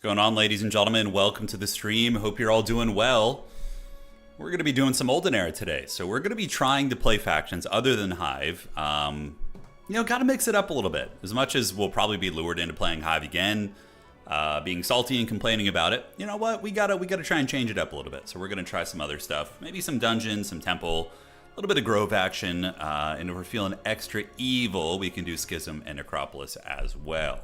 going on, ladies and gentlemen? Welcome to the stream. Hope you're all doing well. We're going to be doing some Olden era today. So we're going to be trying to play factions other than Hive. Got to mix it up a little bit. As much as we'll probably be lured into playing Hive again, being salty and complaining about it. You know what? We gotta try and change it up a little bit. So we're going to try some other stuff. Maybe some dungeon, some temple, a little bit of Grove action. And if we're feeling extra evil, we can do Schism and Necropolis as well.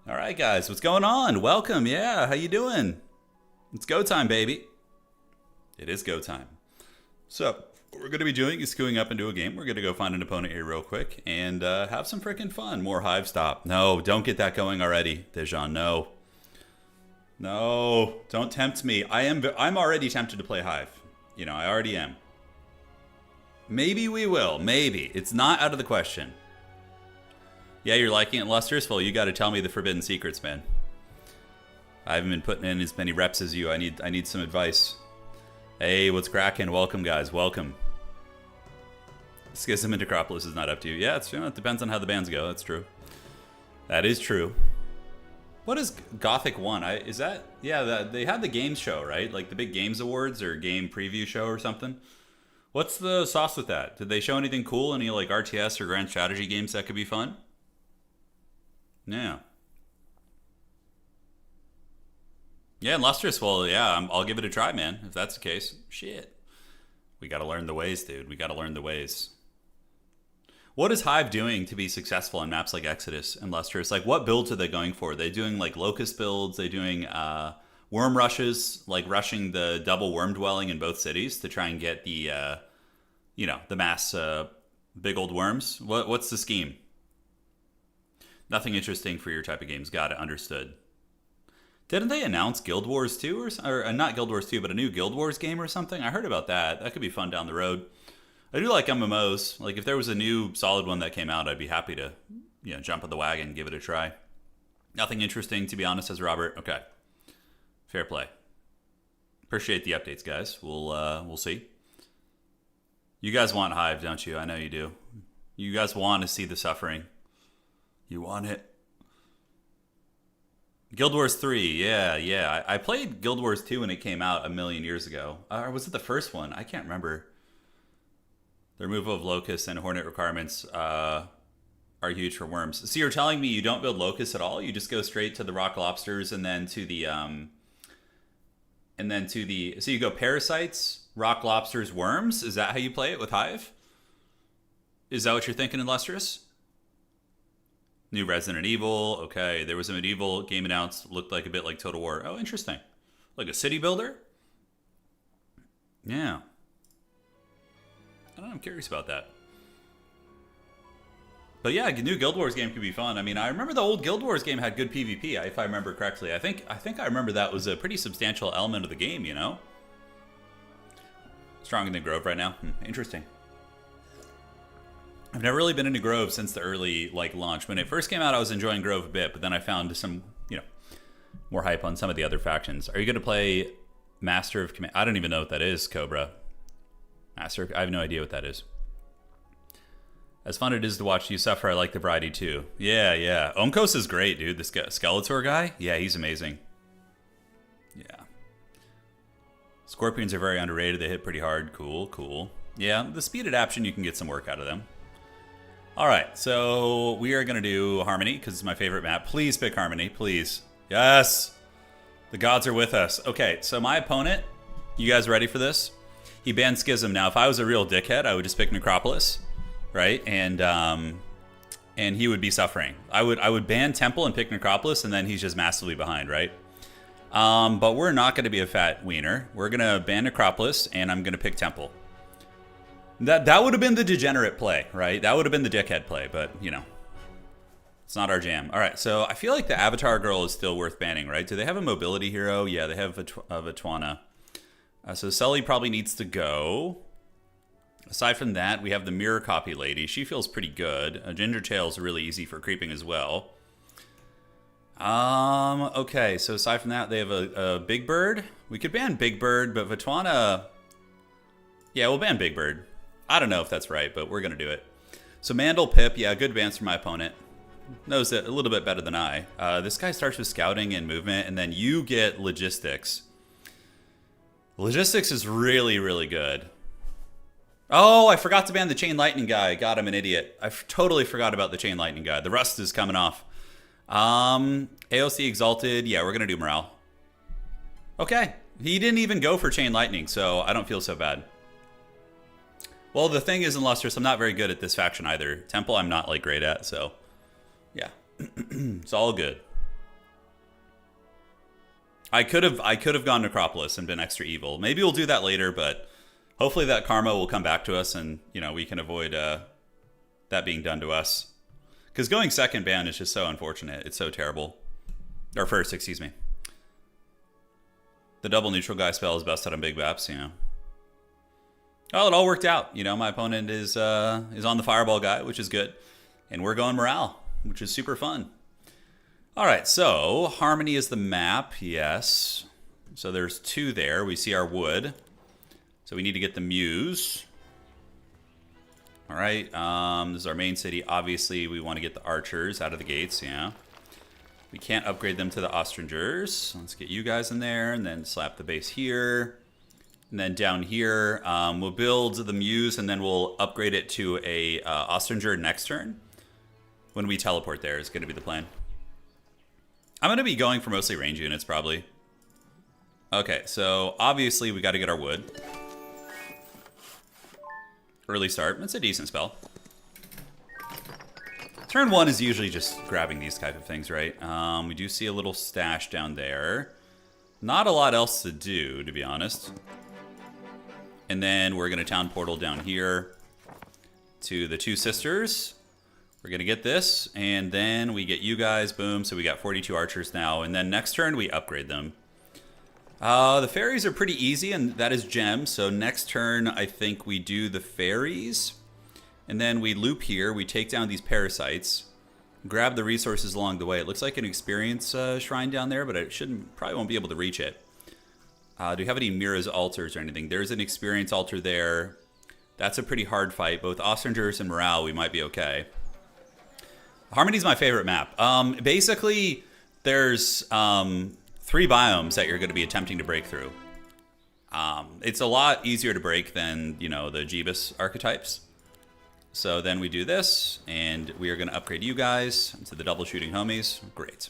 All right, guys, what's going on? Welcome. Yeah, how you doing? It's go time, baby. It is go time. So what we're going to be doing is queuing up into a game. We're going to go find an opponent here real quick and have some freaking fun. More Hive stop. No, don't get that going already, Dejan. No. No, don't tempt me. I'm already tempted to play Hive. I already am. Maybe we will. Maybe. It's not out of the question. Yeah, you're liking it, Lustrous? Well, you got to tell me the forbidden secrets, man. I haven't been putting in as many reps as you. I need some advice. Hey, what's cracking? Welcome, guys. Welcome. Schism and Necropolis is not up to you. Yeah, it depends on how the bands go. That's true. That is true. What is Gothic 1? They had the games show, right? Like the big games awards or game preview show or something. What's the sauce with that? Did they show anything cool? Any like RTS or grand strategy games that could be fun? Yeah. Yeah, and Lustrous, well, yeah, I'll give it a try, man, if that's the case. Shit. We got to learn the ways, dude. We got to learn the ways. What is Hive doing to be successful on maps like Exodus and Lustrous? Like, what builds are they going for? Are they doing, like, Locust builds? Are they doing worm rushes, like rushing the double worm dwelling in both cities to try and get the, the mass big old worms? What's the scheme? Nothing interesting for your type of games. Got it. Understood. Didn't they announce Guild Wars 2 or not Guild Wars 2, but a new Guild Wars game or something? I heard about that. That could be fun down the road. I do like MMOs. Like if there was a new solid one that came out, I'd be happy to, jump on the wagon and give it a try. Nothing interesting, to be honest, says Robert. Okay. Fair play. Appreciate the updates, guys. We'll see. You guys want Hive, don't you? I know you do. You guys want to see the suffering. You want it. Guild Wars 3, yeah. I played Guild Wars 2 when it came out a million years ago. Or was it the first one? I can't remember. The removal of locusts and hornet requirements are huge for worms. So you're telling me you don't build locusts at all? You just go straight to the rock lobsters and then to the so you go parasites, rock lobsters, worms? Is that how you play it with Hive? Is that what you're thinking, Illustrious? New Resident Evil. Okay, there was a medieval game announced. Looked like a bit like Total War. Oh, interesting. Like a city builder? Yeah. I don't know. I'm curious about that. But yeah, a new Guild Wars game could be fun. I mean, I remember the old Guild Wars game had good PvP, if I remember correctly. I think I remember that was a pretty substantial element of the game, Strong in the Grove right now. Interesting. I've never really been into Grove since the early launch. When it first came out, I was enjoying Grove a bit, but then I found some, more hype on some of the other factions. Are you going to play Master of Command? I don't even know what that is, Cobra. I have no idea what that is. As fun it is to watch you suffer, I like the variety too. Yeah. Onkos is great, dude. The Skeletor guy? Yeah, he's amazing. Yeah. Scorpions are very underrated. They hit pretty hard. Cool. Yeah, the speed adaptation, you can get some work out of them. All right, so we are going to do Harmony because it's my favorite map. Please pick Harmony, please. Yes. The gods are with us. Okay, so my opponent, you guys ready for this? He banned Schism. Now, if I was a real dickhead, I would just pick Necropolis, right? And he would be suffering. I would ban Temple and pick Necropolis, and then he's just massively behind, right? But we're not going to be a fat wiener. We're going to ban Necropolis, and I'm going to pick Temple. That would have been the degenerate play, right? That would have been the dickhead play, but, it's not our jam. All right, so I feel like the Avatar girl is still worth banning, right? Do they have a mobility hero? Yeah, they have Vatuana. So Sully probably needs to go. Aside from that, we have the Mirror Copy Lady. She feels pretty good. Ginger Tail is really easy for creeping as well. Okay, so aside from that, they have a Big Bird. We could ban Big Bird, but Vatuana... Yeah, we'll ban Big Bird. I don't know if that's right, but we're going to do it. So Mandel Pip, yeah, good bans for my opponent. knows it a little bit better than I. This guy starts with scouting and movement, and then you get logistics. Logistics is really, really good. Oh, I forgot to ban the chain lightning guy. God, I'm an idiot. I totally forgot about the chain lightning guy. The rust is coming off. AOC exalted. Yeah, we're going to do morale. Okay. He didn't even go for chain lightning, so I don't feel so bad. Well, the thing is, in Lustrous, I'm not very good at this faction either. Temple, I'm not like great at, so yeah. It's all good. I could have gone Necropolis and been extra evil. Maybe we'll do that later, but hopefully that karma will come back to us, and you know we can avoid that being done to us. Because going second ban is just so unfortunate. It's so terrible. Or first, excuse me. The double neutral guy spell is best out on big baps, you know. Oh, it all worked out. You know, my opponent is on the fireball guy, which is good, and we're going morale, which is super fun. All right, so Harmony is the map, yes. So there's 2 there. We see our wood. So we need to get the Muse. All right, this is our main city. Obviously, we want to get the archers out of the gates, yeah. We can't upgrade them to the Ostringers. Let's get you guys in there and then slap the base here. And then down here, we'll build the Muse and then we'll upgrade it to a Ostringer next turn. When we teleport there is going to be the plan. I'm going to be going for mostly range units, probably. Okay, so obviously we got to get our wood. Early start. That's a decent spell. Turn 1 is usually just grabbing these type of things, right? We do see a little stash down there. Not a lot else to do, to be honest. And then we're going to town portal down here to the 2 sisters. We're going to get this, and then we get you guys, boom, so we got 42 archers now, and then next turn we upgrade them. The fairies are pretty easy, and that is gems, so next turn I think we do the fairies, and then we loop here, we take down these parasites, grab the resources along the way. It looks like an experience shrine down there, but I probably won't be able to reach it. Do we have any Mira's altars or anything? There's an experience altar there. That's a pretty hard fight. Both Ostringers and Morale, we might be okay. Harmony's my favorite map. Basically, there's 3 biomes that you're going to be attempting to break through. It's a lot easier to break than, you know, the Jeebus archetypes. So then we do this, and we are going to upgrade you guys to the double shooting homies. Great.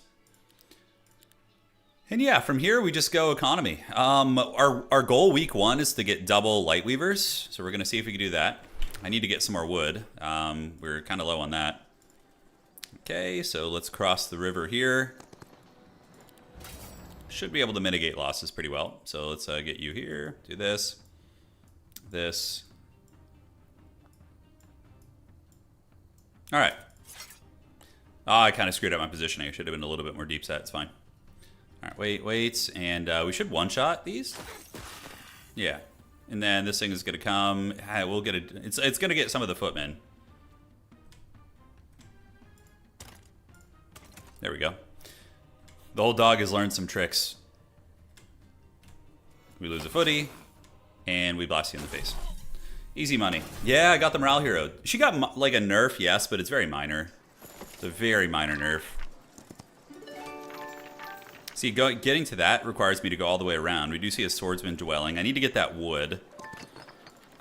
And yeah, from here we just go economy. Our goal week 1 is to get double Lightweavers, so we're going to see if we can do that. I need to get some more wood. We're kind of low on that. Okay, so let's cross the river here. Should be able to mitigate losses pretty well. So let's get you here. Do this. This. All right. Oh, I kind of screwed up my positioning. I should have been a little bit more deep set. It's fine. All right, wait. And we should one-shot these. Yeah. And then this thing is going to come. We'll get it. It's going to get some of the footmen. There we go. The old dog has learned some tricks. We lose a footy, and we blast you in the face. Easy money. Yeah, I got the morale hero. She got like a nerf, yes, but it's very minor. It's a very minor nerf. See, getting to that requires me to go all the way around. We do see a swordsman dwelling. I need to get that wood.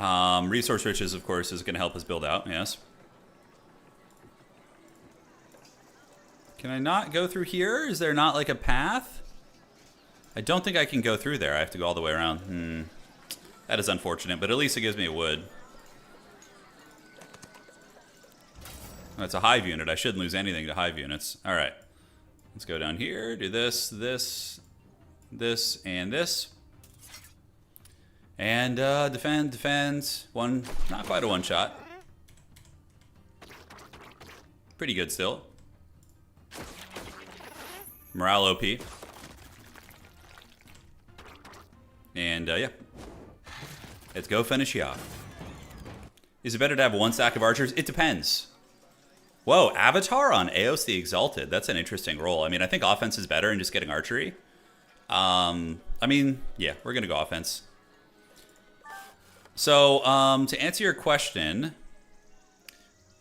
Resource riches, of course, is going to help us build out, yes. Can I not go through here? Is there not like a path? I don't think I can go through there. I have to go all the way around. That is unfortunate, but at least it gives me a wood. Oh, it's a hive unit. I shouldn't lose anything to hive units. All right. Let's go down here. Do this, this, this, and this. And defend. One, not quite a one-shot. Pretty good still. Morale OP. And, yeah. Let's go finish you off. Is it better to have 1 stack of archers? It depends. Whoa, Avatar on Eos the Exalted. That's an interesting role. I mean, I think offense is better in just getting archery. I mean, yeah, we're going to go offense. So, to answer your question,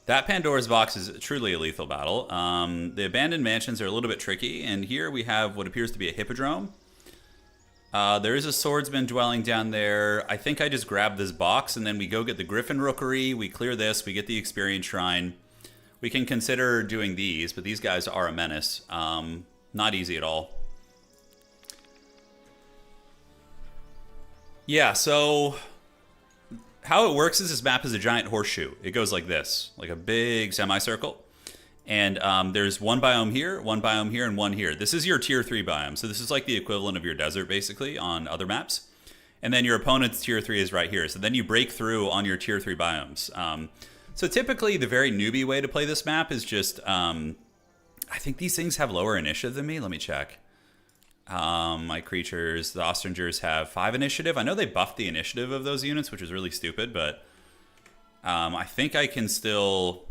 That Pandora's box is truly a lethal battle. The abandoned mansions are a little bit tricky, and here we have what appears to be a hippodrome. There is a swordsman dwelling down there. I think I just grab this box, and then we go get the Griffin Rookery. We clear this. We get the Experience Shrine. We can consider doing these, but these guys are a menace. Not easy at all. Yeah, so how it works is this map is a giant horseshoe. It goes like this, like a big semicircle. And there's one biome here, and one here. This is your tier 3 biome. So this is like the equivalent of your desert, basically, on other maps. And then your opponent's tier 3 is right here. So then you break through on your tier 3 biomes. So typically, the very newbie way to play this map is just... I think these things have lower initiative than me. Let me check. My creatures, the Ostringers, have 5 initiative. I know they buffed the initiative of those units, which is really stupid, but I think I can still...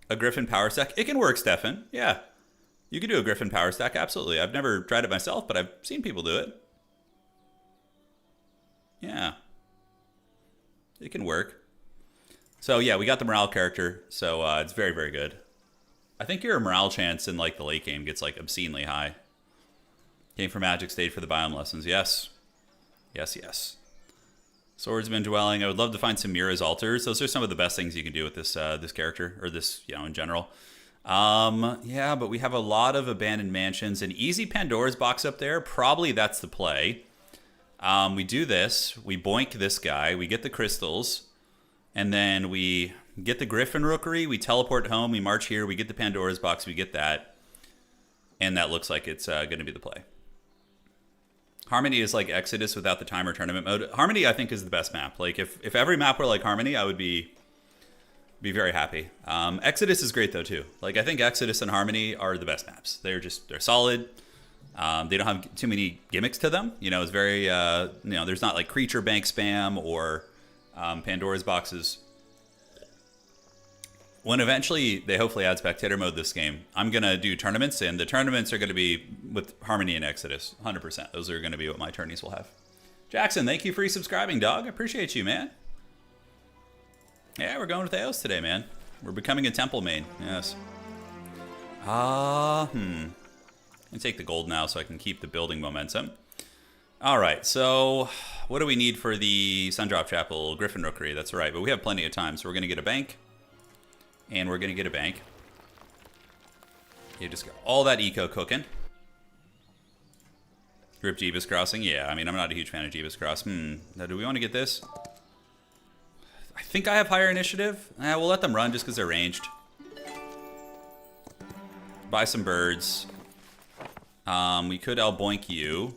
A Griffin power stack. It can work, Stefan. Yeah. You can do a Griffin power stack, absolutely. I've never tried it myself, but I've seen people do it. Yeah. It can work. So yeah, we got the morale character, so it's very, very good. I think your morale chance in like the late game gets like obscenely high. Came for Magic stage for the biome lessons. Yes. Yes, yes. Swordsman dwelling. I would love to find some Mira's altars. Those are some of the best things you can do with this this character, or this, you know, in general. Yeah, but we have a lot of abandoned mansions. An easy Pandora's box up there. Probably that's the play. We do this. We boink this guy. We get the crystals. And then we get the Griffin Rookery. We teleport home. We march here. We get the Pandora's box. We get that. And that looks like it's going to be the play. Harmony is like Exodus without the timer tournament mode. Harmony, I think, is the best map. Like, if every map were like Harmony, I would be very happy. Exodus is great, though, too. Like, I think Exodus and Harmony are the best maps. They're solid. They don't have too many gimmicks to them. You know, it's very, there's not like creature bank spam or Pandora's boxes. When eventually they hopefully add spectator mode this game, I'm going to do tournaments, and the tournaments are going to be with Harmony and Exodus, 100%. Those are going to be what my tourneys will have. Jackson, thank you for resubscribing, dog. I appreciate you, man. Yeah, we're going with Eos today, man. We're becoming a temple main, yes. Let me take the gold now so I can keep the building momentum. All right, so what do we need for the Sundrop Chapel Griffin Rookery? That's right, but we have plenty of time, so we're going to get a bank. And we're going to get a bank. You just got all that eco cooking. Grip Jeebus Crossing. Yeah, I mean, I'm not a huge fan of Jeebus Cross. Now, do we want to get this? I think I have higher initiative. We'll let them run just because they're ranged. Buy some birds. We could Boink you.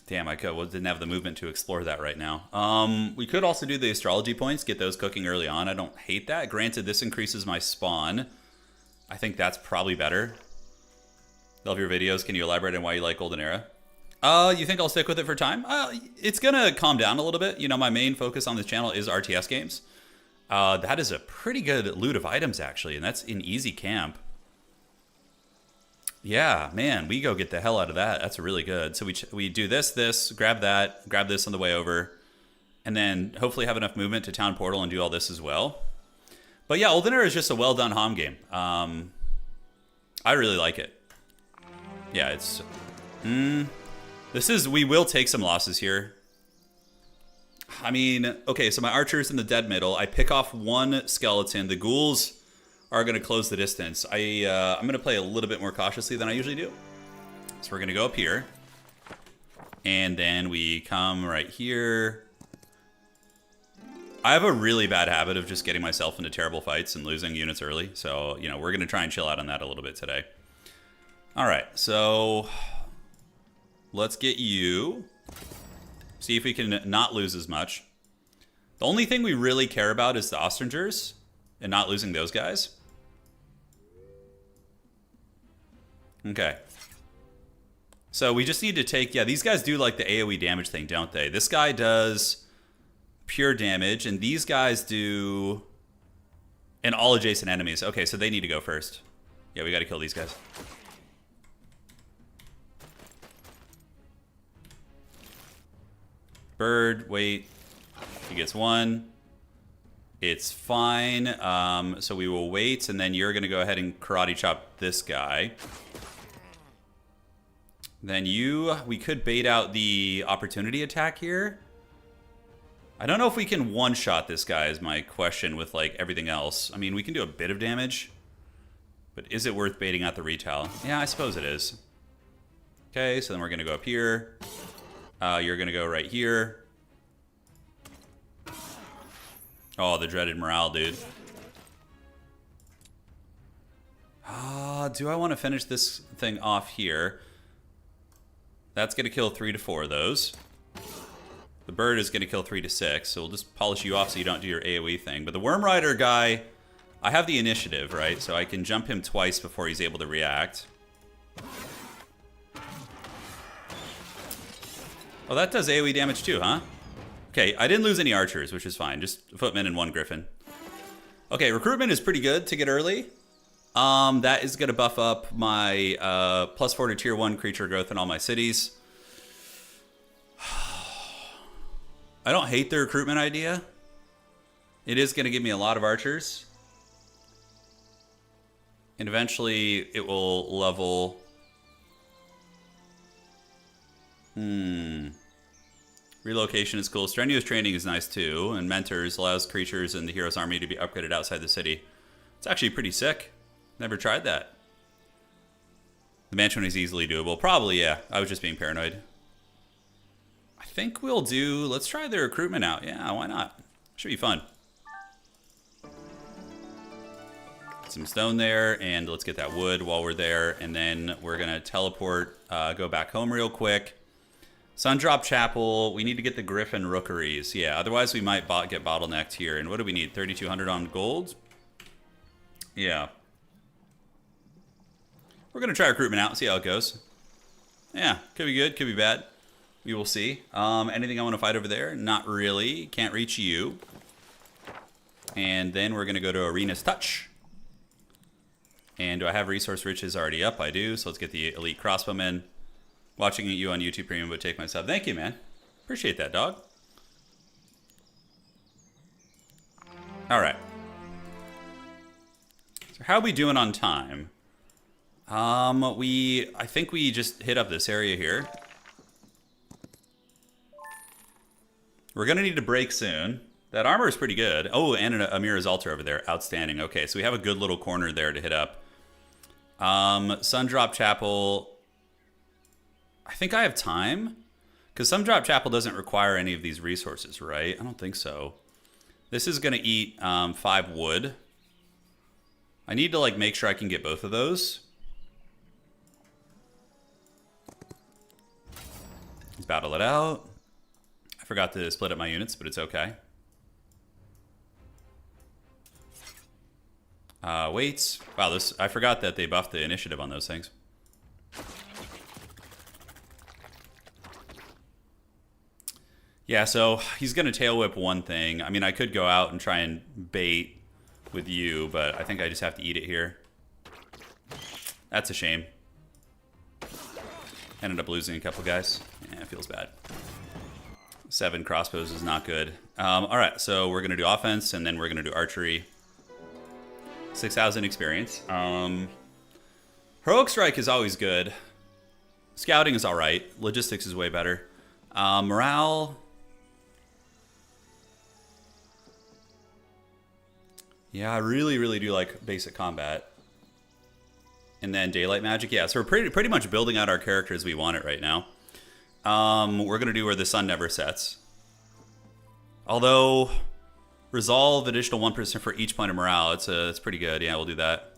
Damn, I didn't have the movement to explore that right now. We could also do the astrology points, get those cooking early on. I don't hate that. Granted, this increases my spawn. I think that's probably better. Love your videos. Can you elaborate on why you like Golden Era? You think I'll stick with it for time? It's going to calm down a little bit. You know, my main focus on this channel is RTS games. That is a pretty good loot of items, actually, and that's in easy camp. Yeah, man, we go get the hell out of that. That's really good. So we do this, grab that, grab this on the way over, and then hopefully have enough movement to Town Portal and do all this as well. But yeah, Olden Era is just a well-done HOM game. I really like it. Yeah, it's... we will take some losses here. I mean, okay, so my archer's in the dead middle. I pick off one skeleton. The ghouls are going to close the distance. I'm going to play a little bit more cautiously than I usually do. So we're going to go up here. And then we come right here. I have a really bad habit of just getting myself into terrible fights and losing units early. So, you know, we're going to try and chill out on that a little bit today. All right, so let's get you. See if we can not lose as much. The only thing we really care about is the Ostringers and not losing those guys. Okay. So we just need to take... Yeah, these guys do like the AoE damage thing, don't they? This guy does pure damage, and these guys do... And all adjacent enemies. Okay, so they need to go first. Yeah, we got to kill these guys. Bird, wait. He gets one. It's fine. So we will wait, and then you're going to go ahead and karate chop this guy. Then we could bait out the opportunity attack here. I don't know if we can one-shot this guy is my question with like everything else. I mean, we can do a bit of damage, but is it worth baiting out the retail? Yeah, I suppose it is. Okay, so then we're going to go up here. You're going to go right here. Oh, the dreaded morale, dude. Do I want to finish this thing off here? That's going to kill 3 to 4 of those. The bird is going to kill 3 to 6, so we'll just polish you off so you don't do your AoE thing. But the Worm Rider guy, I have the initiative, right? So I can jump him twice before he's able to react. Oh, that does AoE damage too, huh? Okay, I didn't lose any archers, which is fine. Just footmen and 1 griffin. Okay, recruitment is pretty good to get early. That is going to buff up my +4 to tier 1 creature growth in all my cities. I don't hate the recruitment idea. It is going to give me a lot of archers. And eventually it will level... Relocation is cool. Strenuous training is nice too. And mentors allows creatures in the hero's army to be upgraded outside the city. It's actually pretty sick. Never tried that. The mansion is easily doable. Probably, yeah. I was just being paranoid. I think we'll do... Let's try the recruitment out. Yeah, why not? Should be fun. Some stone there, and let's get that wood while we're there. And then we're going to teleport, go back home real quick. Sundrop Chapel. We need to get the Griffin Rookeries. Yeah, otherwise we might get bottlenecked here. And what do we need? 3,200 on gold? Yeah. We're going to try recruitment out and see how it goes. Yeah, could be good, could be bad. We will see. Anything I want to fight over there? Not really. Can't reach you. And then we're going to go to Arena's Touch. And do I have Resource Riches already up? I do. So let's get the Elite Crossbowmen. Watching you on YouTube Premium would take my sub. Thank you, man. Appreciate that, dog. All right. So how are we doing on time? I think we just hit up this area here. We're gonna need to break soon. That armor is pretty good. Oh, and an Amira's altar over there. Outstanding. Okay, so we have a good little corner there to hit up. Sundrop Chapel. I think I have time. Because Sundrop Chapel doesn't require any of these resources, right? I don't think so. This is gonna eat 5 wood. I need to like make sure I can get both of those. Let's battle it out. I forgot to split up my units, but it's okay. Wait. Wow, I forgot that they buffed the initiative on those things. Yeah, so he's going to tail whip one thing. I mean, I could go out and try and bait with you, but I think I just have to eat it here. That's a shame. Ended up losing a couple guys. Yeah, it feels bad. 7 crossbows is not good. All right, so we're going to do offense, and then we're going to do archery. 6,000 experience. Heroic Strike is always good. Scouting is all right. Logistics is way better. Morale. Yeah, I really, really do like basic combat. And then daylight magic. Yeah, so we're pretty much building out our character as we want it right now. We're going to do where the sun never sets. Although, resolve additional 1% for each point of morale. It's pretty good. Yeah, we'll do that.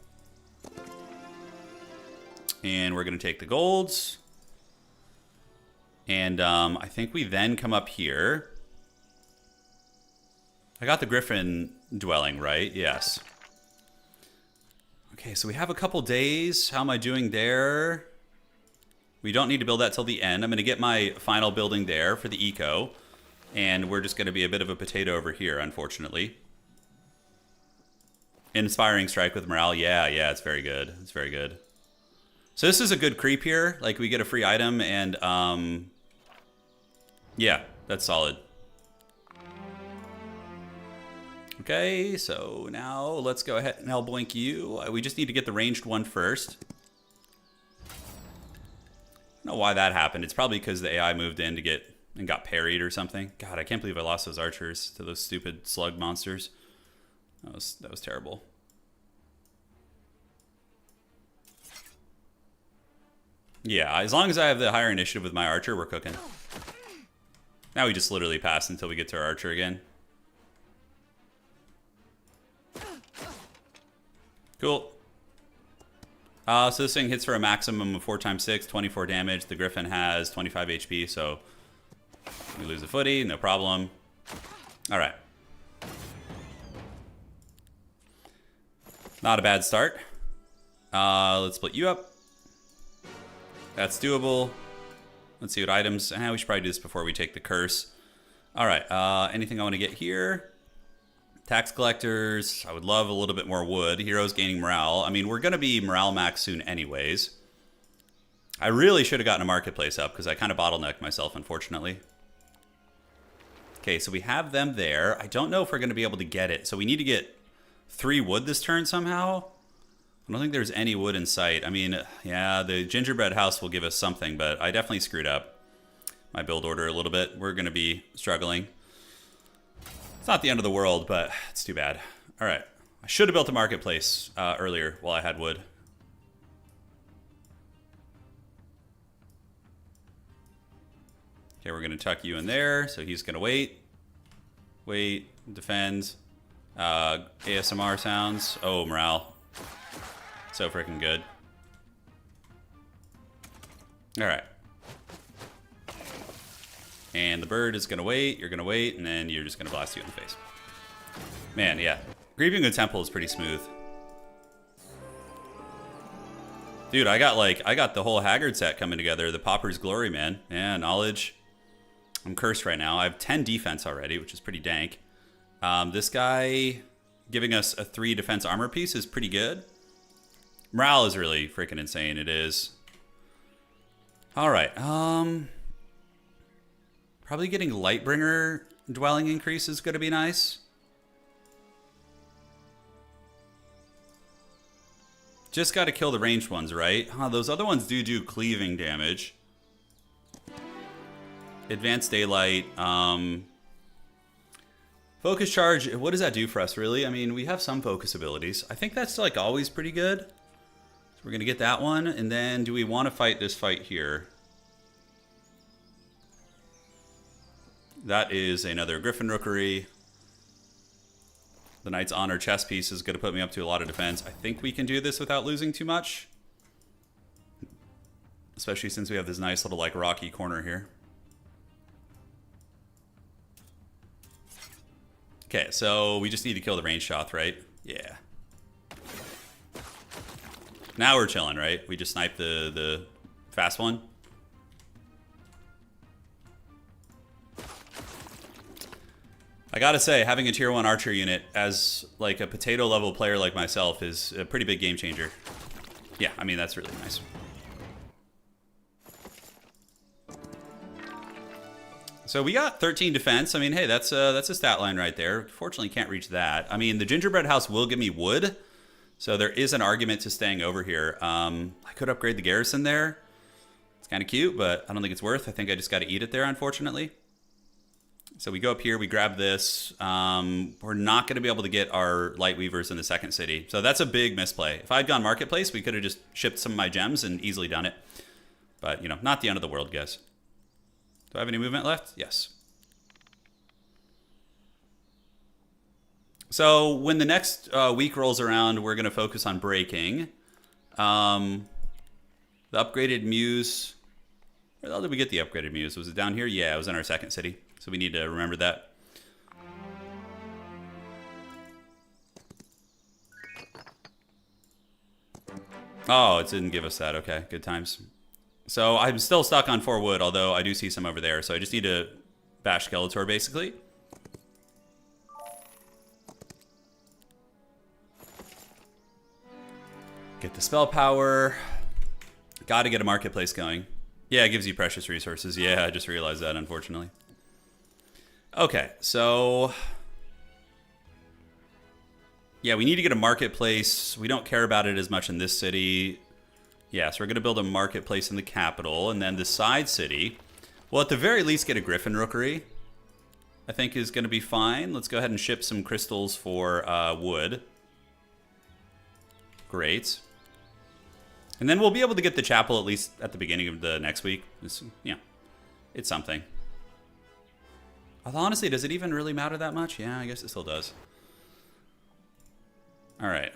And we're going to take the golds. And I think we then come up here. I got the Griffin dwelling, right? Yes. Okay, so we have a couple days. How am I doing there? We don't need to build that till the end. I'm going to get my final building there for the eco. And we're just going to be a bit of a potato over here, unfortunately. Inspiring Strike with morale. Yeah, it's very good. It's very good. So this is a good creep here. Like, we get a free item and, yeah, that's solid. Okay, so now let's go ahead and Hellboink you. We just need to get the ranged one first. I don't know why that happened. It's probably because the AI moved in to get and got parried or something. God, I can't believe I lost those archers to those stupid slug monsters. That was terrible. Yeah, as long as I have the higher initiative with my archer, we're cooking. Now we just literally pass until we get to our archer again. Cool. So this thing hits for a maximum of 4 times 6, 24 damage. The Griffin has 25 HP, so we lose the footy, no problem. All right. Not a bad start. Let's split you up. That's doable. Let's see what items. We should probably do this before we take the curse. All right. Anything I want to get here? Tax collectors. I would love a little bit more wood. Heroes gaining morale. I mean, we're going to be morale max soon anyways. I really should have gotten a marketplace up because I kind of bottlenecked myself, unfortunately. Okay, so we have them there. I don't know if we're going to be able to get it. So we need to get 3 wood this turn somehow. I don't think there's any wood in sight. I mean, yeah, the gingerbread house will give us something, but I definitely screwed up my build order a little bit. We're going to be struggling. It's not the end of the world, but it's too bad. All right. I should have built a marketplace earlier while I had wood. Okay, we're going to tuck you in there. So he's going to wait. Wait. Defend. ASMR sounds. Oh, morale. So freaking good. All right. And the bird is going to wait. You're going to wait. And then you're just going to blast you in the face. Man, yeah. Grieving the Temple is pretty smooth. Dude, I got the whole Haggard set coming together. The Pauper's Glory, man. Yeah, knowledge. I'm cursed right now. I have 10 defense already, which is pretty dank. This guy giving us a 3 defense armor piece is pretty good. Morale is really freaking insane. It is. All right. Probably getting Lightbringer dwelling increase is going to be nice. Just got to kill the ranged ones, right? Those other ones do cleaving damage. Advanced Daylight. Focus Charge. What does that do for us, really? I mean, we have some focus abilities. I think that's like always pretty good. So we're going to get that one. And then do we want to fight this fight here? That is another Griffin Rookery. The Knight's Honor chess piece is going to put me up to a lot of defense. I think we can do this without losing too much. Especially since we have this nice little like rocky corner here. Okay, so we just need to kill the ranged Shoth, right? Yeah. Now we're chilling, right? We just sniped the fast one. I gotta say, having a tier 1 archer unit as like a potato level player like myself is a pretty big game changer. Yeah, I mean, that's really nice. So we got 13 defense. I mean, hey, that's a stat line right there. Fortunately, can't reach that. I mean, the gingerbread house will give me wood, so there is an argument to staying over here. I could upgrade the garrison there. It's kind of cute, but I don't think it's worth. I think I just got to eat it there, unfortunately. So we go up here, we grab this. We're not going to be able to get our light weavers in the second city. So that's a big misplay. If I'd gone marketplace, we could have just shipped some of my gems and easily done it. But, you know, not the end of the world, guys. Do I have any movement left? Yes. So when the next week rolls around, we're going to focus on breaking. The upgraded Muse. Where the hell did we get the upgraded Muse? Was it down here? Yeah, it was in our second city. So we need to remember that. Oh, it didn't give us that. Okay, good times. So I'm still stuck on 4 wood, although I do see some over there. So I just need to bash Skeletor, basically. Get the spell power. Got to get a marketplace going. Yeah, it gives you precious resources. Yeah, I just realized that, unfortunately. Okay, so Yeah, we need to get a marketplace. We don't care about it as much in this city. Yeah, so we're going to build a marketplace in the capital. And then the side city, well, at the very least, get a griffin rookery. I think is going to be fine. Let's go ahead and ship some crystals for wood. Great. And then we'll be able to get the chapel at least at the beginning of the next week. Yeah, it's something. Although honestly, does it even really matter that much? Yeah, I guess it still does. All right.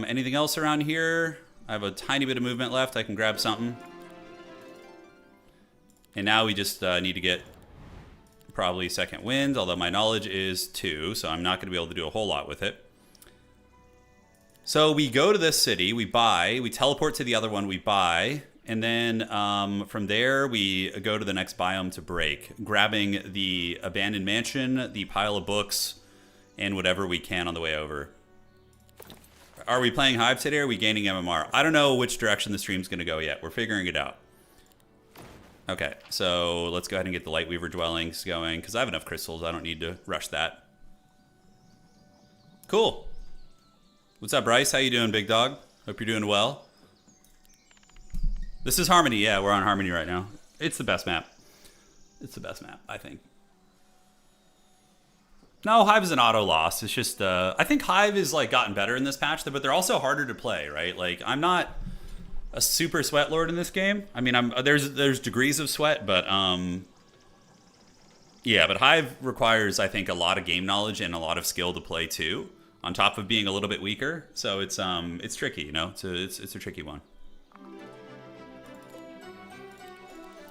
Anything else around here? I have a tiny bit of movement left. I can grab something. And now we just need to get probably second wind, although my knowledge is 2, so I'm not going to be able to do a whole lot with it. So we go to this city, we buy, we teleport to the other one, we buy, and then from there we go to the next biome to break, grabbing the abandoned mansion, the pile of books, and whatever we can on the way over. Are we playing Hive today, or are we gaining MMR? I don't know which direction the stream's going to go yet. We're figuring it out. Okay, so let's go ahead and get the Lightweaver dwellings going, because I have enough crystals. I don't need to rush that. Cool. What's up, Bryce? How you doing, big dog? Hope you're doing well. This is Harmony. Yeah, we're on Harmony right now. It's the best map. It's the best map, I think. No, Hive is an auto loss. It's just, I think Hive is like gotten better in this patch, but they're also harder to play, right? Like, I'm not a super sweat lord in this game. I mean, there's degrees of sweat, but yeah, but Hive requires, I think, a lot of game knowledge and a lot of skill to play too, on top of being a little bit weaker. So it's tricky, you know. It's a tricky one.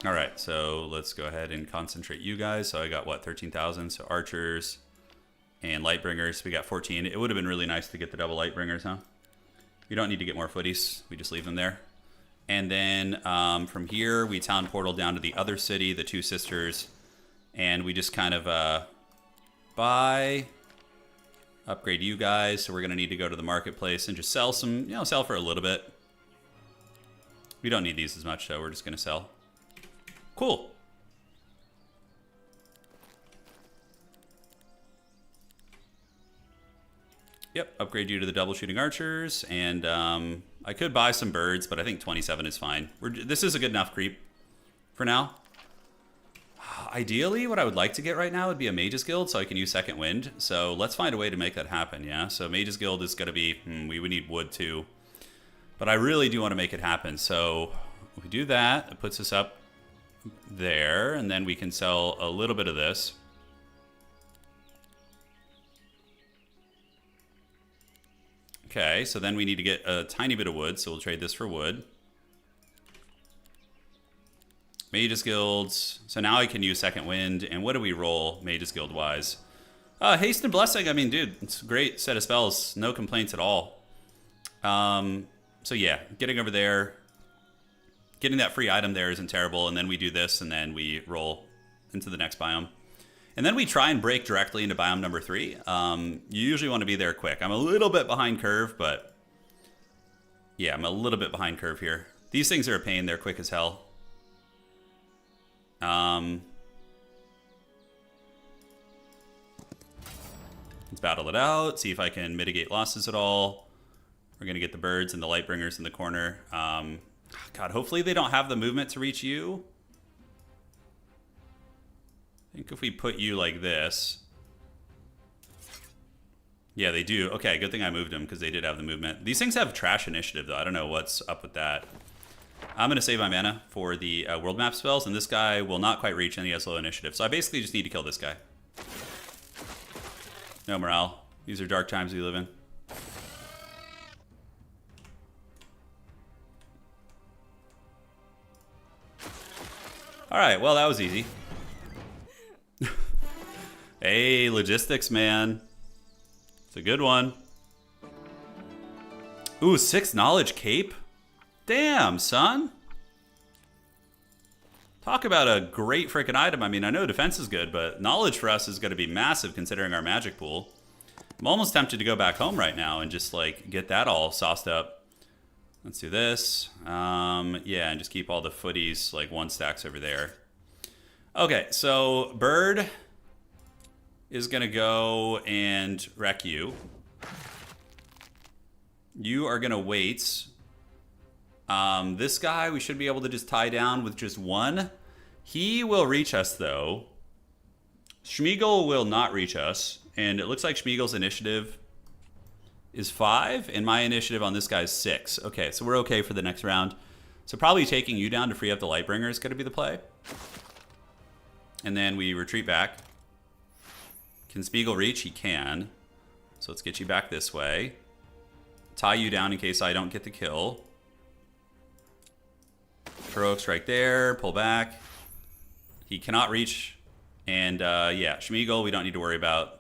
All right, so let's go ahead and concentrate you guys. So I got what, 13,000. So archers and lightbringers. We got 14. It would have been really nice to get the double lightbringers, huh? We don't need to get more footies. We just leave them there. And then from here, we town portal down to the other city, the Two Sisters. And we just kind of buy, upgrade you guys. So we're going to need to go to the marketplace and just sell some, you know, sell for a little bit. We don't need these as much, so we're just going to sell. Cool. Yep, upgrade you to the double shooting archers, and I could buy some birds, but I think 27 is fine. This is a good enough creep for now. Ideally, what I would like to get right now would be a Mage's Guild, so I can use Second Wind. So let's find a way to make that happen, yeah? So Mage's Guild is going to be, we would need wood too. But I really do want to make it happen, so if we do that, it puts us up there, and then we can sell a little bit of this. Okay, so then we need to get a tiny bit of wood, so we'll trade this for wood. Mage's Guilds. So now I can use Second Wind, and what do we roll Mage's Guild wise? Haste and Blessing, I mean, dude, it's a great set of spells. No complaints at all. So yeah, getting over there, getting that free item there isn't terrible, and then we do this, and then we roll into the next biome. And then we try and break directly into biome number 3. You usually want to be there quick. I'm a little bit behind curve, but yeah, I'm a little bit behind curve here. These things are a pain. They're quick as hell. Let's battle it out, see if I can mitigate losses at all. We're going to get the birds and the lightbringers in the corner. God, hopefully they don't have the movement to reach you. I think if we put you like this. Yeah, they do. Okay, good thing I moved them because they did have the movement. These things have trash initiative, though. I don't know what's up with that. I'm going to save my mana for the world map spells, and this guy will not quite reach, and he has low initiative. So I basically just need to kill this guy. No morale. These are dark times we live in. All right, well, that was easy. Hey, logistics, man. It's a good one. Ooh, 6 knowledge cape? Damn, son. Talk about a great freaking item. I mean, I know defense is good, but knowledge for us is going to be massive considering our magic pool. I'm almost tempted to go back home right now and just, like, get that all sauced up. Let's do this. Yeah, and just keep all the footies, like, 1 stacks over there. Okay, so bird is going to go and wreck you. You are going to wait. This guy, we should be able to just tie down with just one. He will reach us, though. Schmeagol will not reach us. And it looks like Schmeagol's initiative is 5. And my initiative on this guy is 6. Okay, so we're okay for the next round. So probably taking you down to free up the Lightbringer is going to be the play. And then we retreat back. Can Spiegel reach? He can. So let's get you back this way. Tie you down in case I don't get the kill. Heroic strike there. Pull back. He cannot reach. And yeah, Schmeagol we don't need to worry about.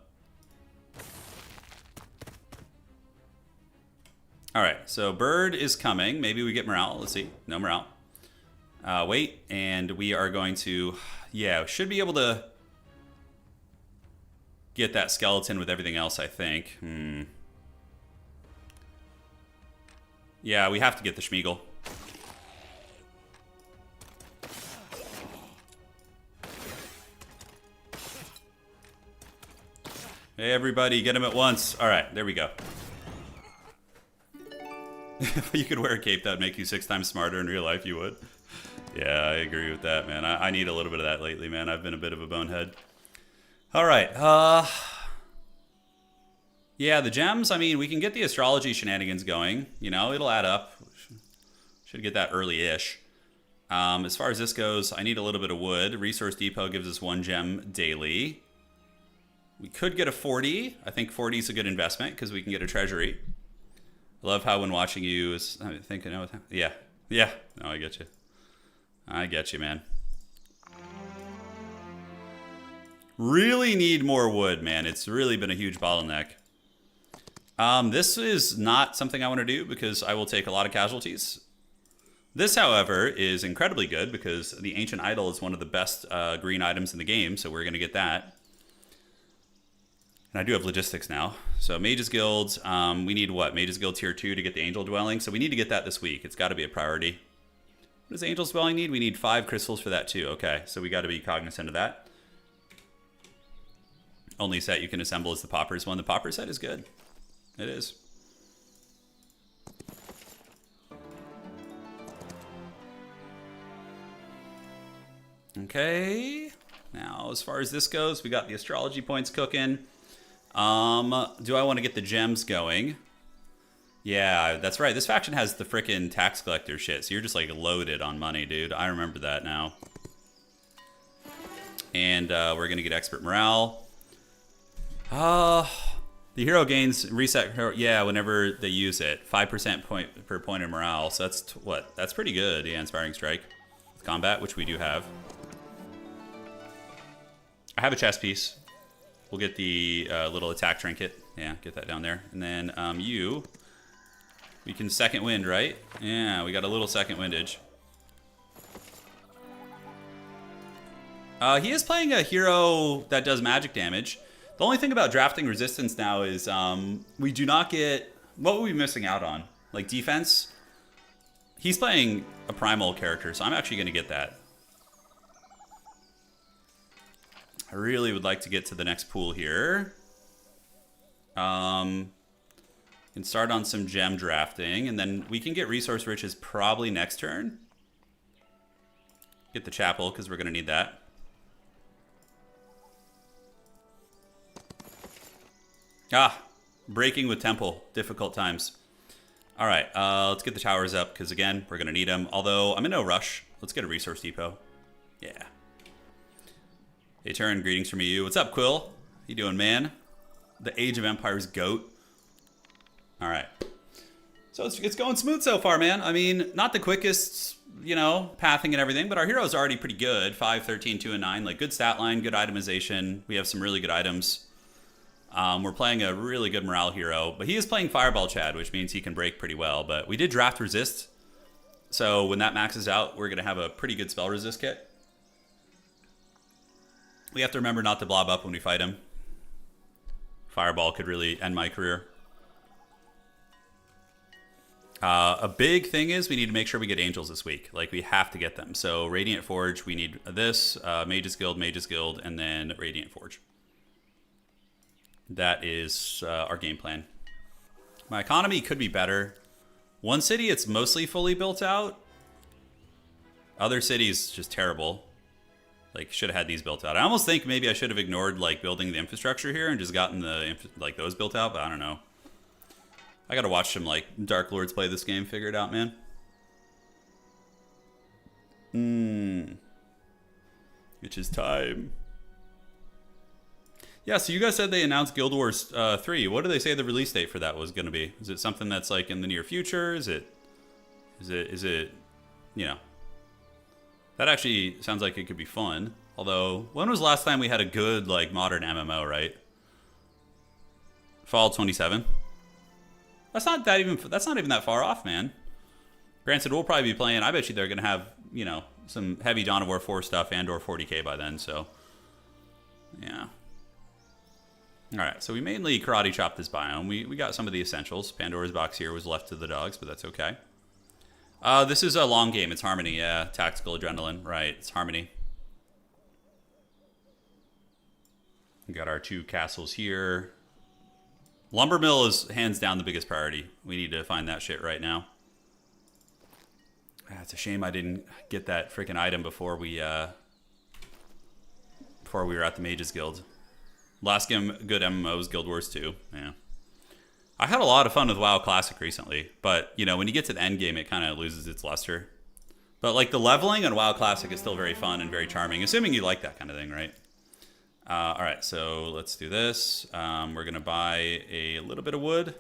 Alright, so Bird is coming. Maybe we get morale. Let's see. No morale. Wait, and we are going to... Yeah, should be able to get that skeleton with everything else, I think. Yeah, we have to get the Schmeagol. Hey, everybody, get him at once. All right, there we go. If you could wear a cape that would make you 6 times smarter in real life, you would. Yeah, I agree with that, man. I need a little bit of that lately, man. I've been a bit of a bonehead. All right. Yeah, the gems, I mean, we can get the astrology shenanigans going. You know, it'll add up. Should get that early-ish. As far as this goes, I need a little bit of wood. Resource Depot gives us 1 gem daily. We could get a 40. I think 40 is a good investment because we can get a treasury. I love how when watching you is thinking, oh, yeah. No, I get you. I get you, man. Really need more wood, man. It's really been a huge bottleneck. This is not something I want to do because I will take a lot of casualties. This, however, is incredibly good because the Ancient Idol is one of the best green items in the game, so we're going to get that. And I do have logistics now. So Mage's Guild, we need what? Mage's Guild Tier 2 to get the Angel Dwelling. So we need to get that this week. It's got to be a priority. What does Angel's Dwelling need? We need 5 crystals for that too. Okay, so we got to be cognizant of that. Only set you can assemble is the Paupers one. The Pauper set is good. It is. Okay. Now, as far as this goes, we got the astrology points cooking. Do I want to get the gems going? Yeah, that's right. This faction has the frickin' tax collector shit, so you're just like loaded on money, dude. I remember that now. And we're gonna get expert morale. The hero gains reset hero, yeah, whenever they use it. 5% per point of morale, so that's what? That's pretty good. Yeah, inspiring strike. With combat, which we do have. I have a chest piece. We'll get the little attack trinket. Yeah, get that down there. And then we can second wind, right? Yeah, we got a little second windage. He is playing a hero that does magic damage. The only thing about drafting resistance now is we do not get... What would we be missing out on? Like defense? He's playing a primal character, so I'm actually going to get that. I really would like to get to the next pool here. Can start on some gem drafting, and then we can get resource riches probably next turn. Get the chapel, because we're going to need that. Breaking with temple. Difficult times. All right, let's get the towers up, because again, we're going to need them. Although, I'm in no rush. Let's get a resource depot. Yeah. Hey, Turn, greetings from you. What's up, Quill? How you doing, man? The Age of Empires GOAT. All right. So it's going smooth so far, man. I mean, not the quickest, you know, pathing and everything, but our hero's already pretty good. 5, 13, 2, and 9. Like, good stat line, good itemization. We have some really good items. We're playing a really good morale hero, but he is playing Fireball Chad, which means he can break pretty well. But we did draft resist, so when that maxes out, we're going to have a pretty good spell resist kit. We have to remember not to blob up when we fight him. Fireball could really end my career. A big thing is we need to make sure we get angels this week. Like, we have to get them. So Radiant Forge, we need this, Mage's Guild, and then Radiant Forge. That is our game plan. My economy could be better. One city, it's mostly fully built out. Other cities, just terrible. Like, should have had these built out. I almost think maybe I should have ignored, like, building the infrastructure here and just gotten the, like, those built out, but I don't know. I gotta watch some, like, Dark Lords play this game, figure it out, man. Which is time. Yeah, so you guys said they announced Guild Wars 3. What did they say the release date for that was going to be? Is it something that's like in the near future? Is it, you know, that actually sounds like it could be fun. Although, when was the last time we had a good, like, modern MMO, right? Fall 27. That's not even that far off, man. Granted, we'll probably be playing, I bet you they're going to have, you know, some heavy Dawn of War 4 stuff and or 40k by then, so yeah. Alright, so we mainly karate chopped this biome. We got some of the essentials. Pandora's box here was left to the dogs, but that's okay. This is a long game. It's Harmony, yeah. Tactical Adrenaline, right. It's Harmony. We got our 2 castles here. Lumber Mill is hands down the biggest priority. We need to find that shit right now. It's a shame I didn't get that freaking item before we were at the Mages Guild. Last game, good MMOs, Guild Wars 2. Yeah. I had a lot of fun with WoW Classic recently, but, you know, when you get to the end game, it kind of loses its luster. But, like, the leveling on WoW Classic is still very fun and very charming, assuming you like that kind of thing, right? All right, so let's do this. We're going to buy a little bit of wood,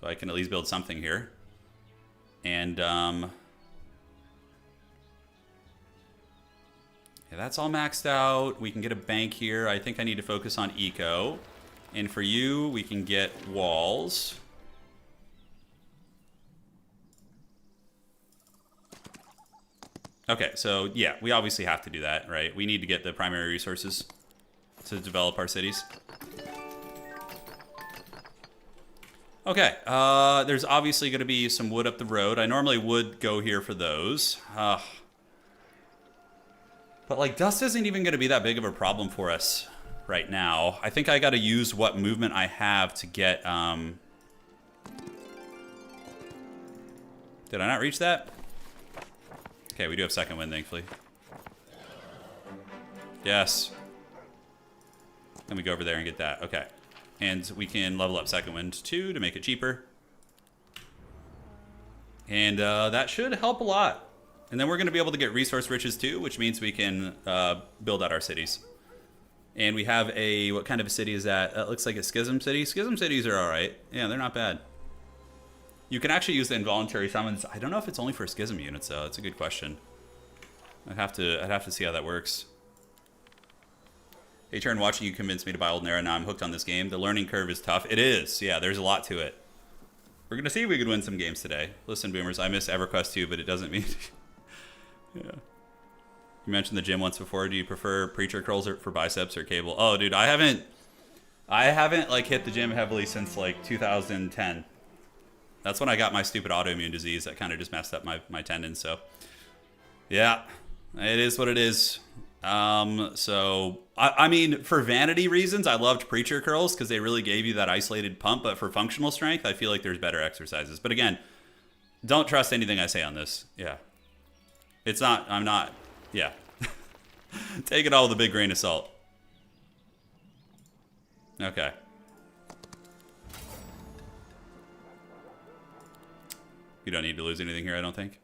so I can at least build something here. And, yeah, that's all maxed out. We can get a bank here. I think I need to focus on eco. And for you, we can get walls. Okay, so yeah, we obviously have to do that, right? We need to get the primary resources to develop our cities. Okay, there's obviously going to be some wood up the road. I normally would go here for those. But, like, dust isn't even going to be that big of a problem for us right now. I think I got to use what movement I have to get... Did I not reach that? Okay, we do have second wind, thankfully. Yes. Let me go over there and get that. Okay. And we can level up second wind too to make it cheaper. And that should help a lot. And then we're going to be able to get resource riches too, which means we can build out our cities. And we have a, what kind of a city is that? It looks like a schism city. Schism cities are all right. Yeah, they're not bad. You can actually use the involuntary summons. I don't know if it's only for schism units though. That's a good question. I'd have to see how that works. Hey, Turn, watching you convinced me to buy Olden Era. Now I'm hooked on this game. The learning curve is tough. It is. Yeah, there's a lot to it. We're going to see if we could win some games today. Listen, boomers, I miss EverQuest 2, but it doesn't mean... Yeah. You mentioned the gym once before. Do you prefer preacher curls or for biceps or cable? Oh, dude, I haven't like hit the gym heavily since like 2010. That's when I got my stupid autoimmune disease that kind of just messed up my tendons. So, yeah, it is what it is. So I mean, for vanity reasons, I loved preacher curls because they really gave you that isolated pump. But for functional strength, I feel like there's better exercises. But again, don't trust anything I say on this. Yeah, it's not. I'm not. Yeah, take it all with a big grain of salt. Okay. You don't need to lose anything here, I don't think.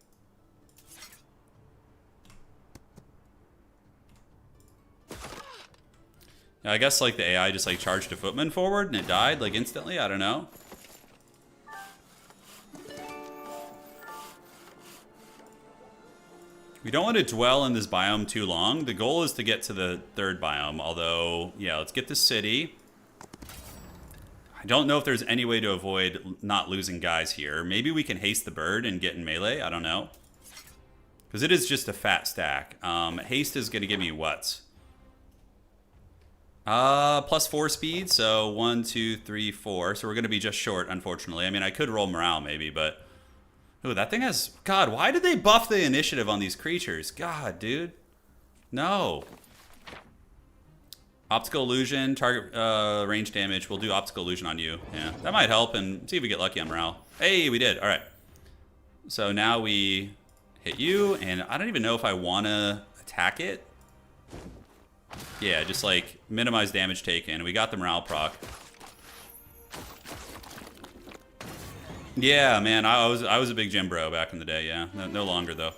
Yeah, I guess like the AI just like charged a footman forward and it died like instantly. I don't know. We don't want to dwell in this biome too long. The goal is to get to the third biome. Although, yeah, let's get the city. I don't know if there's any way to avoid not losing guys here. Maybe we can haste the bird and get in melee. I don't know. Because it is just a fat stack. Haste is going to give me what? +4 speed. So 1, 2, 3, 4. So we're going to be just short, unfortunately. I mean, I could roll morale maybe, but... Ooh, that thing has... God, why did they buff the initiative on these creatures? God, dude. No. Optical illusion, target range damage. We'll do optical illusion on you. Yeah, that might help and see if we get lucky on morale. Hey, we did. All right. So now we hit you, and I don't even know if I want to attack it. Yeah, just like minimize damage taken. We got the morale proc. Yeah, man, I was a big gym bro back in the day. Yeah, no longer though.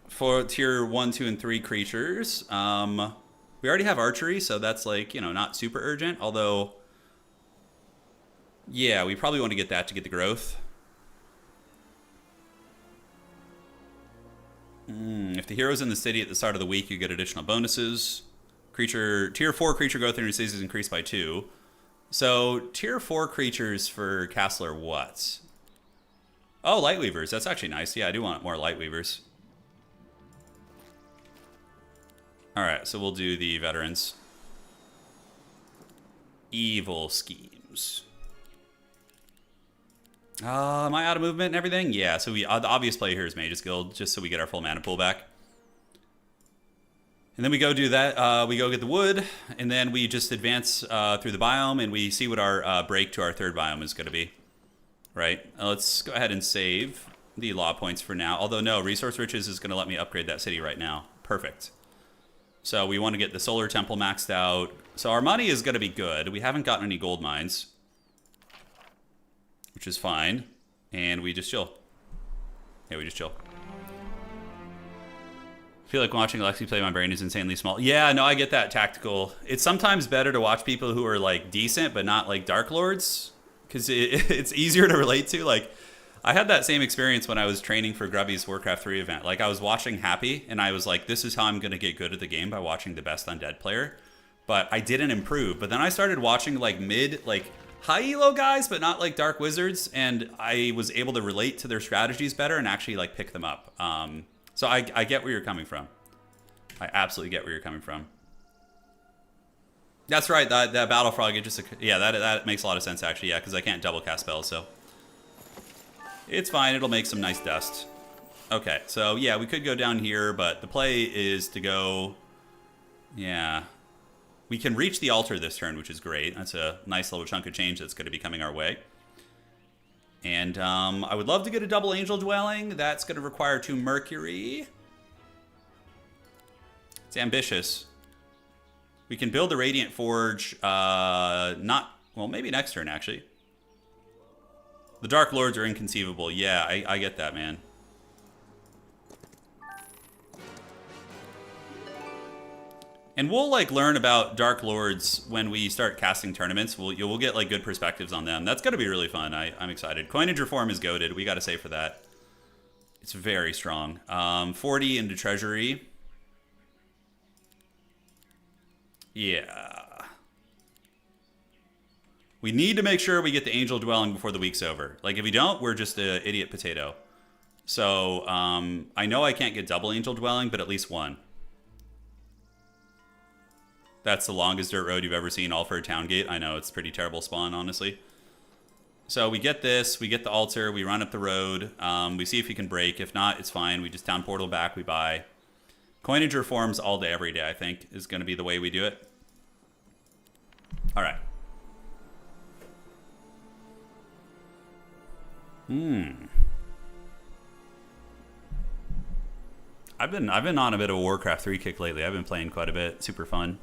For tier 1, 2, and 3 creatures, we already have archery, so that's like, you know, not super urgent. Although, yeah, we probably want to get that to get the growth. If the hero's in the city at the start of the week, you get additional bonuses. Tier 4 creature growth in your city is increased by 2. So tier 4 creatures for Castle are what? Oh, Lightweavers. That's actually nice. Yeah, I do want more Lightweavers. All right, so we'll do the veterans. Evil schemes. Am I out of movement and everything? Yeah, so the obvious play here is Mage's Guild, just so we get our full mana pool back. And then we go do that. We go get the wood, and then we just advance through the biome, and we see what our break to our third biome is going to be. Right? Let's go ahead and save the law points for now. Although, no, Resource Riches is going to let me upgrade that city right now. Perfect. So we want to get the Solar Temple maxed out. So our money is going to be good. We haven't gotten any gold mines, which is fine. And we just chill. Yeah, we just chill. I feel like watching Alexi play, my brain is insanely small. Yeah, no, I get that tactical. It's sometimes better to watch people who are like decent, but not like Dark Lords, because it's easier to relate to. Like, I had that same experience when I was training for Grubby's Warcraft 3 event. Like, I was watching Happy, and I was like, this is how I'm going to get good at the game, by watching the best undead player. But I didn't improve. But then I started watching like high elo guys, but not like Dark Wizards, and I was able to relate to their strategies better and actually like pick them up. So I get where you're coming from. I absolutely get where you're coming from. That's right. That Battle Frog, that makes a lot of sense actually. Yeah, because I can't double cast spells, so it's fine. It'll make some nice dust. Okay, so yeah, we could go down here, but the play is to go. Yeah. We can reach the altar this turn, which is great. That's a nice little chunk of change that's going to be coming our way. And I would love to get a double angel dwelling. That's going to require 2 mercury. It's ambitious. We can build the Radiant Forge, maybe next turn, actually. The Dark Lords are inconceivable. Yeah, I get that, man. And we'll like learn about Dark Lords when we start casting tournaments. We'll get like good perspectives on them. That's gonna be really fun. I'm excited. Coinage Reform is goated. We got to say for that. It's very strong. 40 into Treasury. Yeah. We need to make sure we get the Angel Dwelling before the week's over. Like if we don't, we're just an idiot potato. So I know I can't get double Angel Dwelling, but at least one. That's the longest dirt road you've ever seen, all for a town gate. I know, it's pretty terrible spawn, honestly. So we get this, we get the altar, we run up the road, we see if he can break. If not, it's fine. We just town portal back, we buy. Coinage Reforms all day, every day, I think, is going to be the way we do it. All right. I've been on a bit of a Warcraft 3 kick lately. I've been playing quite a bit. Super fun.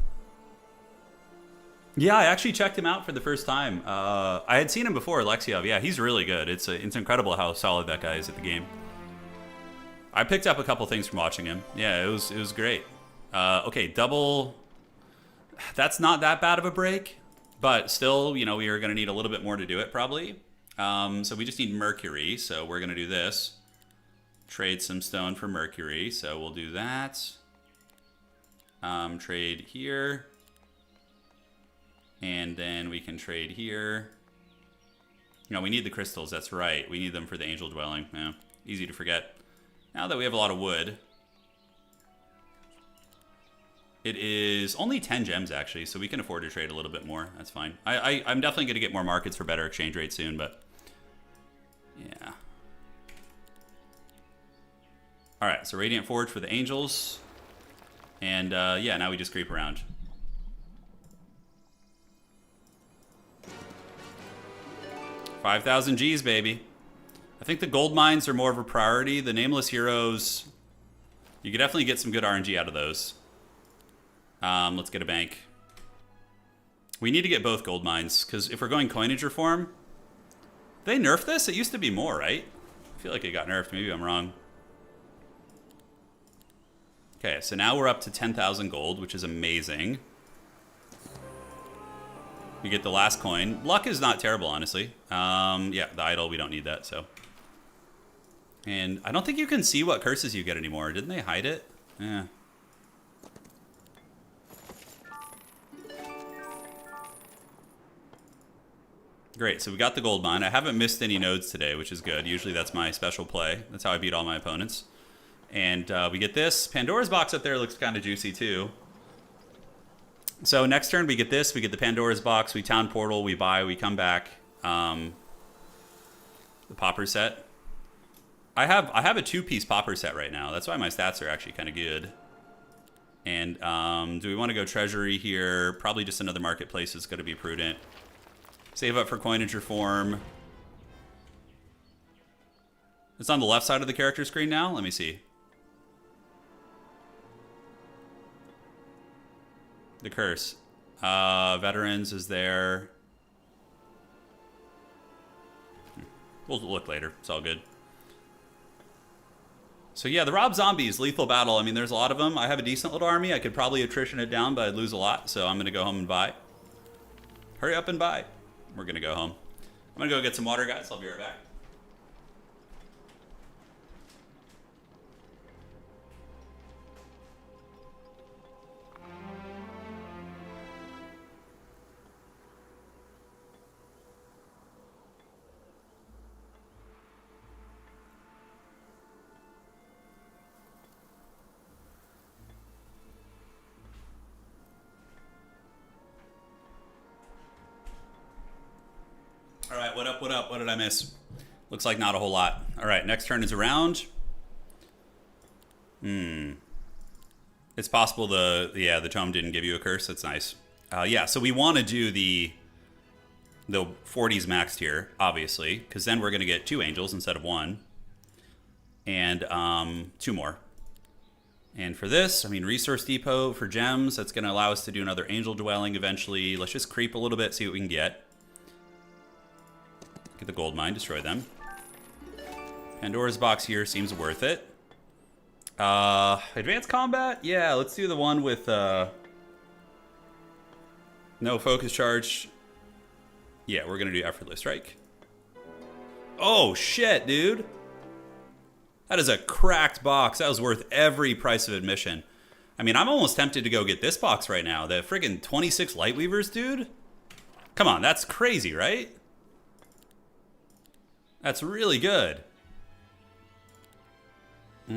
Yeah, I actually checked him out for the first time. I had seen him before, Alexiov. Yeah, he's really good. It's incredible how solid that guy is at the game. I picked up a couple things from watching him. Yeah, it was great. Okay, double. That's not that bad of a break, but still, you know, we are going to need a little bit more to do it probably. So we just need mercury. So we're going to do this. Trade some stone for mercury. So we'll do that. Trade here. And then we can trade here. You know, we need the crystals. That's right. We need them for the angel dwelling. Yeah, easy to forget. Now that we have a lot of wood. It is only 10 gems, actually, so we can afford to trade a little bit more. That's fine. I'm definitely going to get more markets for better exchange rates soon, but yeah. All right, so Radiant Forge for the angels. And yeah, now we just creep around. 5,000 G's, baby. I think the gold mines are more of a priority. The nameless heroes, you could definitely get some good RNG out of those. Let's get a bank. We need to get both gold mines, because if we're going coinage reform, they nerfed this? It used to be more, right? I feel like it got nerfed. Maybe I'm wrong. Okay, so now we're up to 10,000 gold, which is amazing. We get the last coin. Luck is not terrible, honestly. Yeah, the idol, we don't need that, so. And I don't think you can see what curses you get anymore. Didn't they hide it? Yeah. Great, so we got the gold mine. I haven't missed any nodes today, which is good. Usually that's my special play. That's how I beat all my opponents. And we get this. Pandora's box up there looks kind of juicy too. So next turn we get this. We get the Pandora's box. We town portal. We buy. We come back. The popper set. I have a 2-piece popper set right now. That's why my stats are actually kind of good. And do we want to go treasury here? Probably just another marketplace is going to be prudent. Save up for coinage reform. It's on the left side of the character screen now. Let me see. The curse. Veterans is there. We'll look later. It's all good. So yeah, the Rob Zombies, lethal battle. I mean, there's a lot of them. I have a decent little army. I could probably attrition it down, but I'd lose a lot. So I'm going to go home and buy. Hurry up and buy. We're going to go home. I'm going to go get some water, guys. I'll be right back. All right, what up, what up? What did I miss? Looks like not a whole lot. All right, next turn is around. It's possible the tome didn't give you a curse. That's nice. Yeah, so we want to do the 40s maxed here, obviously, because then we're going to get 2 angels instead of 1. And 2 more. And for this, I mean, resource depot for gems. That's going to allow us to do another angel dwelling eventually. Let's just creep a little bit, see what we can get. Get the gold mine, destroy them. Pandora's box here seems worth it. Advanced combat? Yeah, let's do the one with no focus charge. Yeah, we're gonna do effortless strike. Oh shit, dude. That is a cracked box. That was worth every price of admission. I mean, I'm almost tempted to go get this box right now. The friggin' 26 Lightweavers, dude. Come on, that's crazy, right? That's really good. We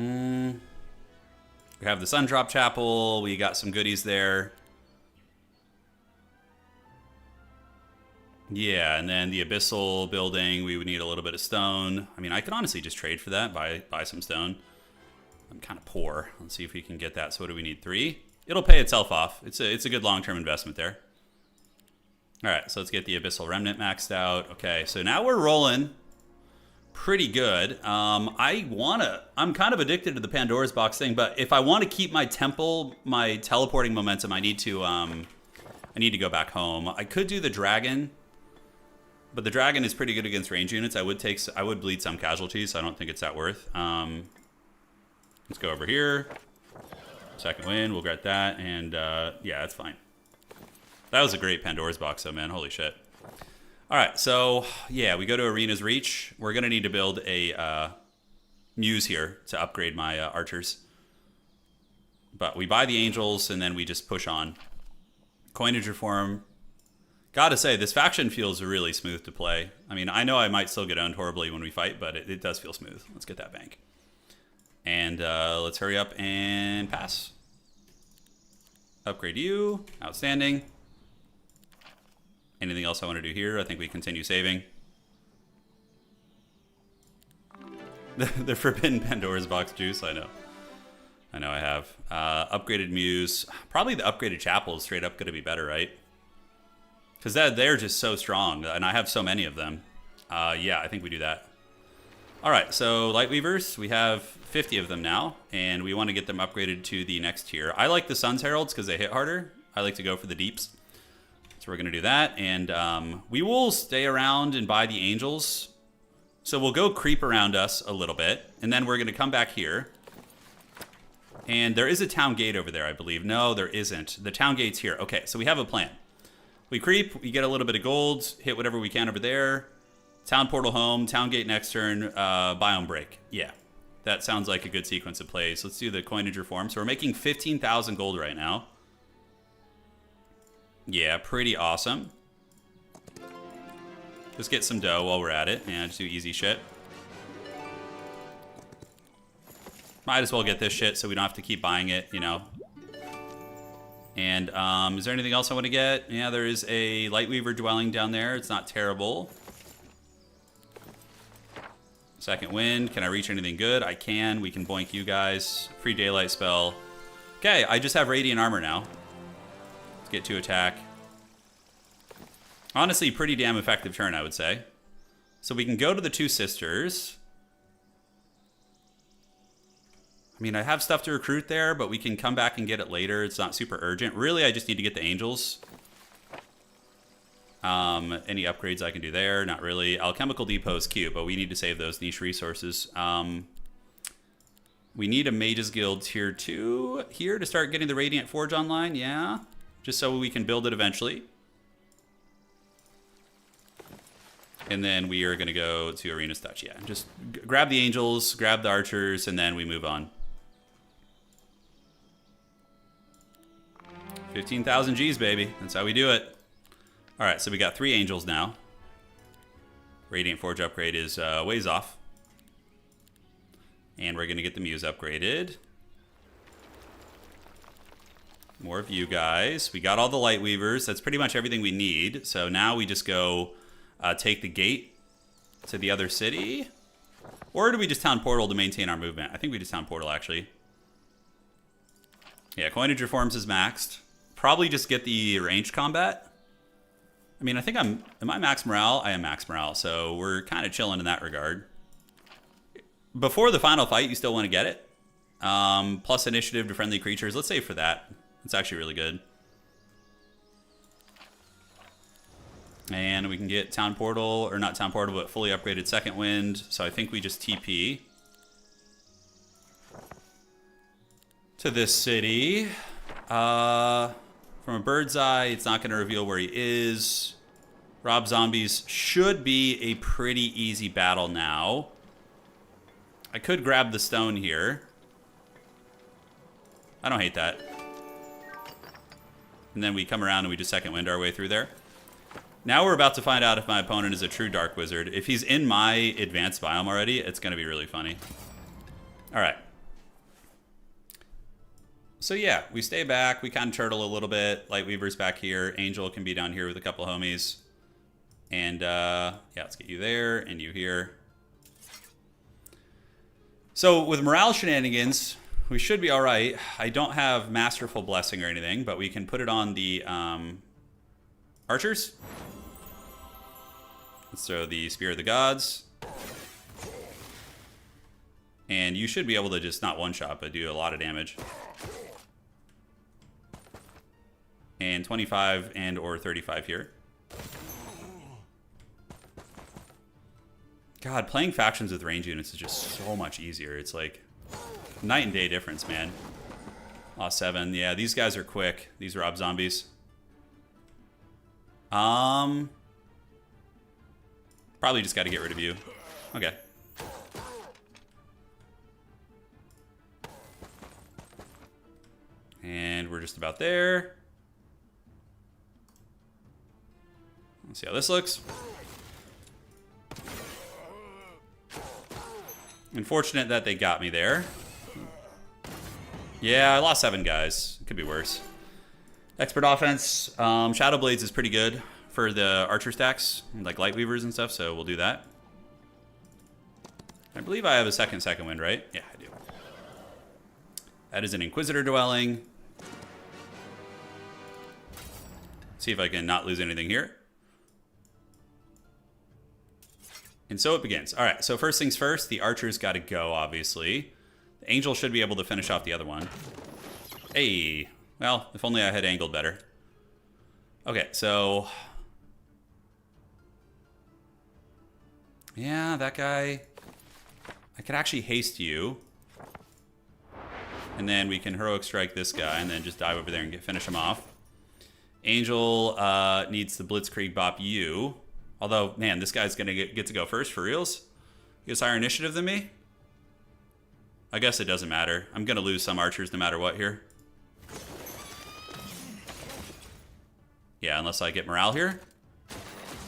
have the Sundrop Chapel. We got some goodies there. Yeah, and then the Abyssal building. We would need a little bit of stone. I mean, I could honestly just trade for that, buy some stone. I'm kind of poor. Let's see if we can get that. So what do we need? 3? It'll pay itself off. It's a good long-term investment there. All right, so let's get the Abyssal Remnant maxed out. Okay, so now we're rolling pretty good. I'm kind of addicted to the Pandora's box thing, but if I want to keep my teleporting momentum, I need to go back home. I could do the dragon, but the dragon is pretty good against range units. I would bleed some casualties, so I don't think it's that worth. Let's go over here. Second win, we'll get that, and yeah, that's fine. That was a great Pandora's box though, man. Holy shit. All right, so yeah, we go to Arena's Reach. We're gonna need to build a muse here to upgrade my archers. But we buy the angels and then we just push on. Coinage reform. Gotta say, this faction feels really smooth to play. I mean, I know I might still get owned horribly when we fight, but it does feel smooth. Let's get that bank. And let's hurry up and pass. Upgrade you. Outstanding. Anything else I want to do here? I think we continue saving. The Forbidden Pandora's Box juice, I know. I have. Upgraded Muse. Probably the upgraded Chapel is straight up going to be better, right? Because they're just so strong, and I have so many of them. Yeah, I think we do that. All right, so Light Weavers, we have 50 of them now, and we want to get them upgraded to the next tier. I like the Sun's Heralds because they hit harder. I like to go for the deeps. So we're going to do that, and we will stay around and buy the Angels. So we'll go creep around us a little bit, and then we're going to come back here. And there is a town gate over there, I believe. No, there isn't. The town gate's here. Okay, so we have a plan. We creep, we get a little bit of gold, hit whatever we can over there. Town portal home, town gate next turn, biome break. Yeah, that sounds like a good sequence of plays. Let's do the coinage reform. So we're making 15,000 gold right now. Yeah, pretty awesome. Just get some dough while we're at it. Yeah, just do easy shit. Might as well get this shit so we don't have to keep buying it, you know. And is there anything else I want to get? Yeah, there is a Lightweaver dwelling down there. It's not terrible. Second wind. Can I reach anything good? I can. We can boink you guys. Free daylight spell. Okay, I just have radiant armor now. Let's get to attack. Honestly, pretty damn effective turn, I would say. So we can go to the two sisters. I mean, I have stuff to recruit there, but we can come back and get it later. It's not super urgent. Really, I just need to get the Angels. Any upgrades I can do there? Not really. Alchemical Depot is cute, but we need to save those niche resources. We need a Mages Guild tier 2 here to start getting the Radiant Forge online. Yeah, just so we can build it eventually. And then we are going to go to Arena's Touch. Yeah, just grab the Angels, grab the Archers, and then we move on. 15,000 G's, baby. That's how we do it. All right, so we got 3 Angels now. Radiant Forge upgrade is ways off. And we're going to get the Muse upgraded. More of you guys. We got all the Light Weavers. That's pretty much everything we need. So now we just go take the gate to the other city. Or do we just town portal to maintain our movement? I think we just town portal, actually. Yeah, coinage reforms is maxed. Probably just get the ranged combat. I mean, I think am I max morale? I am max morale, so we're kind of chilling in that regard. Before the final fight, you still want to get it. Plus initiative to friendly creatures. Let's save for that. It's actually really good. And we can get town portal, or not town portal, but fully upgraded second wind. So I think we just TP to this city. From a bird's eye, it's not going to reveal where he is. Rob Zombies should be a pretty easy battle now. I could grab the stone here. I don't hate that. And then we come around and we just second wind our way through there. Now we're about to find out if my opponent is a true Dark Wizard. If he's in my advanced biome already, it's going to be really funny. All right. So yeah, we stay back. We kind of turtle a little bit. Lightweaver's back here. Angel can be down here with a couple homies. And yeah, let's get you there and you here. So with morale shenanigans, we should be all right. I don't have Masterful Blessing or anything, but we can put it on the archers. Let's throw the Spear of the Gods. And you should be able to just not one-shot, but do a lot of damage. And 25 and or 35 here. God, playing factions with range units is just so much easier. It's like night and day difference, man. Aw, 7. Yeah, these guys are quick. These Rob Zombies. Probably just got to get rid of you. Okay. And we're just about there. Let's see how this looks. Unfortunate that they got me there. Yeah, I lost 7 guys. It could be worse. Expert offense. Shadow Blades is pretty good for the archer stacks, like Light Weavers and stuff, so we'll do that. I believe I have a second wind, right? Yeah, I do. That is an Inquisitor dwelling. See if I can not lose anything here. And so it begins. All right, so first things first, the archer's got to go, obviously. The angel should be able to finish off the other one. Hey, well, if only I had angled better. Okay, so... yeah, that guy... I could actually haste you. And then we can heroic strike this guy and then just dive over there and finish him off. Angel needs to blitzkrieg bop you. Although, man, this guy's going to get to go first for reals. He has higher initiative than me. I guess it doesn't matter. I'm going to lose some archers no matter what here. Yeah, unless I get morale here.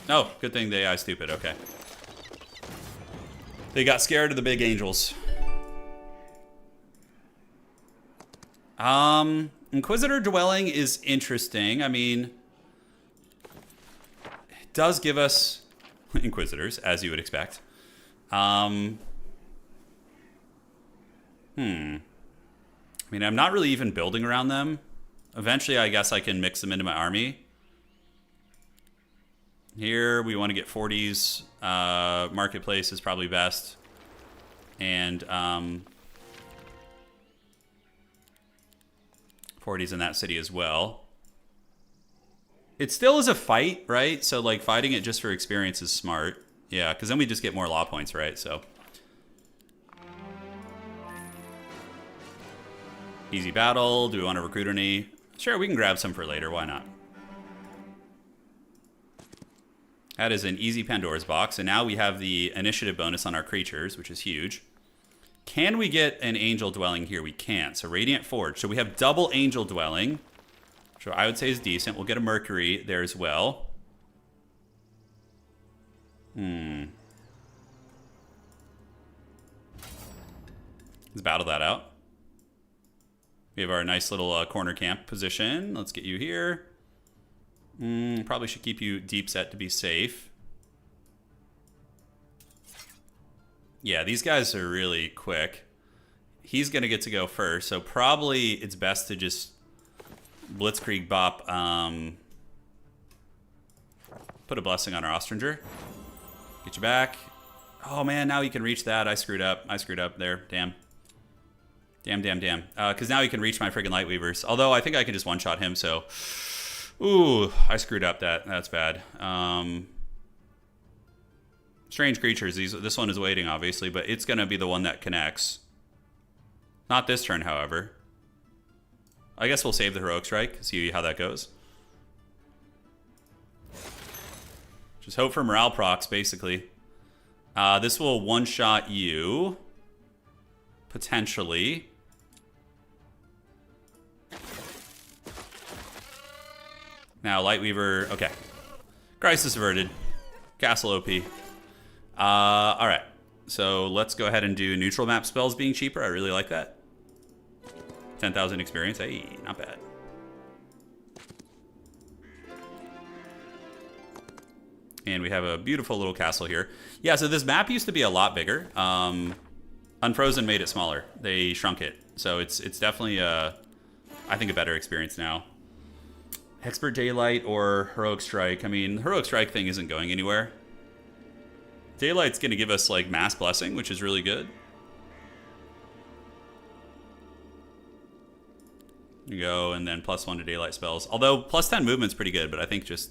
Oh, good thing the AI stupid. Okay. They got scared of the big angels. Inquisitor Dwelling is interesting. I mean... does give us Inquisitors, as you would expect. I mean, I'm not really even building around them. Eventually, I guess I can mix them into my army. Here, we want to get 40s. Marketplace is probably best. And 40s in that city as well. It still is a fight, right? So, like, fighting it just for experience is smart. Yeah, because then we just get more law points, right? So, easy battle. Do we want to recruit any? Sure, we can grab some for later. Why not? That is an easy Pandora's box. And now we have the initiative bonus on our creatures, which is huge. Can we get an angel dwelling here? We can't. So, Radiant Forge. So, we have double angel dwelling. So I would say is decent. We'll get a Mercury there as well. Let's battle that out. We have our nice little corner camp position. Let's get you here. Probably should keep you deep set to be safe. Yeah, these guys are really quick. He's going to get to go first. So probably it's best to just... blitzkrieg bop, put a blessing on our Ostringer. Get you back. Oh man, now you can reach that. I screwed up there. Damn. Because now he can reach my friggin' Lightweavers. Although I think I can just one-shot him, so... ooh, I screwed up that. That's bad. Strange creatures. This one is waiting, obviously, but it's going to be the one that connects. Not this turn, however. I guess we'll save the heroic strike, see how that goes. Just hope for morale procs, basically. This will one-shot you. Potentially. Now, Lightweaver, okay. Crisis averted. Castle OP. Alright. So, let's go ahead and do neutral map spells being cheaper. I really like that. 10,000 experience. Hey, not bad. And we have a beautiful little castle here. Yeah, so this map used to be a lot bigger. Unfrozen made it smaller. They shrunk it. So it's definitely, I think, a better experience now. Expert Daylight or Heroic Strike. I mean, the Heroic Strike thing isn't going anywhere. Daylight's going to give us, like, Mass Blessing, which is really good. You go, and then +1 to daylight spells. Although, +10 movement's pretty good, but I think just...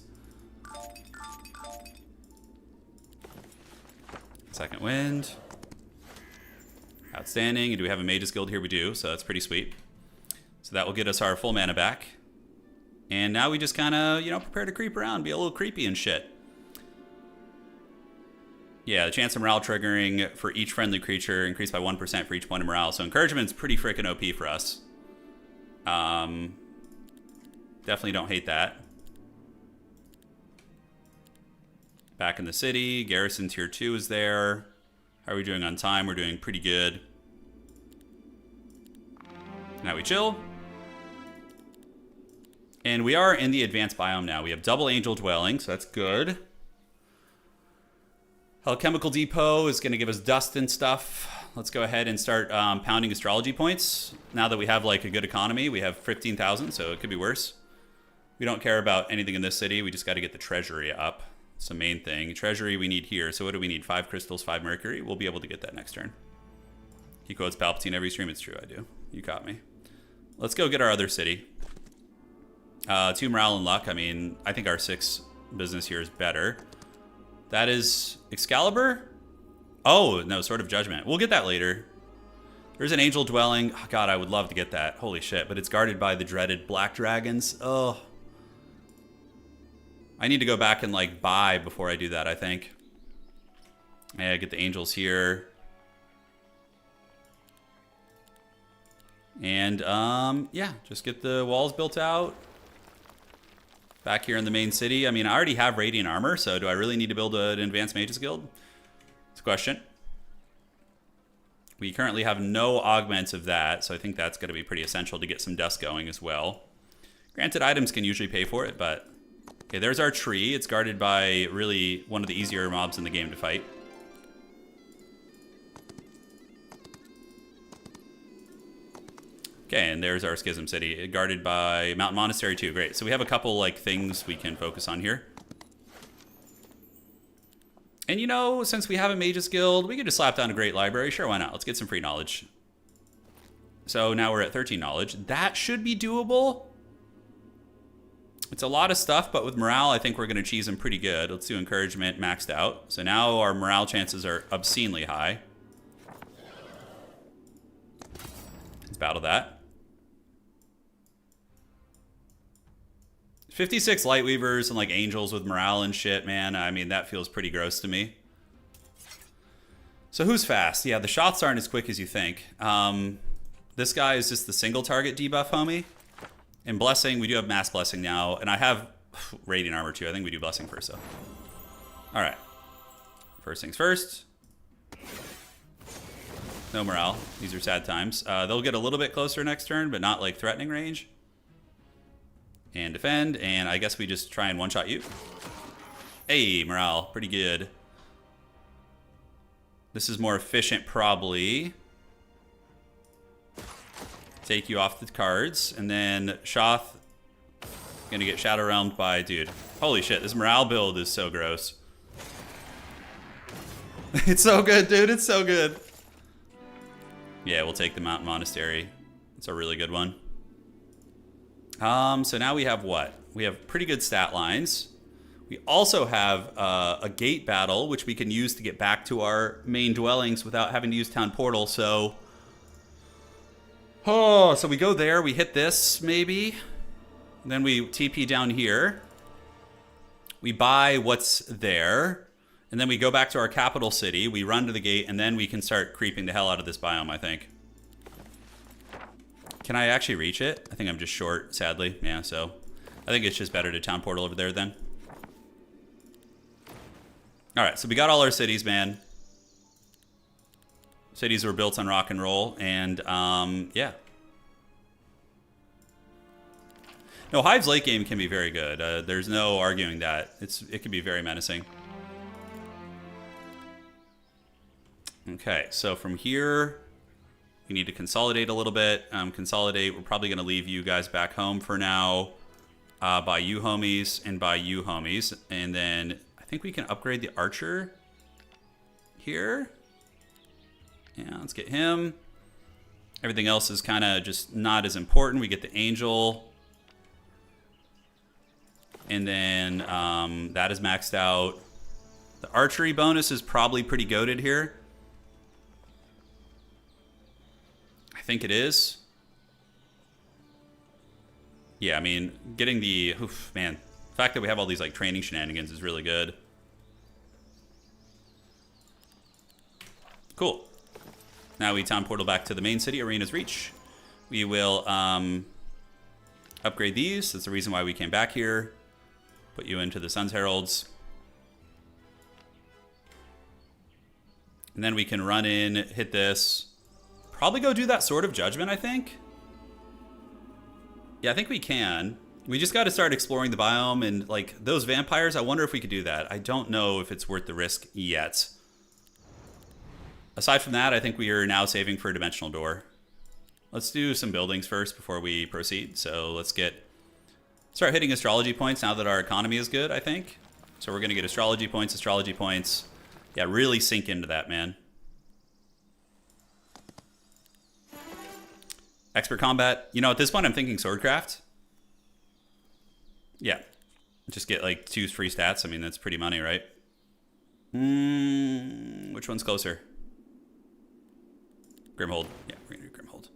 second wind. Outstanding. And do we have a Mage's Guild here? We do, so that's pretty sweet. So that will get us our full mana back. And now we just kind of, prepare to creep around, be a little creepy and shit. Yeah, the chance of morale triggering for each friendly creature increased by 1% for each point of morale. So encouragement's pretty freaking OP for us. Definitely don't hate that. Back in the city, Garrison Tier 2 is there. How are we doing on time? We're doing pretty good. Now we chill. And we are in the advanced biome now. We have double angel dwelling, so that's good. Alchemical Depot is going to give us dust and stuff. Let's go ahead and start pounding astrology points. Now that we have like a good economy, we have 15,000, so it could be worse. We don't care about anything in this city. We just got to get the treasury up. It's the main thing. Treasury we need here. So what do we need? 5 crystals, 5 mercury. We'll be able to get that next turn. He quotes Palpatine every stream. It's true, I do. You caught me. Let's go get our other city. 2 morale and luck. I mean, I think our 6 business here is better. That is Excalibur? Oh, no, Sword of Judgment. We'll get that later. There's an angel dwelling. Oh, God, I would love to get that. Holy shit. But it's guarded by the dreaded black dragons. Oh. I need to go back and, like, buy before I do that, I think. Yeah, get the angels here. And, yeah, just get the walls built out. Back here in the main city. I mean, I already have radiant armor, so do I really need to build an advanced mages guild? It's a question. We currently have no augments of that, so I think that's going to be pretty essential to get some dust going as well. Granted, items can usually pay for it, but... Okay, there's our tree. It's guarded by really one of the easier mobs in the game to fight. Okay, and there's our Schism City, guarded by Mountain Monastery too. Great. So we have a couple like things we can focus on here. And you know, since we have a Mages Guild, we could just slap down a great library. Sure, why not? Let's get some free knowledge. So now we're at 13 knowledge. That should be doable. It's a lot of stuff, but with morale, I think we're going to cheese them pretty good. Let's do encouragement maxed out. So now our morale chances are obscenely high. Let's battle that. 56 Lightweavers and like angels with morale and shit, man. I mean, that feels pretty gross to me. So who's fast? Yeah, the shots aren't as quick as you think. This guy is just the single target debuff homie. And Blessing, we do have Mass Blessing now. And I have Radiant Armor too. I think we do Blessing first though. Alright. First things first. No morale. These are sad times. They'll get a little bit closer next turn, but not like threatening range. And defend, and I guess we just try and one-shot you. Hey, morale, pretty good. This is more efficient, probably. Take you off the cards, and then Shoth gonna get Shadow Realmed by, dude. Holy shit, this morale build is so gross. It's so good, dude, it's so good. Yeah, we'll take the Mountain Monastery. It's a really good one. So now we have what? We have pretty good stat lines. We also have a gate battle, which we can use to get back to our main dwellings without having to use town portal. So, so we go there, we hit this maybe. Then we TP down here. We buy what's there. And then we go back to our capital city. We run to the gate, and then we can start creeping the hell out of this biome, I think. Can I actually reach it? I think I'm just short, sadly. Yeah, so I think it's just better to town portal over there then. All right, so we got all our cities, man. Cities were built on rock and roll, and yeah. No, Hive's late game can be very good. There's no arguing that. It can be very menacing. Okay, so from here... We need to consolidate a little bit. Consolidate. We're probably going to leave you guys back home for now. By you homies and by you homies. And then I think we can upgrade the archer here. Yeah, let's get him. Everything else is kind of just not as important. We get the angel. And then that is maxed out. The archery bonus is probably pretty goated here. I think it is. Yeah, I mean, getting the... Oof, man. The fact that we have all these like training shenanigans is really good. Cool. Now we town portal back to the main city, Arena's Reach. We will upgrade these. That's the reason why we came back here. Put you into the Sun's Heralds. And then we can run in, hit this... Probably go do that Sword of Judgment, I think. Yeah, I think we can. We just got to start exploring the biome, and like those vampires, I wonder if we could do that. I don't know if it's worth the risk yet. Aside from that, I think we are now saving for a dimensional door. Let's do some buildings first before we proceed. So let's start hitting astrology points now that our economy is good, I think. So we're going to get astrology points, astrology points. Yeah, really sink into that, man. Expert combat. You know, at this point, I'm thinking swordcraft. Yeah. Just get like 2 free stats. I mean, that's pretty money, right? Which one's closer? Grimhold. Yeah, we're going to do Grimhold.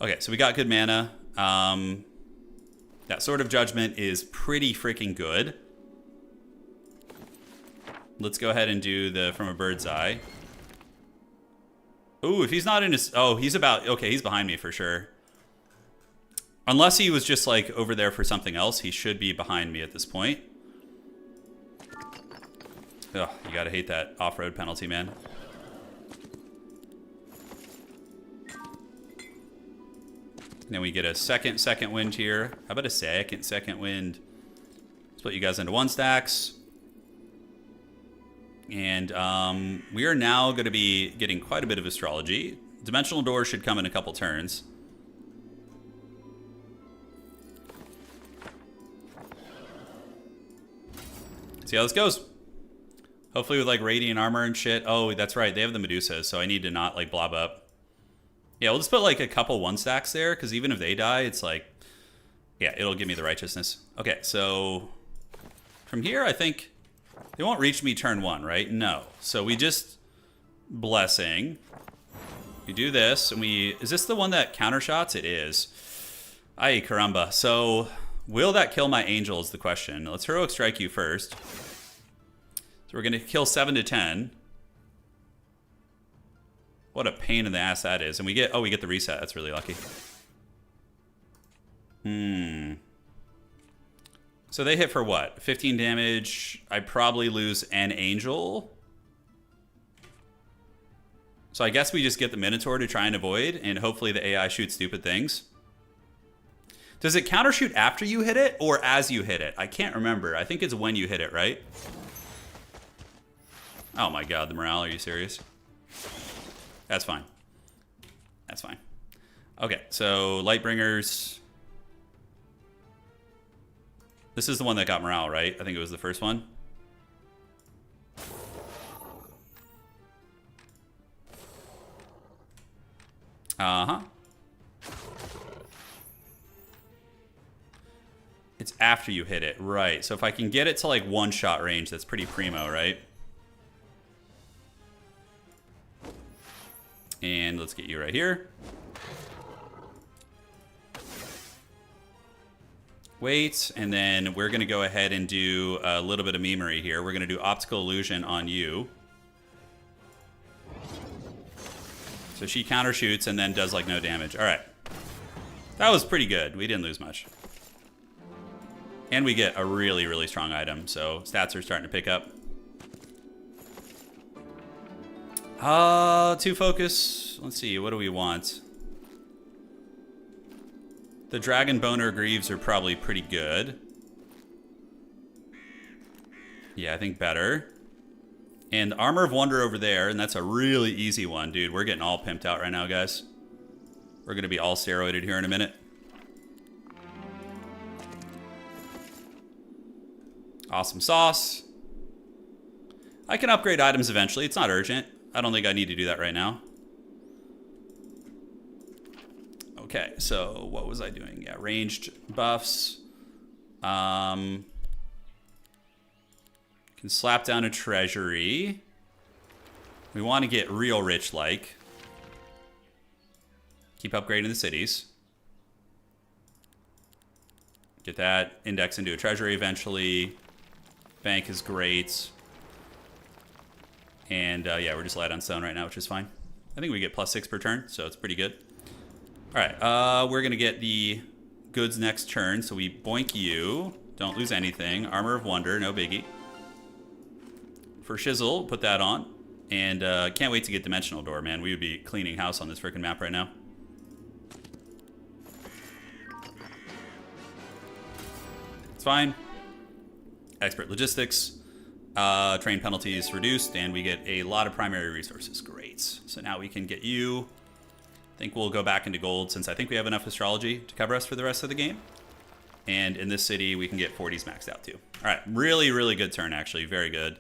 Okay, so we got good mana. That Sword of Judgment is pretty freaking good. Let's go ahead and do the From a Bird's Eye. Ooh, if he's not in his... Oh, he's about... Okay, he's behind me for sure. Unless he was just, like, over there for something else, he should be behind me at this point. Ugh, you gotta hate that off-road penalty, man. And then we get a second wind here. How about a second wind? Split you guys into 1 stacks. And we are now going to be getting quite a bit of astrology. Dimensional Door should come in a couple turns. See how this goes. Hopefully with like radiant armor and shit. Oh, that's right. They have the Medusas, so I need to not like blob up. Yeah, we'll just put like a couple 1 stacks there, because even if they die, it's like, yeah, it'll give me the righteousness. Okay, so from here, I think they won't reach me turn 1, right? No. So we just blessing. We do this, and we... Is this the one that countershots? It is. Ay, caramba. So will that kill my angel is the question. Let's heroic strike you first. So we're going to kill 7 to 10. What a pain in the ass that is. And we get... Oh, we get the reset. That's really lucky. So they hit for what? 15 damage. I probably lose an angel. So I guess we just get the Minotaur to try and avoid, and hopefully the AI shoots stupid things. Does it countershoot after you hit it or as you hit it? I can't remember. I think it's when you hit it, right? Oh my god, the morale. Are you serious? That's fine. That's fine. Okay, so Lightbringers. This is the one that got morale, right? I think it was the first one. Uh-huh. It's after you hit it, right. So if I can get it to like 1-shot range, that's pretty primo, right? And let's get you right here. Wait, and then we're going to go ahead and do a little bit of memery here. We're going to do Optical Illusion on you. So she countershoots and then does like no damage. All right. That was pretty good. We didn't lose much. And we get a really, really strong item. So stats are starting to pick up. 2 focus. Let's see. What do we want? The Dragon Boner Greaves are probably pretty good. Yeah, I think better. And Armor of Wonder over there, and that's a really easy one, dude. We're getting all pimped out right now, guys. We're going to be all steroided here in a minute. Awesome sauce. I can upgrade items eventually. It's not urgent. I don't think I need to do that right now. Okay, so what was I doing? Yeah, ranged buffs. Can slap down a treasury. We want to get real rich-like. Keep upgrading the cities. Get that index into a treasury eventually. Bank is great. And yeah, we're just light on stone right now, which is fine. I think we get +6 per turn, so it's pretty good. All right, we're going to get the goods next turn. So we boink you. Don't lose anything. Armor of Wonder, no biggie. For Shizzle, put that on. And can't wait to get Dimensional Door, man. We would be cleaning house on this freaking map right now. It's fine. Expert Logistics. Train penalties reduced, and we get a lot of primary resources. Great. So now we can get you... I think we'll go back into gold since I think we have enough astrology to cover us for the rest of the game. And in this city, we can get 40s maxed out too. All right, really, really good turn, actually. Very good.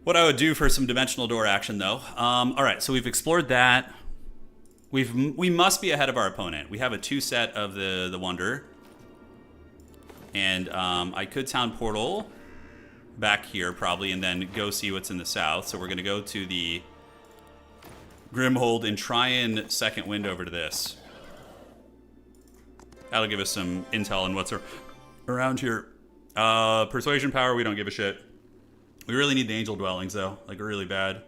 What I would do for some dimensional door action, though. All right, so we've explored that. We must be ahead of our opponent. We have a 2 set of the Wonder. And I could town portal back here, probably, and then go see what's in the south. So we're going to go to the Grimhold and try and second wind over to this. That'll give us some intel on what's around here. Persuasion power, we don't give a shit. We really need the Angel Dwellings, though. Like, really bad.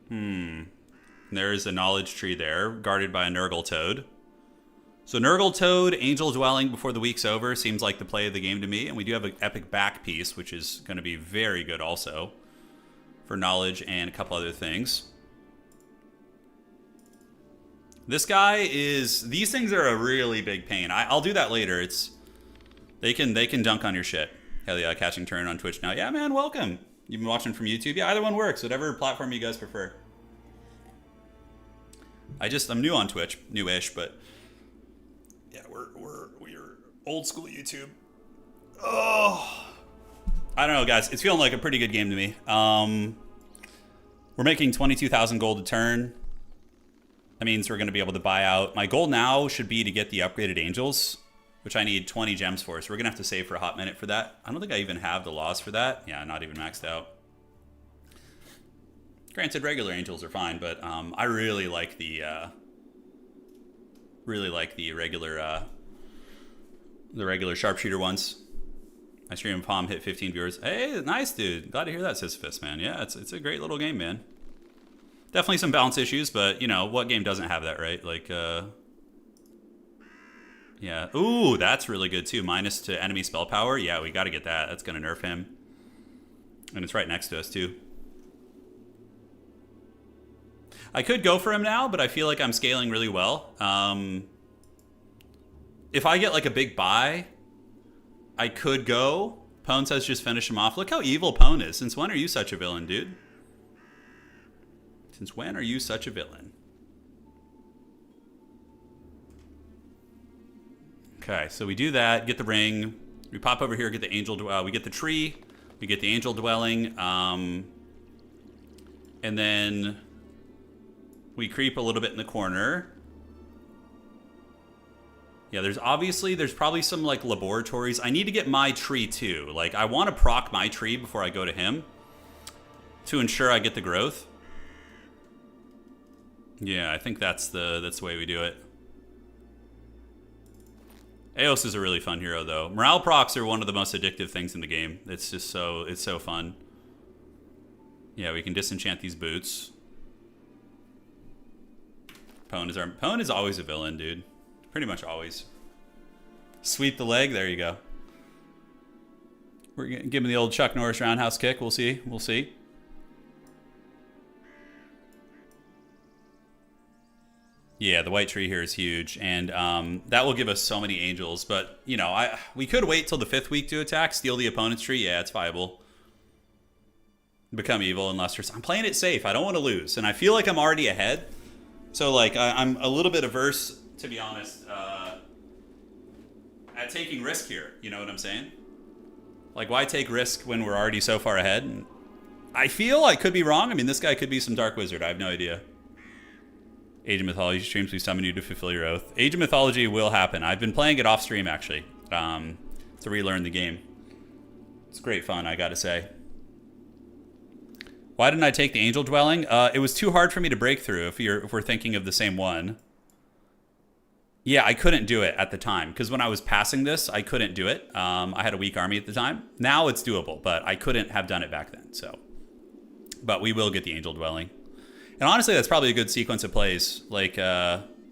There is a Knowledge Tree there, guarded by a Nurgle Toad. So Nurgle Toad, Angel Dwelling before the week's over seems like the play of the game to me. And we do have an epic back piece, which is going to be very good also for knowledge and a couple other things. This guy is... These things are a really big pain. I'll do that later. They can dunk on your shit. Hell yeah, catching turn on Twitch now. Yeah, man, welcome. You've been watching from YouTube? Yeah, either one works. Whatever platform you guys prefer. I'm new on Twitch. Newish, but... Yeah, we're old school YouTube. Oh, I don't know, guys. It's feeling like a pretty good game to me. We're making 22,000 gold a turn. That means we're going to be able to buy out. My goal now should be to get the upgraded angels, which I need 20 gems for. So we're going to have to save for a hot minute for that. I don't think I even have the laws for that. Yeah, not even maxed out. Granted, regular angels are fine, but I really like the regular sharpshooter ones. My stream Palm hit 15 viewers. Hey, nice, dude. Glad to hear that, Sisyphus, man. Yeah, it's a great little game, man. Definitely some balance issues, but, you know, what game doesn't have that, right? Like, yeah. Ooh, that's really good, too. Minus to enemy spell power. Yeah, we got to get that. That's going to nerf him. And it's right next to us, too. I could go for him now, but I feel like I'm scaling really well. If I get, like, a big buy, I could go. Pone says just finish him off. Look how evil Pone is. Since when are you such a villain, dude? Since when are you such a villain? Okay, so we do that, get the ring. We pop over here, get the angel. We get the tree. We get the angel dwelling. And then we creep a little bit in the corner. Yeah, there's probably some like laboratories. I need to get my tree too. Like I want to proc my tree before I go to him to ensure I get the growth. Yeah, I think that's the way we do it. Eos is a really fun hero though. Morale procs are one of the most addictive things in the game. It's just it's so fun. Yeah, we can disenchant these boots. Pone is always a villain, dude. Pretty much always. Sweep the leg. There you go. We're gonna give him the old Chuck Norris roundhouse kick. We'll see. We'll see. Yeah, the white tree here is huge, and that will give us so many angels. But you know, we could wait till the 5th week to attack, steal the opponent's tree. Yeah, it's viable. Become evil and lustrous. I'm playing it safe. I don't want to lose, and I feel like I'm already ahead. So like, I'm a little bit averse, to be honest, at taking risk here. You know what I'm saying? Like, why take risk when we're already so far ahead? And I feel I could be wrong. I mean, this guy could be some dark wizard. I have no idea. Age of Mythology streams, we summon you to fulfill your oath. Age of Mythology will happen. I've been playing it off stream, actually, to relearn the game. It's great fun, I gotta say. Why didn't I take the Angel Dwelling? It was too hard for me to break through, if we're thinking of the same one. Yeah, I couldn't do it at the time, because when I was passing this, I couldn't do it. I had a weak army at the time. Now it's doable, but I couldn't have done it back then, so. But we will get the Angel Dwelling. And honestly, that's probably a good sequence of plays. Like,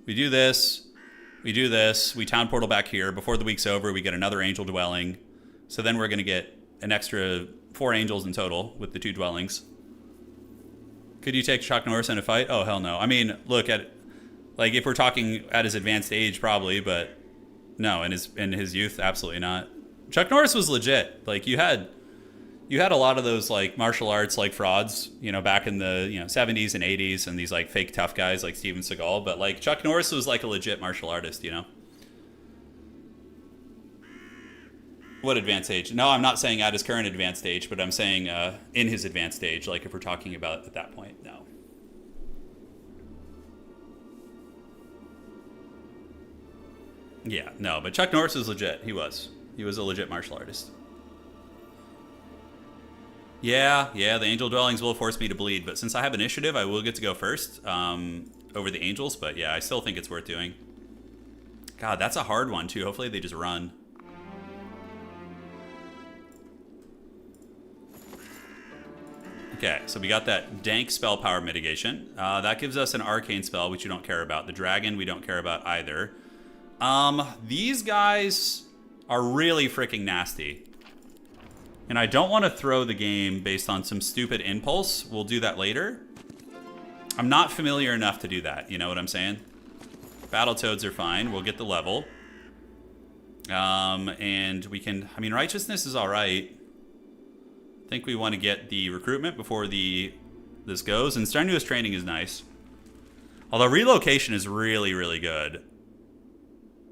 we do this, we town portal back here. Before the week's over, we get another Angel Dwelling. So then we're going to get an extra 4 angels in total with the 2 dwellings. Could you take Chuck Norris in a fight? Oh, hell no. I mean, look at, like, if we're talking at his advanced age, probably, but no, in his youth, absolutely not. Chuck Norris was legit. Like, you had you had a lot of those like martial arts like frauds, back in the 70s and 80s, and these like fake tough guys like Steven Seagal. But like Chuck Norris was like a legit martial artist. What advanced age? No, I'm not saying at his current advanced age, but I'm saying in his advanced age, like if we're talking about at that point. No. Yeah, no, but Chuck Norris is legit. He was a legit martial artist. Yeah, the angel dwellings will force me to bleed, but since I have initiative, I will get to go first over the angels. But yeah, I still think it's worth doing. God, that's a hard one too. Hopefully they just run. Okay, so we got that dank spell power mitigation. That gives us an arcane spell, which you don't care about. The dragon, we don't care about either. These guys are really freaking nasty. And I don't want to throw the game based on some stupid impulse. We'll do that later. I'm not familiar enough to do that, you know what I'm saying? Battletoads are fine. We'll get the level. And we can... I mean, righteousness is alright. I think we want to get the recruitment before this goes. And strenuous training is nice. Although relocation is really, really good.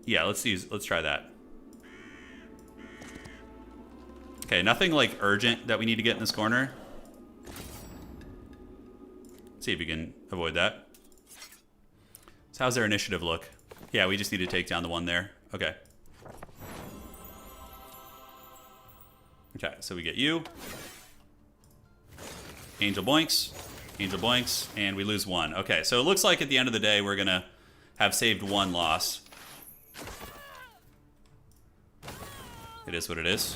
Yeah, let's try that. Okay, nothing like urgent that we need to get in this corner. Let's see if we can avoid that. So how's their initiative look? Yeah, we just need to take down the one there. Okay. Okay, so we get you. Angel boinks, and we lose one. Okay, so it looks like at the end of the day, we're gonna have saved one loss. It is what it is.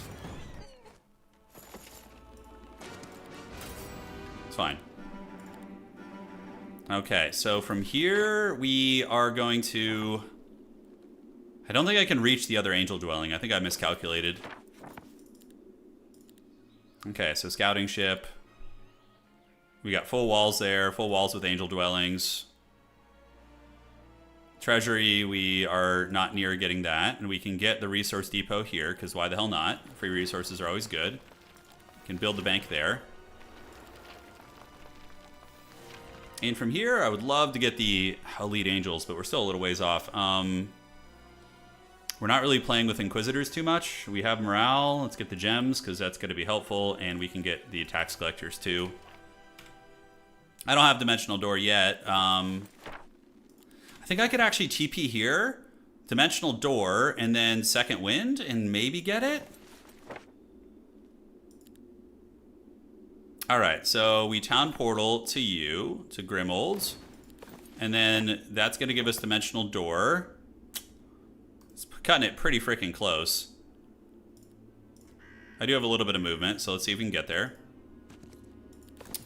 It's fine. Okay, so from here, we are going to... I don't think I can reach the other angel dwelling. I think I miscalculated. Okay, so scouting ship. We got full walls there, full walls with angel dwellings. Treasury, we are not near getting that. And we can get the resource depot here, because why the hell not? Free resources are always good. Can build the bank there. And from here, I would love to get the elite angels, but we're still a little ways off. We're not really playing with Inquisitors too much. We have morale. Let's get the gems, because that's going to be helpful. And we can get the tax collectors, too. I don't have Dimensional Door yet. I think I could actually TP here, Dimensional Door, and then Second Wind, and maybe get it? Alright, so we Town Portal to you, to Grimold's. And then that's going to give us Dimensional Door. It's cutting it pretty freaking close. I do have a little bit of movement, so let's see if we can get there.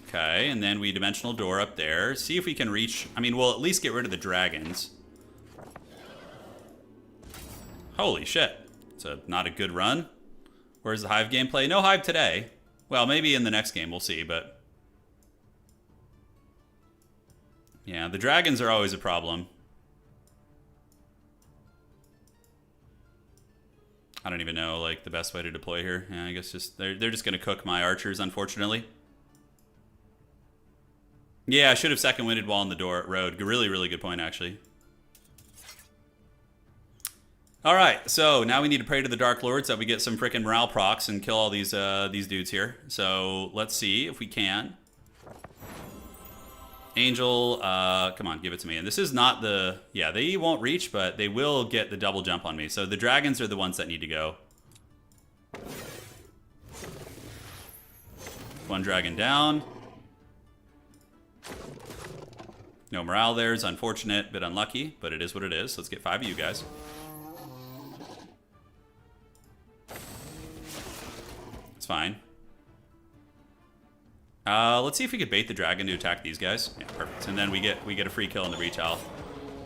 Okay, and then we Dimensional Door up there. See if we can reach... I mean, we'll at least get rid of the dragons. Holy shit. It's not a good run. Where's the Hive gameplay? No Hive today. Well, maybe in the next game, we'll see, but... yeah, the dragons are always a problem. I don't even know, like, the best way to deploy here. Yeah, I guess just... They're just gonna cook my archers, unfortunately. Yeah, I should have second winded while on the road. Really, really good point, actually. Alright, so now we need to pray to the Dark Lords that we get some frickin' morale procs and kill all these dudes here. So, let's see if we can. Angel, come on, give it to me. And this is not the... yeah, they won't reach, but they will get the double jump on me. So the dragons are the ones that need to go. One dragon down. No morale there is unfortunate, bit unlucky, but it is what it is. Let's get 5 of you guys. It's fine. Let's see if we could bait the dragon to attack these guys. Yeah, perfect. And then we get a free kill in the retell.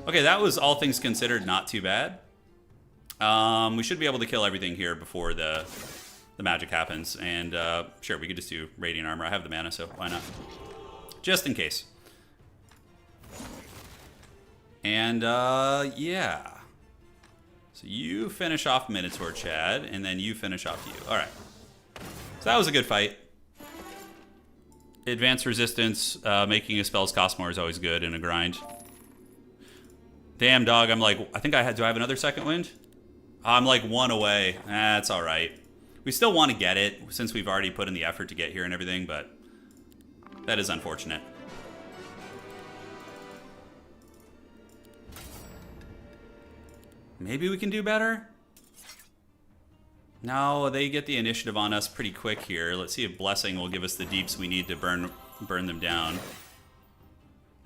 Okay, that was all things considered not too bad. We should be able to kill everything here before the magic happens. And sure, we could just do radiant armor. I have the mana, so why not? Just in case. And, yeah. So you finish off Minotaur, Chad, and then you finish off you. All right. So that was a good fight. Advanced resistance, making his spells cost more is always good in a grind. Damn, dog, I'm like, I think I had, do I have another second wind? I'm like 1 away. That's all right. We still want to get it since we've already put in the effort to get here and everything, but that is unfortunate. Maybe we can do better? No, they get the initiative on us pretty quick here. Let's see if Blessing will give us the deeps we need to burn them down.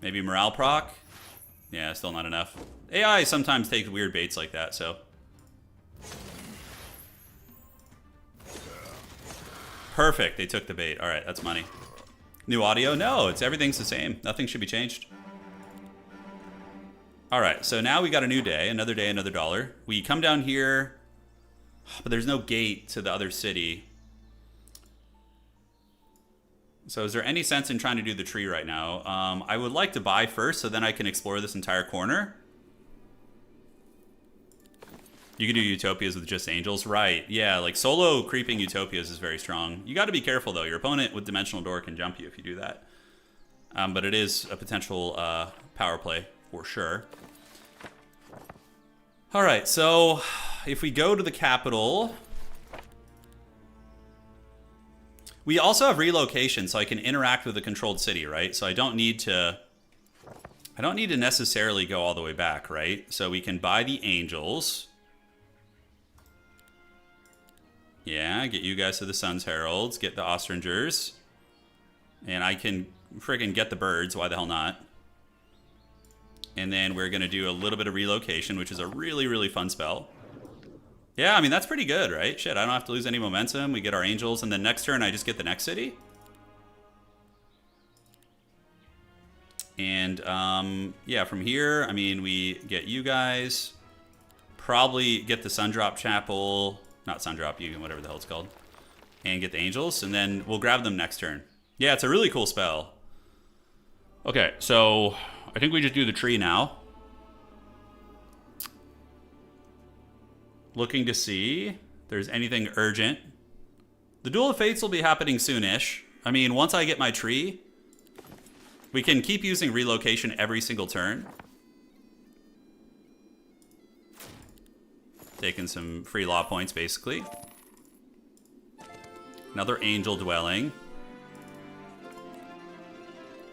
Maybe morale proc? Yeah, still not enough. AI sometimes takes weird baits like that, so. Perfect, they took the bait. All right, that's money. New audio? No, everything's the same. Nothing should be changed. All right, so now we got a new day, another $1. We come down here, but there's no gate to the other city. So is there any sense in trying to do the tree right now? I would like to buy first, so then I can explore this entire corner. You can do utopias with just angels, right? Yeah, like solo creeping utopias is very strong. You got to be careful though. Your opponent with dimensional door can jump you if you do that. But it is a potential power play for sure. All right, so if we go to the capital, we also have relocation, so I can interact with a controlled city, right? So I don't need to necessarily go all the way back, right? So we can buy the angels. Yeah, get you guys to the Sun's Heralds, get the Ostringers. And I can friggin' get the birds, why the hell not? And then we're gonna do a little bit of relocation, which is a really, really fun spell. Yeah, I mean, that's pretty good, right? Shit, I don't have to lose any momentum. We get our angels, and then next turn I just get the next city. And, yeah, from here, I mean, we get you guys. Probably get the Sundrop Chapel. Not Sundrop, you, whatever the hell it's called. And get the angels, and then we'll grab them next turn. Yeah, it's a really cool spell. Okay, so I think we just do the tree now. Looking to see if there's anything urgent. The Duel of Fates will be happening soonish. I mean, once I get my tree, we can keep using relocation every single turn. Taking some free law points, basically. Another angel dwelling.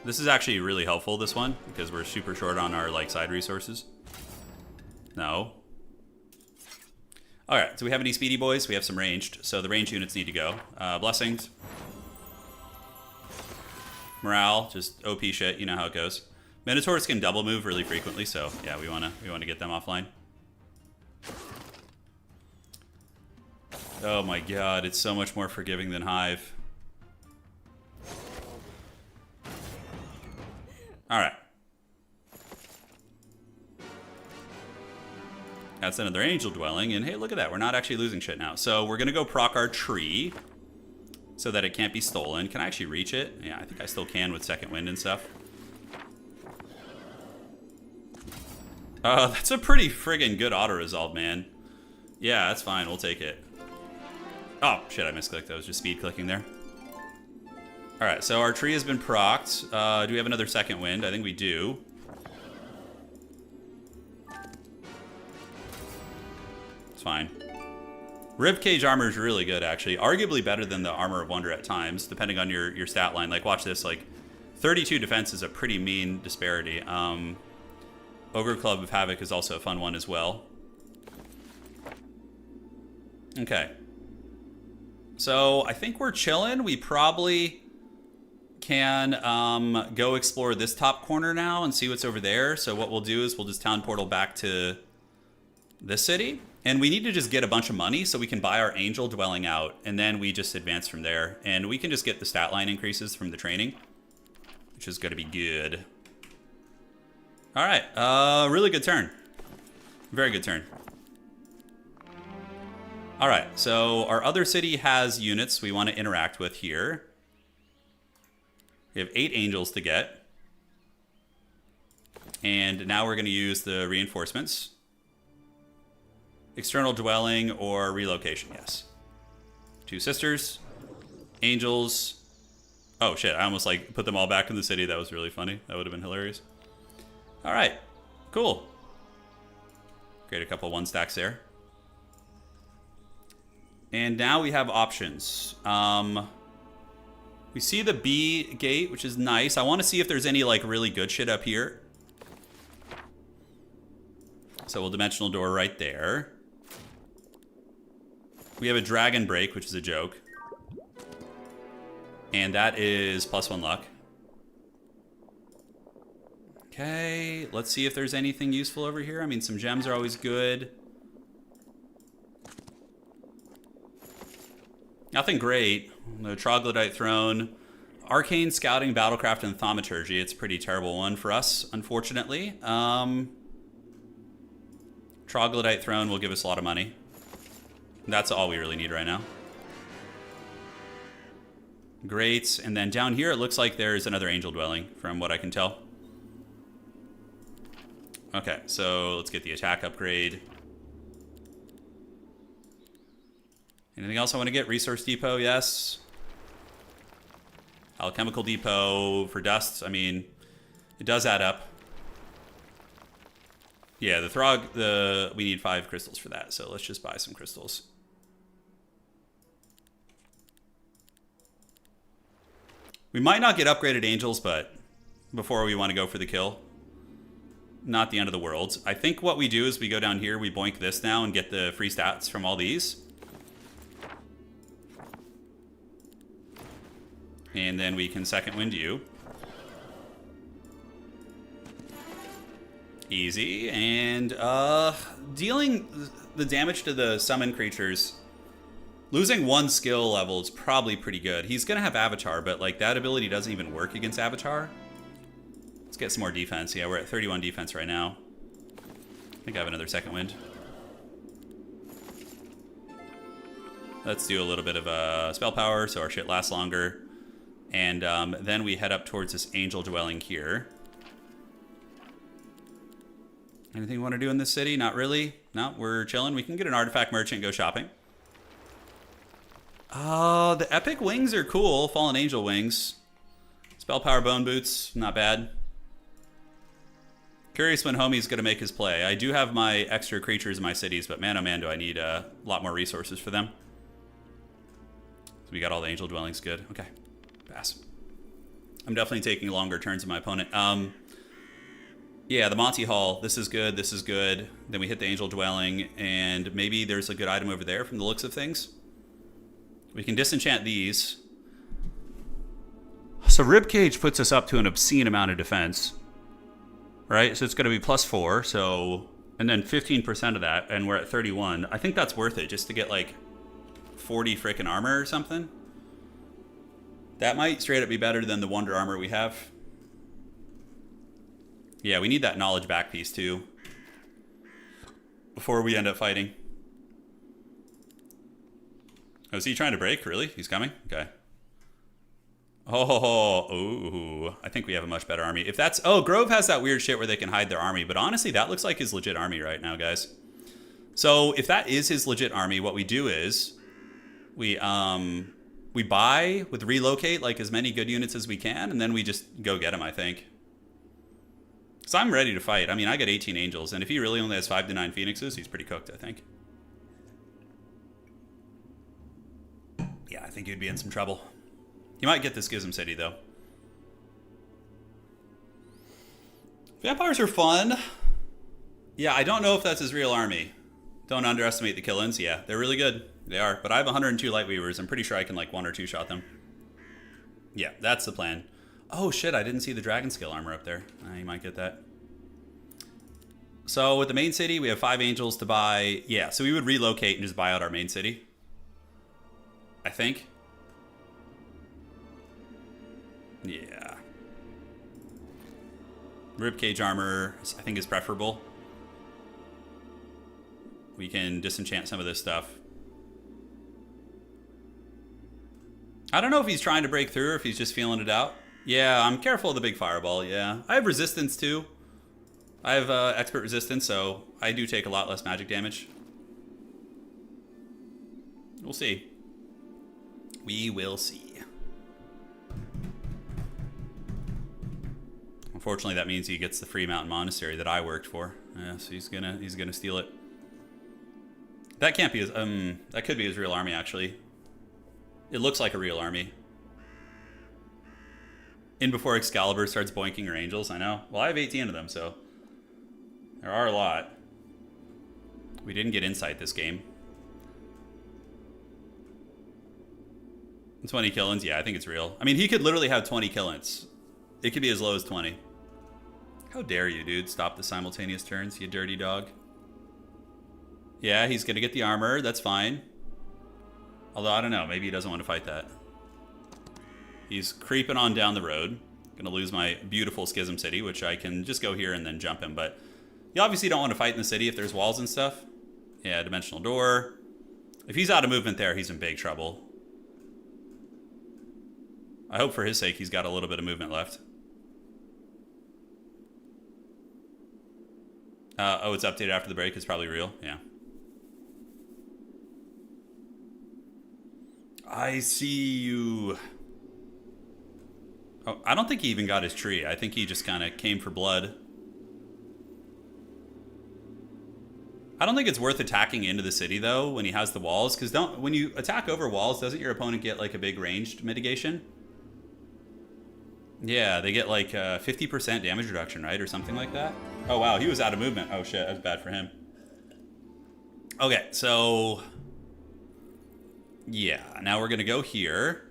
This is actually really helpful, this one, because we're super short on our like side resources. No. All right, so we have any speedy boys? We have some ranged, so the ranged units need to go. Blessings. Morale, just OP shit, you know how it goes. Minotaurs can double move really frequently, so yeah, we wanna get them offline. Oh my god, it's so much more forgiving than Hive. Alright. That's another angel dwelling, and hey, look at that, we're not actually losing shit now. So we're gonna go proc our tree so that it can't be stolen. Can I actually reach it? Yeah, I think I still can with second wind and stuff. That's a pretty friggin' good auto-resolve, man. Yeah, that's fine, we'll take it. Oh, shit, I misclicked. I was just speed clicking there. Alright, so our tree has been procced. Do we have another second wind? I think we do. It's fine. Ribcage armor is really good, actually. Arguably better than the Armor of Wonder at times, depending on your stat line. Like, watch this. Like, 32 defense is a pretty mean disparity. Ogre Club of Havoc is also a fun one as well. Okay. So, I think we're chilling. We probably can go explore this top corner now and see what's over there. So what we'll do is we'll just town portal back to this city. And we need to just get a bunch of money so we can buy our angel dwelling out. And then we just advance from there. And we can just get the stat line increases from the training, which is going to be good. All right. Really good turn. Very good turn. All right. So our other city has units we want to interact with here. We have 8 angels to get. And now we're going to use the reinforcements. External dwelling or relocation, yes. 2 sisters. Angels. Oh shit, I almost like put them all back in the city. That was really funny. That would have been hilarious. All right, cool. Create a couple one stacks there. And now we have options. We see the B gate, which is nice. I want to see if there's any like really good shit up here. So we'll dimensional door right there. We have a dragon break, which is a joke. And that is +1 luck. Okay, let's see if there's anything useful over here. I mean, some gems are always good. Nothing great. No Troglodyte Throne. Arcane Scouting, Battlecraft, and Thaumaturgy. It's a pretty terrible one for us, unfortunately. Troglodyte Throne will give us a lot of money. That's all we really need right now. Great. And then down here, it looks like there's another angel dwelling, from what I can tell. Okay, so let's get the attack upgrade. Anything else I want to get? Resource Depot, yes. Alchemical Depot for dust. I mean, it does add up. Yeah, the Throg, we need 5 crystals for that, so let's just buy some crystals. We might not get upgraded angels, but before we want to go for the kill. Not the end of the world. I think what we do is we go down here, we boink this now and get the free stats from all these. And then we can second wind you. Easy. And dealing the damage to the summon creatures, losing 1 skill level is probably pretty good. He's gonna have Avatar, but like that ability doesn't even work against Avatar. Let's get some more defense. Yeah, we're at 31 defense right now. I think I have another second wind. Let's do a little bit of spell power so our shit lasts longer. And then we head up towards this angel dwelling here. Anything you want to do in this city? Not really. No, we're chilling. We can get an artifact merchant and go shopping. The epic wings are cool. Fallen angel wings. Spell power bone boots. Not bad. Curious when homie's going to make his play. I do have my extra creatures in my cities, but man, oh man, do I need a lot more resources for them. So we got all the angel dwellings good. Okay. Pass. I'm definitely taking longer turns than my opponent. Yeah, the Monty Hall. This is good. This is good. Then we hit the angel dwelling, and maybe there's a good item over there from the looks of things. We can disenchant these. So Ribcage puts us up to an obscene amount of defense. Right? So it's going to be +4. So, and then 15% of that, and we're at 31. I think that's worth it just to get like 40 frickin' armor or something. That might straight up be better than the Wonder Armor we have. Yeah, we need that knowledge back piece too. Before we end up fighting. Oh, is he trying to break? Really? He's coming? Okay. Oh, ooh. I think we have a much better army. If that's... Oh, Grove has that weird shit where they can hide their army. But honestly, that looks like his legit army right now, guys. So if that is his legit army, what we do is... We buy with relocate like as many good units as we can, and then we just go get him, I think. So I'm ready to fight. I mean, I got 18 angels, and if he really only has 5 to 9 phoenixes, he's pretty cooked, I think. Yeah, I think he'd be in some trouble. He might get the Schism City, though. Vampires are fun. Yeah, I don't know if that's his real army. Don't underestimate the kill-ins. Yeah, they're really good. They are. But I have 102 Light Weavers. I'm pretty sure I can, like, 1 or 2 shot them. Yeah, that's the plan. Oh, shit, I didn't see the Dragon Skill armor up there. You might get that. So, with the main city, we have 5 angels to buy. Yeah, so we would relocate and just buy out our main city. I think. Yeah. Ribcage armor, I think, is preferable. We can disenchant some of this stuff. I don't know if he's trying to break through or if he's just feeling it out. Yeah, I'm careful of the big fireball, yeah. I have resistance, too. I have expert resistance, so I do take a lot less magic damage. We'll see. We will see. Unfortunately, that means he gets the free mountain monastery that I worked for. Yeah, so he's gonna steal it. That can't be his. That could be his real army, actually. It looks like a real army. In before Excalibur starts boinking her angels, I know. Well, I have 18 of them, so there are a lot. We didn't get insight this game. 20 killings, yeah, I think it's real. I mean, he could literally have 20 killings. It could be as low as 20. How dare you, dude? Stop the simultaneous turns, you dirty dog. Yeah, he's gonna get the armor, that's fine. Although, I don't know, maybe he doesn't want to fight that. He's creeping on down the road. Gonna lose my beautiful Schism City, which I can just go here and then jump him, but you obviously don't want to fight in the city if there's walls and stuff. Yeah, Dimensional Door. If he's out of movement there, he's in big trouble. I hope for his sake he's got a little bit of movement left. Oh, it's updated after the break. It's probably real. Yeah. I see you. Oh, I don't think he even got his tree. I think he just kind of came for blood. I don't think it's worth attacking into the city, though, when he has the walls. Because when you attack over walls, doesn't your opponent get, like, a big ranged mitigation? Yeah, they get, like, 50% damage reduction, right? Or something like that. Oh, wow, he was out of movement. Oh, shit, that was bad for him. Okay, so... yeah, now we're going to go here.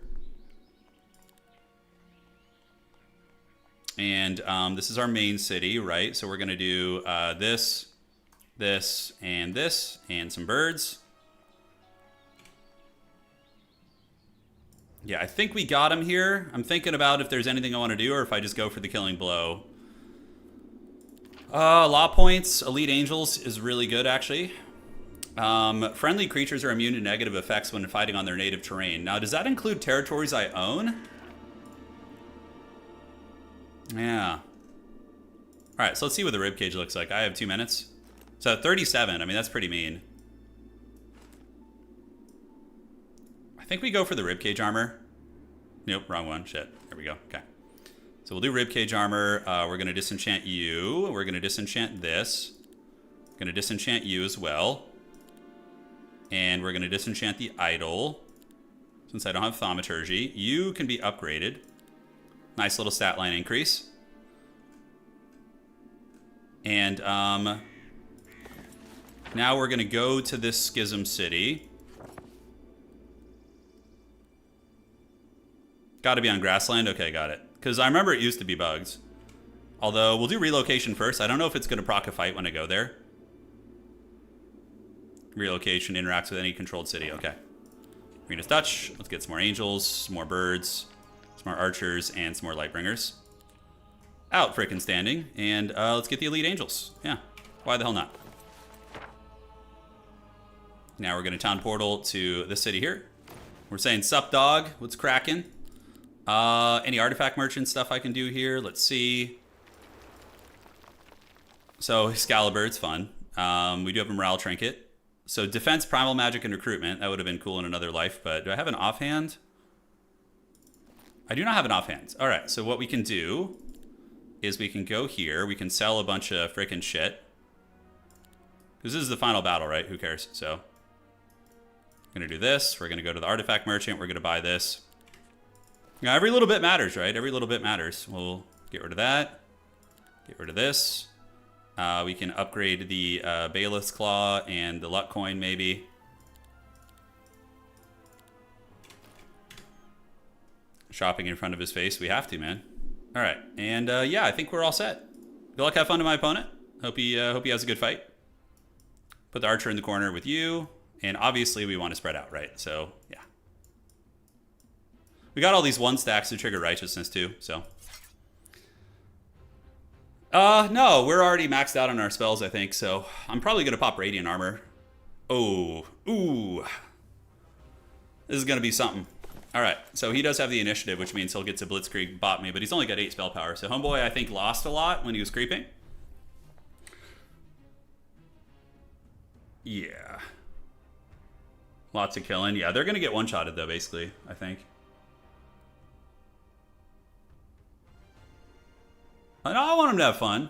And this is our main city, right? So we're going to do this, and some birds. Yeah, I think we got him here. I'm thinking about if there's anything I want to do or if I just go for the killing blow. Law points, Elite Angels is really good, actually. Friendly creatures are immune to negative effects when fighting on their native terrain. Now, does that include territories I own? Yeah. Alright, so let's see what the ribcage looks like. I have 2 minutes. So 37, I mean, that's pretty mean. I think we go for the ribcage armor. Nope, wrong one. Shit. There we go. Okay. So we'll do ribcage armor. We're going to disenchant you. We're going to disenchant this. Going to disenchant you as well. And we're going to disenchant the idol. Since I don't have thaumaturgy. You can be upgraded. Nice little stat line increase. And now we're going to go to this Schism City. Got to be on grassland? Okay, got it. Because I remember it used to be bugs. Although, we'll do relocation first. I don't know if it's going to proc a fight when I go there. Relocation interacts with any controlled city. Okay. Arena's Dutch. Let's get some more angels, some more birds, some more archers, and some more lightbringers. Out frickin' standing. And let's get the elite angels. Yeah. Why the hell not? Now we're going to town portal to this city here. We're saying, sup dog, what's cracking? Any artifact merchant stuff I can do here? Let's see. So Excalibur, it's fun. We do have a morale trinket. So defense, primal magic, and recruitment. That would have been cool in another life, but do I have an offhand? I do not have an offhand. All right, so what we can do is we can go here. We can sell a bunch of frickin' shit. Because this is the final battle, right? Who cares? So we're going to do this. We're going to go to the artifact merchant. We're going to buy this. Now, every little bit matters, right? Every little bit matters. We'll get rid of that. Get rid of this. We can upgrade the Bailiff's Claw and the Luck Coin, maybe. Shopping in front of his face. We have to, man. All right. And, yeah, I think we're all set. Good luck, have fun to my opponent. Hope he has a good fight. Put the archer in the corner with you. And obviously, we want to spread out, right? So, yeah. We got all these 1 stacks to trigger righteousness, too, so. No, we're already maxed out on our spells, I think, so I'm probably going to pop Radiant Armor. Oh, ooh. This is going to be something. All right, so he does have the initiative, which means he'll get to Blitzkrieg bot me, but he's only got 8 spell power, so Homeboy, I think, lost a lot when he was creeping. Yeah. Lots of killing. Yeah, they're going to get one-shotted, though, basically, I think. No, I want him to have fun.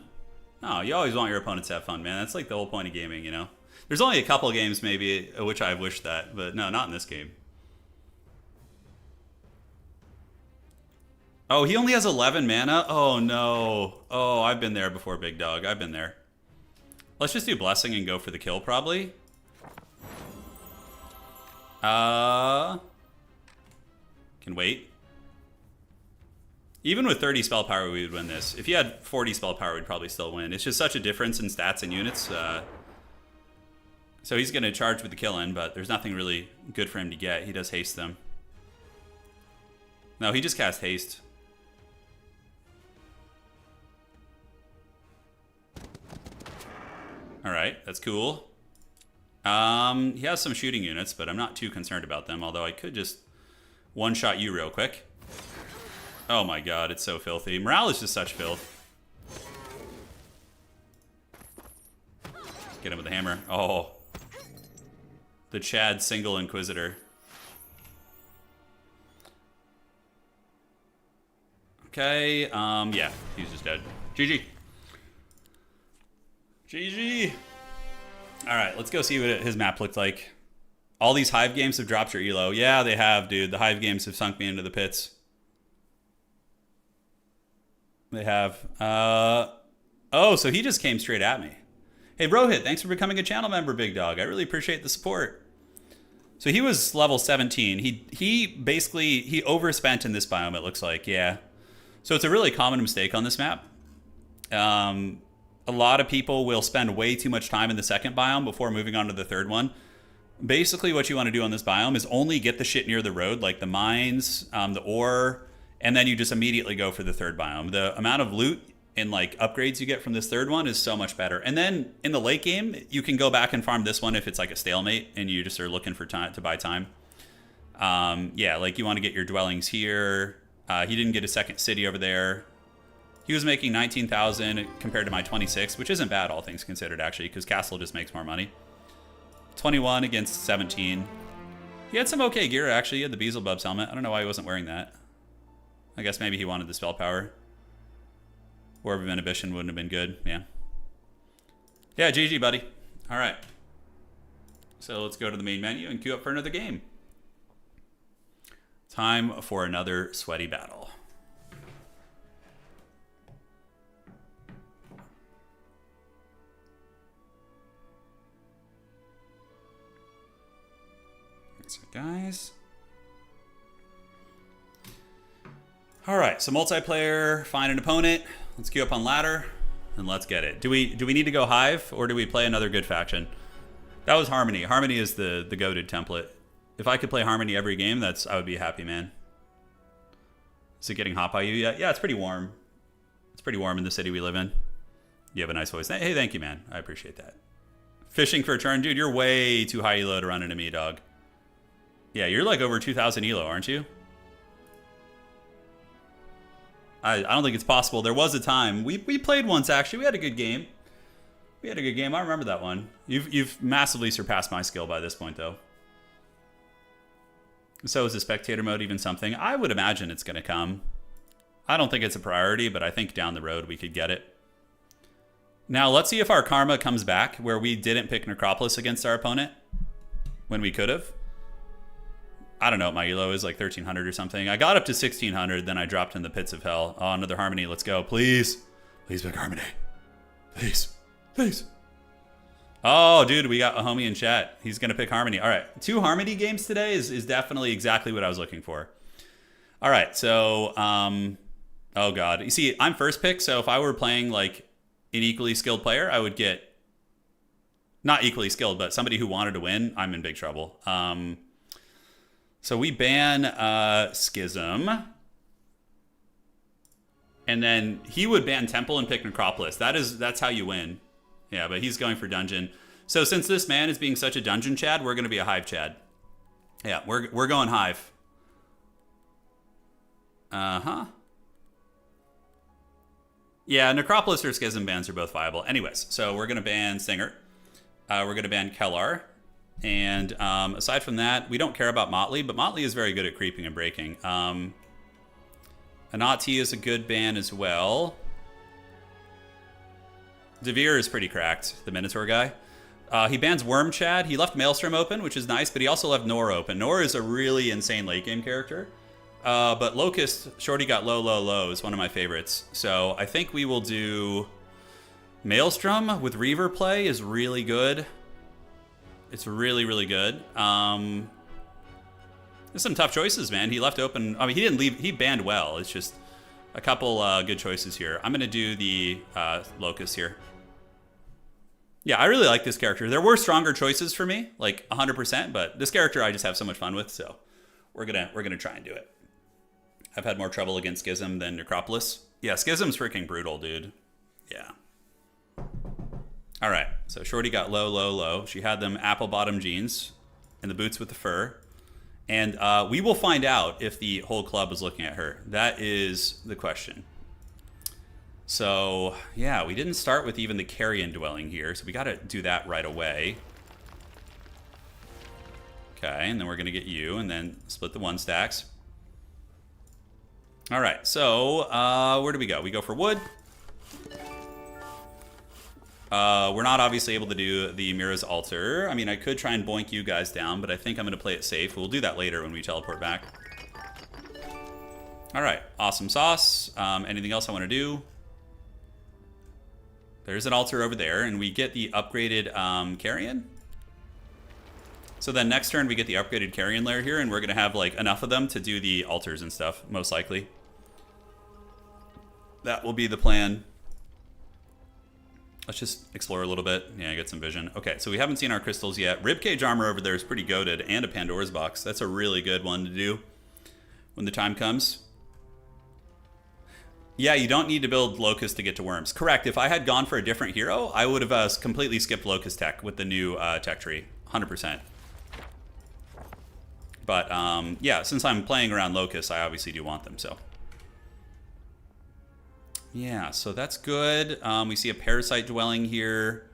No, you always want your opponents to have fun, man. That's like the whole point of gaming, you know? There's only a couple of games maybe which I've wished that, but no, not in this game. Oh, he only has 11 mana? Oh, no. Oh, I've been there before, big dog. I've been there. Let's just do Blessing and go for the kill, probably. Can wait. Even with 30 spell power, we would win this. If you had 40 spell power, we'd probably still win. It's just such a difference in stats and units. So he's going to charge with the kill in, but there's nothing really good for him to get. He does haste them. No, he just cast haste. Alright, that's cool. He has some shooting units, but I'm not too concerned about them, although I could just one-shot you real quick. Oh my god, it's so filthy. Morale is just such filth. Get him with the hammer. Oh. The Chad single Inquisitor. Okay, yeah, he's just dead. GG. GG. Alright, let's go see what his map looked like. All these Hive games have dropped your elo. Yeah, they have, dude. The Hive games have sunk me into the pits. They have. Oh, so he just came straight at me. Hey, Rohit, thanks for becoming a channel member, big dog. I really appreciate the support. So he was level 17. He basically, he overspent in this biome, it looks like. Yeah. So it's a really common mistake on this map. A lot of people will spend way too much time in the second biome before moving on to the third one. Basically, what you want to do on this biome is only get the shit near the road, like the mines, the ore, and then you just immediately go for the third biome. The amount of loot and like upgrades you get from this third one is so much better. And then in the late game, you can go back and farm this one if it's like a stalemate and you just are looking for time to buy time. Yeah, like you want to get your dwellings here. He didn't get a second city over there. He was making 19,000 compared to my 26, which isn't bad all things considered actually, because Castle just makes more money. 21 against 17. He had some okay gear actually. He had the Beelzebub's helmet. I don't know why he wasn't wearing that. I guess maybe he wanted the spell power. Orb of Inhibition wouldn't have been good. Yeah. Yeah, GG, buddy. All right. So let's go to the main menu and queue up for another game. Time for another sweaty battle. So guys. All right, so multiplayer, find an opponent. Let's queue up on ladder and let's get it. Do we need to go Hive or do we play another good faction? That was Harmony. Harmony is the goated template. If I could play Harmony every game, I would be a happy man. Is it getting hot by you yet? Yeah, it's pretty warm. It's pretty warm in the city we live in. You have a nice voice. Hey, thank you, man. I appreciate that. Fishing for a turn, dude. You're way too high elo to run into me, dog. Yeah, you're like over 2,000 elo, aren't you? I don't think it's possible. There was a time. We played once, actually. We had a good game. We had a good game. I remember that one. You've massively surpassed my skill by this point, though. So is the spectator mode even something? I would imagine it's going to come. I don't think it's a priority, but I think down the road we could get it. Now, let's see if our karma comes back where we didn't pick Necropolis against our opponent when we could have. I don't know what my elo is, like 1,300 or something. I got up to 1,600, then I dropped in the pits of hell. Oh, another Harmony. Let's go. Please. Please pick Harmony. Please. Please. Oh, dude, we got a homie in chat. He's going to pick Harmony. All right. 2 Harmony games today is definitely exactly what I was looking for. All right. So, oh, God. You see, I'm first pick, so if I were playing like an equally skilled player, I would get, not equally skilled, but somebody who wanted to win, I'm in big trouble. So we ban Schism. And then he would ban Temple and pick Necropolis. That's how you win. Yeah, but he's going for Dungeon. So since this man is being such a Dungeon Chad, we're going to be a Hive Chad. Yeah, we're going Hive. Uh-huh. Yeah, Necropolis or Schism bans are both viable. Anyways, so we're going to ban Singer. We're going to ban Kellar. And aside from that, we don't care about Motley, but Motley is very good at creeping and breaking. Anati is a good ban as well. Devere is pretty cracked, the Minotaur guy. He bans Worm Chad. He left Maelstrom open, which is nice, but he also left Nor open. Nor is a really insane late game character. But Locust, Shorty got low, low, low is one of my favorites. So I think we will do Maelstrom with Reaver play is really good. It's really, really good. There's some tough choices, man. He left open. I mean, he didn't leave. He banned well. It's just a couple good choices here. I'm going to do the Locust here. Yeah, I really like this character. There were stronger choices for me, like 100%, but this character I just have so much fun with, so we're gonna try and do it. I've had more trouble against Schism than Necropolis. Yeah, Schism's freaking brutal, dude. Yeah. All right, so Shorty got low, low, low. She had them apple bottom jeans and the boots with the fur. And we will find out if the whole club is looking at her. That is the question. So, yeah, we didn't start with even the Carrion dwelling here, so we got to do that right away. Okay, and then we're going to get you, and then split the 1 stacks. All right, so where do we go? We go for wood. We're not obviously able to do the Mira's Altar. I mean, I could try and boink you guys down, but I think I'm going to play it safe. We'll do that later when we teleport back. All right, awesome sauce. Anything else I want to do? There's an altar over there, and we get the upgraded Carrion. So then next turn we get the upgraded Carrion layer here, and we're going to have like enough of them to do the altars and stuff, most likely. That will be the plan. Let's just explore a little bit. Yeah, get some vision. Okay, so we haven't seen our crystals yet. Ribcage armor over there is pretty goated, and a Pandora's box. That's a really good one to do when the time comes. Yeah, you don't need to build Locust to get to Worms. Correct. If I had gone for a different hero, I would have completely skipped Locust tech with the new tech tree. 100%. But, yeah, since I'm playing around Locust, I obviously do want them, so. Yeah, so that's good. We see a Parasite dwelling here.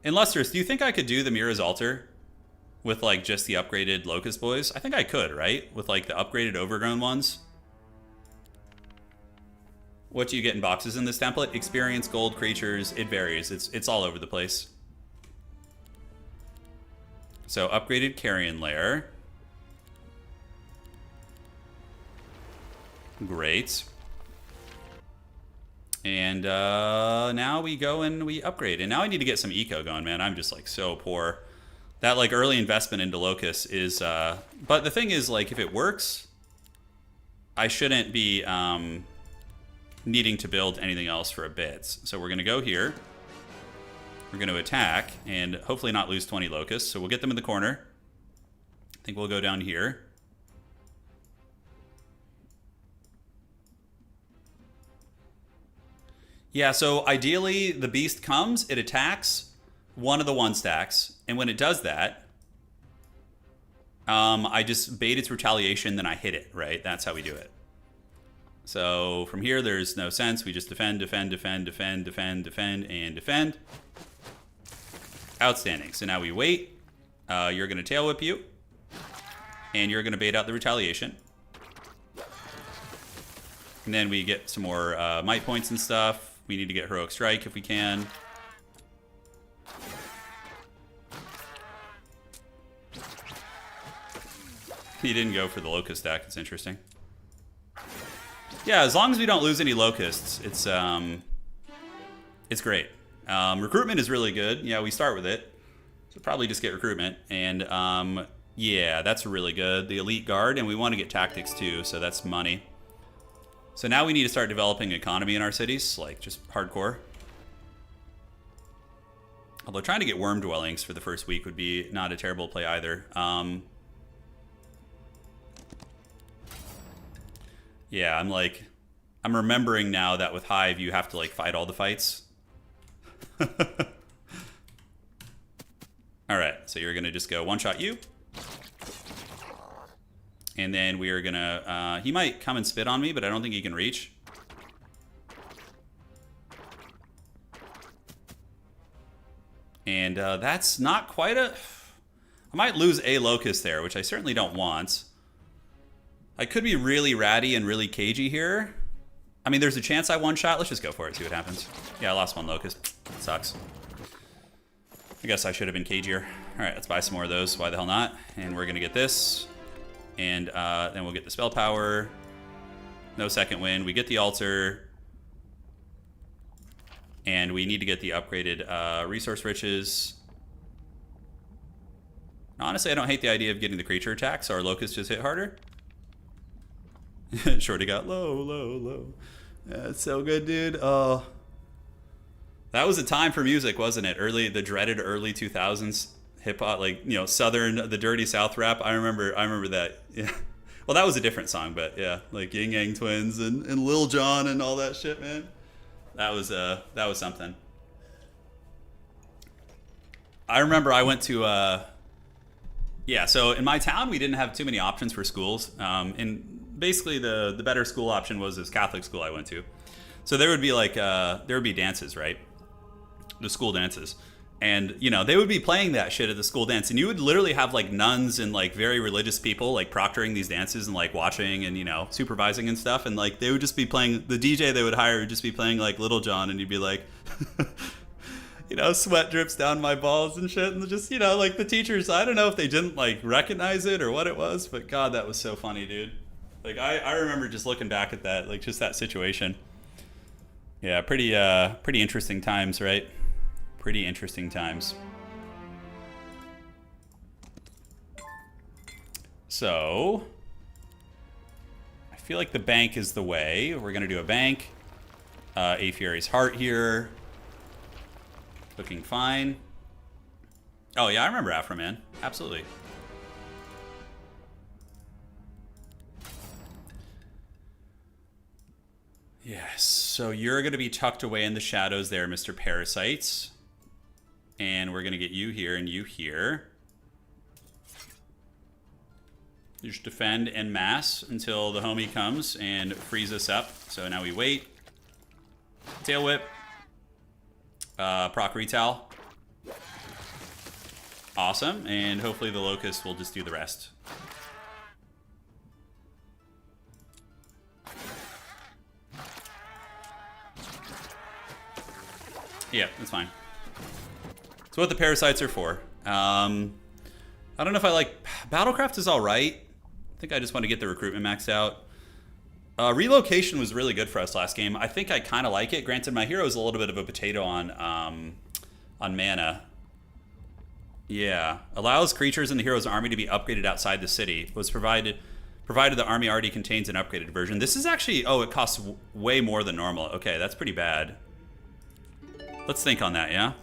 And Lustrous, do you think I could do the Mira's Altar with, like, just the upgraded Locust boys? I think I could, right? With, like, the upgraded Overgrown ones. What do you get in boxes in this template? Experience, gold, creatures, it varies. It's all over the place. So upgraded Carrion layer. Great. And now we go and we upgrade. And now I need to get some eco going, man. I'm just like so poor. That like early investment into Locust is... but the thing is, like, if it works, I shouldn't be... needing to build anything else for a bit. So we're going to go here. We're going to attack and hopefully not lose 20 Locusts. So we'll get them in the corner. I think we'll go down here. Yeah, so ideally the beast comes, it attacks one of the 1 stacks. And when it does that, I just bait its retaliation, then I hit it, right? That's how we do it. So from here, there's no sense. We just defend, defend, defend, defend, defend, defend, and defend. Outstanding. So now we wait. You're going to tail whip you. And you're going to bait out the retaliation. And then we get some more might points and stuff. We need to get Heroic Strike if we can. He didn't go for the Locust stack. It's interesting. Yeah, as long as we don't lose any Locusts, it's great. Recruitment is really good. Yeah, we start with it. So probably just get recruitment. And yeah, that's really good. The Elite Guard, and we want to get tactics too, so that's money. So now we need to start developing economy in our cities, like just hardcore. Although trying to get worm dwellings for the first week would be not a terrible play either. Yeah, I'm remembering now that with Hive, you have to like fight all the fights. All right, so you're gonna just go one-shot you. And then we are gonna, he might come and spit on me, but I don't think he can reach. And that's not quite a, I might lose a Locust there, which I certainly don't want. I could be really ratty and really cagey here. I mean, there's a chance I one-shot. Let's just go for it, see what happens. Yeah, I lost one Locust. Sucks. I guess I should have been cagier. All right, let's buy some more of those. Why the hell not? And we're going to get this. And then we'll get the spell power. No second wind. We get the altar. And we need to get the upgraded resource riches. Honestly, I don't hate the idea of getting the creature attack, so our Locust just hit harder. Shorty got low, low, low. That's so good, dude. Oh. That was a time for music, wasn't it? The dreaded early 2000s hip hop, like, you know, Southern, the dirty South rap. I remember that. Yeah. Well, that was a different song, but yeah, like Yin Yang Twins and Lil Jon and all that shit, man. That was something. I remember I went to yeah, so in my town we didn't have too many options for schools. And basically the better school option was this Catholic school I went to. So there would be like there would be dances, right? The school dances. And, you know, they would be playing that shit at the school dance. And you would literally have, like, nuns and, like, very religious people, like, proctoring these dances and, like, watching and, you know, supervising and stuff. And, like, they would just be playing, the DJ they would hire would just be playing, like, Little John. And you'd be like, you know, sweat drips down my balls and shit. And just, you know, like, the teachers, I don't know if they didn't, like, recognize it or what it was. But, God, that was so funny, dude. Like, I remember just looking back at that, like, just that situation. Yeah, pretty interesting times, right? Pretty interesting times. So, I feel like the bank is the way. We're gonna do a bank. Apiary's Heart here. Looking fine. Oh yeah, I remember Afro Man. Absolutely. Yes, so you're gonna be tucked away in the shadows there, Mr. Parasites. And we're going to get you here and you here. You just defend en masse until the homie comes and frees us up. So now we wait. Tail Whip. Proc Retail. Awesome. And hopefully the Locust will just do the rest. Yeah, that's fine. So what the parasites are for. I don't know if I like... Battlecraft is alright. I think I just want to get the recruitment maxed out. Relocation was really good for us last game. I think I kind of like it. Granted, my hero is a little bit of a potato on mana. Yeah. Allows creatures in the hero's army to be upgraded outside the city. Was provided the army already contains an upgraded version. This is actually... Oh, it costs way more than normal. Okay, that's pretty bad. Let's think on that, yeah?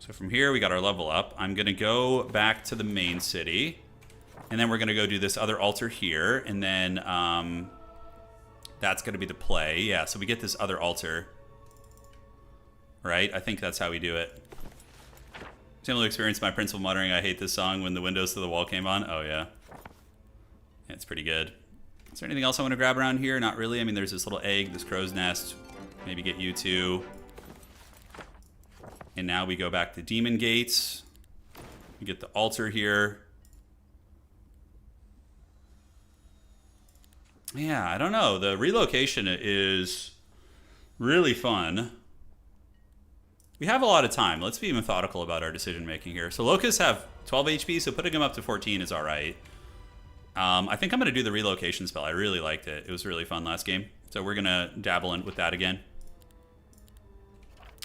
So from here, we got our level up. I'm going to go back to the main city. And then we're going to go do this other altar here. And then that's going to be the play. Yeah, so we get this other altar. Right? I think that's how we do it. Similar experience, my principal muttering, I hate this song when the windows to the wall came on. Oh, yeah. Yeah, it's pretty good. Is there anything else I want to grab around here? Not really. I mean, there's this little egg, this crow's nest. Maybe get you two. And now we go back to Demon Gates. We get the altar here. Yeah, I don't know. The relocation is really fun. We have a lot of time. Let's be methodical about our decision making here. So Locusts have 12 HP, so putting them up to 14 is all right. I think I'm going to do the relocation spell. I really liked it. It was really fun last game. So we're going to dabble in with that again.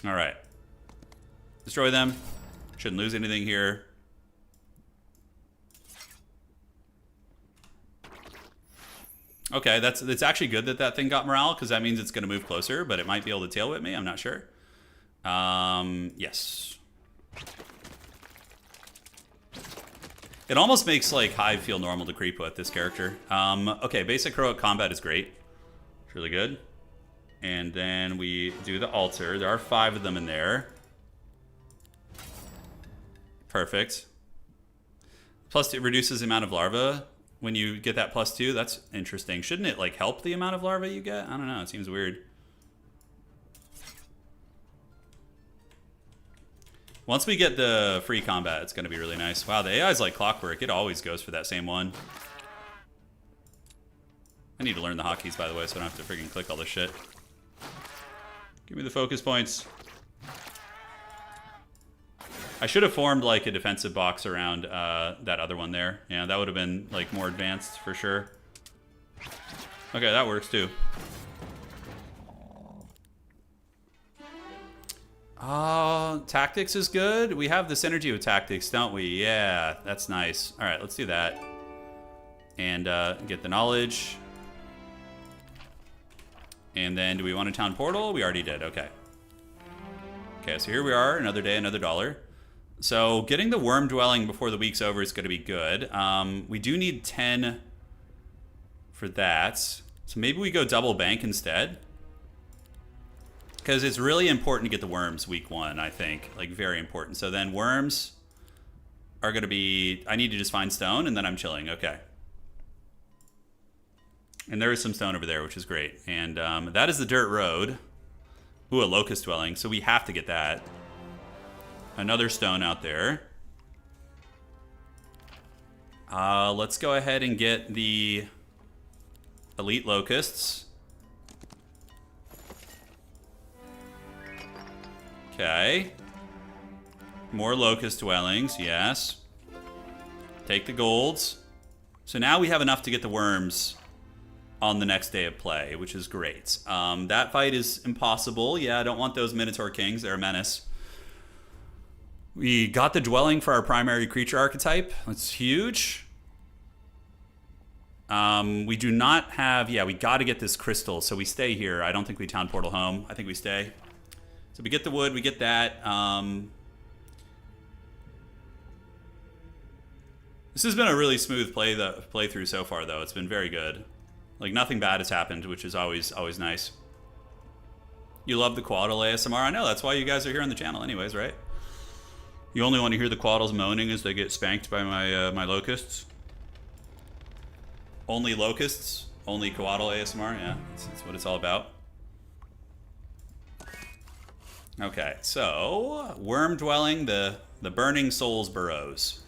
All right. Destroy them. Shouldn't lose anything here. Okay, it's actually good that that thing got morale, because that means it's going to move closer, but it might be able to tail whip me. I'm not sure. Yes. It almost makes like Hive feel normal to creep with this character. Okay, basic heroic combat is great. It's really good. And then we do the altar. There are 5 of them in there. Perfect. Plus, it reduces the amount of larvae when you get that +2. That's interesting. Shouldn't it like help the amount of larvae you get? I don't know. It seems weird. Once we get the free combat, it's going to be really nice. Wow, the AI is like clockwork. It always goes for that same one. I need to learn the hotkeys, by the way, so I don't have to freaking click all this shit. Give me the focus points. I should have formed like a defensive box around that other one there. Yeah, that would have been like more advanced for sure. Okay, that works too. Tactics is good. We have the synergy with tactics, don't we? Yeah, that's nice. All right, let's do that. And get the knowledge. And then do we want a town portal? We already did, okay. Okay, so here we are, another day, another dollar. So getting the worm dwelling before the week's over is going to be good. We do need 10 for that. So maybe we go double bank instead. Because it's really important to get the worms week 1, I think. Like, very important. So then worms are going to be... I need to just find stone, and then I'm chilling. Okay. And there is some stone over there, which is great. And that is the dirt road. Ooh, a locust dwelling. So we have to get that. Another stone out there. Let's go ahead and get the elite locusts. Okay. More locust dwellings, yes. Take the golds. So now we have enough to get the worms on the next day of play, which is great. That fight is impossible. Yeah, I don't want those Minotaur Kings. They're a menace. We got the dwelling for our primary creature archetype. That's huge. We do not have... Yeah, we got to get this crystal, so we stay here. I don't think we town portal home. I think we stay. So we get the wood, we get that. This has been a really smooth playthrough so far, though. It's been very good. Like, nothing bad has happened, which is always nice. You love the Quaddle ASMR? I know, that's why you guys are here on the channel anyways, right? You only want to hear the Quaddles moaning as they get spanked by my my locusts? Only locusts? Only Quaddle ASMR? Yeah, that's what it's all about. Okay, so worm dwelling, the burning souls burrows.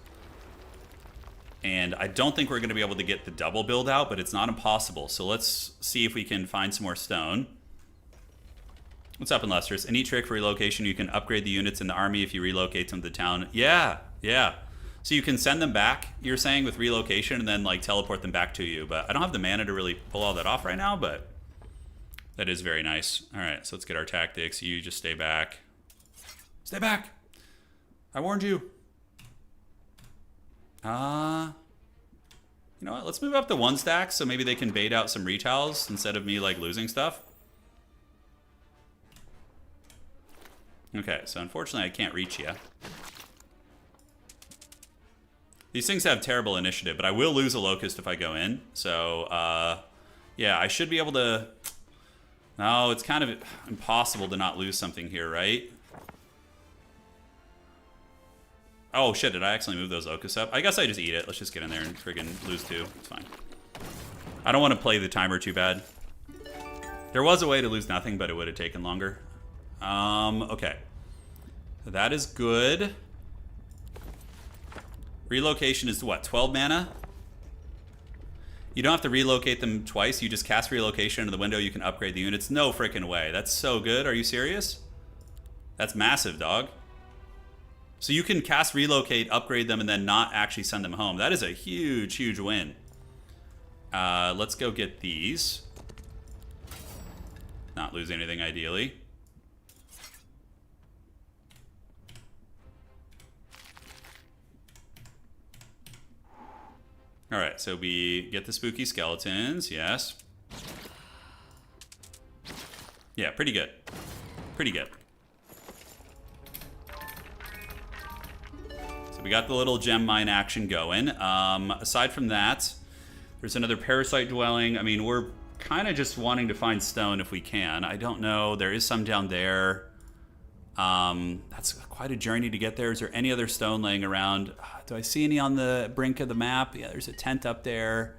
And I don't think we're going to be able to get the double build out, but it's not impossible. So let's see if we can find some more stone. What's up, Lustrous? A neat trick for relocation. You can upgrade the units in the army if you relocate them to the town. Yeah. So you can send them back, you're saying, with relocation, and then like teleport them back to you. But I don't have the mana to really pull all that off right now, but that is very nice. All right, so let's get our tactics. You just stay back. Stay back! I warned you. You know what? Let's move up to 1 stack so maybe they can bait out some retiles instead of me like losing stuff. Okay, so unfortunately I can't reach you. These things have terrible initiative, but I will lose a locust if I go in. So, yeah, I should be able to... No, it's kind of impossible to not lose something here, right? Oh, shit, did I actually move those locusts up? I guess I just eat it. Let's just get in there and friggin' lose 2. It's fine. I don't want to play the timer too bad. There was a way to lose nothing, but it would have taken longer. Okay. That is good. Relocation is what, 12 mana? You don't have to relocate them twice. You just cast relocation into the window. You can upgrade the units. No frickin' way. That's so good. Are you serious? That's massive, dog. So you can cast relocate, upgrade them, and then not actually send them home. That is a huge, huge win. Let's go get these. Not lose anything, ideally. All right, so we get the spooky skeletons, yes. Yeah, pretty good. Pretty good. So we got the little gem mine action going. Aside from that, there's another parasite dwelling. I mean, we're kind of just wanting to find stone if we can. I don't know. There is some down there. That's quite a journey to get there. Is there any other stone laying around? Do I see any on the brink of the map? Yeah, there's a tent up there.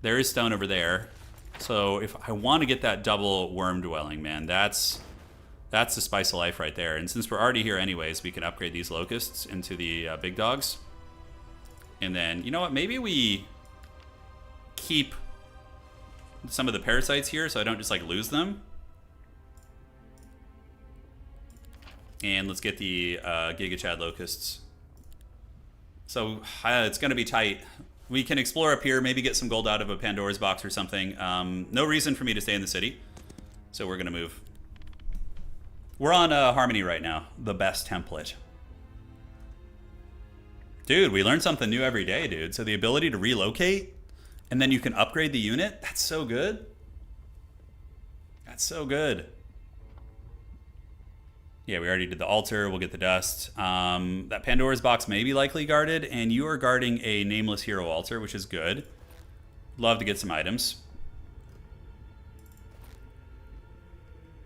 There is stone over there. So if I want to get that double worm dwelling, man, that's the spice of life right there. And since we're already here anyways, we can upgrade these locusts into the big dogs. And then, you know what? Maybe we keep some of the parasites here so I don't just like lose them. And let's get the Giga Chad Locusts. So it's going to be tight. We can explore up here, maybe get some gold out of a Pandora's box or something. No reason for me to stay in the city. So we're going to move. We're on Harmony right now. The best template. Dude, we learn something new every day, dude. So the ability to relocate, and then you can upgrade the unit. That's so good. That's so good. Yeah, we already did the altar. We'll get the dust. That Pandora's box may be likely guarded, and you are guarding a nameless hero altar, which is good. Love to get some items.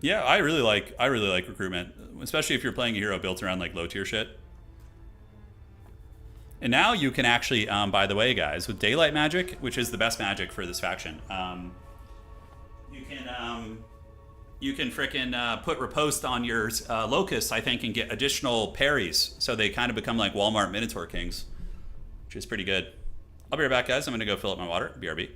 Yeah, I really like recruitment, especially if you're playing a hero built around like low tier shit. And now you can actually, by the way, guys, with daylight magic, which is the best magic for this faction, you can frickin' put riposte on your locusts, I think, and get additional parries, so they kind of become like Walmart Minotaur Kings, which is pretty good. I'll be right back, guys. I'm gonna go fill up my water. BRB.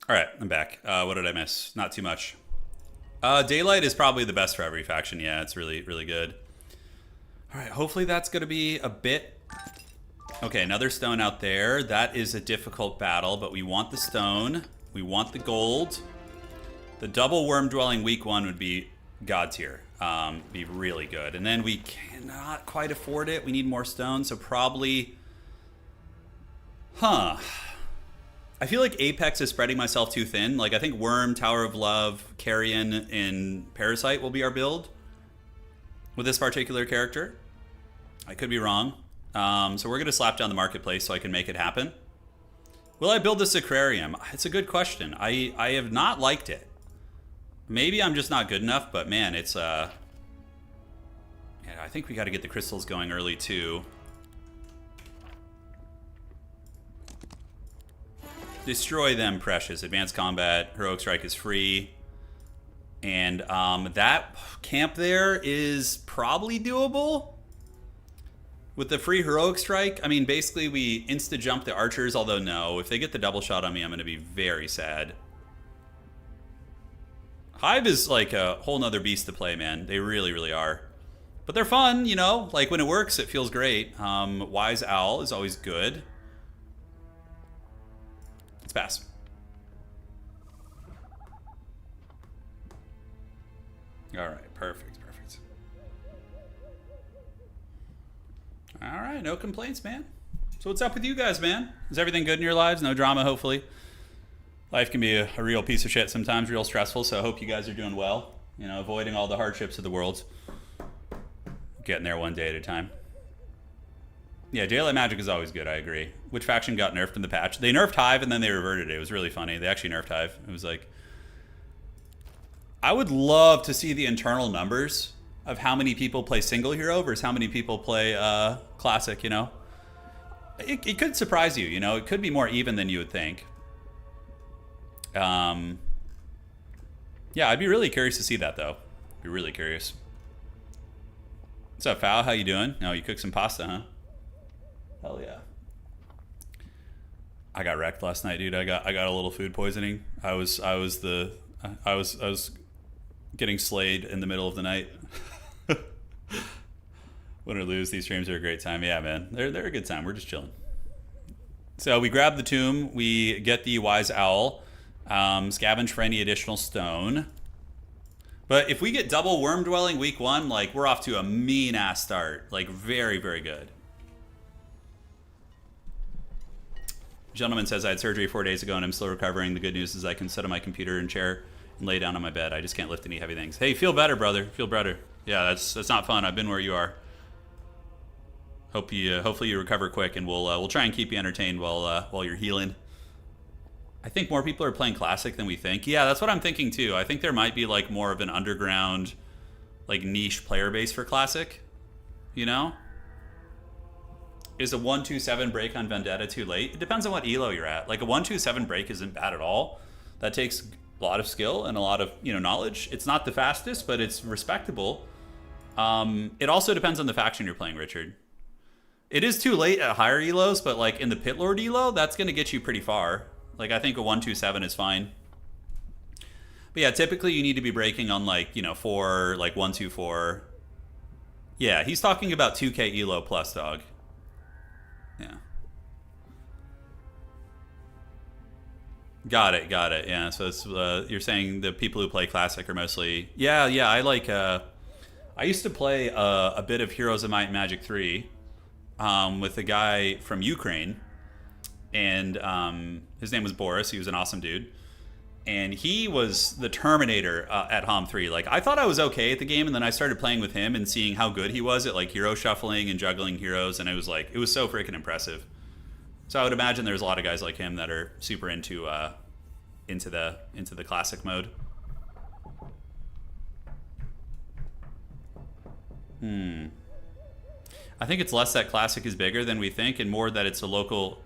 All right, I'm back. What did I miss? Not too much. Daylight is probably the best for every faction. Yeah, it's really, really good. All right, hopefully that's going to be a bit... Okay, another stone out there. That is a difficult battle, but we want the stone. We want the gold. The double worm dwelling week 1 would be god tier. Be really good. And then we cannot quite afford it. We need more stone, so probably... Huh... I feel like Apex is spreading myself too thin. Like, I think Worm, Tower of Love, Carrion, and Parasite will be our build with this particular character. I could be wrong. So we're going to slap down the marketplace so I can make it happen. Will I build the Sacrarium? It's a good question. I have not liked it. Maybe I'm just not good enough, but man, it's... Yeah, I think we got to get the crystals going early too. Destroy them, precious. Advanced combat. Heroic strike is free. And that camp there is probably doable. With the free heroic strike, I mean, basically we insta-jump the archers, although no. If they get the double shot on me, I'm going to be very sad. Hive is like a whole nother beast to play, man. They really, really are. But they're fun, you know? Like, when it works, it feels great. Wise Owl is always good. Let's pass. All right, perfect, perfect. All right, no complaints, man. So what's up with you guys, man? Is everything good in your lives? No drama, hopefully. Life can be a real piece of shit sometimes, real stressful, so I hope you guys are doing well. You know, avoiding all the hardships of the world. Getting there one day at a time. Yeah, daylight magic is always good, I agree. Which faction got nerfed in the patch? They nerfed Hive and then they reverted it. It was really funny. They actually nerfed Hive. It was like... I would love to see the internal numbers of how many people play single hero versus how many people play classic, you know? It could surprise you, you know? It could be more even than you would think. Yeah, I'd be really curious to see that, though. Be really curious. What's up, Fal? How you doing? No, you cooked some pasta, huh? Hell yeah. I got wrecked last night, dude. I got a little food poisoning. I was getting slayed in the middle of the night. Win or lose, these streams are a great time. Yeah, man. They're a good time. We're just chilling. So we grab the tomb, we get the Wise Owl, scavenge for any additional stone. But if we get double worm dwelling week 1, like, we're off to a mean ass start. Like, very, very good. Gentleman says I had surgery 4 days ago and I'm still recovering. The good news is I can sit on my computer and chair and lay down on my bed. I just can't lift any heavy things. Hey, feel better, brother. Feel better. Yeah, that's not fun. I've been where you are. Hopefully you recover quick, and we'll try and keep you entertained while you're healing. I think more people are playing Classic than we think. Yeah, that's what I'm thinking too. I think there might be like more of an underground, like niche player base for Classic. You know? Is a 1-2-7 break on Vendetta too late? It depends on what elo you're at. Like a 1-2-7 break isn't bad at all. That takes a lot of skill and a lot of knowledge. It's not the fastest, but it's respectable. It also depends on the faction you're playing, Richard. It is too late at higher elos, but like in the Pit Lord elo, that's going to get you pretty far. Like I think a 1-2-7 is fine. But yeah, typically you need to be breaking on like 4, like 1-2-4. Yeah, he's talking about 2K elo plus, dog. Yeah. Got it. Yeah, so it's you're saying the people who play Classic are mostly... Yeah, I like... I used to play a bit of Heroes of Might and Magic 3 with a guy from Ukraine. And his name was Boris. He was an awesome dude. And he was the Terminator at HOM 3. Like, I thought I was okay at the game, and then I started playing with him and seeing how good he was at, like, hero shuffling and juggling heroes, and it was so freaking impressive. So I would imagine there's a lot of guys like him that are super into the Classic mode. I think it's less that Classic is bigger than we think, and more that it's the local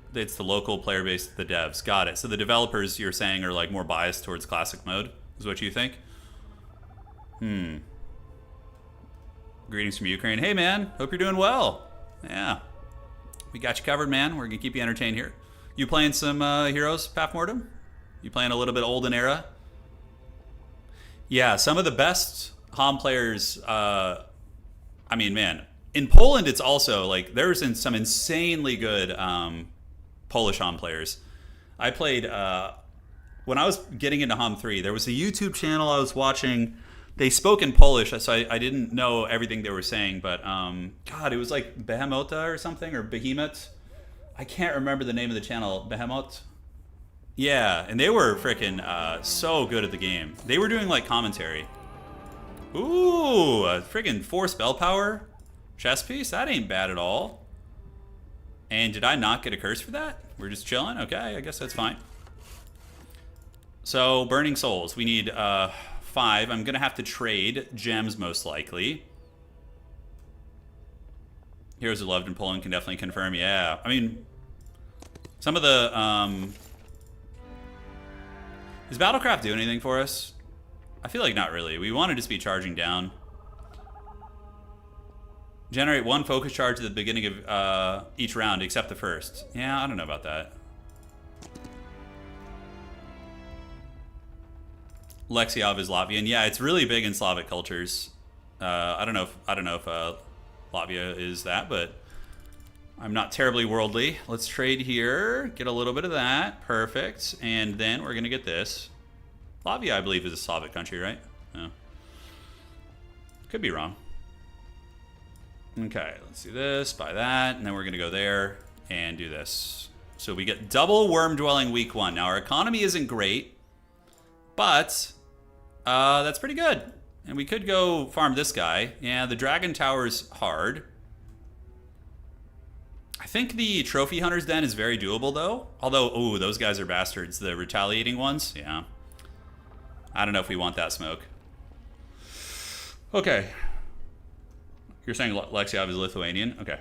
player base, the devs. Got it. So the developers, you're saying, are like more biased towards Classic mode, is what you think? Greetings from Ukraine. Hey man, hope you're doing well. Yeah. We got you covered, man. We're gonna keep you entertained here. You playing some Heroes, Pathmortem? You playing a little bit Olden era? Yeah, some of the best HOM players, I mean, man, in Poland, it's also like there's some insanely good Polish HOM players. I played when I was getting into HOM 3. There was a YouTube channel I was watching. They spoke in Polish, so I didn't know everything they were saying. But God, it was like Behemota or something, or Behemoth. I can't remember the name of the channel. Behemoth. Yeah, and they were freaking so good at the game. They were doing like commentary. Ooh, a freaking 4 spell power chess piece? That ain't bad at all. And did I not get a curse for that? We're just chilling? Okay, I guess that's fine. So, Burning Souls. We need 5. I'm going to have to trade gems most likely. Heroes Who Loved in Poland can definitely confirm. Yeah, I mean, some of the... Does Battlecraft do anything for us? I feel like not really. We want to just be charging down. Generate 1 focus charge at the beginning of each round, except the first. Yeah, I don't know about that. Lexiov is Latvian. Yeah, it's really big in Slavic cultures. I don't know if Latvia is that, but I'm not terribly worldly. Let's trade here. Get a little bit of that. Perfect. And then we're gonna get this. Latvia, I believe, is a Slavic country, right? No. Could be wrong. Okay, let's do this, buy that, and then we're going to go there and do this. So we get double Worm Dwelling week 1. Now, our economy isn't great, but that's pretty good. And we could go farm this guy. Yeah, the Dragon Tower's hard. I think the Trophy Hunter's Den is very doable, though. Although, ooh, those guys are bastards. The retaliating ones, yeah. I don't know if we want that smoke. Okay. You're saying Lexiov is Lithuanian? Okay.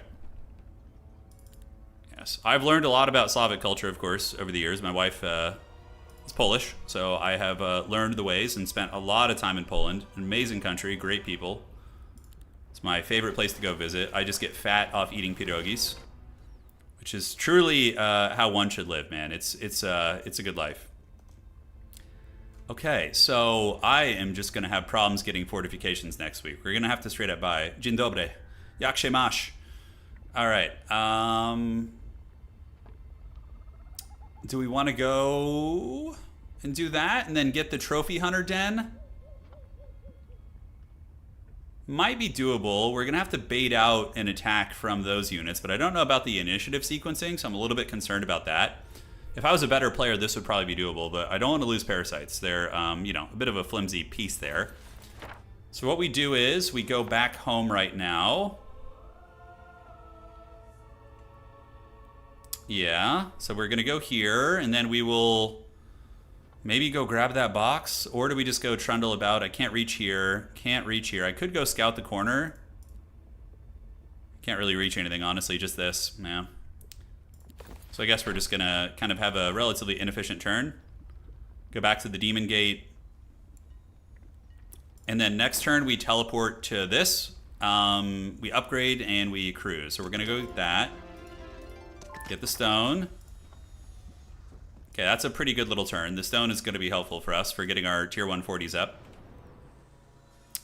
Yes. I've learned a lot about Slavic culture, of course, over the years. My wife is Polish, so I have learned the ways and spent a lot of time in Poland. An amazing country, great people. It's my favorite place to go visit. I just get fat off eating pierogis, which is truly how one should live, man. It's a good life. Okay, so I am just going to have problems getting fortifications next week. We're going to have to straight up buy. Dzień dobry. Jak się masz? All right. Do we want to go and do that and then get the Trophy Hunter Den? Might be doable. We're going to have to bait out an attack from those units, but I don't know about the initiative sequencing, so I'm a little bit concerned about that. If I was a better player, this would probably be doable, but I don't want to lose Parasites. They're, a bit of a flimsy piece there. So what we do is we go back home right now. Yeah, so we're going to go here, and then we will Maybe go grab that box, or do we just go trundle about? I can't reach here. Can't reach here. I could go scout the corner. Can't really reach anything, honestly. Just this. Yeah. So I guess we're just gonna kind of have a relatively inefficient turn. Go back to the Demon Gate. And then next turn we teleport to this. We upgrade and we cruise. So we're gonna go with that. Get the stone. Okay, that's a pretty good little turn. The stone is going to be helpful for us for getting our tier 140s up.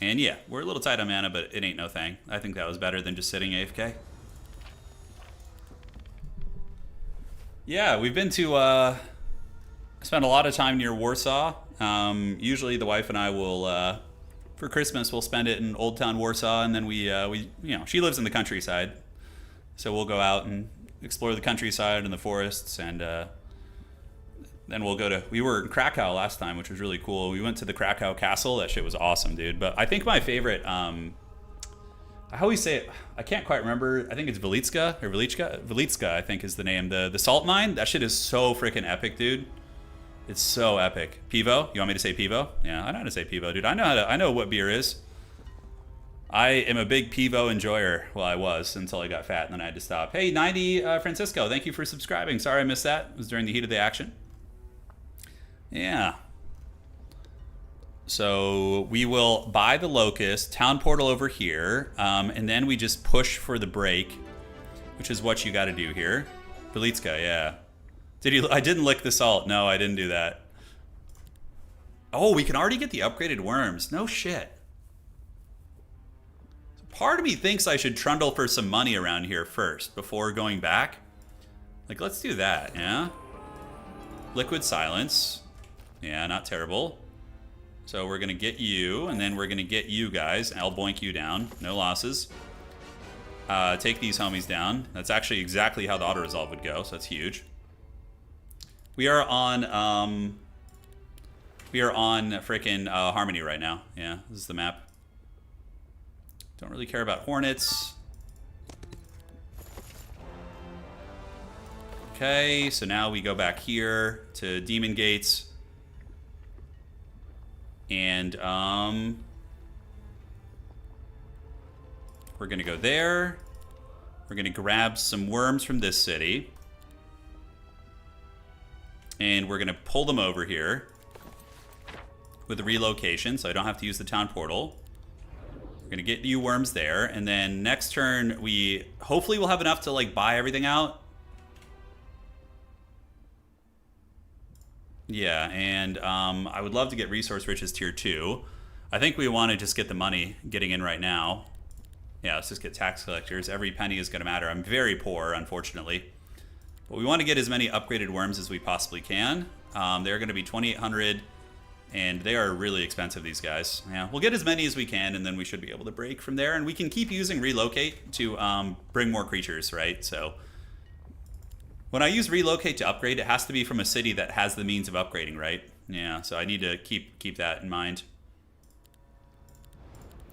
And yeah, we're a little tight on mana, but it ain't no thing. I think that was better than just sitting AFK. Yeah, we've been to spent a lot of time near Warsaw. Usually the wife and I will for Christmas we'll spend it in Old Town Warsaw, and then we you know, she lives in the countryside. So we'll go out and explore the countryside and the forests, and then we'll go to... We were in Krakow last time, which was really cool. We went to the Krakow Castle. That shit was awesome, dude. But I think my favorite... I always say it... I can't quite remember. I think it's Velitska, or Velitska? Velitska, I think, is the name. The salt mine? That shit is so freaking epic, dude. It's so epic. Pivo? You want me to say Pivo? Yeah, I know how to say Pivo, dude. I know what beer is. I am a big Pivo enjoyer. Well, I was until I got fat, and then I had to stop. Hey, 90 Francisco, thank you for subscribing. Sorry I missed that. It was during the heat of the action. Yeah. So we will buy the Locust, town portal over here, and then we just push for the break, which is what you got to do here. Belitska, yeah. Did you? I didn't lick the salt. No, I didn't do that. Oh, we can already get the upgraded worms. No shit. So part of me thinks I should trundle for some money around here first before going back. Like, let's do that, yeah? Liquid Silence. Yeah, not terrible. So we're going to get you, and then we're going to get you guys. I'll boink you down. No losses. Take these homies down. That's actually exactly how the auto-resolve would go, so that's huge. We are on freaking Harmony right now. Yeah, this is the map. Don't really care about Hornets. Okay, so now we go back here to Demon Gates. And we're gonna go there. We're gonna grab some worms from this city. And we're gonna pull them over here with the relocation, so I don't have to use the town portal. We're gonna get you worms there, and then next turn we hopefully will have enough to like buy everything out. Yeah, and I would love to get Resource Riches Tier 2. I think we want to just get the money getting in right now. Yeah, let's just get Tax Collectors. Every penny is going to matter. I'm very poor, unfortunately. But we want to get as many upgraded worms as we possibly can. They're going to be 2,800, and they are really expensive, these guys. Yeah, we'll get as many as we can, and then we should be able to break from there. And we can keep using Relocate to bring more creatures, right? So... when I use Relocate to upgrade, it has to be from a city that has the means of upgrading, right? Yeah, so I need to keep that in mind.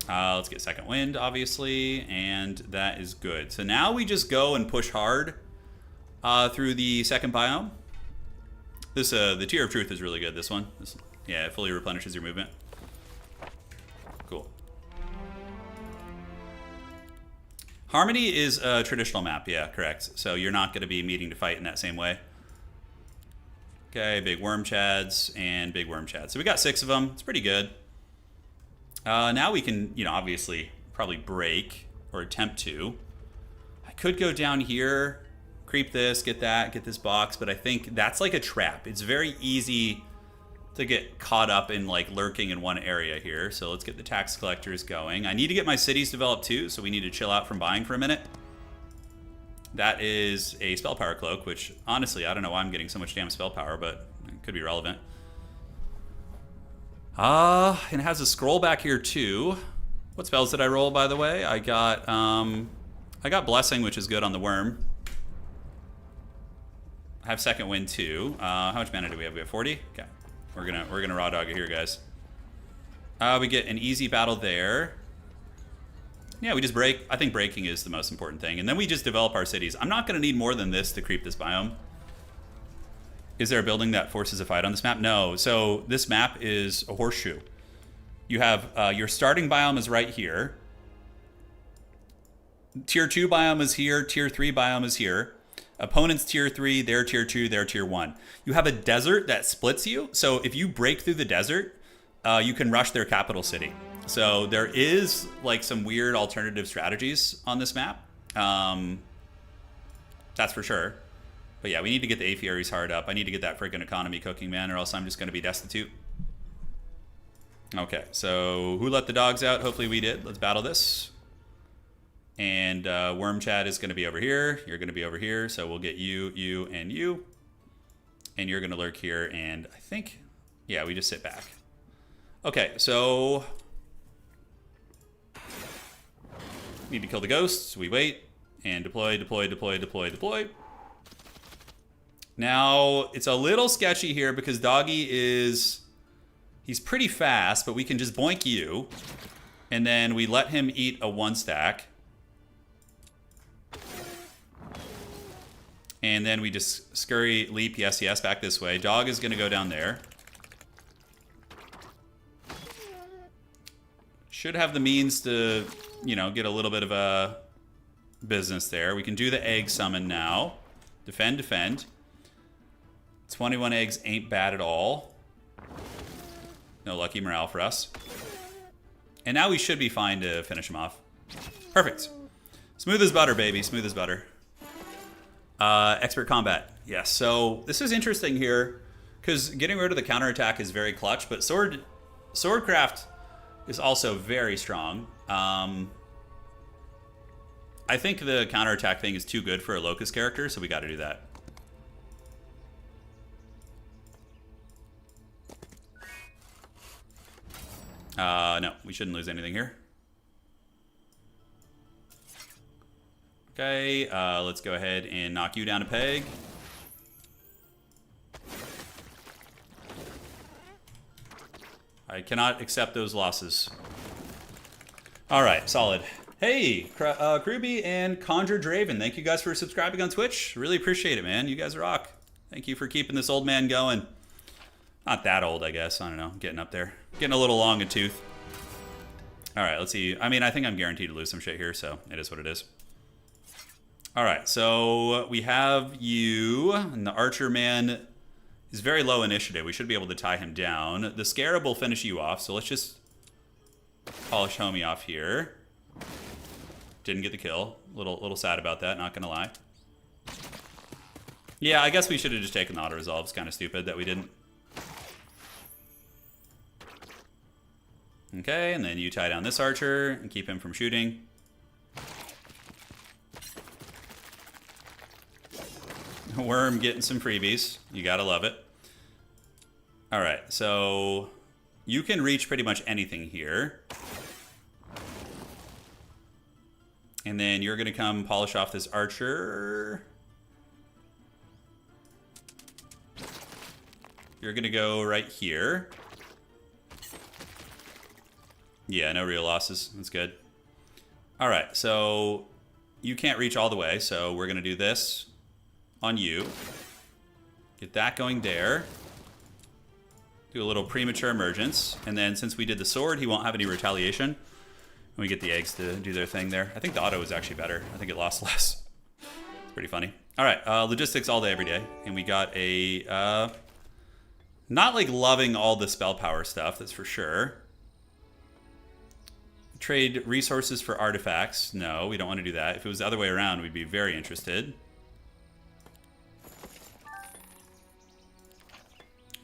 Let's get Second Wind, obviously, and that is good. So now we just go and push hard through the second biome. This the Tear of Truth is really good, this one. Yeah, it fully replenishes your movement. Cool. Harmony is a traditional map, yeah, correct. So you're not going to be meeting to fight in that same way. Okay, big worm chads and big worm chads. So we got 6 of them. It's pretty good. Now we can, you know, obviously probably break or attempt to. I could go down here, creep this, get that, get this box, but I think that's like a trap. It's very easy to get caught up in like lurking in one area here. So let's get the Tax Collectors going. I need to get my cities developed too, so we need to chill out from buying for a minute. That is a Spell Power Cloak, which honestly, I don't know why I'm getting so much damn spell power, but it could be relevant. And it has a scroll back here too. What spells did I roll, by the way? I got Blessing, which is good on the worm. I have Second Wind too. How much mana do we have? We have 40? Okay. We're gonna raw dog it here, guys. We get an easy battle there. Yeah, we just break. I think breaking is the most important thing. And then we just develop our cities. I'm not gonna need more than this to creep this biome. Is there a building that forces a fight on this map? No. So this map is a horseshoe. You have your starting biome is right here. Tier 2 biome is here. Tier 3 biome is here. Opponents tier 3, they're tier 2, they're tier 1. You have a desert that splits you. So if you break through the desert, you can rush their capital city. So there is like some weird alternative strategies on this map. That's for sure. But yeah, we need to get the apiaries hard up. I need to get that freaking economy cooking, man, or else I'm just going to be destitute. Okay, so who let the dogs out? Hopefully we did. Let's battle this. And Worm Chad is going to be over here. You're going to be over here. So we'll get you, you, and you. And you're going to lurk here. And I think, yeah, we just sit back. Okay, so need to kill the ghosts. We wait. And deploy, deploy, deploy, deploy, deploy. Now, it's a little sketchy here because Doggy is... He's pretty fast, but we can just boink you. And then we let him eat a 1-stack. And then we just scurry, leap, yes, yes, back this way. Dog is going to go down there. Should have the means to, you know, get a little bit of a business there. We can do the egg summon now. Defend, defend. 21 eggs ain't bad at all. No lucky morale for us. And now we should be fine to finish him off. Perfect. Smooth as butter, baby. Smooth as butter. Expert combat. Yes, so this is interesting here because getting rid of the counterattack is very clutch, but Swordcraft is also very strong. I think the counterattack thing is too good for a Locust character, so we got to do that. No, we shouldn't lose anything here. Okay, let's go ahead and knock you down a peg. I cannot accept those losses. All right, solid. Hey, Kruby and Conjure Draven, thank you guys for subscribing on Twitch. Really appreciate it, man. You guys rock. Thank you for keeping this old man going. Not that old, I guess. I don't know. Getting up there. Getting a little long in tooth. All right, let's see. I mean, I think I'm guaranteed to lose some shit here, so it is what it is. All right, so we have you, and the Archer Man is very low initiative. We should be able to tie him down. The Scarab will finish you off, so let's just polish Homie off here. Didn't get the kill. Little sad about that, not gonna lie. Yeah, I guess we should have just taken the auto-resolve. It's kind of stupid that we didn't. Okay, and then you tie down this Archer and keep him from shooting. Worm getting some freebies. You gotta love it. All right, so you can reach pretty much anything here. And then you're gonna come polish off this Archer. You're gonna go right here. Yeah, no real losses. That's good. All right, so you can't reach all the way, so we're gonna do this on you. Get that going there. Do a little premature emergence. And then since we did the sword, he won't have any retaliation. And we get the eggs to do their thing there. I think the auto is actually better. I think it lost less. It's pretty funny. All right, logistics all day, every day. And we got a, not like loving all the spell power stuff, that's for sure. Trade resources for artifacts. No, we don't want to do that. If it was the other way around, we'd be very interested.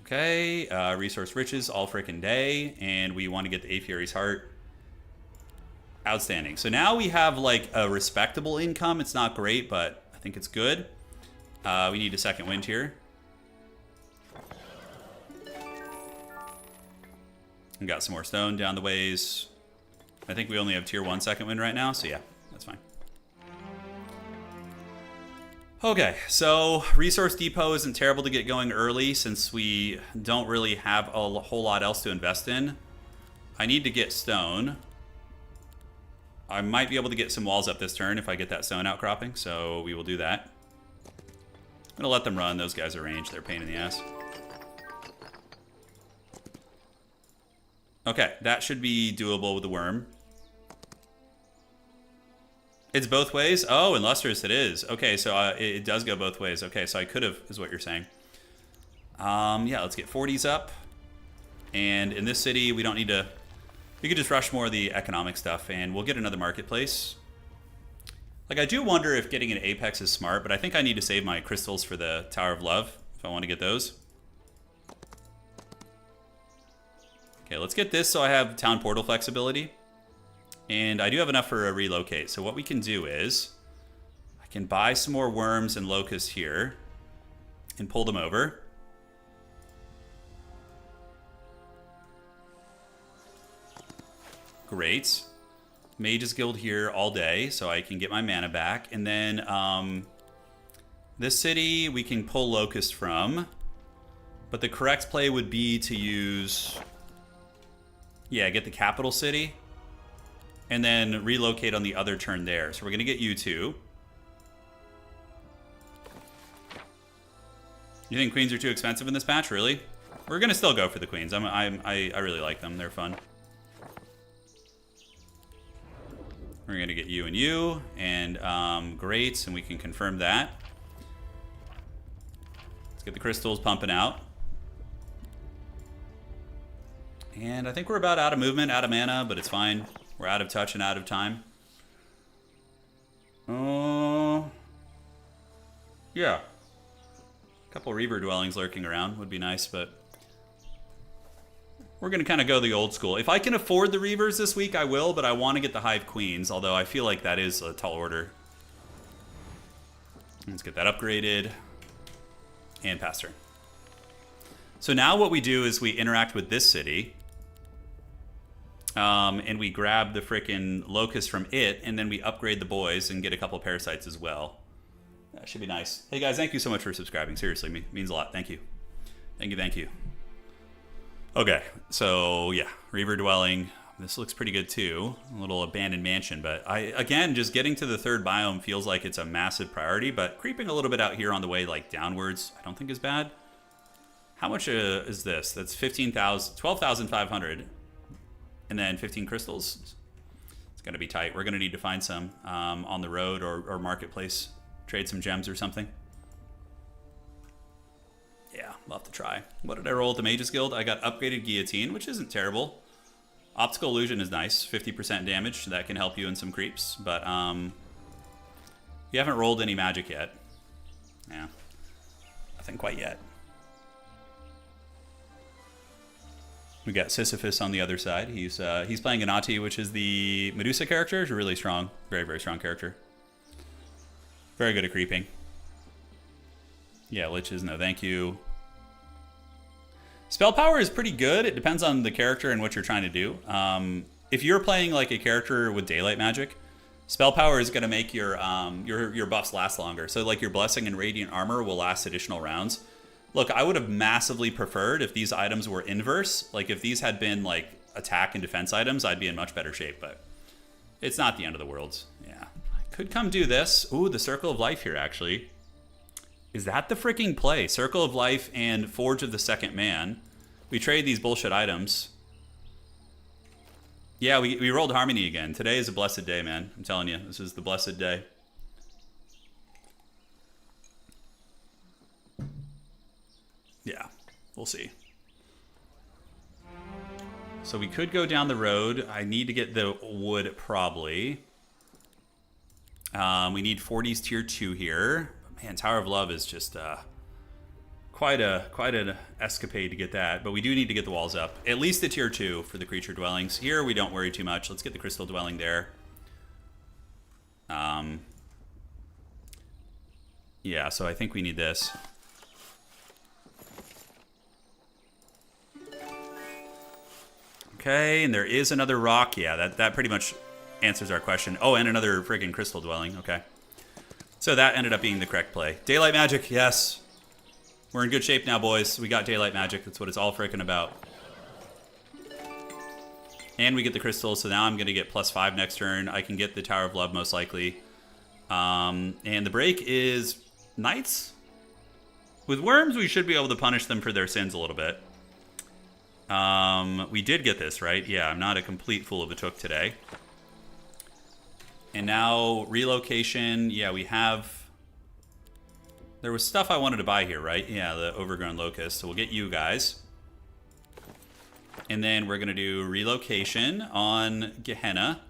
Okay, resource riches all freaking day, and we want to get the Apiary's Heart. Outstanding. So now we have like a respectable income. It's not great, but I think it's good. We need a second wind here. We got some more stone down the ways. I think we only have tier 1 second wind right now, so yeah, that's fine. Okay, so Resource Depot isn't terrible to get going early since we don't really have a whole lot else to invest in. I need to get stone. I might be able to get some walls up this turn if I get that stone outcropping, so we will do that. gonna let them run. Those guys are ranged. They're a pain in the ass. Okay, that should be doable with the worm. It's both ways? Oh, in Lustrous it is. Okay, so it does go both ways. Okay, so I could have, is what you're saying. Yeah, let's get 40s up. And in this city, we don't need to... We could just rush more of the economic stuff, and we'll get another marketplace. Like, I do wonder if getting an Apex is smart, but I think I need to save my crystals for the Tower of Love, if I want to get those. Okay, let's get this so I have town portal flexibility. And I do have enough for a relocate. So what we can do is I can buy some more worms and locusts here and pull them over. Great. Mage's Guild here all day so I can get my mana back. And then this city we can pull locust from. But the correct play would be to use... Yeah, get the capital city. And then relocate on the other turn there. So we're going to get you two. You think queens are too expensive in this patch? Really? We're going to still go for the queens. I really like them. They're fun. We're going to get you and you. And great. And we can confirm that. Let's get the crystals pumping out. And I think we're about out of movement, out of mana, but it's fine. We're out of touch and out of time. Oh. Yeah. A couple Reaver dwellings lurking around would be nice, but we're going to kind of go the old school. If I can afford the Reavers this week, I will, but I want to get the Hive Queens, although I feel like that is a tall order. Let's get that upgraded. And pass turn. So now what we do is we interact with this city. And we grab the frickin' locust from it, and then we upgrade the boys and get a couple parasites as well. That should be nice. Hey guys, thank you so much for subscribing. Seriously, means a lot. Thank you. Thank you, thank you. Okay, so yeah, Reaver Dwelling. This looks pretty good too. A little abandoned mansion, but again, just getting to the third biome feels like it's a massive priority, but creeping a little bit out here on the way, like downwards, I don't think is bad. How much is this? That's 15,000, 12,500. And then 15 crystals. It's going to be tight. We're going to need to find some on the road or marketplace. Trade some gems or something. Yeah, we'll have to try. What did I roll at the Mage's Guild? I got upgraded Guillotine, which isn't terrible. Optical Illusion is nice. 50% damage. So that can help you in some creeps. But you haven't rolled any magic yet. Yeah. Nothing quite yet. We got Sisyphus on the other side. He's playing Anati, which is the Medusa character. He's a really strong, very, very strong character. Very good at creeping. Yeah, Liches, no thank you. Spell power is pretty good. It depends on the character and what you're trying to do. If you're playing like a character with daylight magic, spell power is going to make your buffs last longer. So like your Blessing and Radiant Armor will last additional rounds. Look, I would have massively preferred if these items were inverse. Like, if these had been, like, attack and defense items, I'd be in much better shape, but it's not the end of the world. Yeah. I could come do this. Ooh, the Circle of Life here, actually. Is that the freaking play? Circle of Life and Forge of the Second Man. We trade these bullshit items. Yeah, we rolled Harmony again. Today is a blessed day, man. I'm telling you, this is the blessed day. Yeah, we'll see. So we could go down the road. I need to get the wood, probably. We need 40s tier 2 here. But man, Tower of Love is just quite an escapade to get that. But we do need to get the walls up. At least the tier 2 for the creature dwellings. Here, we don't worry too much. Let's get the crystal dwelling there. Yeah, so I think we need this. Okay, and there is another rock. Yeah, that pretty much answers our question. Oh, and another friggin' crystal dwelling. Okay. So that ended up being the correct play. Daylight magic, yes. We're in good shape now, boys. We got daylight magic. That's what it's all frickin' about. And we get the crystals, so now I'm going to get +5 next turn. I can get the Tower of Love, most likely. And the break is Knights? With worms, we should be able to punish them for their sins a little bit. We did get this, right? Yeah, I'm not a complete fool of a took today. And now, relocation. Yeah, we have... There was stuff I wanted to buy here, right? Yeah, the overgrown locust. So we'll get you guys. And then we're going to do relocation on Gehenna.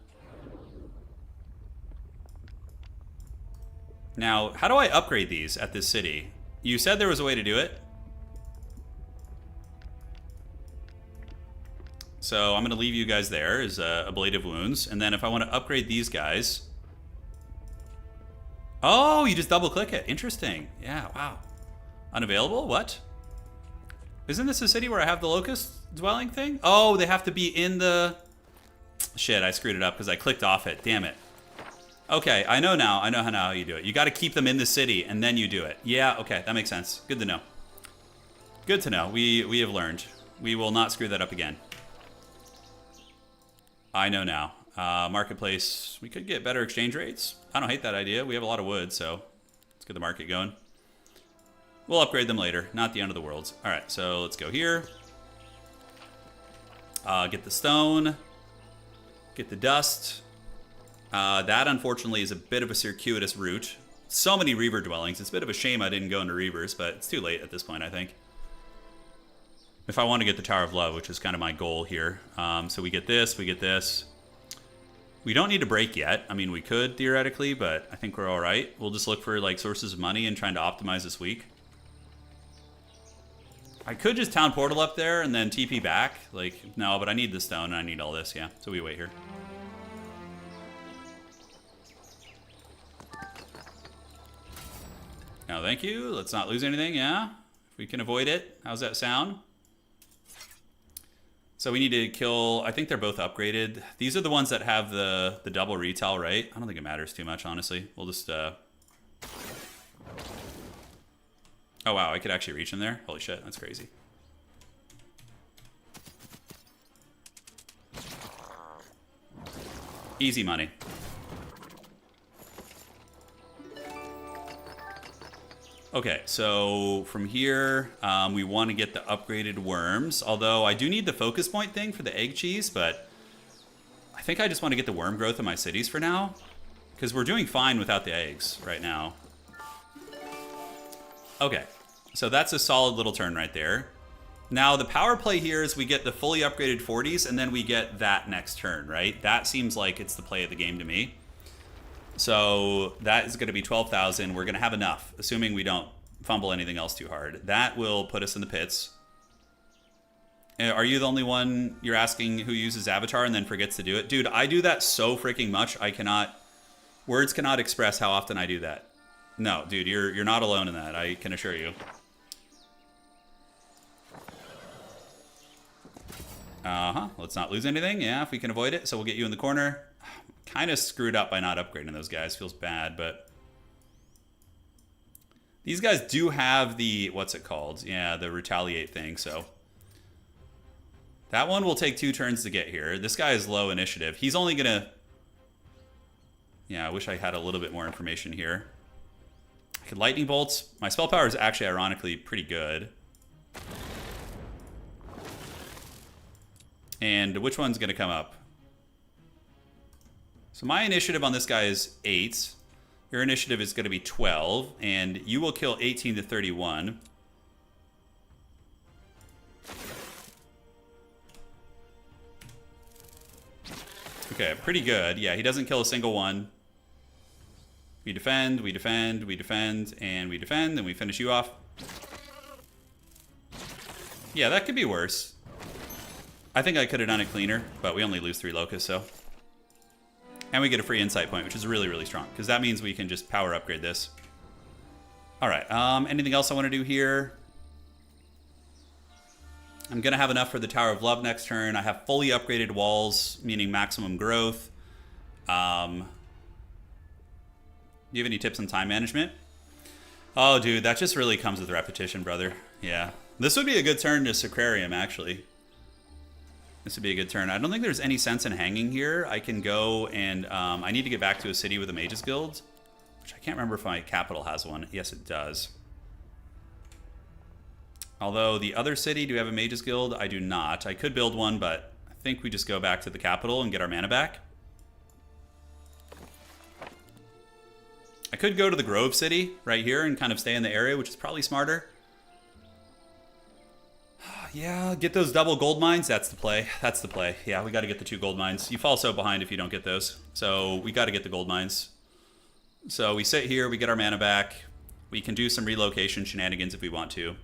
Now, how do I upgrade these at this city? You said there was a way to do it. So I'm going to leave you guys there as ablative wounds. And then if I want to upgrade these guys... Oh, you just double click it. Interesting. Yeah, wow. Unavailable? What? Isn't this a city where I have the locust dwelling thing? Oh, they have to be in the... Shit, I screwed it up because I clicked off it. Damn it. Okay, I know now. I know how you do it. You got to keep them in the city and then you do it. Yeah, okay, that makes sense. Good to know. Good to know. We have learned. We will not screw that up again. I know now. Marketplace, we could get better exchange rates. I don't hate that idea. We have a lot of wood, so let's get the market going. We'll upgrade them later. Not the end of the world. All right, so let's go here. Get the stone. Get the dust. That, unfortunately, is a bit of a circuitous route. So many Reaver dwellings. It's a bit of a shame I didn't go into Reavers, but it's too late at this point, I think. If I want to get the Tower of Love, which is kind of my goal here. So we get this, we get this. We don't need to break yet. I mean, we could, theoretically, but I think we're all right. We'll just look for, like, sources of money and trying to optimize this week. I could just town portal up there and then TP back. Like, no, but I need the stone and I need all this, yeah. So we wait here. No, thank you. Let's not lose anything, yeah? If we can avoid it. How's that sound? So we need to kill... I think they're both upgraded. These are the ones that have the double retail, right? I don't think it matters too much, honestly. We'll just... Oh, wow. I could actually reach him there. Holy shit. That's crazy. Easy money. Okay, so from here, we want to get the upgraded worms. Although I do need the focus point thing for the egg cheese, but I think I just want to get the worm growth in my cities for now. Because we're doing fine without the eggs right now. Okay, so that's a solid little turn right there. Now the power play here is we get the fully upgraded 40s and then we get that next turn, right? That seems like it's the play of the game to me. So that is going to be 12,000. We're going to have enough, assuming we don't fumble anything else too hard. That will put us in the pits. Are you the only one you're asking who uses Avatar and then forgets to do it? Dude, I do that so freaking much. I cannot... Words cannot express how often I do that. No, dude, you're not alone in that. I can assure you. Let's not lose anything. Yeah, if we can avoid it. So we'll get you in the corner. Kind of screwed up by not upgrading those guys. Feels bad, but... These guys do have the... What's it called? Yeah, the retaliate thing, so... That one will take 2 turns to get here. This guy is low initiative. He's only gonna... Yeah, I wish I had a little bit more information here. I could lightning bolts. My spell power is actually, ironically, pretty good. And which one's gonna come up? So my initiative on this guy is 8. Your initiative is going to be 12. And you will kill 18 to 31. Okay, pretty good. Yeah, he doesn't kill a single one. We defend, we defend, we defend, and we defend, and we finish you off. Yeah, that could be worse. I think I could have done it cleaner, but we only lose 3 locusts, so... And we get a free insight point, which is really, really strong. Because that means we can just power upgrade this. Alright, anything else I want to do here? I'm going to have enough for the Tower of Love next turn. I have fully upgraded walls, meaning maximum growth. Do you have any tips on time management? Oh, dude, that just really comes with repetition, brother. Yeah. This would be a good turn to Sacrarium, actually. This would be a good turn. I don't think there's any sense in hanging here. I can go and... I need to get back to a city with a Mages Guild. Which I can't remember if my capital has one. Yes, it does. Although the other city, do we have a Mages Guild? I do not. I could build one, but I think we just go back to the capital and get our mana back. I could go to the Grove City right here and kind of stay in the area, which is probably smarter. Yeah, get those double gold mines. That's the play. That's the play. Yeah, we got to get the 2 gold mines. You fall so behind if you don't get those. So we got to get the gold mines. So we sit here, we get our mana back. We can do some relocation shenanigans if we want to.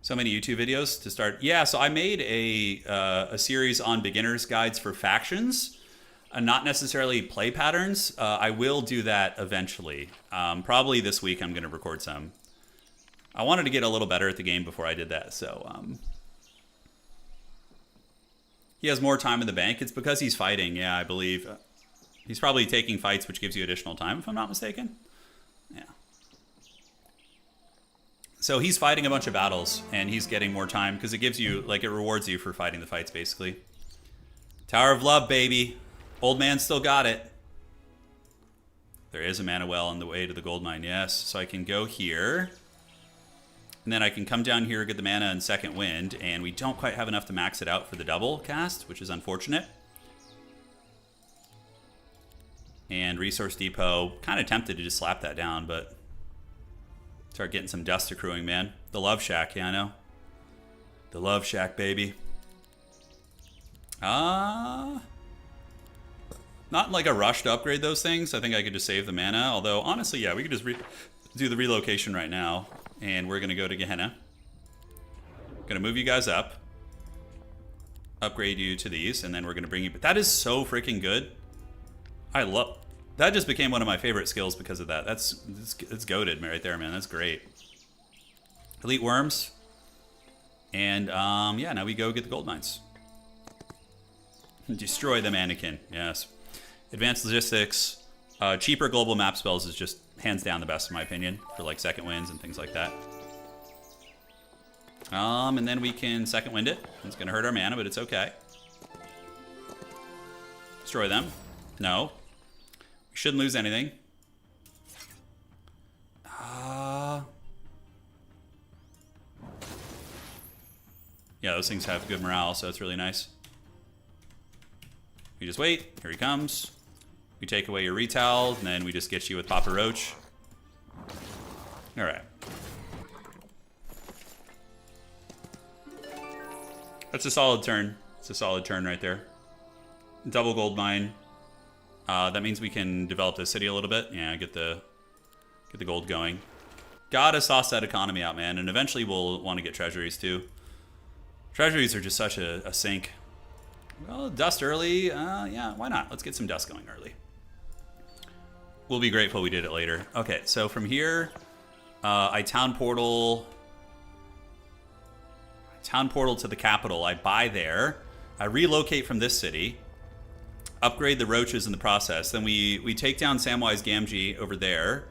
So many YouTube videos to start. Yeah, so I made a series on beginner's guides for factions, not necessarily play patterns. I will do that eventually. Probably this week I'm going to record some. I wanted to get a little better at the game before I did that, so... He has more time in the bank. It's because he's fighting, yeah, I believe. He's probably taking fights, which gives you additional time, if I'm not mistaken. Yeah. So he's fighting a bunch of battles, and he's getting more time, because it gives you, like, it rewards you for fighting the fights, basically. Tower of Love, baby. Old man still got it. There is a mana well on the way to the gold mine, yes. So I can go here. And then I can come down here, get the mana and second wind, and we don't quite have enough to max it out for the double cast, which is unfortunate. And Resource Depot, kind of tempted to just slap that down, but start getting some dust accruing, man. The Love Shack, yeah, I know. The Love Shack, baby. Not like a rush to upgrade those things. I think I could just save the mana, although honestly, yeah, we could just do the relocation right now. And we're going to go to Gehenna. Going to move you guys up. Upgrade you to these. And then we're going to bring you... But that is so freaking good. I love... That just became one of my favorite skills because of that. That's goated right there, man. That's great. Elite Worms. And, yeah, now we go get the gold mines. Destroy the mannequin. Yes. Advanced Logistics. Cheaper global map spells is just hands down the best in my opinion for like second wins and things like that. And then we can second wind it. It's gonna hurt our mana, but it's okay. Destroy them. No. We shouldn't lose anything. Yeah, those things have good morale, so it's really nice. We just wait. Here he comes. We take away your retail, and then we just get you with Papa Roach. All right. That's a solid turn. It's a solid turn right there. Double gold mine. That means we can develop the city a little bit. Yeah, get the gold going. Gotta sauce that economy out, man. And eventually we'll want to get treasuries too. Treasuries are just such a sink. Well, dust early. Yeah, why not? Let's get some dust going early. We'll be grateful we did it later. Okay, so from here, I town portal to the capital. I buy there. I relocate from this city. Upgrade the roaches in the process. Then we take down Samwise Gamgee over there.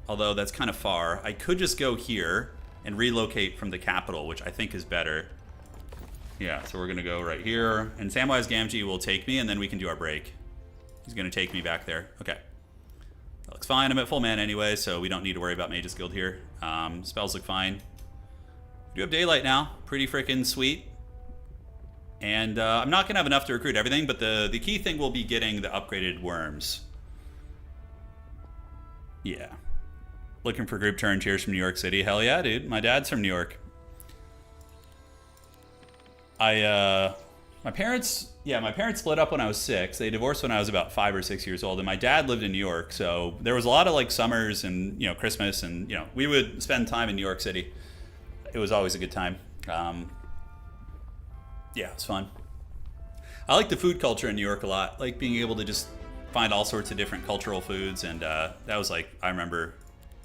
Although that's kind of far. I could just go here and relocate from the capital, which I think is better. Yeah, so we're going to go right here. And Samwise Gamgee will take me, and then we can do our break. He's going to take me back there. Okay. That looks fine. I'm at full mana anyway, so we don't need to worry about Mage's Guild here. Spells look fine. We do have Daylight now. Pretty freaking sweet. And I'm not going to have enough to recruit everything, but the key thing will be getting the upgraded worms. Yeah. Looking for group turn cheers from New York City. Hell yeah, dude. My dad's from New York. My parents split up when I was 6. They divorced when I was about 5 or 6 years old, and my dad lived in New York, so there was a lot of like summers and Christmas, and we would spend time in New York City. It was always a good time. Yeah, it's fun. I like the food culture in New York a lot. Like being able to just find all sorts of different cultural foods, and that was like, I remember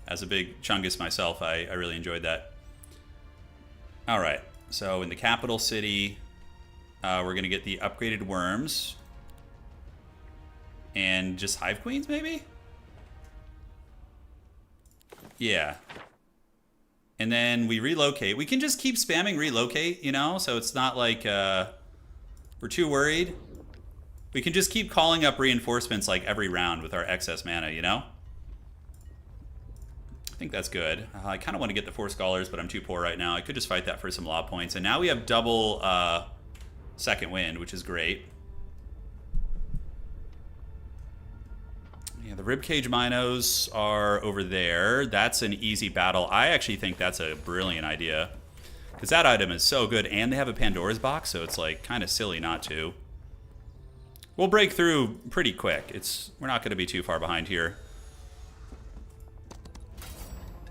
as a big Chungus myself, I really enjoyed that. All right. So in the capital city, we're going to get the upgraded worms. And just hive queens, maybe? Yeah. And then we relocate. We can just keep spamming relocate, so it's not like we're too worried. We can just keep calling up reinforcements like every round with our excess mana, I think that's good. I kind of want to get the 4 scholars, but I'm too poor right now. I could just fight that for some law points. And now we have double second wind, which is great. Yeah, the ribcage minos are over there. That's an easy battle. I actually think that's a brilliant idea, because that item is so good, and they have a Pandora's box, so it's like kind of silly not to. We'll break through pretty quick. We're not going to be too far behind here.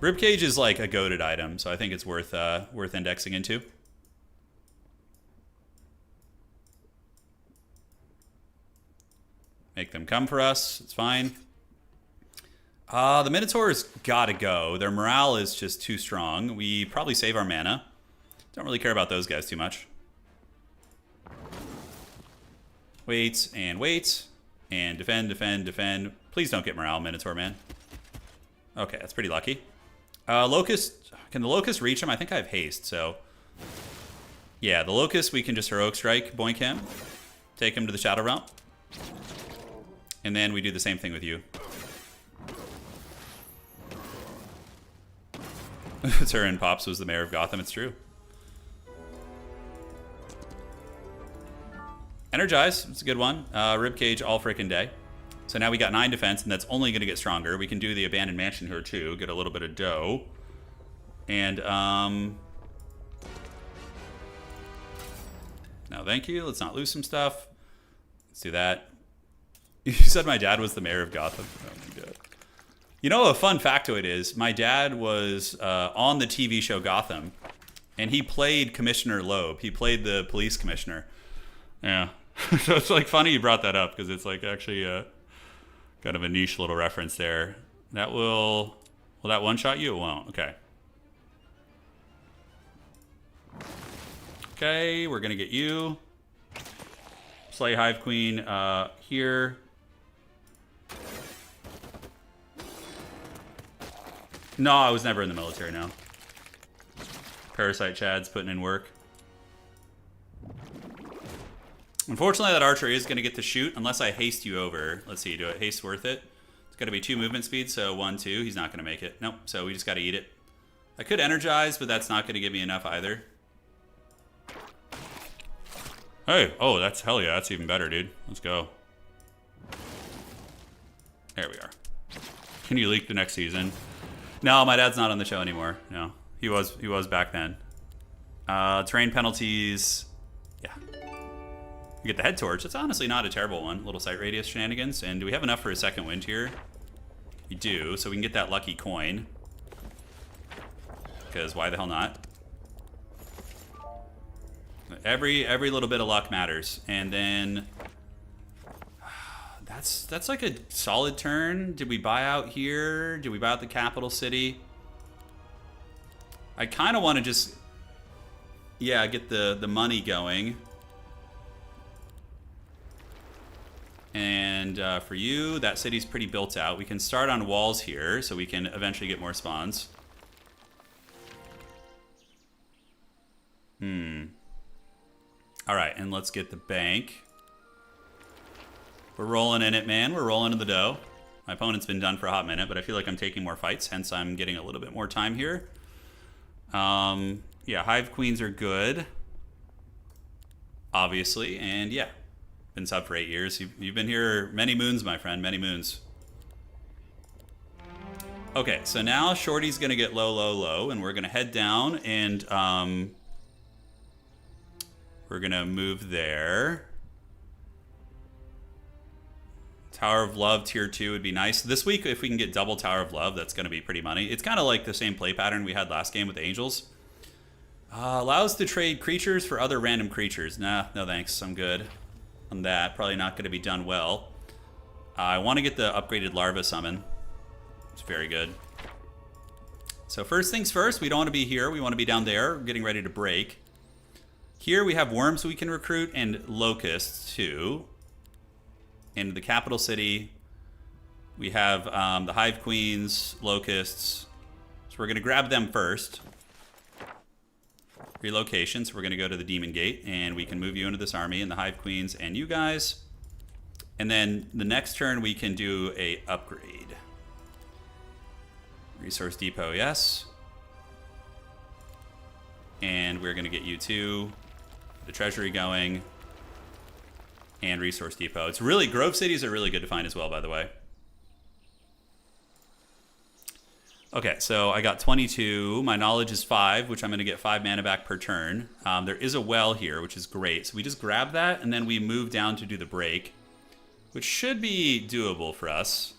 Ribcage is like a goated item, so I think it's worth indexing into. Make them come for us. It's fine. The Minotaur's gotta go. Their morale is just too strong. We probably save our mana. Don't really care about those guys too much. Wait, and defend, defend, defend. Please don't get morale, Minotaur, man. Okay, that's pretty lucky. Locust, can the Locust reach him? I think I have haste, so... Yeah, the Locust, we can just Heroic Strike, boink him. Take him to the Shadow Realm. And then we do the same thing with you. Turin Pops was the mayor of Gotham, it's true. Energize, it's a good one. Ribcage all freaking day. So now we got 9 defense, and that's only going to get stronger. We can do the Abandoned Mansion here too, get a little bit of dough. And, no thank you, let's not lose some stuff. Let's do that. You said my dad was the mayor of Gotham. Oh my god. You know, a fun factoid is, my dad was on the TV show Gotham, and he played Commissioner Loeb. He played the police commissioner. Yeah. So it's like funny you brought that up, because it's like actually kind of a niche little reference there. That will that one-shot you? It won't. Okay. Okay, we're going to get you. Slay Hive Queen here. No, I was never in the military, no. Parasite Chad's putting in work. Unfortunately, that archer is going to get to shoot unless I haste you over. Let's see, do it haste worth it? It's got to be 2 movement speed, so 1, 2. He's not going to make it. Nope, so we just got to eat it. I could energize, but that's not going to give me enough either. Hey, oh, that's hell yeah. That's even better, dude. Let's go. There we are. Can you leak the next season? No, my dad's not on the show anymore. No, he was back then. Terrain penalties. Yeah. You get the head torch. It's honestly not a terrible one. Little sight radius shenanigans. And do we have enough for a second wind here? We do, so we can get that lucky coin. Because why the hell not? Every little bit of luck matters. And then that's like a solid turn. Did we buy out here? Did we buy out the capital city? I kind of want to just, yeah, get the money going. And for you, that city's pretty built out. We can start on walls here, so we can eventually get more spawns. All right, and let's get the bank. We're rolling in it, man. We're rolling in the dough. My opponent's been done for a hot minute, but I feel like I'm taking more fights, hence I'm getting a little bit more time here. Yeah, Hive Queens are good, obviously, and yeah. Been sub for 8 years. You've been here many moons, my friend, many moons. Okay, so now Shorty's gonna get low, low, low, and we're gonna head down, and we're gonna move there. Tower of Love tier 2 would be nice. This week, if we can get double Tower of Love, that's gonna be pretty money. It's kind of like the same play pattern we had last game with the Angels. Allows to trade creatures for other random creatures. Nah, no thanks, I'm good on that. Probably not going to be done well. I want to get the upgraded larva summon. It's very good. So first things first, we don't want to be here. We want to be down there, getting ready to break. Here we have worms we can recruit and locusts too. In the capital city, we have the Hive Queens, locusts. So we're going to grab them first. Relocation, so we're going to go to the Demon Gate, and we can move you into this army, and the Hive Queens, and you guys. And then the next turn, we can do a upgrade. Resource depot, yes. And we're going to get you too. The treasury going. And resource depot. It's really, Grove cities are really good to find as well, by the way. Okay, so I got 22. My knowledge is 5, which I'm going to get 5 mana back per turn. There is a well here, which is great. So we just grab that, and then we move down to do the break, which should be doable for us,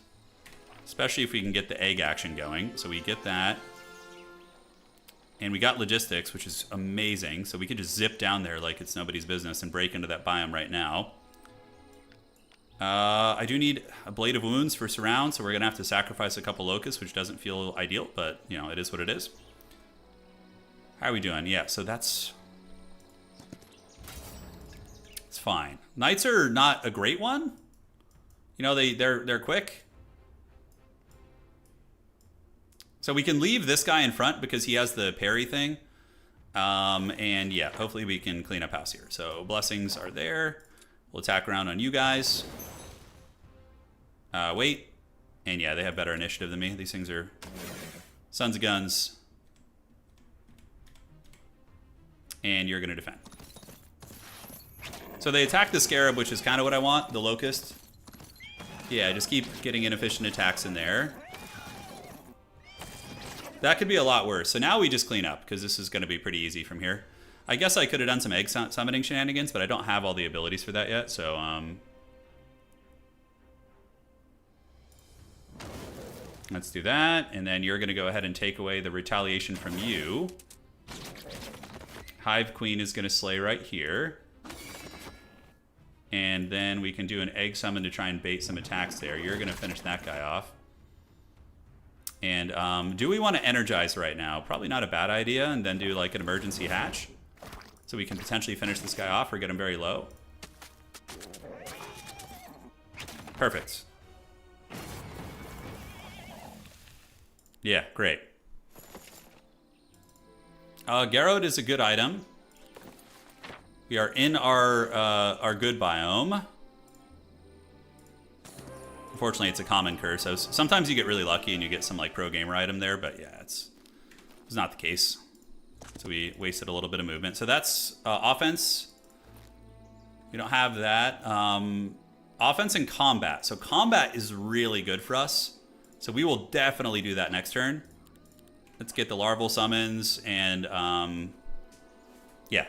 especially if we can get the egg action going. So we get that. And we got logistics, which is amazing. So we could just zip down there like it's nobody's business and break into that biome right now. I do need a Blade of Wounds for surround, so we're going to have to sacrifice a couple locusts, which doesn't feel ideal, but, you know, it is what it is. How are we doing? Yeah, so that's... it's fine. Knights are not a great one. You know, they're quick. So we can leave this guy in front because he has the parry thing. And yeah, hopefully we can clean up house here. So blessings are there. We'll attack around on you guys. Wait. And yeah, they have better initiative than me. These things are sons of guns. And you're going to defend. So they attack the scarab, which is kind of what I want. The locust. Yeah, just keep getting inefficient attacks in there. That could be a lot worse. So now we just clean up, because this is going to be pretty easy from here. I guess I could have done some egg summoning shenanigans, but I don't have all the abilities for that yet, so... let's do that, and then you're going to go ahead and take away the retaliation from you. Hive Queen is going to slay right here. And then we can do an egg summon to try and bait some attacks there. You're going to finish that guy off. And do we want to energize right now? Probably not a bad idea, and then do like an emergency hatch. So we can potentially finish this guy off or get him very low. Perfect. Yeah, great. Garrod is a good item. We are in our good biome. Unfortunately, it's a common curse. So sometimes you get really lucky and you get some like pro gamer item there, but yeah, it's not the case. So we wasted a little bit of movement. So that's offense. We don't have that. Offense and combat. So combat is really good for us. So we will definitely do that next turn. Let's get the larval summons and yeah.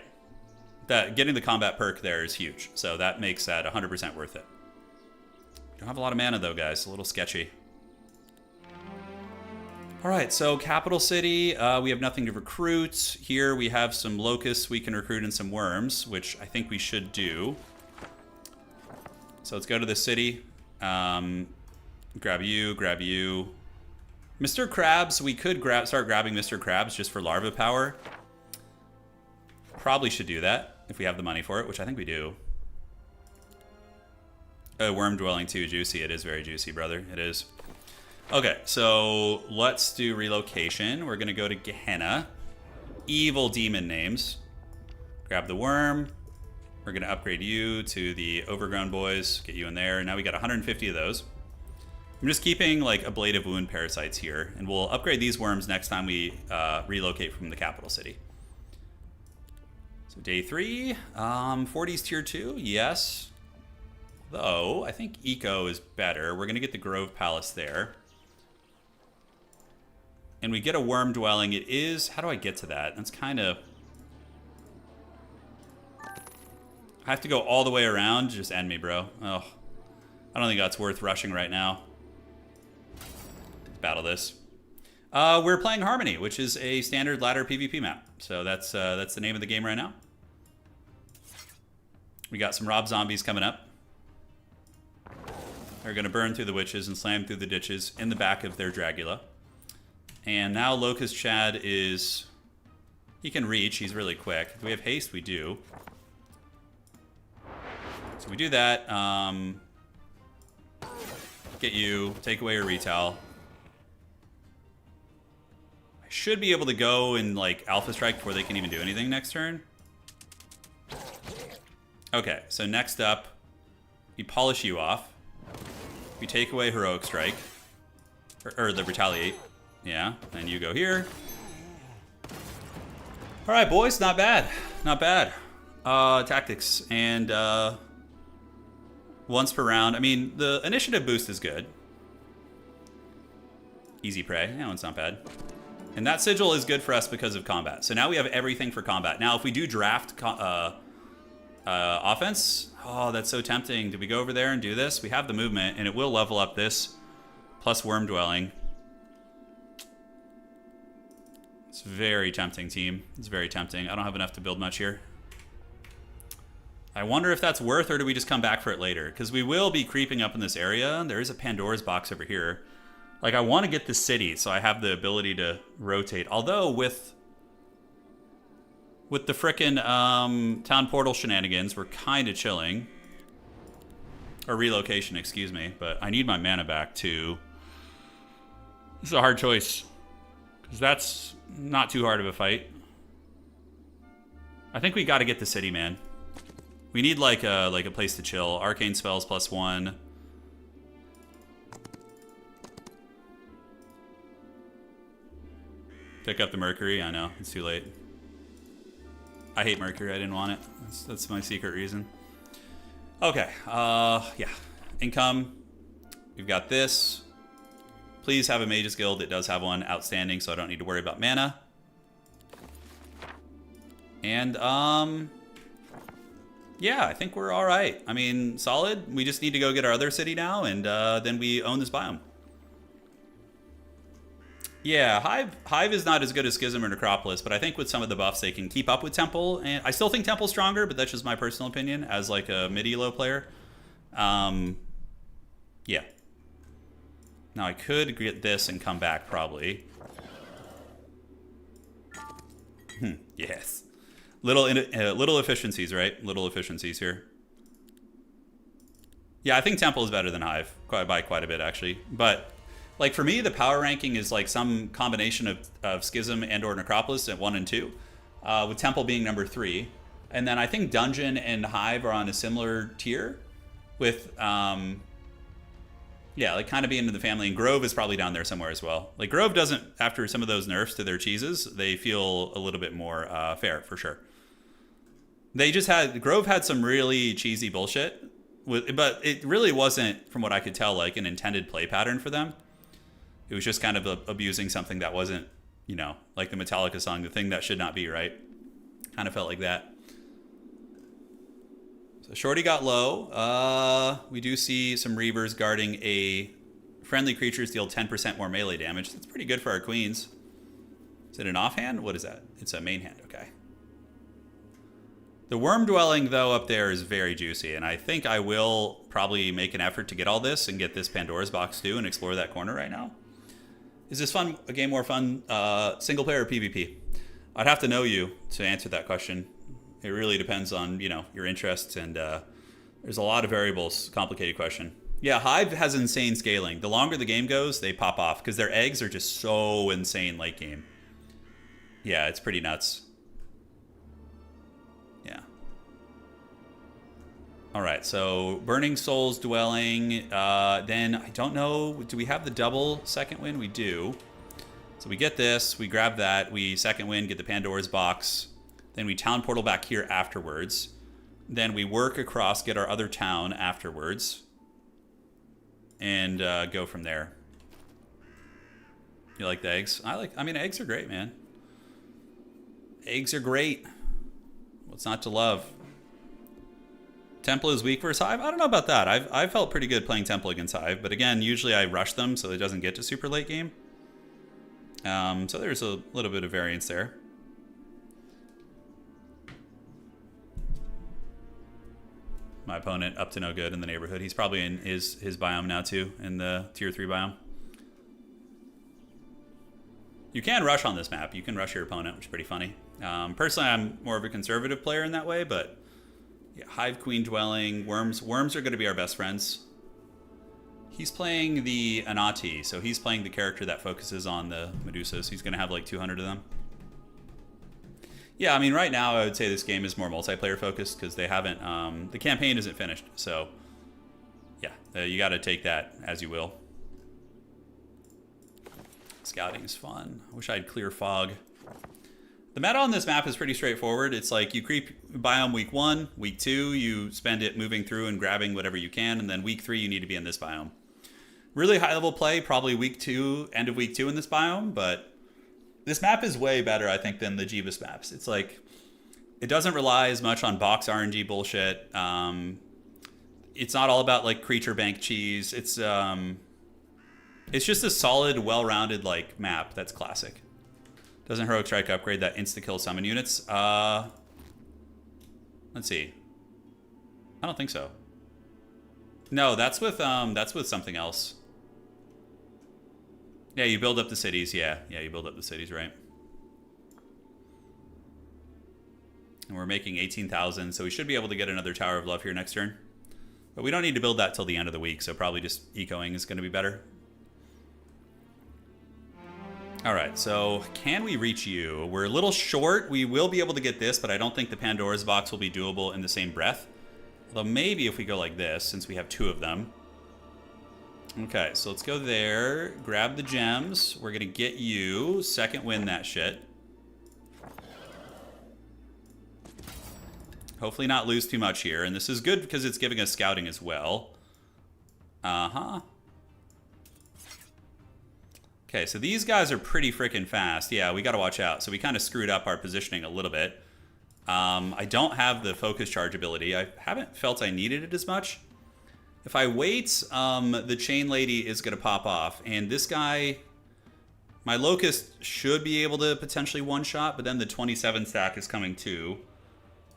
Getting the combat perk there is huge. So that makes that 100% worth it. Don't have a lot of mana though, guys. A little sketchy. All right, so Capital City, we have nothing to recruit. Here we have some locusts we can recruit and some worms, which I think we should do. So let's go to the city. Grab you, grab you. Mr. Krabs, we could start grabbing Mr. Krabs just for larva power. Probably should do that if we have the money for it, which I think we do. Worm dwelling too, juicy. It is very juicy, brother. It is. Okay, so let's do relocation. We're going to go to Gehenna. Evil demon names. Grab the worm. We're going to upgrade you to the overgrown boys. Get you in there. Now we got 150 of those. I'm just keeping like a Blade of Wound parasites here. And we'll upgrade these worms next time we relocate from the capital city. So day 3. 40's tier 2. Yes. Though, I think Eco is better. We're going to get the Grove Palace there. And we get a worm dwelling. It is... how do I get to that? That's kind of... I have to go all the way around. Just end me, bro. Oh, I don't think that's worth rushing right now. Let's battle this. We're playing Harmony, which is a standard ladder PvP map. So that's the name of the game right now. We got some Rob zombies coming up. They're going to burn through the witches and slam through the ditches in the back of their Dragula. And now Locust Chad is... he can reach. He's really quick. Do we have haste? We do. So we do that. Get you. Take away your retail. I should be able to go and like Alpha Strike before they can even do anything next turn. Okay, so next up, we polish you off. We take away Heroic Strike. Or the Retaliate. Yeah, and you go here. All right, boys, not bad. Not bad. Tactics and once per round. I mean, the initiative boost is good. Easy prey. That one's not bad. And that sigil is good for us because of combat. So now we have everything for combat. Now, if we do draft offense, oh, that's so tempting. Do we go over there and do this? We have the movement, and it will level up this plus Worm Dwelling. It's very tempting, team. It's very tempting. I don't have enough to build much here. I wonder if that's worth, or do we just come back for it later? Because we will be creeping up in this area. There is a Pandora's box over here. Like, I want to get the city, so I have the ability to rotate. Although, with the frickin' town portal shenanigans, we're kind of chilling. Or relocation, excuse me. But I need my mana back, too. This is a hard choice. Because that's not too hard of a fight. I think we got to get the city, man. We need like a place to chill. Arcane spells +1. Pick up the Mercury. I know it's too late. I hate Mercury. I didn't want it. That's my secret reason. Okay. Yeah. Income. We've got this. Please have a Mage's Guild. It does have one outstanding, so I don't need to worry about mana. And yeah, I think we're all right. I mean, solid. We just need to go get our other city now, and then we own this biome. Yeah, Hive is not as good as Schism or Necropolis, but I think with some of the buffs they can keep up with Temple. And I still think Temple's stronger, but that's just my personal opinion as like a mid-elo player. Yeah. Now I could get this and come back probably. Yes. Little efficiencies, right? Little efficiencies here. Yeah, I think Temple is better than Hive by quite a bit actually, but. Like, for me, the power ranking is, like, some combination of Schism and or Necropolis at 1 and 2, with Temple being number 3. And then I think Dungeon and Hive are on a similar tier, with, yeah, like, kind of being in the family. And Grove is probably down there somewhere as well. Like, Grove doesn't, after some of those nerfs to their cheeses, they feel a little bit more fair, for sure. They just had, Grove had some really cheesy bullshit, but it really wasn't, from what I could tell, like, an intended play pattern for them. It was just kind of abusing something that wasn't, you know, like the Metallica song, the thing that should not be, right? Kind of felt like that. So Shorty got low. We do see some Reavers guarding a friendly creatures deal 10% more melee damage. That's pretty good for our queens. Is it an offhand? What is that? It's a main hand, okay. The Worm Dwelling, though, up there is very juicy, and I think I will probably make an effort to get all this and get this Pandora's box too and explore that corner right now. Is this fun? A game more fun, single player or PvP? I'd have to know you to answer that question. It really depends on, you know, your interests, and there's a lot of variables. Complicated question. Yeah, Hive has insane scaling. The longer the game goes, they pop off because their eggs are just so insane late game. Yeah, it's pretty nuts. Yeah. All right, so Burning Souls Dwelling. Then, I don't know, do we have the double second win? We do. So we get this, we grab that, we second win, get the Pandora's box. Then we town portal back here afterwards. Then we work across, get our other town afterwards. And go from there. You like the eggs? I mean, eggs are great, man. Eggs are great. What's not to love? Temple is weak versus Hive? I don't know about that. I've felt pretty good playing Temple against Hive, but again, usually I rush them so it doesn't get to super late game. So there's a little bit of variance there. My opponent up to no good in the neighborhood. He's probably in his biome now too, in the tier 3 biome. You can rush on this map. You can rush your opponent, which is pretty funny. Personally, I'm more of a conservative player in that way, but yeah, Hive Queen Dwelling, Worms. Worms are going to be our best friends. He's playing the Anati, so he's playing the character that focuses on the Medusas. He's going to have like 200 of them. Yeah, I mean, right now I would say this game is more multiplayer focused because they haven't, the campaign isn't finished. So, yeah, you got to take that as you will. Scouting is fun. I wish I had clear fog. The meta on this map is pretty straightforward. It's like you creep biome week 1, week 2, you spend it moving through and grabbing whatever you can, and then week 3 you need to be in this biome. Really high level play, probably week 2, end of week 2 in this biome, but this map is way better, I think, than the Jeebus maps. It's like, it doesn't rely as much on box RNG bullshit. It's not all about like creature bank cheese. It's just a solid, well-rounded like map that's classic. Doesn't Heroic Strike upgrade that insta-kill summon units? Let's see. I don't think so. No, that's with something else. Yeah, you build up the cities. Yeah, you build up the cities, right? And we're making 18,000, so we should be able to get another Tower of Love here next turn. But we don't need to build that till the end of the week, so probably just ecoing is going to be better. All right, so can we reach you? We're a little short. We will be able to get this, but I don't think the Pandora's box will be doable in the same breath. Although maybe if we go like this, since we have 2 of them. Okay, so let's go there, grab the gems. We're gonna get you, second win that shit. Hopefully not lose too much here, and this is good because it's giving us scouting as well. Uh-huh. Okay, so these guys are pretty freaking fast. Yeah, we gotta watch out. So we kind of screwed up our positioning a little bit. I don't have the focus charge ability. I haven't felt I needed it as much. If I wait, the chain lady is gonna pop off. And this guy, my locust should be able to potentially one-shot, but then the 27 stack is coming too.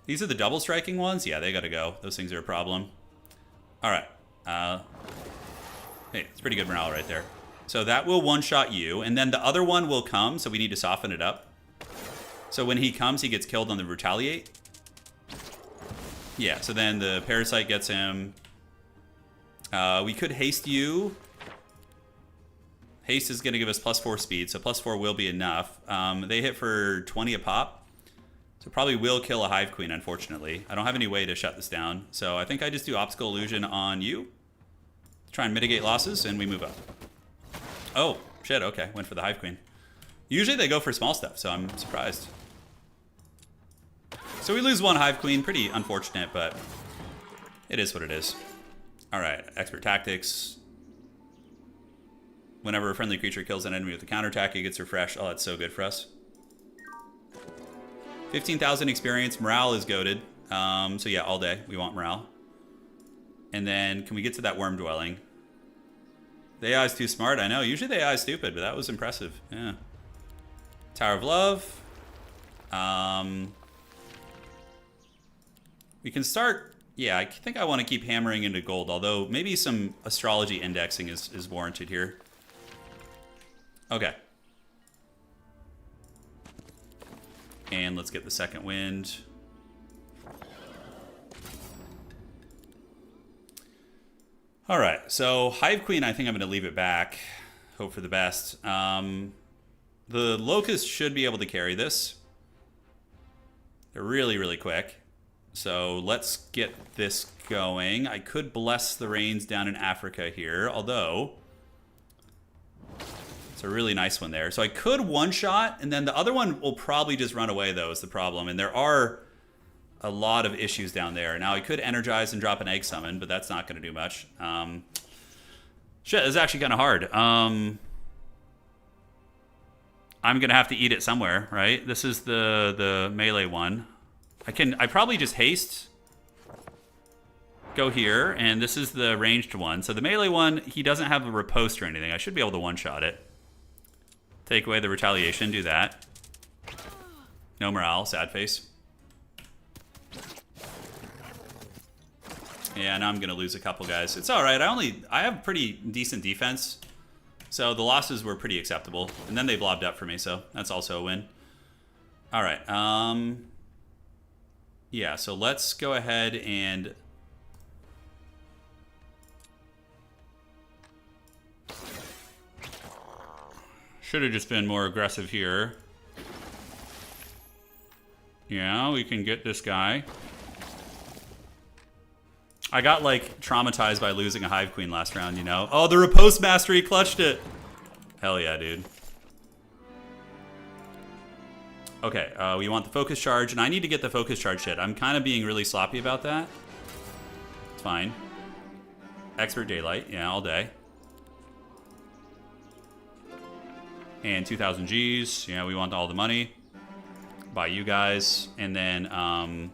These are the double striking ones? Yeah, they gotta go. Those things are a problem. All right. Hey, it's pretty good morale right there. So that will one-shot you, and then the other one will come, so we need to soften it up. So when he comes, he gets killed on the retaliate. Yeah, so then the parasite gets him. We could haste you. Haste is going to give us +4 speed, so +4 will be enough. They hit for 20 a pop. So probably will kill a Hive Queen, unfortunately. I don't have any way to shut this down, so I think I just do Optical Illusion on you. Try and mitigate losses, and we move up. Oh, shit, okay. Went for the Hive Queen. Usually they go for small stuff, so I'm surprised. So we lose 1 Hive Queen. Pretty unfortunate, but it is what it is. All right, Expert Tactics. Whenever a friendly creature kills an enemy with a counterattack, it gets refreshed. Oh, that's so good for us. 15,000 experience. Morale is goated. So yeah, all day. We want morale. And then, can we get to that worm dwelling? The AI is too smart, I know. Usually the AI is stupid, but that was impressive. Yeah. Tower of Love. We can start... Yeah, I think I want to keep hammering into gold, although maybe some astrology indexing is warranted here. Okay. And let's get the second wind. All right, so Hive Queen, I think I'm going to leave it back. Hope for the best. The Locust should be able to carry this. They're really, really quick. So let's get this going. I could bless the rains down in Africa here, although it's a really nice one there. So I could one-shot, and then the other one will probably just run away, though, is the problem. And there are a lot of issues down there. Now, I could energize and drop an egg summon, but that's not going to do much. Shit, it's actually kind of hard. I'm going to have to eat it somewhere, right? This is the melee one. I probably just haste, go here, and this is the ranged one. So the melee one, he doesn't have a riposte or anything. I should be able to one-shot it. Take away the retaliation, do that. No morale, sad face. Yeah, now I'm going to lose a couple guys. It's all right. I have pretty decent defense. So the losses were pretty acceptable. And then they blobbed up for me, so that's also a win. All right. Yeah, so let's go ahead and... Should have just been more aggressive here. Yeah, we can get this guy. I got, like, traumatized by losing a Hive Queen last round, you know? Oh, the Riposte Mastery clutched it! Hell yeah, dude. Okay, we want the focus charge, and I need to get the focus charge shit. I'm kind of being really sloppy about that. It's fine. Expert daylight, yeah, all day. And 2,000 Gs, yeah, we want all the money. By you guys. And then,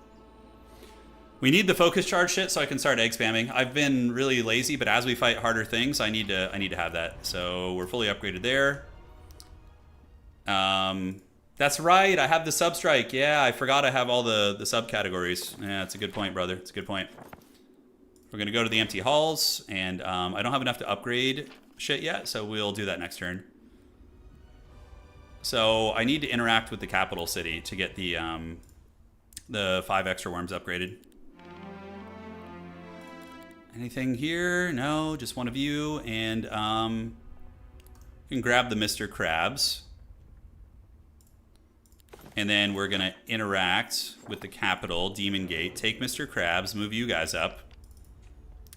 we need the focus charge shit so I can start egg spamming. I've been really lazy, but as we fight harder things, I need to have that. So we're fully upgraded there. That's right. I have the substrike. Yeah, I forgot I have all the subcategories. Yeah, that's a good point, brother. It's a good point. We're gonna go to the empty halls, and I don't have enough to upgrade shit yet, so we'll do that next turn. So I need to interact with the capital city to get the 5 extra worms upgraded. Anything here? No, just one of you. And you can grab the Mr. Krabs. And then we're going to interact with the capital, Demon Gate, take Mr. Krabs, move you guys up,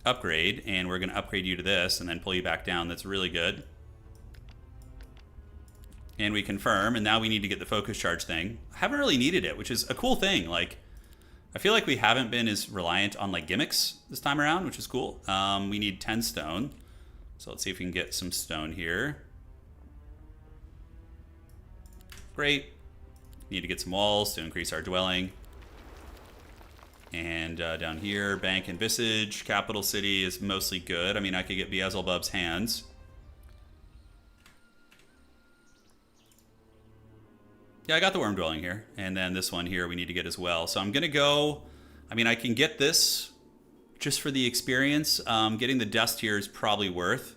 upgrade, and we're going to upgrade you to this and then pull you back down. That's really good. And we confirm, and now we need to get the focus charge thing. I haven't really needed it, which is a cool thing. Like, I feel like we haven't been as reliant on like gimmicks this time around, which is cool. We need 10 stone. So let's see if we can get some stone here. Great. Need to get some walls to increase our dwelling. And down here, Bank and Visage. Capital City is mostly good. I mean, I could get Beelzebub's hands. Yeah, I got the worm dwelling here. And then this one here we need to get as well. So I'm going to go... I mean, I can get this just for the experience. Getting the dust here is probably worth.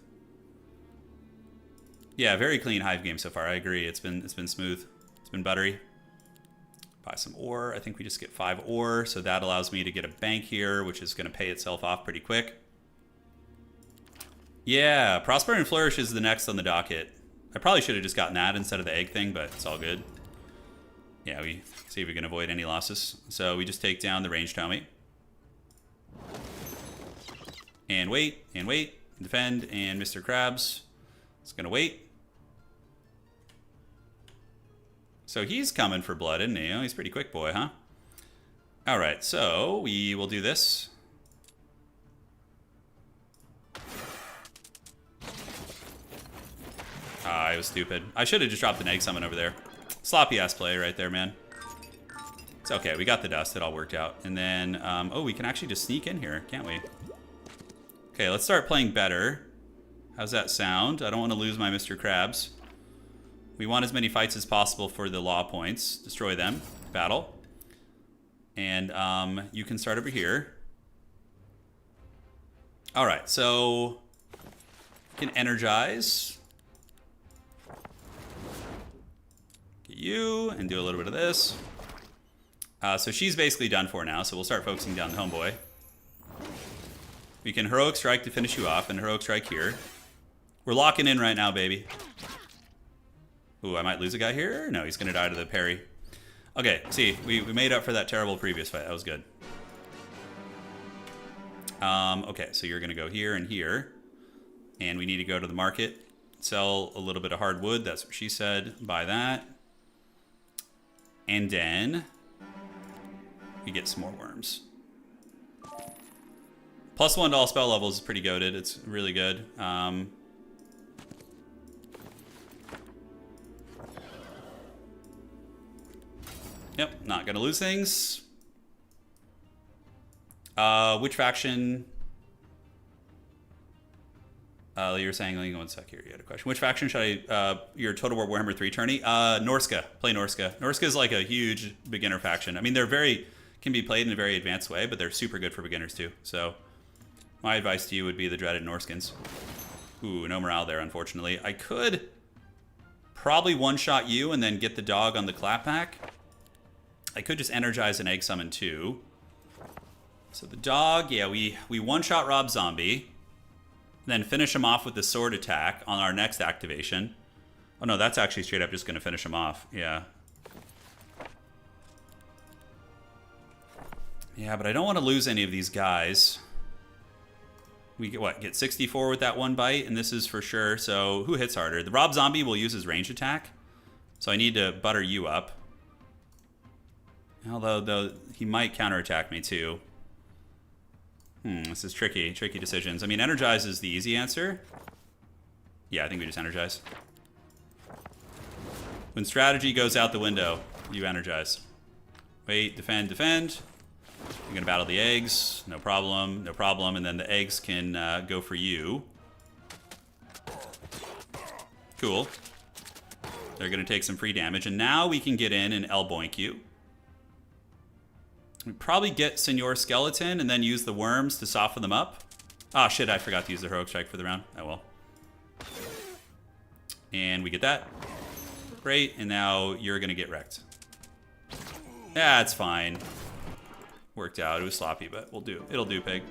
Yeah, very clean hive game so far. I agree. It's been smooth. It's been buttery. Buy some ore. I think we just get 5 ore. So that allows me to get a bank here, which is going to pay itself off pretty quick. Yeah, Prosper and Flourish is the next on the docket. I probably should have just gotten that instead of the egg thing, but it's all good. Yeah, we see if we can avoid any losses. So we just take down the ranged Tommy. And wait, and wait, and defend, and Mr. Krabs is going to wait. So he's coming for blood, isn't he? Oh, he's a pretty quick boy, huh? All right, so we will do this. I was stupid. I should have just dropped an egg summon over there. Sloppy ass play right there, man. It's okay. We got the dust. It all worked out. And then, oh, we can actually just sneak in here, can't we? Okay, let's start playing better. How's that sound? I don't want to lose my Mr. Krabs. We want as many fights as possible for the law points. Destroy them. Battle. And you can start over here. All right, so we can energize. Get you and do a little bit of this. So she's basically done for now, so we'll start focusing down the homeboy. We can Heroic Strike to finish you off, and Heroic Strike here. We're locking in right now, baby. Ooh, I might lose a guy here. No, he's going to die to the parry. Okay, see, we made up for that terrible previous fight. That was good. Okay, so you're going to go here and here. And we need to go to the market. Sell a little bit of hardwood. That's what she said. Buy that. And then we get some more worms. +1 to all spell levels is pretty goated. It's really good. Yep, not gonna lose things. Which faction? You're saying, one sec here, you had a question. Which faction should I, your Total War Warhammer 3 tourney? Norska, play Norska. Norska is like a huge beginner faction. I mean, can be played in a very advanced way, but they're super good for beginners too. So my advice to you would be the dreaded Norskins. Ooh, no morale there, unfortunately. I could probably one-shot you and then get the dog on the clap pack. I could just energize an egg summon too. So the dog, yeah, we one-shot Rob Zombie. Then finish him off with the sword attack on our next activation. Oh no, that's actually straight up just going to finish him off. Yeah. Yeah, but I don't want to lose any of these guys. We get what? Get 64 with that one bite, and this is for sure. So who hits harder? The Rob Zombie will use his range attack. So I need to butter you up. Although, though, he might counterattack me too. This is tricky decisions. I mean, energize is the easy answer. Yeah, I think we just energize. When strategy goes out the window, you energize. Wait, defend. You're gonna battle the eggs. No problem. And then the eggs can go for you. Cool. They're gonna take some free damage, and now we can get in and elboink you. We probably get Senor Skeleton and then use the worms to soften them up. Ah, shit, I forgot to use the Heroic Strike for the round. Oh well. And we get that. Great, and now you're gonna get wrecked. That's fine. Worked out. It was sloppy, but we'll do. It'll do, pig.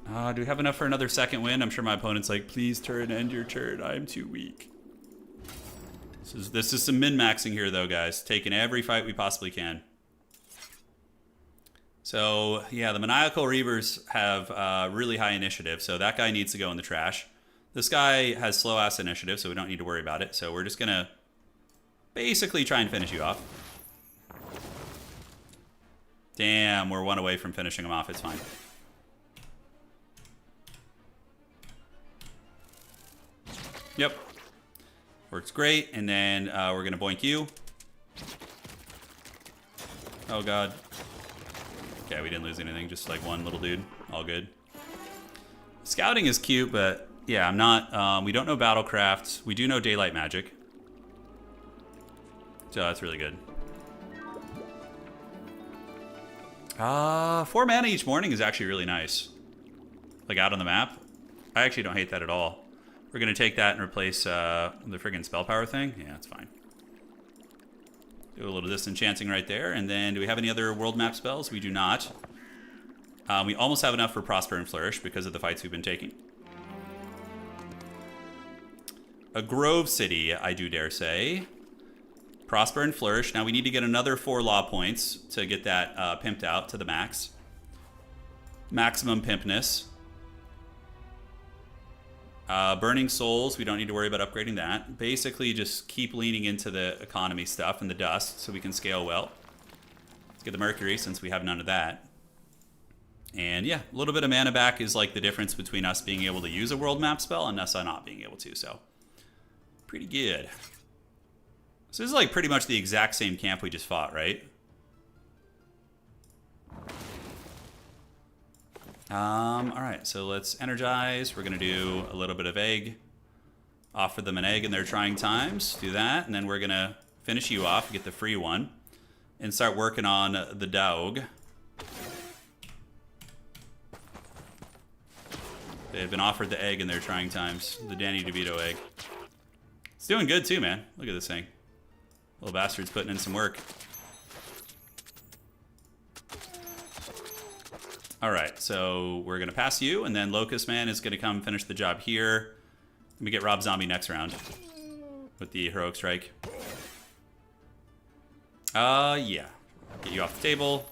Do we have enough for another second win? I'm sure my opponent's like, please turn, end your turn. I'm too weak. This is some min-maxing here, though, guys. Taking every fight we possibly can. So, yeah, the Maniacal Reavers have really high initiative, so that guy needs to go in the trash. This guy has slow-ass initiative, so we don't need to worry about it. So we're just going to basically try and finish you off. Damn, we're one away from finishing him off. It's fine. Yep. Works great. And then we're going to boink you. Oh, God. Okay, we didn't lose anything. Just like one little dude. All good. Scouting is cute, but yeah, I'm not... we don't know Battlecraft. We do know Daylight Magic. So that's really good. 4 mana each morning is actually really nice. Like out on the map. I actually don't hate that at all. We're going to take that and replace the friggin' spell power thing. Yeah, it's fine. Do a little disenchanting right there. And then do we have any other world map spells? We do not. We almost have enough for Prosper and Flourish because of the fights we've been taking. A Grove City, I do dare say. Prosper and Flourish. Now we need to get another 4 law points to get that pimped out to the max. Maximum pimpness. Burning Souls, we don't need to worry about upgrading that. Basically, just keep leaning into the economy stuff and the dust so we can scale well. Let's get the Mercury since we have none of that. And yeah, a little bit of mana back is like the difference between us being able to use a world map spell and us not being able to, so pretty good. So this is like pretty much the exact same camp we just fought, right? Alright, so let's energize. We're going to do a little bit of egg. Offer them an egg in their trying times. Do that, and then we're going to finish you off, get the free one, and start working on the dog. They've been offered the egg in their trying times. The Danny DeVito egg. It's doing good too, man. Look at this thing. Little bastard's putting in some work. Alright, so we're going to pass you, and then Locust Man is going to come finish the job here. Let me get Rob Zombie next round with the Heroic Strike. Yeah. Get you off the table.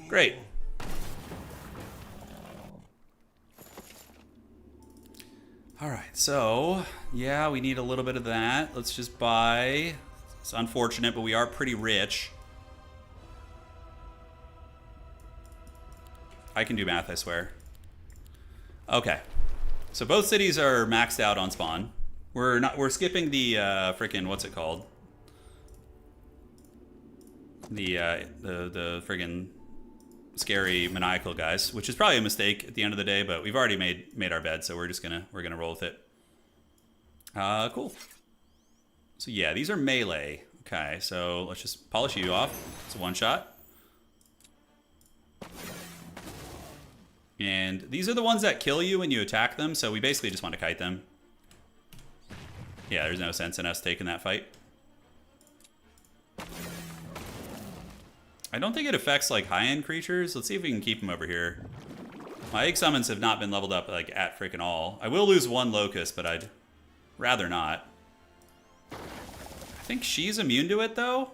Great. Alright, so, yeah, we need a little bit of that. Let's just buy. It's unfortunate, but we are pretty rich. I can do math, I swear. Okay. So both cities are maxed out on spawn. We're skipping the frickin' what's it called? The friggin' scary maniacal guys, which is probably a mistake at the end of the day, but we've already made our bed, so we're gonna roll with it. Cool. So yeah, these are melee. Okay, so let's just polish you off. It's a one shot. And these are the ones that kill you when you attack them, so we basically just want to kite them. Yeah, there's no sense in us taking that fight. I don't think it affects like high-end creatures. Let's see if we can keep them over here. My egg summons have not been leveled up like at freaking all. I will lose one locust, but I'd rather not. I think she's immune to it though.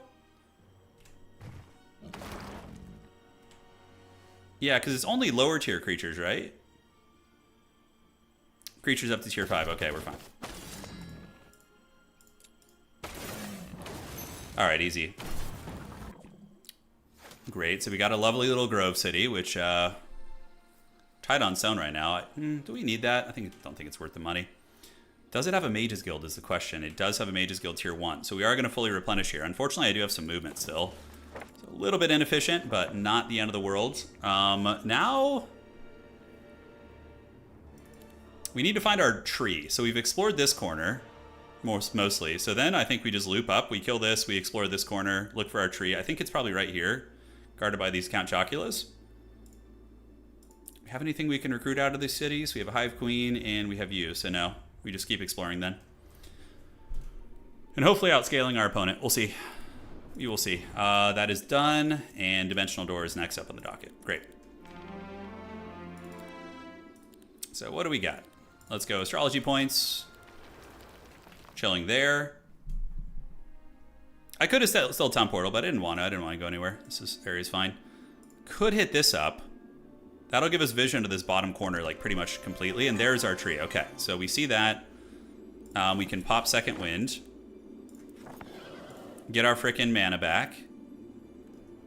Yeah, because it's only lower tier creatures, right? Creatures up to tier 5. Okay, we're fine. All right, easy. Great. So we got a lovely little Grove City, which tied on stone right now. Do we need that? Don't think it's worth the money. Does it have a Mage's Guild is the question. It does have a Mage's Guild tier 1. So we are going to fully replenish here. Unfortunately, I do have some movement still. So a little bit inefficient, but not the end of the world. Now we need to find our tree. So we've explored this corner mostly. So then I think we just loop up. We kill this. We explore this corner. Look for our tree. I think it's probably right here. Guarded by these Count Chocula's. We have anything we can recruit out of these cities? We have a Hive Queen and we have you. So no. We just keep exploring then. And hopefully outscaling our opponent. We'll see. You will see. That is done. And Dimensional Door is next up on the docket. Great. So what do we got? Let's go astrology points. Chilling there. I could have still Town Portal, but I didn't want to. I didn't want to go anywhere. This area is fine. Could hit this up. That'll give us vision to this bottom corner, like, pretty much completely. And there's our tree. Okay, so we see that. We can pop Second Wind. Get our frickin' mana back.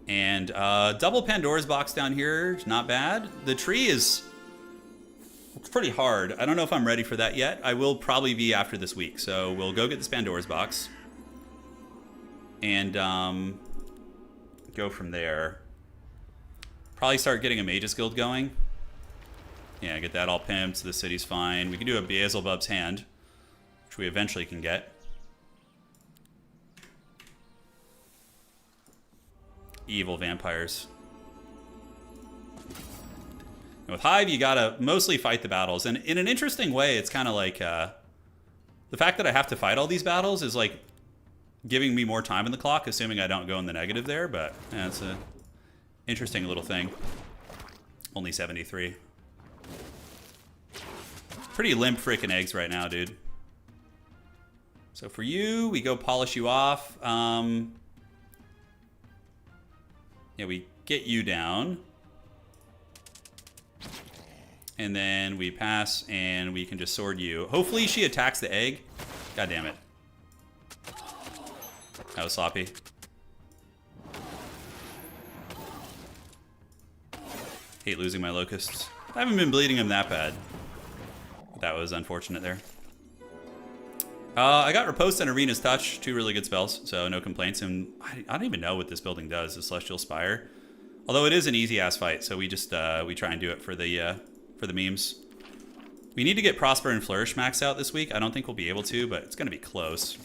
And double Pandora's Box down here. Not bad. The tree is... It's pretty hard. I don't know if I'm ready for that yet. I will probably be after this week. So we'll go get this Pandora's Box. And go from there. Probably start getting a Mage's Guild going. Yeah, get that all pimped. The city's fine. We can do a Beelzebub's Hand, which we eventually can get. Evil vampires. And with Hive, you gotta mostly fight the battles. And in an interesting way, it's kind of like... the fact that I have to fight all these battles is like giving me more time in the clock, assuming I don't go in the negative there. But yeah, it's a... interesting little thing. Only 73. Pretty limp freaking eggs right now, dude. So for you, we go polish you off. Yeah, we get you down. And then we pass and we can just sword you. Hopefully she attacks the egg. God damn it. That was sloppy. Hate losing my locusts. I haven't been bleeding them that bad. That was unfortunate there. I got Riposte and Arena's Touch, 2 really good spells, so no complaints. And I don't even know what this building does, the Celestial Spire. Although it is an easy-ass fight, so we just we try and do it for the memes. We need to get Prosper and Flourish maxed out this week. I don't think we'll be able to, but it's going to be close.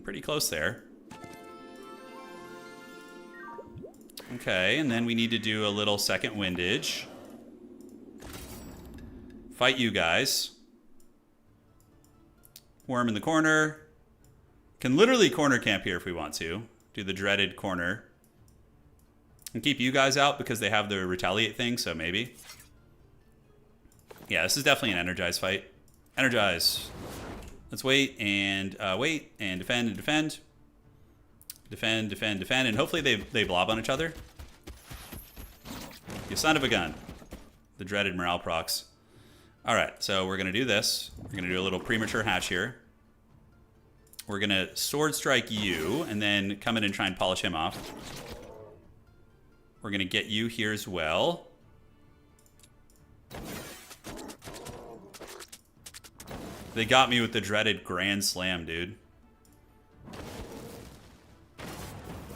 Pretty close there. Okay, and then we need to do a little Second Windage. Fight you guys. Worm in the corner. Can literally corner camp here if we want to. Do the dreaded corner. And keep you guys out because they have the retaliate thing, so maybe. Yeah, this is definitely an energize fight. Energize. Let's wait and defend and defend. Defend, defend, defend, and hopefully they blob on each other. You son of a gun. The dreaded morale procs. Alright, so we're going to do this. We're going to do a little premature hatch here. We're going to sword strike you, and then come in and try and polish him off. We're going to get you here as well. They got me with the dreaded Grand Slam, dude.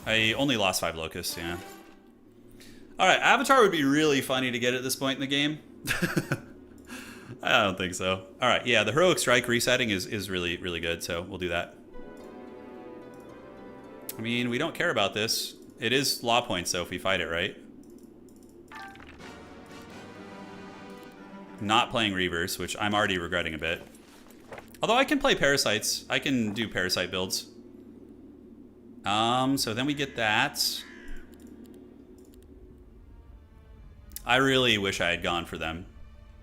I only lost 5 locusts, yeah. Alright, Avatar would be really funny to get at this point in the game. I don't think so. Alright, yeah, the Heroic Strike resetting is really, really good, so we'll do that. I mean, we don't care about this. It is law points, though, if we fight it, right? Not playing Reavers, which I'm already regretting a bit. Although I can play Parasites. I can do Parasite builds. So then we get that. I really wish I had gone for them.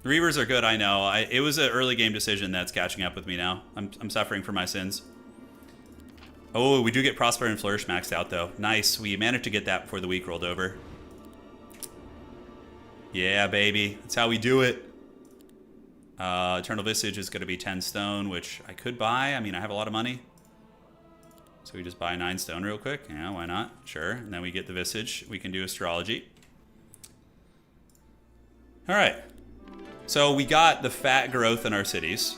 The Reavers are good, I know. It was an early game decision that's catching up with me now. I'm suffering for my sins. Oh, we do get Prosper and Flourish maxed out, though. Nice. We managed to get that before the week rolled over. Yeah, baby. That's how we do it. Eternal Visage is going to be 10 stone, which I could buy. I mean, I have a lot of money. So we just buy 9 stone real quick. Yeah, why not? Sure. And then we get the Visage. We can do astrology. All right. So we got the fat growth in our cities.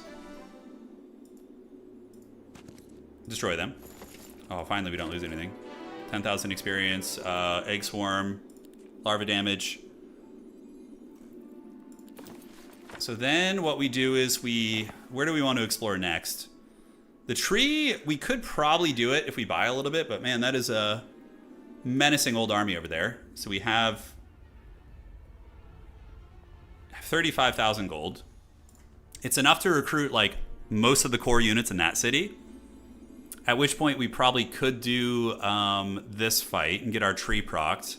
Destroy them. Oh, finally we don't lose anything. 10,000 experience, egg swarm, larva damage. So then what we do is where do we want to explore next? The tree, we could probably do it if we buy a little bit, but man, that is a menacing old army over there. So we have 35,000 gold. It's enough to recruit like most of the core units in that city. At which point we probably could do this fight and get our tree procced.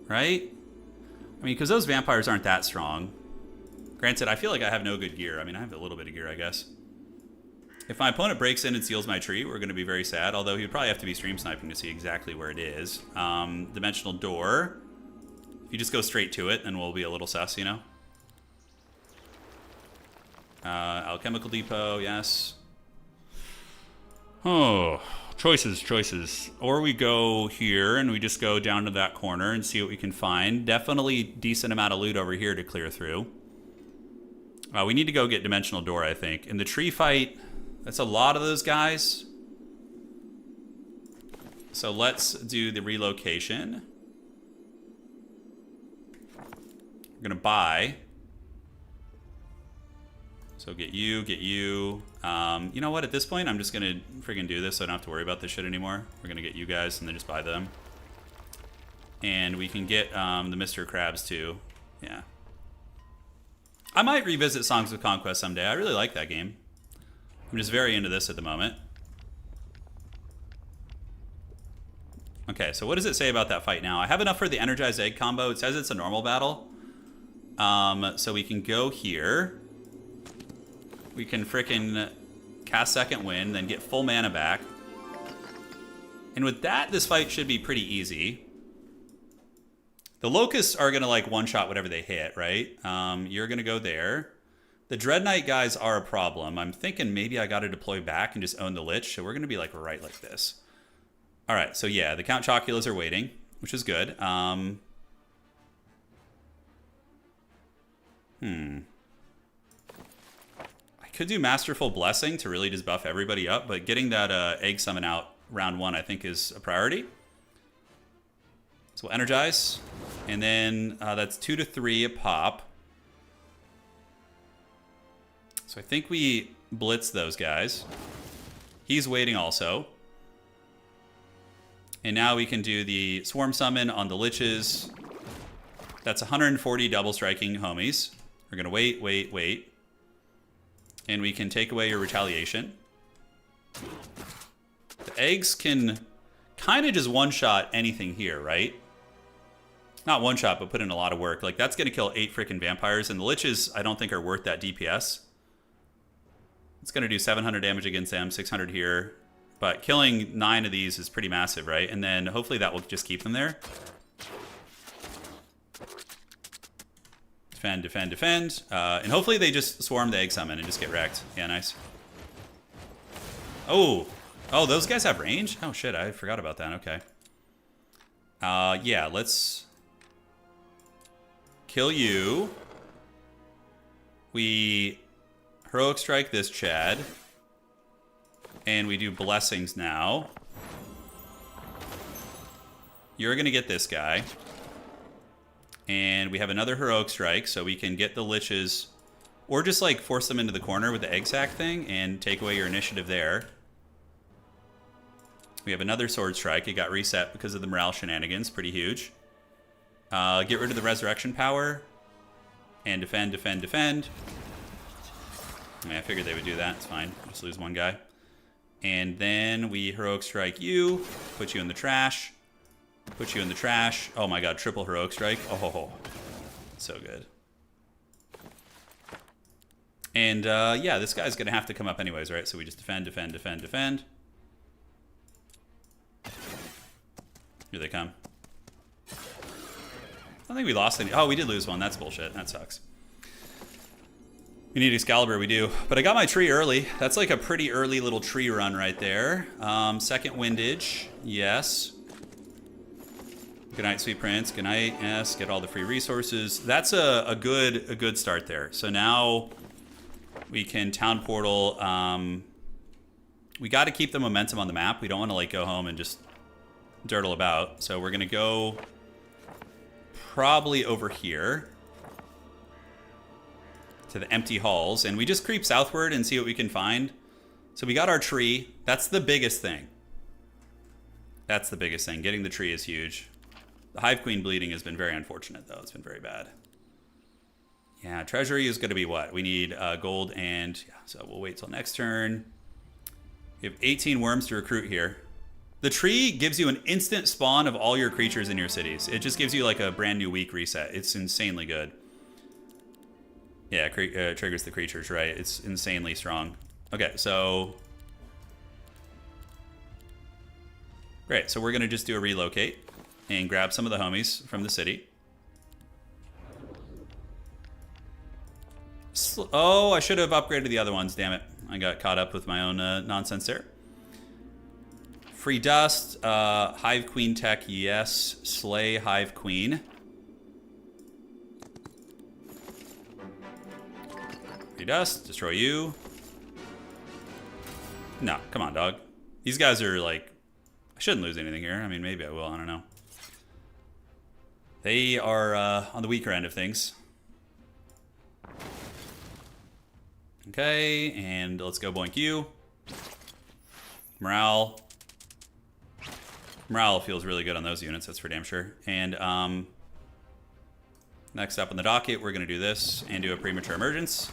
Right? I mean, because those vampires aren't that strong. Granted, I feel like I have no good gear. I mean, I have a little bit of gear, I guess. If my opponent breaks in and steals my tree, we're going to be very sad. Although he'd probably have to be stream sniping to see exactly where it is. Dimensional door. If you just go straight to it, then we'll be a little sus, you know? Alchemical depot, yes. Oh, choices. Or we go here and we just go down to that corner and see what we can find. Definitely decent amount of loot over here to clear through. We need to go get Dimensional Door, I think. In the tree fight, that's a lot of those guys. So let's do the relocation. We're going to buy. So get you. You know what? At this point, I'm just going to friggin' do this so I don't have to worry about this shit anymore. We're going to get you guys and then just buy them. And we can get the Mr. Krabs too. Yeah. I might revisit Songs of Conquest someday. I really like that game. I'm just very into this at the moment. Okay, so what does it say about that fight now? I have enough for the Energized Egg combo. It says it's a normal battle. So we can go here. We can frickin' cast Second Wind, then get full mana back. And with that, this fight should be pretty easy. The Locusts are gonna like one-shot whatever they hit, right? You're gonna go there. The Dread Knight guys are a problem. I'm thinking maybe I gotta deploy back and just own the Lich, so we're gonna be like right like this. All right, so yeah, the Count Chocula's are waiting, which is good. I could do Masterful Blessing to really just buff everybody up, but getting that Egg Summon out round 1 I think is a priority. So we'll energize, and then that's 2 to 3 a pop. So I think we blitz those guys. He's waiting also. And now we can do the Swarm Summon on the Liches. That's 140 double striking homies. We're going to wait. And we can take away your retaliation. The eggs can kind of just one-shot anything here, right? Not one-shot, but put in a lot of work. Like, that's going to kill 8 freaking vampires. And the Liches, I don't think, are worth that DPS. It's going to do 700 damage against them, 600 here. But killing 9 of these is pretty massive, right? And then hopefully that will just keep them there. Defend. And hopefully they just swarm the Egg Summon and just get wrecked. Yeah, nice. Oh, those guys have range? Oh, shit, I forgot about that. Okay. Yeah, let's kill you. We Heroic Strike this Chad. And we do Blessings now. You're going to get this guy. And we have another Heroic Strike, so we can get the Liches, or just like force them into the corner with the Egg Sack thing and take away your initiative there. We have another Sword Strike. It got reset because of the morale shenanigans. Pretty huge. Get rid of the Resurrection Power. And defend. I mean, I figured they would do that. It's fine. Just lose one guy. And then we Heroic Strike you. Put you in the trash. Put you in the trash. Oh my god, triple Heroic Strike. Oh, so good. And yeah, this guy's going to have to come up anyways, right? So we just defend. Here they come. I don't think we lost any. Oh, we did lose one. That's bullshit. That sucks. We need Excalibur, we do. But I got my tree early. That's like a pretty early little tree run right there. Second windage, yes. Good night, sweet prince. Good night, yes. Get all the free resources. That's a good start there. So now we can town portal. We got to keep the momentum on the map. We don't want to like go home and just dirtle about. So we're gonna go probably over here to the empty halls, and we just creep southward and see what we can find. So we got our tree. That's the biggest thing. That's the biggest thing. Getting the tree is huge. The Hive Queen bleeding has been very unfortunate, though. It's been very bad. Yeah, treasury is going to be what? We need gold and... Yeah, so we'll wait till next turn. We have 18 worms to recruit here. The tree gives you an instant spawn of all your creatures in your cities. It just gives you like a brand new week reset. It's insanely good. Yeah, triggers the creatures, right? It's insanely strong. Okay, so... Great, so we're going to just do a relocate and grab some of the homies from the city. Oh, I should have upgraded the other ones, damn it. I got caught up with my own nonsense there. Free dust, Hive Queen tech, yes. Slay Hive Queen. Free dust, destroy you. No, come on, dog. These guys are like... I shouldn't lose anything here. I mean, maybe I will, I don't know. They are on the weaker end of things. Okay, and let's go boink you. Morale. Morale feels really good on those units, that's for damn sure. And next up on the docket, we're going to do this and do a premature emergence.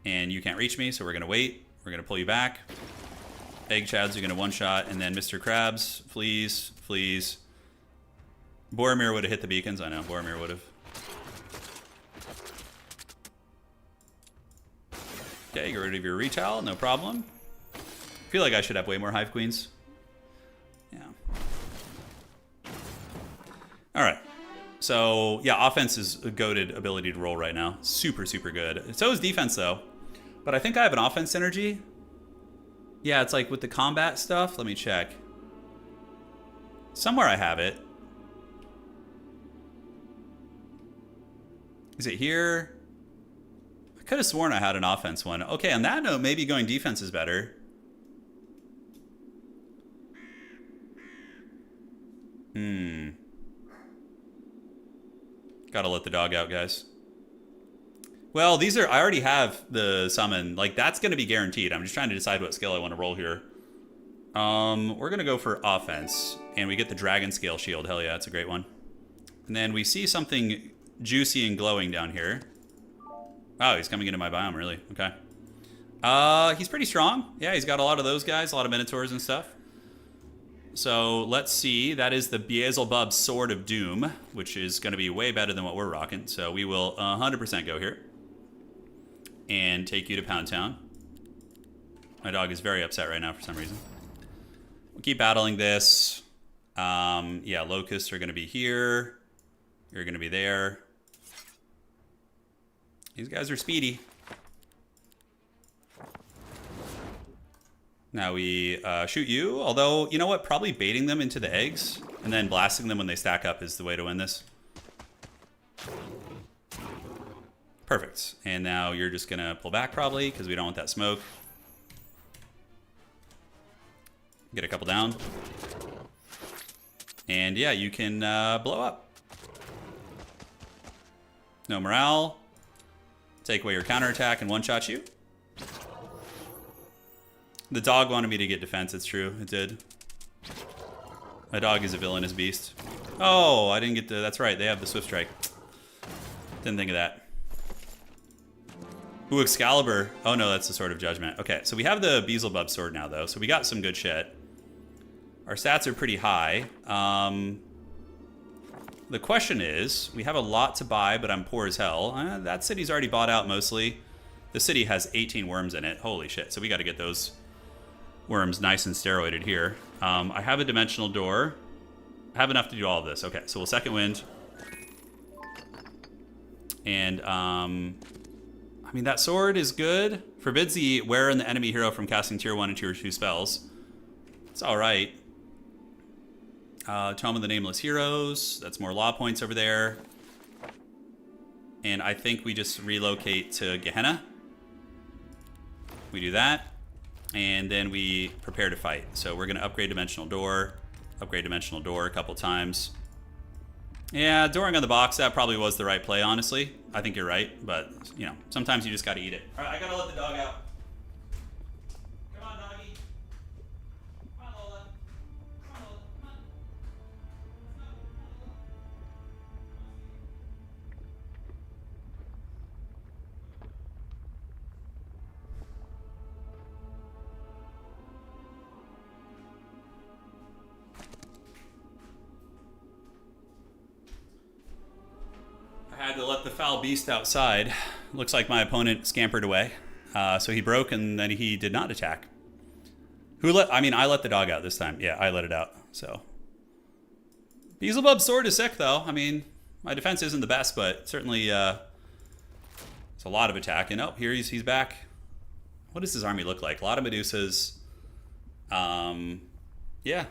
And you can't reach me, so we're going to wait. We're going to pull you back. Egg Chads are going to one-shot, and then Mr. Krabs, please, please. Boromir would have hit the beacons. I know, Boromir would have. Okay, get rid of your retail, no problem. I feel like I should have way more Hive Queens. Yeah. All right. So, yeah, offense is a goated ability to roll right now. Super, super good. So is defense, though. But I think I have an offense synergy. Yeah, it's like with the combat stuff. Let me check. Somewhere I have it. Is it here? I could have sworn I had an offense one. Okay, on that note, maybe going defense is better. Gotta let the dog out, guys. Well, these are... I already have the summon. Like, that's going to be guaranteed. I'm just trying to decide what skill I want to roll here. We're going to go for offense. And we get the Dragon Scale Shield. Hell yeah, that's a great one. And then we see something juicy and glowing down here. Oh, he's coming into my biome, really. Okay. He's pretty strong. Yeah, he's got a lot of those guys. A lot of Minotaurs and stuff. So, let's see. That is the Beelzebub Sword of Doom, which is going to be way better than what we're rocking. So, we will 100% go here. And take you to Pound Town. My dog is very upset right now for some reason. We'll keep battling this. Yeah, locusts are going to be here. You're going to be there. These guys are speedy. Now we shoot you. Although, you know what? Probably baiting them into the eggs and then blasting them when they stack up is the way to win this. Perfect. And now you're just going to pull back probably because we don't want that smoke. Get a couple down. And yeah, you can blow up. No morale. Take away your counterattack and one-shot you. The dog wanted me to get defense, it's true. It did. My dog is a villainous beast. Oh, I didn't get the... That's right, they have the Swift Strike. Didn't think of that. Ooh, Excalibur. Oh no, that's the Sword of Judgment. Okay, so we have the Beelzebub Sword now, though, so we got some good shit. Our stats are pretty high. The question is, we have a lot to buy, but I'm poor as hell. That city's already bought out mostly. The city has 18 worms in it. Holy shit, so we got to get those worms nice and steroided here. I have a dimensional door. I have enough to do all of this. Okay, so we'll second wind. And I'm I mean, that sword is good. Forbids the wearer and the enemy hero from casting tier 1 and tier 2 spells. It's alright. Tome of the Nameless Heroes. That's more law points over there. And I think we just relocate to Gehenna. We do that. And then we prepare to fight. So we're going to upgrade Dimensional Door. Upgrade Dimensional Door a couple times. Yeah, dooring on the box, that probably was the right play, honestly. I think you're right, but, you know, sometimes you just gotta eat it. All right, I gotta let the dog out. Come on, doggy. Come on, Lola. Come on, Lola. Come on. I had to let the foul beast outside. Looks like my opponent scampered away. So he broke and then he did not attack. I let the dog out this time. Yeah, I let it out. So Beelzebub's sword is sick though. I mean, my defense isn't the best, but certainly it's a lot of attack. And oh, here he's back. What does his army look like? A lot of Medusas. Yeah.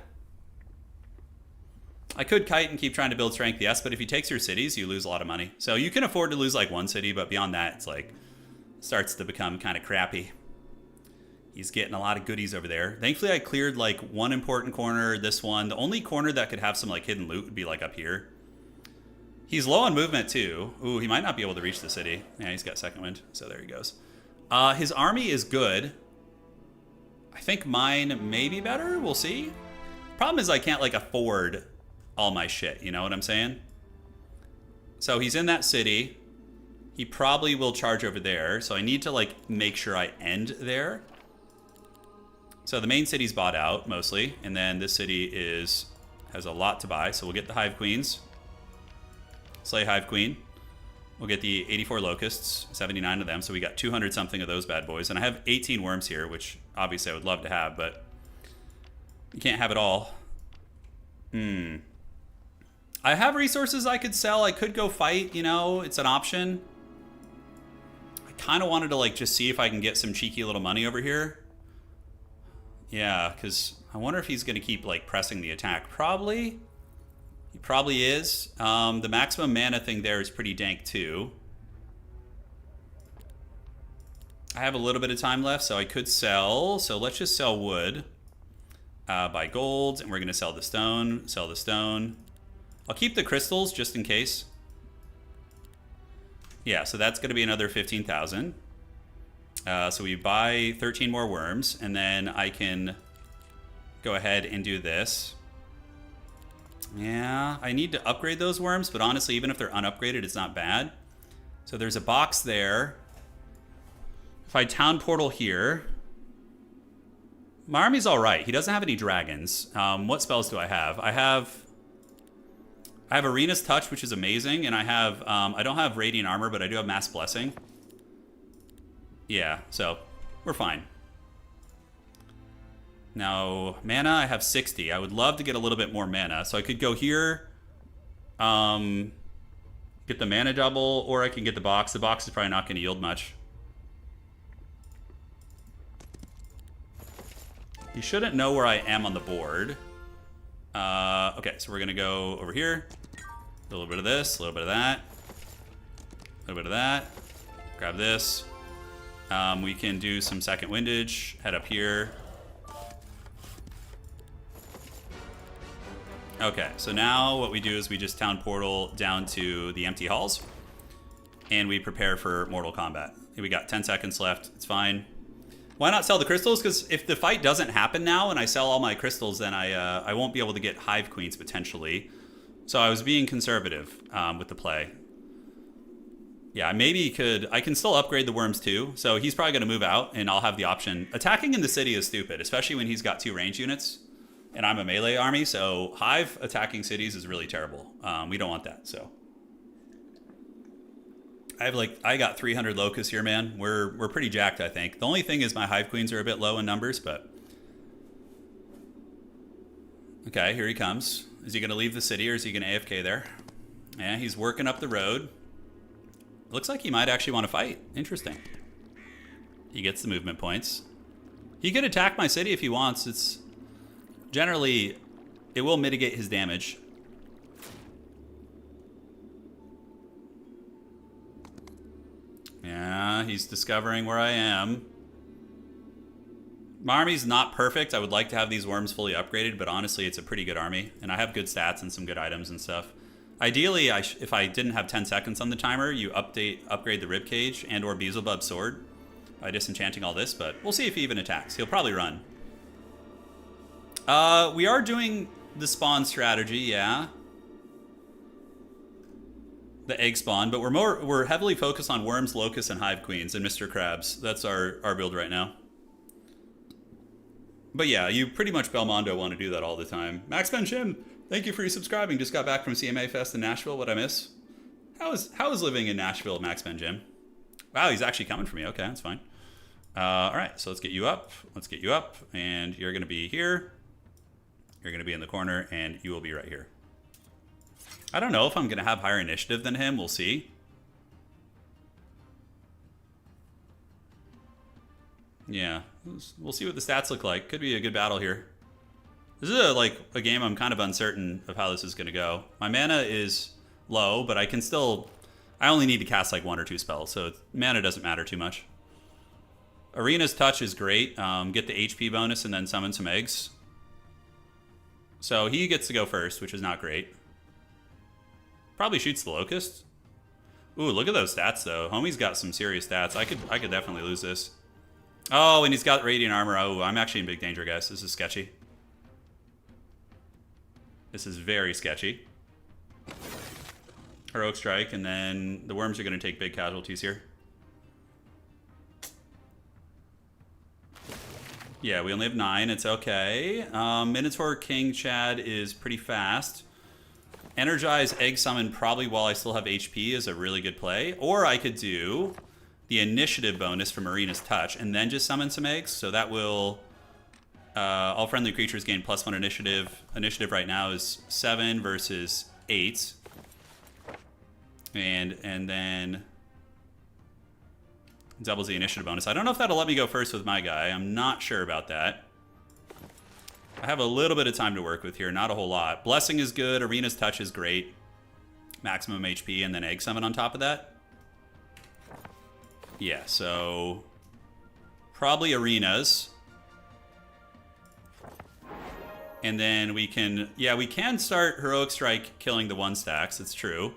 I could kite and keep trying to build strength, yes, but if he takes your cities, you lose a lot of money. So you can afford to lose like one city, but beyond that, it's like, starts to become kind of crappy. He's getting a lot of goodies over there. Thankfully, I cleared like one important corner, this one. The only corner that could have some like hidden loot would be like up here. He's low on movement too. Ooh, he might not be able to reach the city. Yeah, he's got second wind, so there he goes. His army is good. I think mine may be better, we'll see. Problem is I can't like afford all my shit, you know what I'm saying? So he's in that city. He probably will charge over there, so I need to like make sure I end there. So the main city's bought out mostly, and then this city has a lot to buy, so we'll get the Hive Queens. Slay Hive Queen. We'll get the 84 Locusts, 79 of them, so we got 200 something of those bad boys. And I have 18 worms here, which obviously I would love to have, but you can't have it all. I have resources I could sell. I could go fight, you know, it's an option. I kind of wanted to like just see if I can get some cheeky little money over here. Yeah, because I wonder if he's going to keep like pressing the attack. Probably. He probably is. The maximum mana thing there is pretty dank too. I have a little bit of time left, so I could sell. So let's just sell wood. Buy gold, and we're going to sell the stone. Sell the stone. I'll keep the crystals just in case. Yeah, so that's going to be another 15,000. So we buy 13 more worms, and then I can go ahead and do this. Yeah, I need to upgrade those worms, but honestly, even if they're unupgraded, it's not bad. So there's a box there. If I town portal here, my army's all right. He doesn't have any dragons. What spells do I have? I have Arena's Touch, which is amazing, and I don't have Radiant Armor, but I do have Mass Blessing. Yeah, so we're fine. Now, mana, I have 60. I would love to get a little bit more mana, so I could go here, get the mana double, or I can get the box. The box is probably not going to yield much. You shouldn't know where I am on the board. Okay, so we're going to go over here. A little bit of this, a little bit of that. A little bit of that. Grab this. We can do some second windage. Head up here. Okay, so now what we do is we just town portal down to the empty halls. And we prepare for Mortal Kombat. We got 10 seconds left. It's fine. Why not sell the crystals? Because if the fight doesn't happen now and I sell all my crystals, then I won't be able to get Hive Queens potentially. So I was being conservative with the play. Yeah, I can still upgrade the worms too. So he's probably going to move out and I'll have the option. Attacking in the city is stupid, especially when he's got 2 range units. And I'm a melee army, so Hive attacking cities is really terrible. We don't want that, so. I got 300 locusts here, man. We're pretty jacked, I think. The only thing is my Hive Queens are a bit low in numbers, but. Okay, here he comes. Is he going to leave the city or is he going to AFK there? Yeah, he's working up the road. Looks like he might actually want to fight. Interesting. He gets the movement points. He could attack my city if he wants. It's generally, it will mitigate his damage. Yeah, he's discovering where I am. My army's not perfect. I would like to have these worms fully upgraded, but honestly, it's a pretty good army. And I have good stats and some good items and stuff. Ideally, if I didn't have 10 seconds on the timer, you upgrade the ribcage and or Beelzebub sword by disenchanting all this, but we'll see if he even attacks. He'll probably run. We are doing the spawn strategy, yeah. The egg spawn, but we're heavily focused on worms, locusts, and hive queens and Mr. Krabs. That's our build right now. But yeah, you pretty much Belmondo want to do that all the time. Max Ben Jim, thank you for resubscribing. Just got back from CMA Fest in Nashville. What'd I miss? How is living in Nashville, Max Ben Jim? Wow, he's actually coming for me. Okay, that's fine. All right, so let's get you up. Let's get you up, and you're going to be here. You're going to be in the corner, and you will be right here. I don't know if I'm going to have higher initiative than him. We'll see. Yeah, we'll see what the stats look like. Could be a good battle here. This is a game I'm kind of uncertain of how this is going to go. My mana is low, but I can still... I only need to cast like 1 or 2 spells, so mana doesn't matter too much. Arena's Touch is great. Get the HP bonus and then summon some eggs. So he gets to go first, which is not great. Probably shoots the Locust. Ooh, look at those stats, though. Homie's got some serious stats. I could definitely lose this. Oh, and he's got Radiant Armor. Oh, I'm actually in big danger, guys. This is sketchy. This is very sketchy. Heroic Strike, and then the worms are going to take big casualties here. Yeah, we only have 9. It's okay. Minotaur King Chad is pretty fast. Energize Egg Summon probably while I still have HP is a really good play. Or I could do the initiative bonus from Arena's Touch and then just summon some eggs. So that will... all friendly creatures gain +1 initiative. Initiative right now is 7 versus 8. And then... doubles the initiative bonus. I don't know if that'll let me go first with my guy. I'm not sure about that. I have a little bit of time to work with here, not a whole lot. Blessing is good. Arena's Touch is great. Maximum HP and then Egg Summon on top of that. Yeah, so probably Arenas. And then we can, yeah, we can start Heroic Strike killing the 1-stacks. It's true.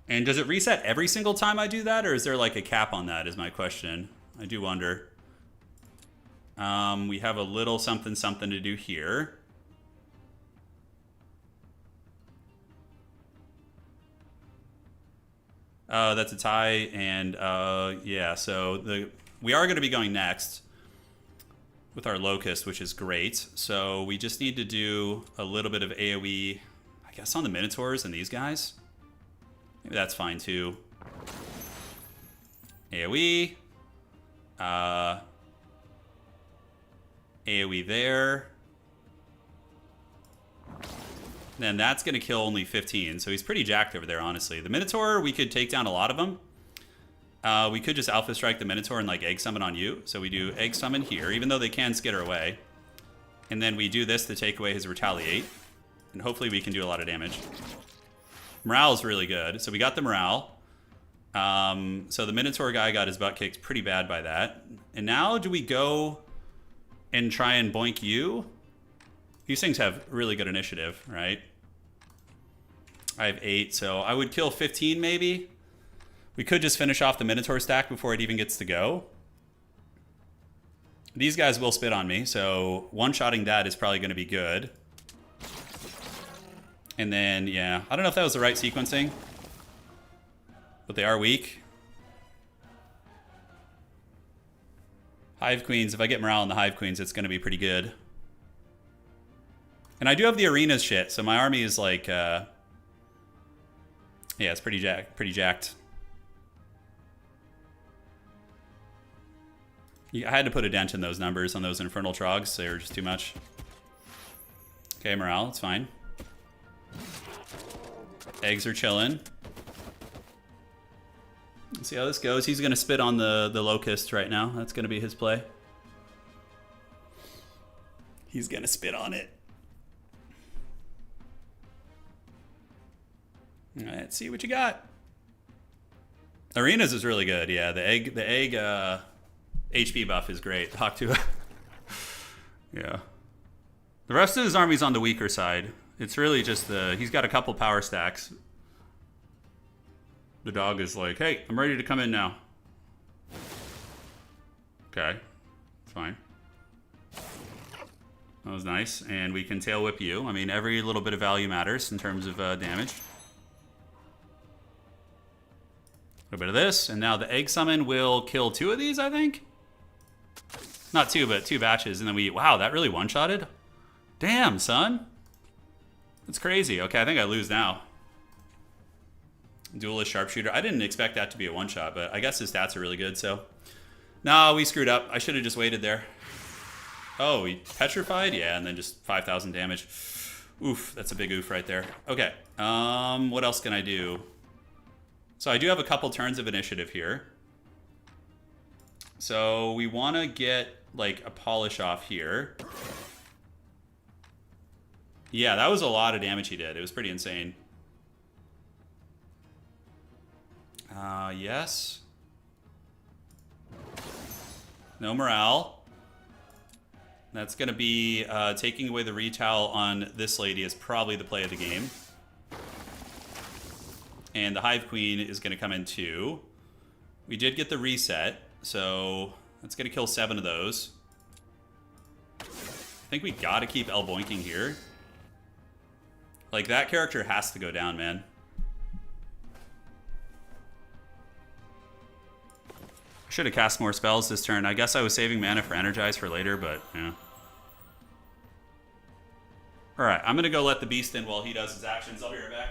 And does it reset every single time I do that, or is there like a cap on that is my question. I do wonder. We have a little something to do here. That's a tie, and yeah, so we are going to be going next with our Locust, which is great. So we just need to do a little bit of AoE, I guess, on the Minotaurs and these guys. Maybe that's fine too. AoE. AoE there. Then that's going to kill only 15, so he's pretty jacked over there, honestly. The Minotaur, we could take down a lot of them. We could just Alpha Strike the Minotaur and like Egg Summon on you. So we do Egg Summon here, even though they can skitter away. And then we do this to take away his Retaliate. And hopefully we can do a lot of damage. Morale is really good. So we got the morale. So the Minotaur guy got his butt kicked pretty bad by that. And now do we go and try and boink you? These things have really good initiative, right? I have 8, so I would kill 15 maybe. We could just finish off the Minotaur stack before it even gets to go. These guys will spit on me, so one-shotting that is probably going to be good. And then, yeah, I don't know if that was the right sequencing, but they are weak. Hive Queens, if I get morale on the Hive Queens, it's going to be pretty good. And I do have the Arenas shit, so my army is like, yeah, it's pretty jacked. I had to put a dent in those numbers on those Infernal Trogs, they were just too much. Okay, morale, it's fine. Eggs are chilling. Let's see how this goes. He's going to spit on the locust right now. That's going to be his play. He's going to spit on it. All right, let's see what you got. Arenas is really good. Yeah, the egg HP buff is great. Hawk 2. Yeah. The rest of his army's on the weaker side. It's really just he's got a couple power stacks. The dog is like, hey, I'm ready to come in now. Okay, fine. That was nice, and we can tail whip you. I mean, every little bit of value matters in terms of damage. A bit of this, and now the egg summon will kill 2 of these, I think? Not 2, but 2 batches, and then we... Wow, that really one-shotted? Damn, son. That's crazy. Okay, I think I lose now. Duelist sharpshooter. I didn't expect that to be a one-shot, but I guess his stats are really good, so... No, we screwed up. I should have just waited there. Oh, he petrified? Yeah, and then just 5,000 damage. Oof, that's a big oof right there. Okay, what else can I do? So I do have a couple turns of initiative here. So we want to get, like, a polish off here. Yeah, that was a lot of damage he did. It was pretty insane. Yes. No morale. That's going to be taking away the retowel on this lady is probably the play of the game. And the Hive Queen is going to come in too. We did get the reset, so that's going to kill 7 of those. I think we got to keep El Boinking here. Like, that character has to go down, man. I should have cast more spells this turn. I guess I was saving mana for Energize for later, but yeah. Alright, I'm going to go let the beast in while he does his actions. I'll be right back.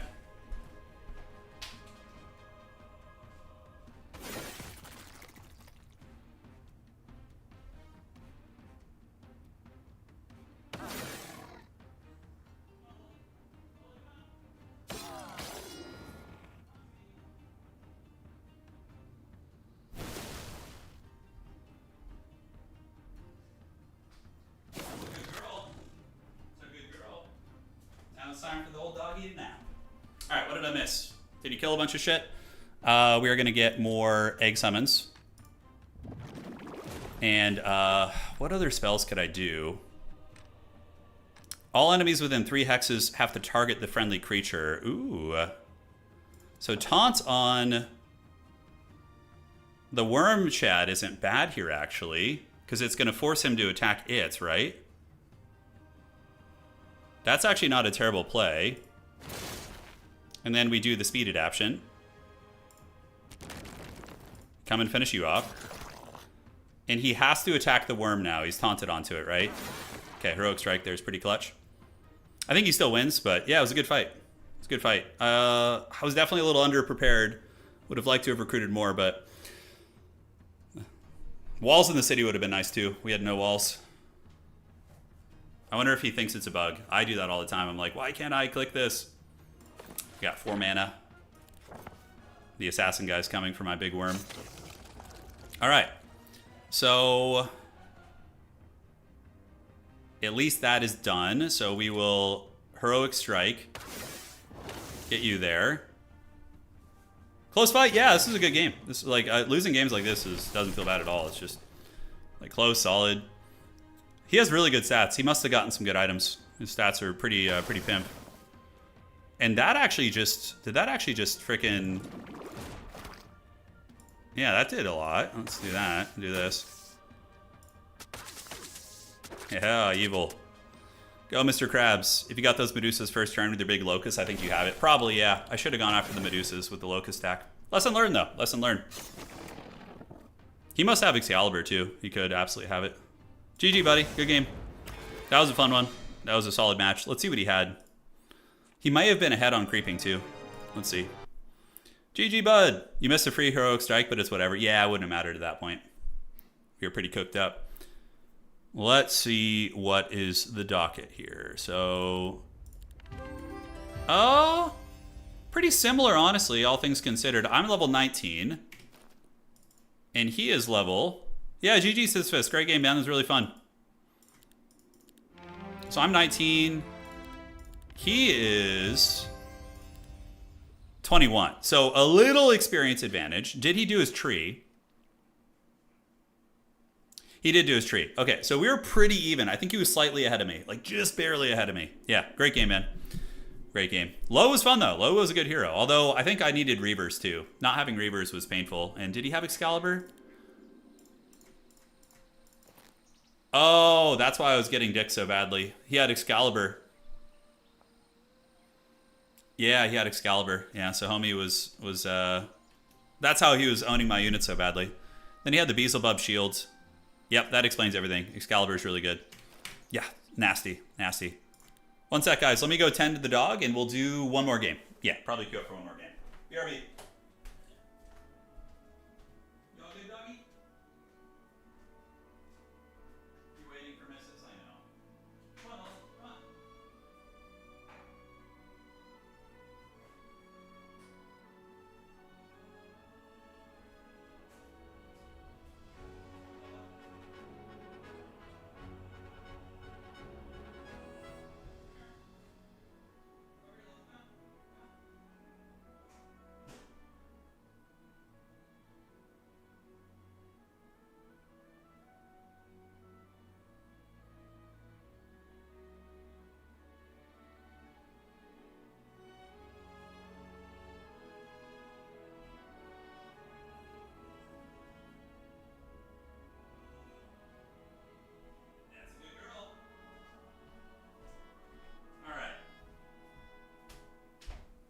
Time for the old dog eating nap. Alright, what did I miss? Did he kill a bunch of shit? We are going to get more egg summons. And what other spells could I do? All enemies within 3 hexes have to target the friendly creature. Ooh. So taunt on the worm Chad isn't bad here, actually. Because it's going to force him to attack it, right? That's actually not a terrible play. And then we do the speed adaptation. Come and finish you off. And he has to attack the worm now. He's taunted onto it, right? Okay, Heroic Strike there is pretty clutch. I think he still wins, but yeah, it was a good fight. It was a good fight. I was definitely a little underprepared. Would have liked to have recruited more, but... Walls in the city would have been nice too. We had no walls. I wonder if he thinks it's a bug. I do that all the time. I'm like, why can't I click this? Got 4 mana. The assassin guy's coming for my big worm. All right. So at least that is done. So we will Heroic Strike. Get you there. Close fight. Yeah, this is a good game. This is like losing games like this doesn't feel bad at all. It's just like close, solid. He has really good stats. He must have gotten some good items. His stats are pretty pimp. And that actually just... Did that actually just freaking... Yeah, that did a lot. Let's do that. Do this. Yeah, evil. Go, Mr. Krabs. If you got those Medusas first turn with your big Locust, I think you have it. Probably, yeah. I should have gone after the Medusas with the Locust stack. Lesson learned, though. Lesson learned. He must have Excalibur, too. He could absolutely have it. GG, buddy. Good game. That was a fun one. That was a solid match. Let's see what he had. He might have been ahead on creeping, too. Let's see. GG, bud. You missed a free Heroic Strike, but it's whatever. Yeah, it wouldn't have mattered at that point. We were pretty cooked up. Let's see what is the docket here. So... Oh! Pretty similar, honestly, all things considered. I'm level 19. And he is level... Yeah, GG Sisyphus. Great game, man. It was really fun. So I'm 19. He is 21. So a little experience advantage. Did he do his tree? He did do his tree. Okay, so we were pretty even. I think he was slightly ahead of me. Like, just barely ahead of me. Yeah, great game, man. Great game. Low was fun, though. Low was a good hero. Although, I think I needed Reavers, too. Not having Reavers was painful. And did he have Excalibur? Oh, that's why I was getting dick so badly. He had Excalibur. Yeah, he had Excalibur. Yeah, so homie was that's how he was owning my unit so badly. Then he had the Beelzebub shields. Yep, that explains everything. Excalibur's really good. Yeah, nasty, nasty. One sec, guys. Let me go tend to the dog, and we'll do one more game. Yeah, probably queue up for one more game. BRB. You all good, doggy? You're waiting for Mrs. I know. Come on, Olden. Come on.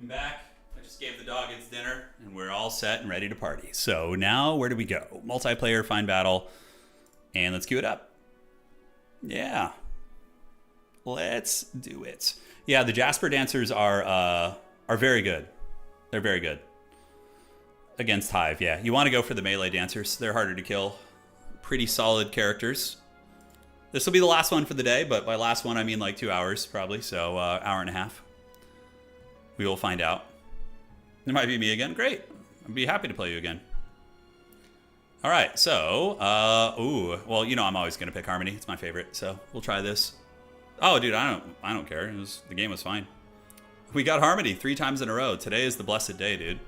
I'm back. I just gave the dog its dinner, and we're all set and ready to party. So now, where do we go? Multiplayer, find battle, and let's queue it up. Yeah. Let's do it. Yeah, the Jasper dancers are very good. They're very good. Against Hive, yeah. You want to go for the melee dancers. They're harder to kill. Pretty solid characters. This will be the last one for the day, but by last one, I mean like 2 hours, probably. So, hour and a half. We will find out. It might be me again. Great. I'd be happy to play you again. All right, so, ooh, well, you know I'm always gonna pick Harmony. It's my favorite, so we'll try this. Oh, dude, I don't care. The game was fine. We got Harmony 3 times in a row. Today is the blessed day, dude.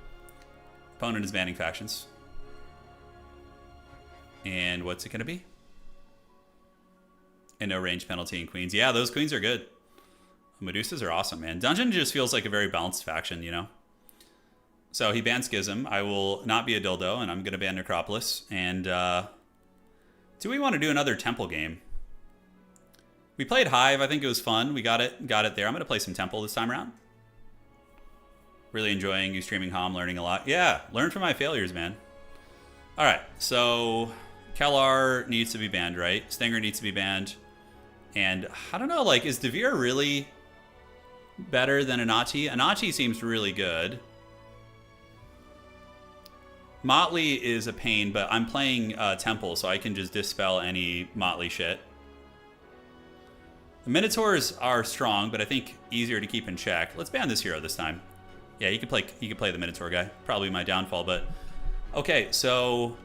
Opponent is banning factions. And what's it gonna be? And no range penalty in queens. Yeah, those queens are good. Medusas are awesome, man. Dungeon just feels like a very balanced faction, you know? So he banned Schism. I will not be a dildo, and I'm going to ban Necropolis. And do we want to do another Temple game? We played Hive. I think it was fun. We got it there. I'm going to play some Temple this time around. Really enjoying you streaming Hom, learning a lot. Yeah, learn from my failures, man. All right, so Kellar needs to be banned, right? Stinger needs to be banned. And I don't know, like, is Devere really better than Anachi? Anachi seems really good. Motley is a pain, but I'm playing Temple, so I can just dispel any Motley shit. The Minotaurs are strong, but I think easier to keep in check. Let's ban this hero this time. Yeah, you could play the Minotaur guy. Probably my downfall, but okay. So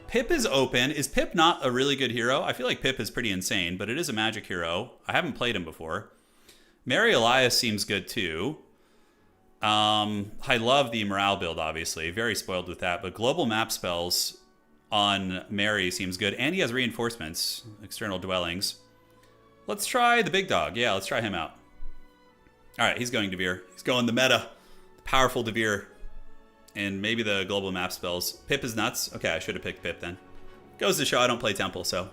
Pip is open. Is Pip not a really good hero? I feel like Pip is pretty insane, but it is a magic hero. I haven't played him before. Mary Elias seems good too. I love the morale build, obviously. Very spoiled with that, but global map spells on Mary seems good. And he has reinforcements, external dwellings. Let's try the big dog. Yeah, let's try him out. All right, he's going Devere. He's going the meta. Powerful Devere. And maybe the global map spells. Pip is nuts. Okay, I should have picked Pip then. Goes to show I don't play Temple, so.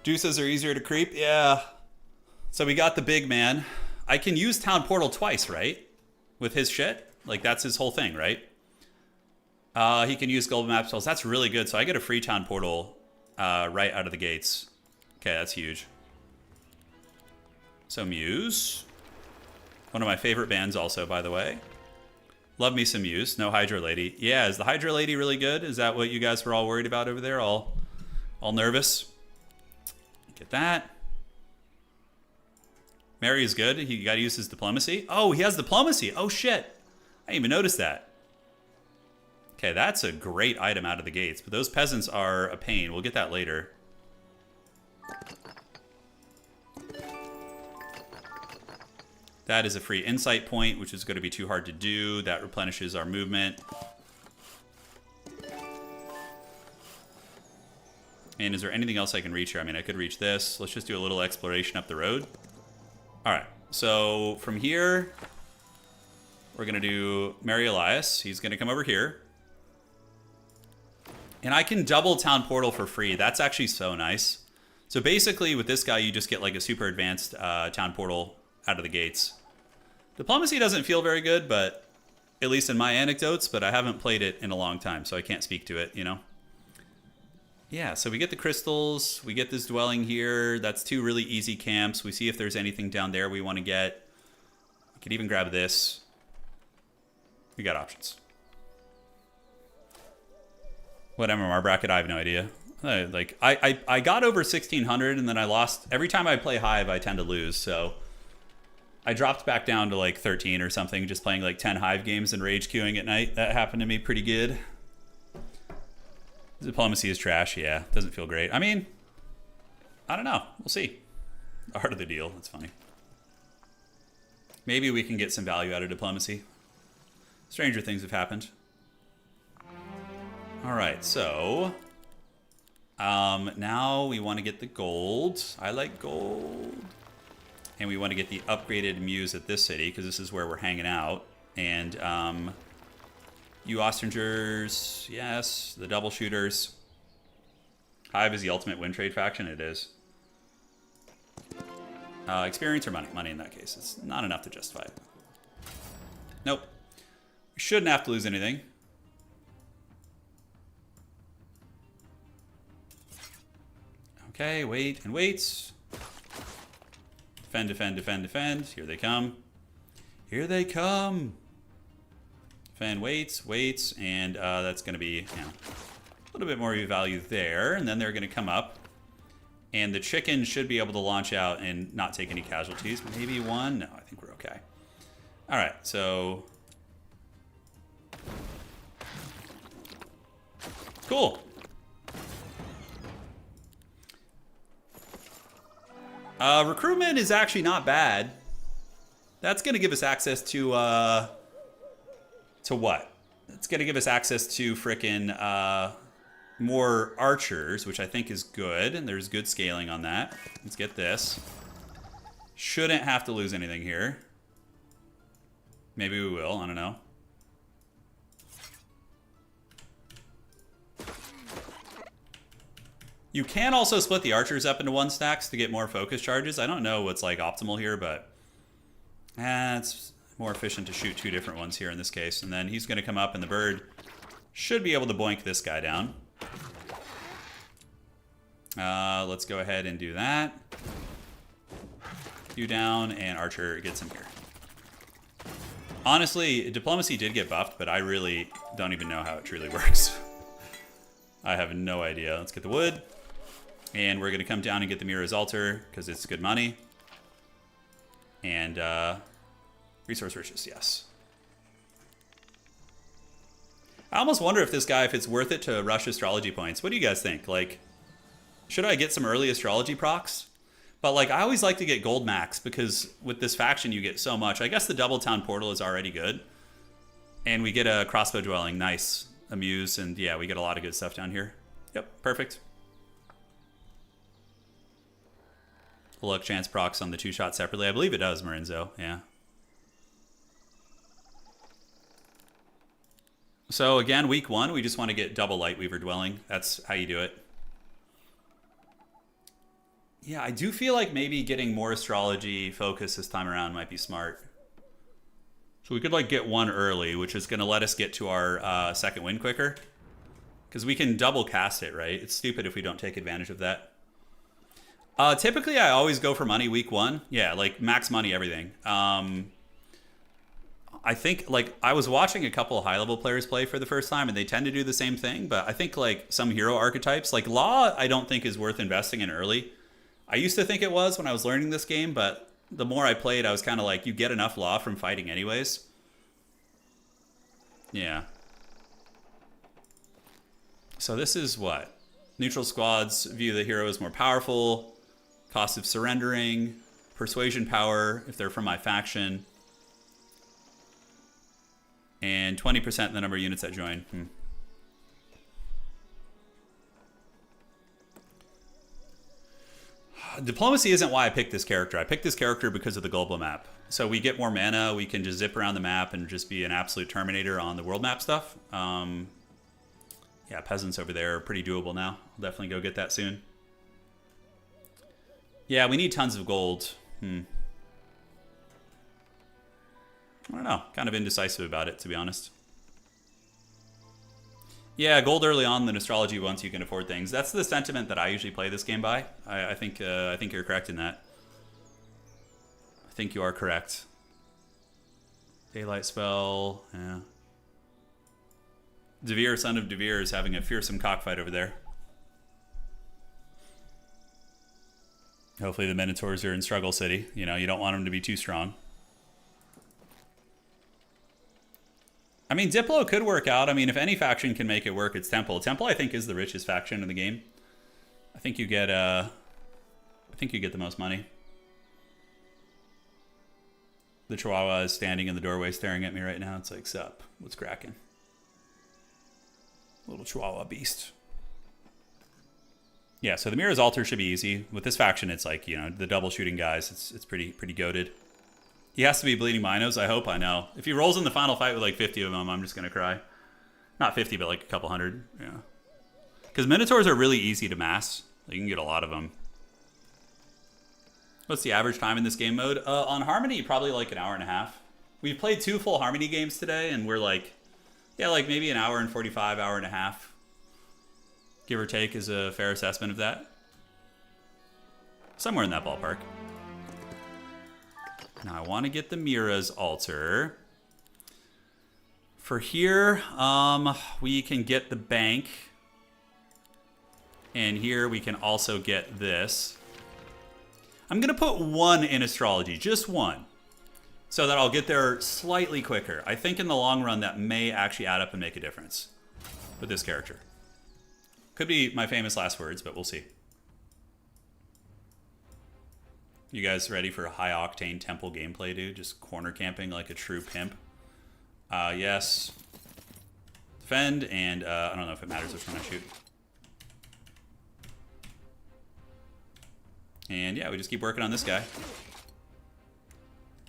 Juices are easier to creep. Yeah. So we got the big man. I can use Town Portal twice, right? With his shit? Like, that's his whole thing, right? He can use global map spells. That's really good. So I get a free Town Portal right out of the gates. Okay, that's huge. So Muse. One of my favorite bands also, by the way. Love me some Muse. No Hydra Lady. Yeah, is the Hydra Lady really good? Is that what you guys were all worried about over there? All nervous? Get that. Mary is good. He got to use his diplomacy. Oh, he has diplomacy. Oh, shit. I didn't even notice that. Okay, that's a great item out of the gates. But those peasants are a pain. We'll get that later. That is a free insight point, which is going to be too hard to do. That replenishes our movement. And is there anything else I can reach here? I mean, I could reach this. Let's just do a little exploration up the road. All right, so from here, we're going to do Mary Elias. He's going to come over here. And I can double Town Portal for free. That's actually so nice. So basically, with this guy, you just get like a super advanced Town Portal out of the gates. Diplomacy doesn't feel very good, but at least in my anecdotes, but I haven't played it in a long time, so I can't speak to it, you know? Yeah, so we get the crystals, we get this dwelling here. That's 2 really easy camps. We see if there's anything down there we want to get. We could even grab this. We got options. What MMR bracket? I have no idea. I got over 1600 and then I lost. Every time I play Hive, I tend to lose, so I dropped back down to like 13 or something, just playing like 10 Hive games and rage queuing at night. That happened to me pretty good. Diplomacy is trash, yeah. Doesn't feel great. I mean, I don't know. We'll see. The heart of the deal. That's funny. Maybe we can get some value out of diplomacy. Stranger things have happened. All right, so now we want to get the gold. I like gold. And we want to get the upgraded muse at this city because this is where we're hanging out. And you Ostringers, yes. The double shooters. Hive is the ultimate win trade faction. It is. Experience or money? Money in that case. It's not enough to justify it. Nope. We shouldn't have to lose anything. Okay, wait and wait. Defend, defend, defend, defend. Here they come. Here they come. Defend, waits, waits, and that's going to be, you know, a little bit more value there. And then they're going to come up. And the chicken should be able to launch out and not take any casualties. Maybe one? No, I think we're okay. All right, so... Cool. Recruitment is actually not bad. That's going to give us access to what? It's going to give us access to frickin' more archers, which I think is good. And there's good scaling on that. Let's get this. Shouldn't have to lose anything here. Maybe we will. I don't know. You can also split the archers up into 1 stacks to get more focus charges. I don't know what's like optimal here, but it's more efficient to shoot 2 different ones here in this case. And then he's going to come up and the bird should be able to boink this guy down. Let's go ahead and do that. You down, and archer gets him here. Honestly, diplomacy did get buffed, but I really don't even know how it truly works. I have no idea. Let's get the wood. And we're going to come down and get the Mira's altar because it's good money. And resource riches, yes. I almost wonder if this guy, if it's worth it to rush astrology points. What do you guys think? Like, should I get some early astrology procs? But like, I always like to get gold max because with this faction you get so much. I guess the double town portal is already good. And we get a crossbow dwelling, nice. Amuse, and yeah, we get a lot of good stuff down here. Yep, perfect. Look, chance procs on the 2-shot separately. I believe it does, Marinzo, yeah. So again, week 1, we just want to get double Lightweaver dwelling. That's how you do it. Yeah, I do feel like maybe getting more astrology focus this time around might be smart. So we could like get 1 early, which is going to let us get to our second win quicker. Because we can double cast it, right? It's stupid if we don't take advantage of that. Typically, I always go for money week 1. Yeah, like max money, everything. I think like I was watching a couple of high-level players play for the first time, and they tend to do the same thing. But I think like some hero archetypes, like Law, I don't think is worth investing in early. I used to think it was when I was learning this game, but the more I played, I was kind of like, you get enough law from fighting anyways. Yeah. So this is what? Neutral squads view the hero as more powerful. Cost of surrendering. Persuasion power if they're from my faction. And 20% the number of units that join. Diplomacy isn't why I picked this character. I picked this character because of the global map. So we get more mana. We can just zip around the map and just be an absolute Terminator on the world map stuff. Yeah, peasants over there are pretty doable now. I'll definitely go get that soon. Yeah, we need tons of gold. I don't know. Kind of indecisive about it, to be honest. Yeah, gold early on, then astrology once you can afford things. That's the sentiment that I usually play this game by. I think you're correct in that. I think you are correct. Daylight spell, yeah. Devere, son of Devere, is having a fearsome cockfight over there. Hopefully the Minotaurs are in Struggle City. You know, you don't want them to be too strong. I mean, Diplo could work out. I mean, if any faction can make it work, it's Temple. Temple, I think, is the richest faction in the game. I think you get the most money. The Chihuahua is standing in the doorway staring at me right now. It's like, sup, what's cracking? Little Chihuahua beast. Yeah, so the Mirror's Altar should be easy. With this faction, it's like, you know, the double shooting guys. It's pretty goated. He has to be bleeding Minos, I hope. I know. If he rolls in the final fight with like 50 of them, I'm just going to cry. Not 50, but like a couple hundred. Yeah. Because Minotaurs are really easy to mass. You can get a lot of them. What's the average time in this game mode? On Harmony, probably like an hour and a half. We've played 2 full Harmony games today, and we're like, yeah, like maybe an hour and 45, hour and a half. Give or take is a fair assessment of that. Somewhere in that ballpark. Now I want to get the Mira's altar. For here, we can get the bank. And here we can also get this. I'm going to put 1 in astrology, just 1. So that I'll get there slightly quicker. I think in the long run that may actually add up and make a difference with this character. Could be my famous last words, but we'll see. You guys ready for a high-octane temple gameplay, dude? Just corner camping like a true pimp. Yes. Defend, and I don't know if it matters which one I shoot. And yeah, we just keep working on this guy.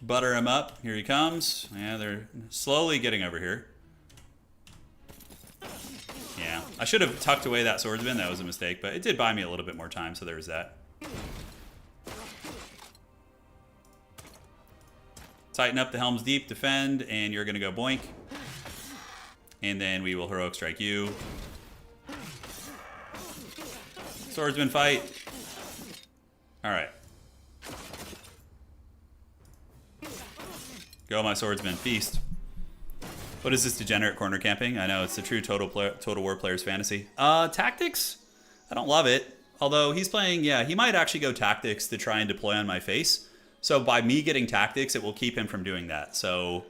Butter him up. Here he comes. Yeah, they're slowly getting over here. Yeah, I should have tucked away that swordsman. That was a mistake, but it did buy me a little bit more time, so there was that. Tighten up the Helm's Deep, defend, and you're going to go boink. And then we will heroic strike you. Swordsman fight. All right. Go, my swordsman, feast. What is this degenerate corner camping? I know, it's the true Total War player's fantasy. Tactics? I don't love it. Although he's playing, yeah, he might actually go tactics to try and deploy on my face. So by me getting tactics, it will keep him from doing that. So,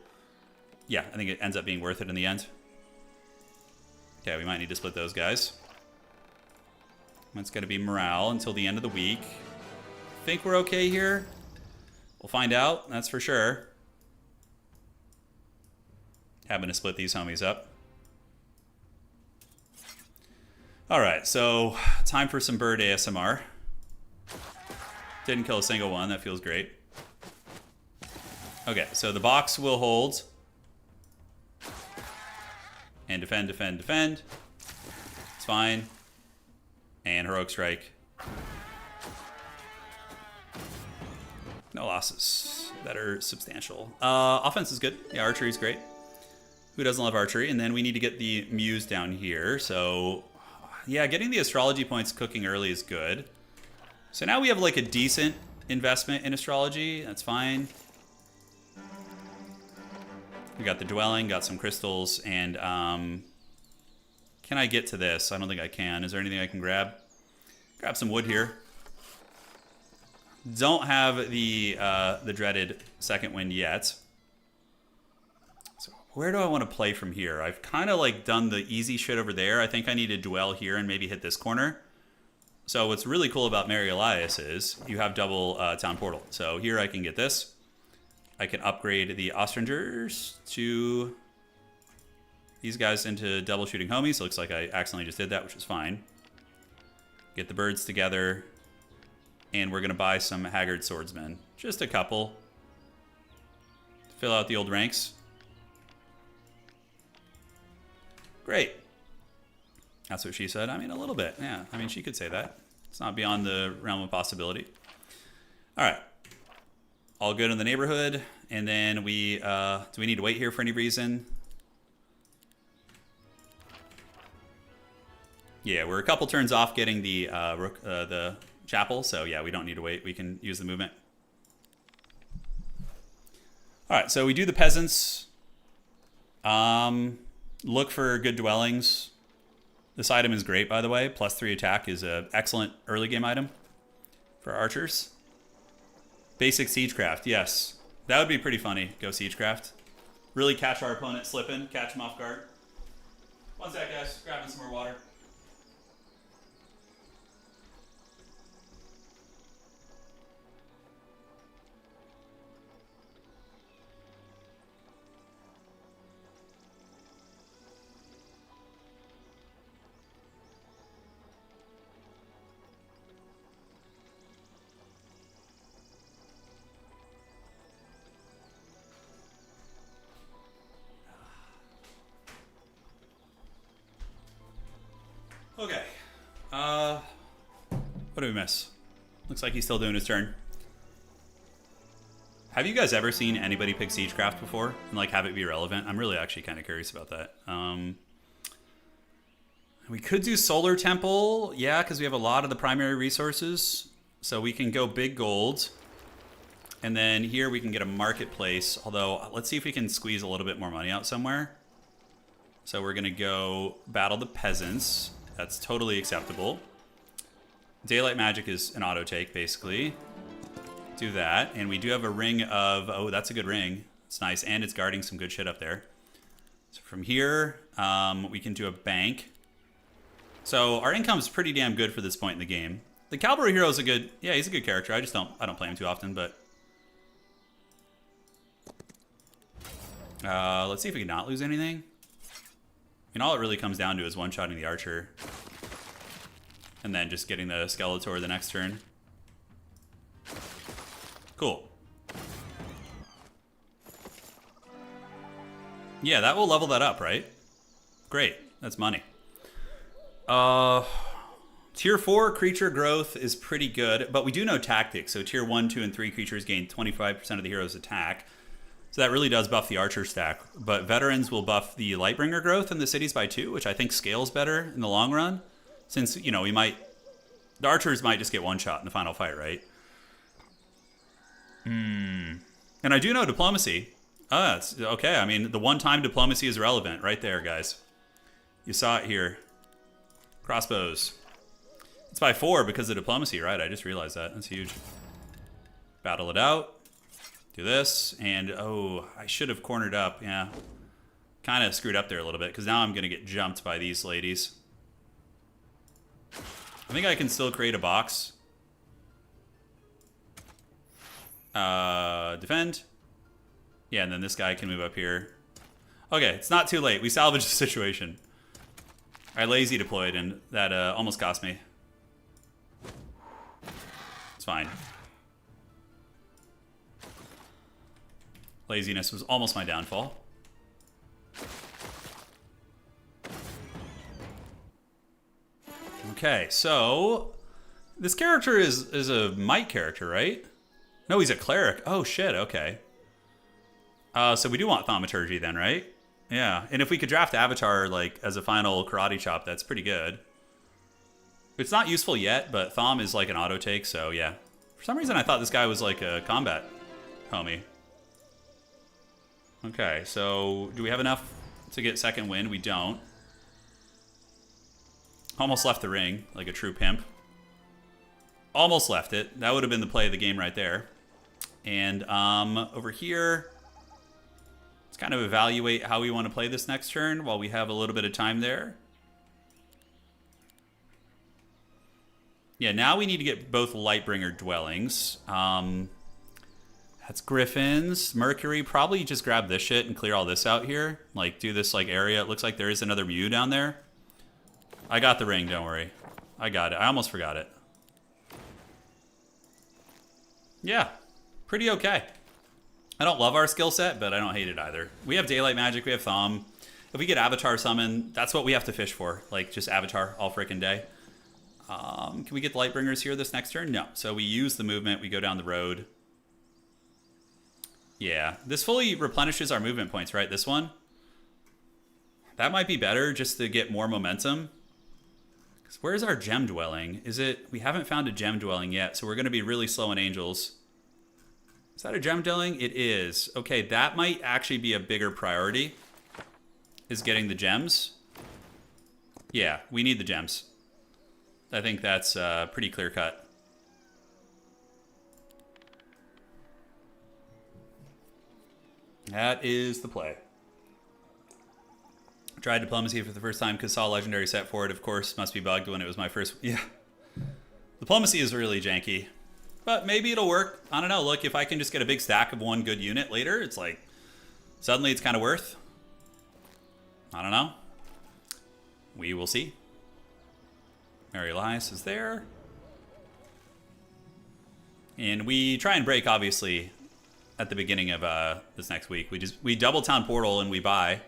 yeah, I think it ends up being worth it in the end. Okay, we might need to split those guys. That's going to be morale until the end of the week. Think we're okay here? We'll find out, that's for sure. Having to split these homies up. Alright, so time for some bird ASMR. Didn't kill a single one, that feels great. Okay, so the box will hold. And defend, defend, defend. It's fine. And heroic strike. No losses that are substantial. Offense is good. Yeah, archery is great. Who doesn't love archery? And then we need to get the muse down here. So, yeah, getting the astrology points cooking early is good. So now we have like a decent investment in astrology. That's fine. We got the dwelling, got some crystals, and can I get to this? I don't think I can. Is there anything I can grab? Grab some wood here. Don't have the dreaded second wind yet. So where do I want to play from here? I've kind of like done the easy shit over there. I think I need to dwell here and maybe hit this corner. So what's really cool about Mary Elias is you have double town portal. So here I can get this. I can upgrade the Ostringers to these guys into double shooting homies. So it looks like I accidentally just did that, which is fine. Get the birds together. And we're going to buy some Haggard Swordsmen. Just a couple. Fill out the old ranks. Great. That's what she said. I mean, a little bit. Yeah, I mean, she could say that. It's not beyond the realm of possibility. All right. All good in the neighborhood. And then we... do we need to wait here for any reason? Yeah, we're a couple turns off getting the chapel, so yeah, we don't need to wait. We can use the movement. All right, so we do the peasants. Look for good dwellings. This item is great, by the way. +3 attack is an excellent early game item for archers. Basic siegecraft, yes. That would be pretty funny, go siegecraft. Really catch our opponent slipping, catch him off guard. One sec, guys, grabbing some more water. Okay. What did we miss? Looks like he's still doing his turn. Have you guys ever seen anybody pick Siegecraft before and like have it be relevant? I'm really actually kind of curious about that. We could do Solar Temple, yeah, because we have a lot of the primary resources. So we can go big gold. And then here we can get a marketplace. Although, let's see if we can squeeze a little bit more money out somewhere. So we're going to go battle the peasants. That's totally acceptable. Daylight magic is an auto take, basically. Do that. And we do have a ring of... Oh, that's a good ring. It's nice. And it's guarding some good shit up there. So from here, we can do a bank. So our income is pretty damn good for this point in the game. The cavalry hero is a good... Yeah, he's a good character. I don't play him too often, but... let's see if we can not lose anything. And all it really comes down to is one-shotting the archer. And then just getting the Skeletor the next turn. Cool. Yeah, that will level that up, right? Great. That's money. Tier 4 creature growth is pretty good, but we do know tactics. So tier 1, 2, and 3 creatures gain 25% of the hero's attack. So that really does buff the archer stack. But veterans will buff the Lightbringer growth in the cities by 2, which I think scales better in the long run. Since, you know, the archers might just get one shot in the final fight, right? And I do know diplomacy. It's okay. I mean, the one-time diplomacy is relevant right there, guys. You saw it here. Crossbows. It's by 4 because of diplomacy, right? I just realized that. That's huge. Battle it out. Do this, and oh, I should have cornered up, yeah. Kind of screwed up there a little bit, because now I'm going to get jumped by these ladies. I think I can still create a box. Defend. Yeah, and then this guy can move up here. Okay, it's not too late. We salvaged the situation. I lazy deployed, and that almost cost me. It's fine. Laziness was almost my downfall. Okay, so this character is a might character, right? No, he's a cleric. Oh shit, okay. So we do want thaumaturgy then, right? Yeah, and if we could draft Avatar like as a final karate chop, that's pretty good. It's not useful yet, but Thom is like an auto take, so yeah. For some reason I thought this guy was like a combat homie. Okay, so do we have enough to get second wind? We don't. Almost left the ring, like a true pimp. Almost left it. That would have been the play of the game right there. And over here, let's kind of evaluate how we want to play this next turn while we have a little bit of time there. Yeah, now we need to get both Lightbringer dwellings. That's Griffins. Mercury, probably just grab this shit and clear all this out here. Like, do this, like, area. It looks like there is another Mew down there. I got the ring, don't worry. I got it. I almost forgot it. Yeah, pretty okay. I don't love our skill set, but I don't hate it either. We have Daylight Magic, we have Thom. If we get Avatar Summon, that's what we have to fish for. Like, just Avatar all freaking day. Can we get the Lightbringers here this next turn? No. So we use the movement, we go down the road. Yeah, this fully replenishes our movement points, right? This one? That might be better just to get more momentum. Where's our gem dwelling? Is it... We haven't found a gem dwelling yet, so we're going to be really slow on angels. Is that a gem dwelling? It is. Okay, that might actually be a bigger priority, is getting the gems. Yeah, we need the gems. I think that's pretty clear cut. That is the play. Tried Diplomacy for the first time because saw Legendary set for it. Of course, must be bugged when it was my first... Yeah. Diplomacy is really janky. But maybe it'll work. I don't know. Look, if I can just get a big stack of one good unit later, it's like... Suddenly it's kind of worth. I don't know. We will see. Mary Elias is there. And we try and break, obviously, at the beginning of this next week. We double Town Portal and we buy.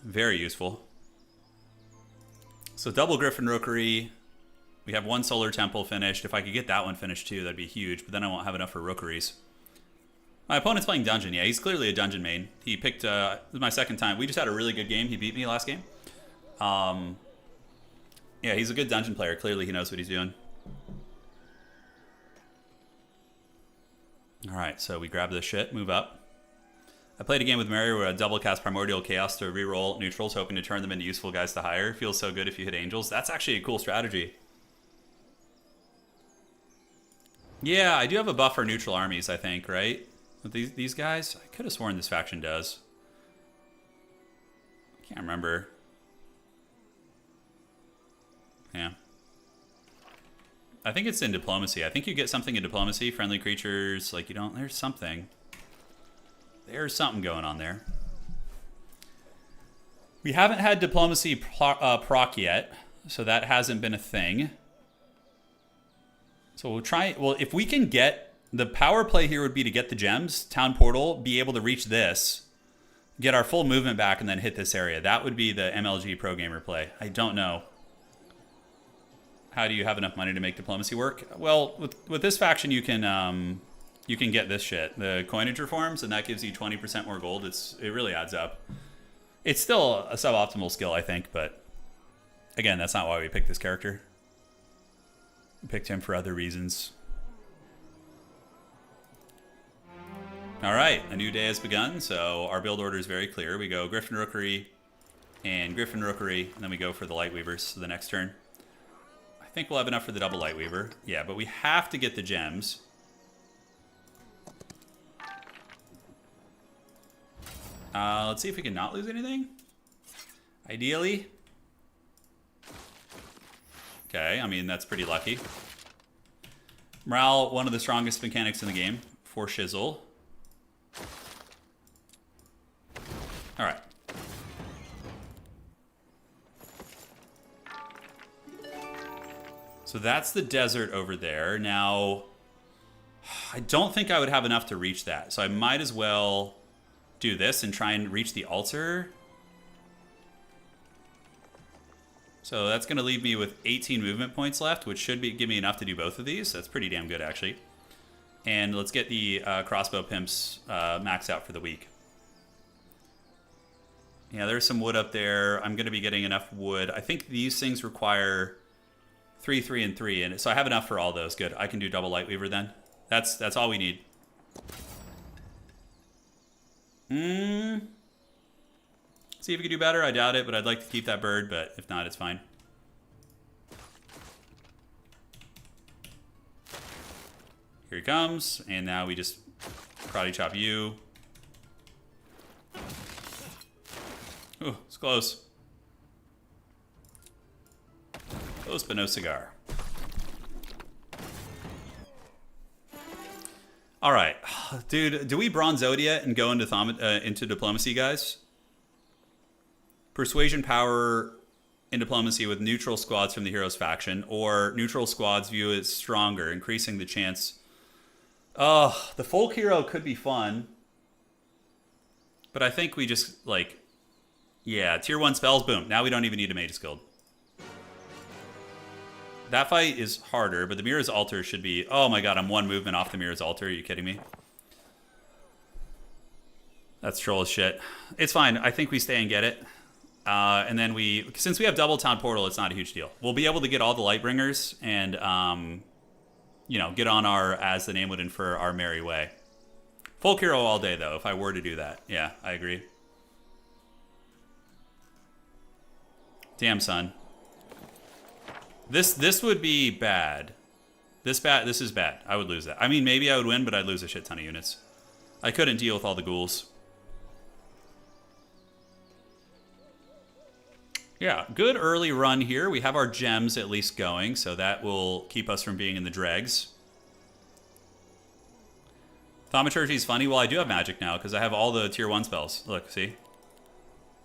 Very useful. So double Griffin Rookery. We have one Solar Temple finished. If I could get that one finished too, that'd be huge. But then I won't have enough for Rookeries. My opponent's playing Dungeon. Yeah, he's clearly a Dungeon main. He picked... this is my second time. We just had a really good game. He beat me last game. Yeah, he's a good Dungeon player. Clearly he knows what he's doing. Alright, so we grab this shit. Move up. I played a game with Mary where I double cast Primordial Chaos to reroll neutrals, hoping to turn them into useful guys to hire. Feels so good if you hit angels. That's actually a cool strategy. Yeah, I do have a buff for neutral armies, I think, right? With these guys? I could have sworn this faction does. I can't remember. Yeah. I think it's in Diplomacy. I think you get something in Diplomacy. Friendly creatures, like you don't... There's something. There's something going on there. We haven't had Diplomacy proc yet, so that hasn't been a thing. So we'll try... Well, if we can get... The power play here would be to get the gems, Town Portal, be able to reach this, get our full movement back, and then hit this area. That would be the MLG Pro Gamer play. I don't know. How do you have enough money to make Diplomacy work? Well, with this faction, you can get this shit, the coinage reforms, and that gives you 20% more gold. It really adds up. It's still a suboptimal skill, I think, but again, that's not why we picked this character. We picked him for other reasons. All right, a new day has begun, so our build order is very clear. We go Griffin Rookery and Griffin Rookery, and then we go for the Lightweavers for the next turn. I think we'll have enough for the double Lightweaver. Yeah, but we have to get the gems. Let's see if we can not lose anything. Ideally. Okay, I mean, that's pretty lucky. Morale, one of the strongest mechanics in the game for Shizzle. All right. So that's the desert over there. Now, I don't think I would have enough to reach that. So I might as well do this and try and reach the altar. So that's going to leave me with 18 movement points left, which should give me enough to do both of these. That's pretty damn good, actually. And let's get the crossbow pimps maxed out for the week. Yeah, there's some wood up there. I'm going to be getting enough wood. I think these things require 3, 3, and 3. And so I have enough for all those. Good. I can do double Lightweaver then. That's all we need. See if we can do better. I doubt it, but I'd like to keep that bird. But if not, it's fine. Here he comes, and now we just karate chop you. Ooh, it's close. Close, but no cigar. All right, dude. Do we bronze Zodia and go into diplomacy, guys? Persuasion power in diplomacy with neutral squads from the hero's faction, or neutral squads view it as stronger, increasing the chance. Oh, the folk hero could be fun, but I think we just like, yeah, tier 1 spells. Boom. Now we don't even need a Mage's Guild. That fight is harder, but the Mirror's Altar should be... Oh my god, I'm one movement off the Mirror's Altar. Are you kidding me? That's troll as shit. It's fine. I think we stay and get it. And then since we have double town portal, it's not a huge deal. We'll be able to get all the Lightbringers and, you know, get on our, as the name would infer, our merry way. Folk hero all day, though, if I were to do that. Yeah, I agree. Damn, son. This would be bad. This is bad. I would lose that. I mean, maybe I would win, but I'd lose a shit ton of units. I couldn't deal with all the ghouls. Yeah, good early run here. We have our gems at least going, so that will keep us from being in the dregs. Thaumaturgy is funny. Well, I do have magic now because I have all the tier 1 spells. Look, see?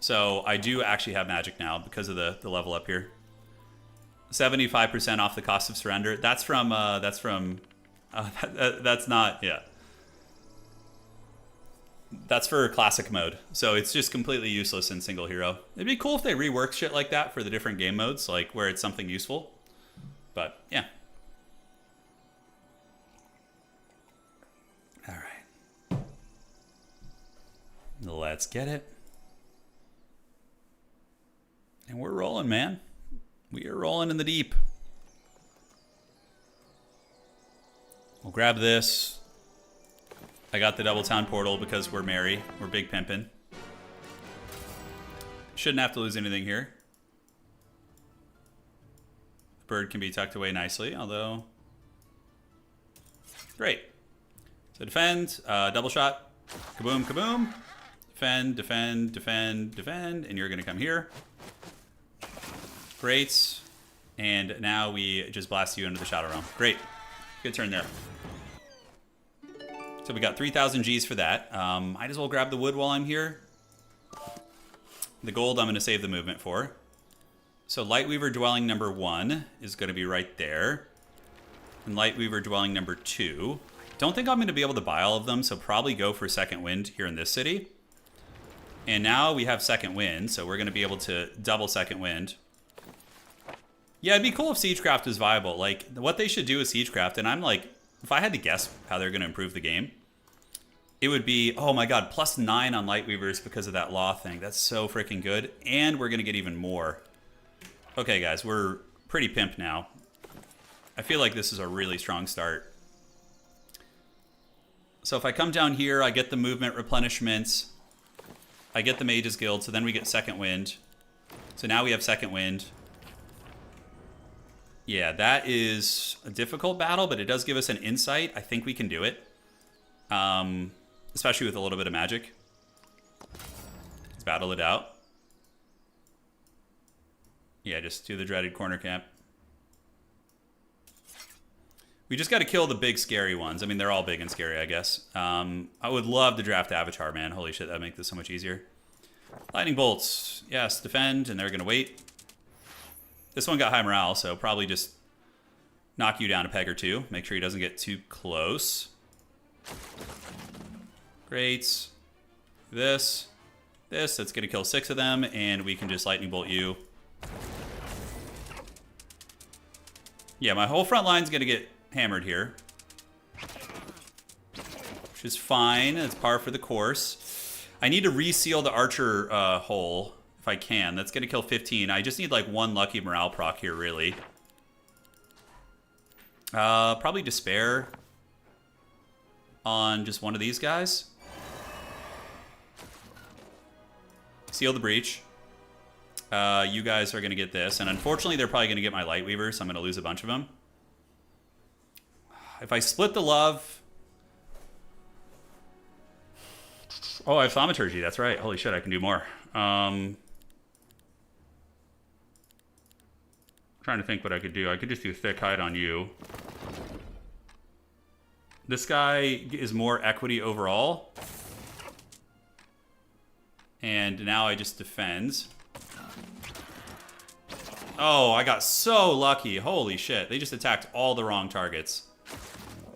So I do actually have magic now because of the level up here. 75% off the cost of surrender. That's not, yeah. That's for classic mode. So it's just completely useless in single hero. It'd be cool if they reworked shit like that for the different game modes, like where it's something useful. But, yeah. All right. Let's get it. And we're rolling, man. We are rolling in the deep. We'll grab this. I got the double town portal because we're merry. We're big pimpin'. Shouldn't have to lose anything here. The bird can be tucked away nicely, although... Great. So defend, double shot. Kaboom, kaboom. Defend, defend, defend, defend. And you're going to come here. Great. And now we just blast you into the Shadow Realm. Great. Good turn there. So we got 3,000 Gs for that. Might as well grab the wood while I'm here. The gold I'm going to save the movement for. So Lightweaver Dwelling number 1 is going to be right there. And Lightweaver Dwelling number 2. Don't think I'm going to be able to buy all of them, so probably go for Second Wind here in this city. And now we have Second Wind, so we're going to be able to double Second Wind. Yeah, it'd be cool if Siegecraft was viable. Like, what they should do with Siegecraft, and I'm like... If I had to guess how they're going to improve the game, it would be, oh my god, +9 on Lightweavers because of that law thing. That's so freaking good. And we're going to get even more. Okay, guys, we're pretty pimp now. I feel like this is a really strong start. So if I come down here, I get the movement replenishments. I get the Mage's Guild, so then we get Second Wind. So now we have Second Wind. Yeah, that is a difficult battle, but it does give us an insight. I think we can do it. Especially with a little bit of magic. Let's battle it out. Yeah, just do the dreaded corner camp. We just got to kill the big scary ones. I mean, they're all big and scary, I guess. I would love to draft Avatar, man. Holy shit, that'd make this so much easier. Lightning bolts. Yes, defend, and they're going to wait. This one got high morale, so probably just knock you down a peg or two. Make sure he doesn't get too close. Great. This. That's going to kill 6 of them, and we can just lightning bolt you. Yeah, my whole front line's going to get hammered here. Which is fine. It's par for the course. I need to reseal the archer hole. If I can. That's going to kill 15. I just need like 1 lucky morale proc here, really. Probably Despair on just one of these guys. Seal the breach. You guys are going to get this. And unfortunately, they're probably going to get my Lightweaver, so I'm going to lose a bunch of them. If I split the love... Oh, I have thaumaturgy. That's right. Holy shit, I can do more. Trying to think what I could do. I could just do thick hide on you. This guy is more equity overall. And now I just defend. Oh, I got so lucky. Holy shit. They just attacked all the wrong targets.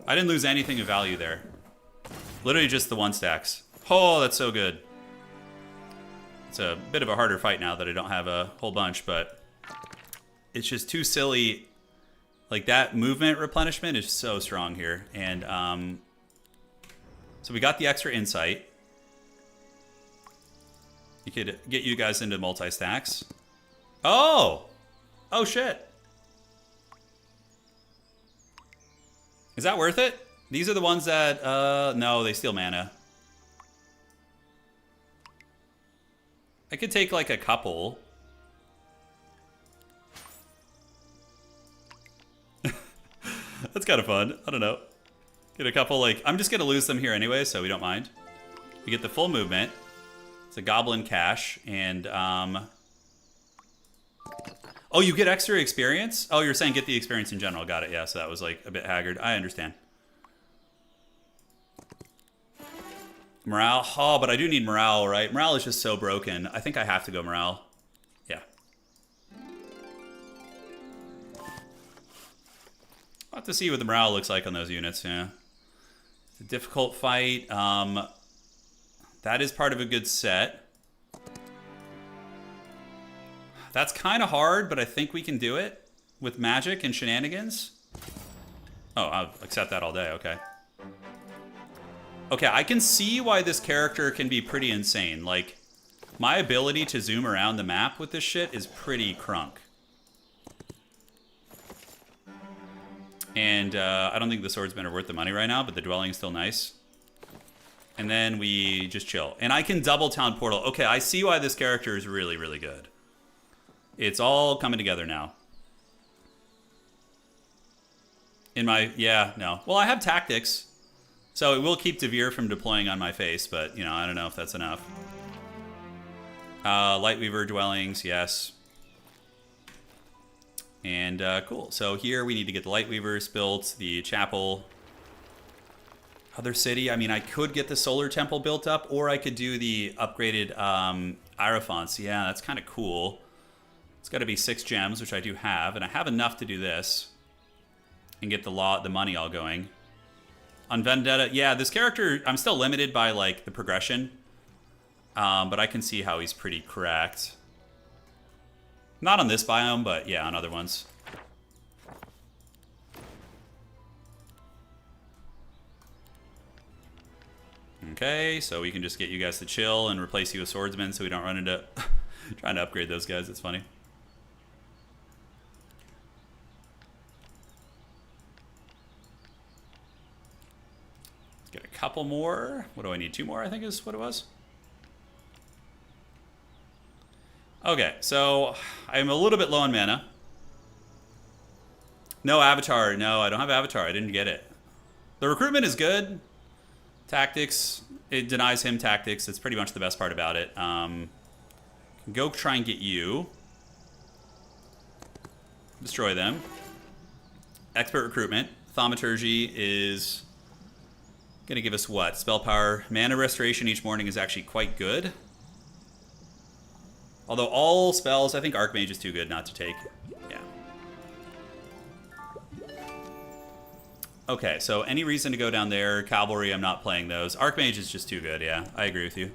I didn't lose anything of value there. Literally just the one stacks. Oh, that's so good. It's a bit of a harder fight now that I don't have a whole bunch, but it's just too silly. Like, that movement replenishment is so strong here. And so we got the extra insight. You could get you guys into multi-stacks. Oh! Oh, shit. Is that worth it? These are the ones that, no, they steal mana. I could take, like, a couple. That's kind of fun. I don't know. Get a couple, like, I'm just going to lose them here anyway, so we don't mind. We get the full movement. It's a goblin cache, and, oh, you get extra experience? Oh, you're saying get the experience in general. Got it, yeah, so that was, like, a bit haggard. I understand. Morale. Oh, but I do need morale, right? Morale is just so broken. I think I have to go morale. Yeah. I'll have to see what the morale looks like on those units, yeah. It's a difficult fight. That is part of a good set. That's kind of hard, but I think we can do it with magic and shenanigans. Oh, I'll accept that all day, okay. Okay, I can see why this character can be pretty insane. Like, my ability to zoom around the map with this shit is pretty crunk. And I don't think the swordsmen are worth the money right now, but the dwelling is still nice. And then we just chill. And I can double town portal. Okay, I see why this character is really, really good. It's all coming together now. In my, yeah, no. Well, I have tactics. So it will keep Devere from deploying on my face, but, you know, I don't know if that's enough. Lightweaver dwellings, yes. And cool. So here we need to get the Lightweavers built, the chapel. Other city, I mean, I could get the solar temple built up, or I could do the upgraded Hierophants. Yeah, that's kind of cool. It's got to be 6 gems, which I do have, and I have enough to do this and get the money all going. On Vendetta, yeah, this character, I'm still limited by, like, the progression. But I can see how he's pretty cracked. Not on this biome, but, yeah, on other ones. Okay, so we can just get you guys to chill and replace you with swordsmen so we don't run into trying to upgrade those guys. It's funny. Get a couple more. What do I need? 2 more, I think is what it was. Okay, so I'm a little bit low on mana. No avatar. No, I don't have avatar. I didn't get it. The recruitment is good. Tactics, it denies him tactics. It's pretty much the best part about it. Go try and get you. Destroy them. Expert recruitment. Thaumaturgy is going to give us what? Spell power. Mana restoration each morning is actually quite good. Although all spells, I think Archmage is too good not to take. Yeah. Okay, so any reason to go down there? Cavalry, I'm not playing those. Archmage is just too good, yeah. I agree with you.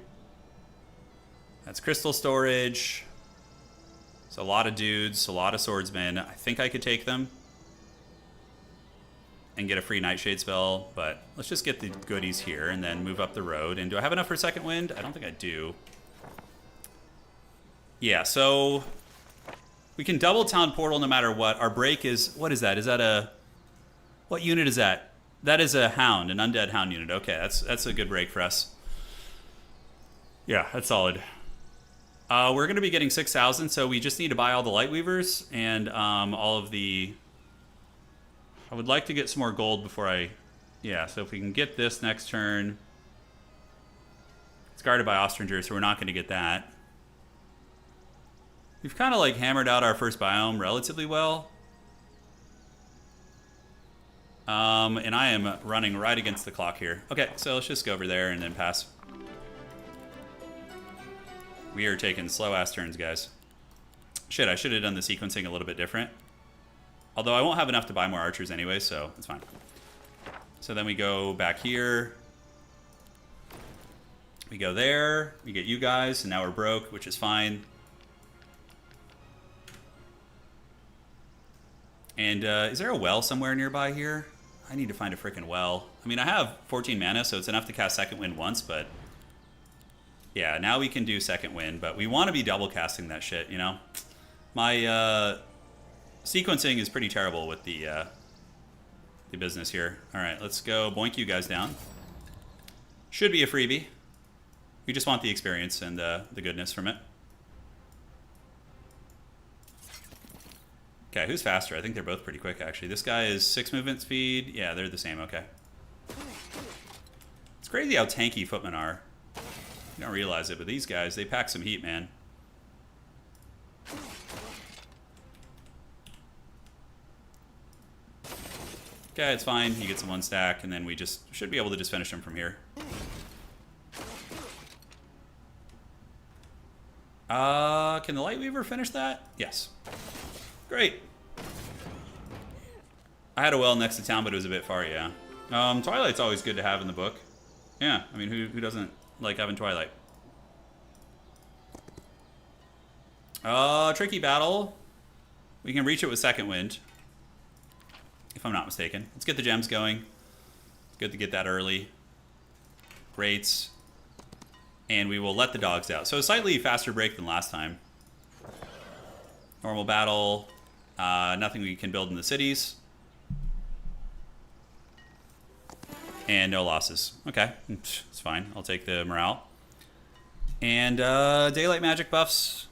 That's crystal storage. It's a lot of dudes, a lot of swordsmen. I think I could take them and get a free Nightshade spell, but let's just get the goodies here and then move up the road. And do I have enough for second wind? I don't think I do. Yeah, so we can double town portal no matter what. Our break is, what is that? Is that a, what unit is that? That is a hound, an undead hound unit. Okay, that's a good break for us. Yeah, that's solid. We're going to be getting 6,000, so we just need to buy all the Lightweavers and all of the I would like to get some more gold before I... Yeah, so if we can get this next turn... It's guarded by Ostringer, so we're not going to get that. We've kind of like hammered out our first biome relatively well. And I am running right against the clock here. Okay, so let's just go over there and then pass. We are taking slow-ass turns, guys. Shit, I should have done the sequencing a little bit different. Although I won't have enough to buy more archers anyway, so it's fine. So then we go back here. We go there. We get you guys, and now we're broke, which is fine. And is there a well somewhere nearby here? I need to find a freaking well. I mean, I have 14 mana, so it's enough to cast Second Wind once, but... Yeah, now we can do Second Wind, but we want to be double casting that shit, you know? My sequencing is pretty terrible with the business here. Alright, let's go boink you guys down. Should be a freebie. We just want the experience and the goodness from it. Okay, who's faster? I think they're both pretty quick, actually. This guy is 6 movement speed. Yeah, they're the same. Okay. It's crazy how tanky footmen are. You don't realize it, but these guys, they pack some heat, man. Okay, it's fine. He gets a 1 stack, and then we just should be able to just finish him from here. Can the Lightweaver finish that? Yes. Great. I had a well next to town, but it was a bit far, yeah. Twilight's always good to have in the book. Yeah, I mean, who doesn't like having Twilight? Tricky battle. We can reach it with Second Wind. If I'm not mistaken. Let's get the gems going. It's good to get that early. Great. And we will let the dogs out. So a slightly faster break than last time. Normal battle. Nothing we can build in the cities. And no losses. Okay, it's fine. I'll take the morale. And daylight magic buffs.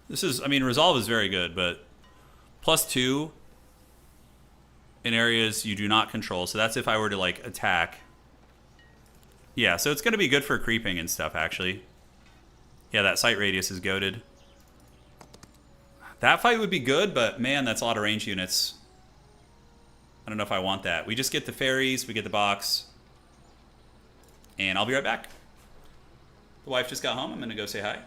This is, I mean, Resolve is very good, but +2 in areas you do not control. So that's if I were to, like, attack. Yeah, so it's going to be good for creeping and stuff, actually. Yeah, that sight radius is goated. That fight would be good, but man, that's a lot of range units. I don't know if I want that. We just get the fairies, we get the box. And I'll be right back. The wife just got home. I'm going to go say hi.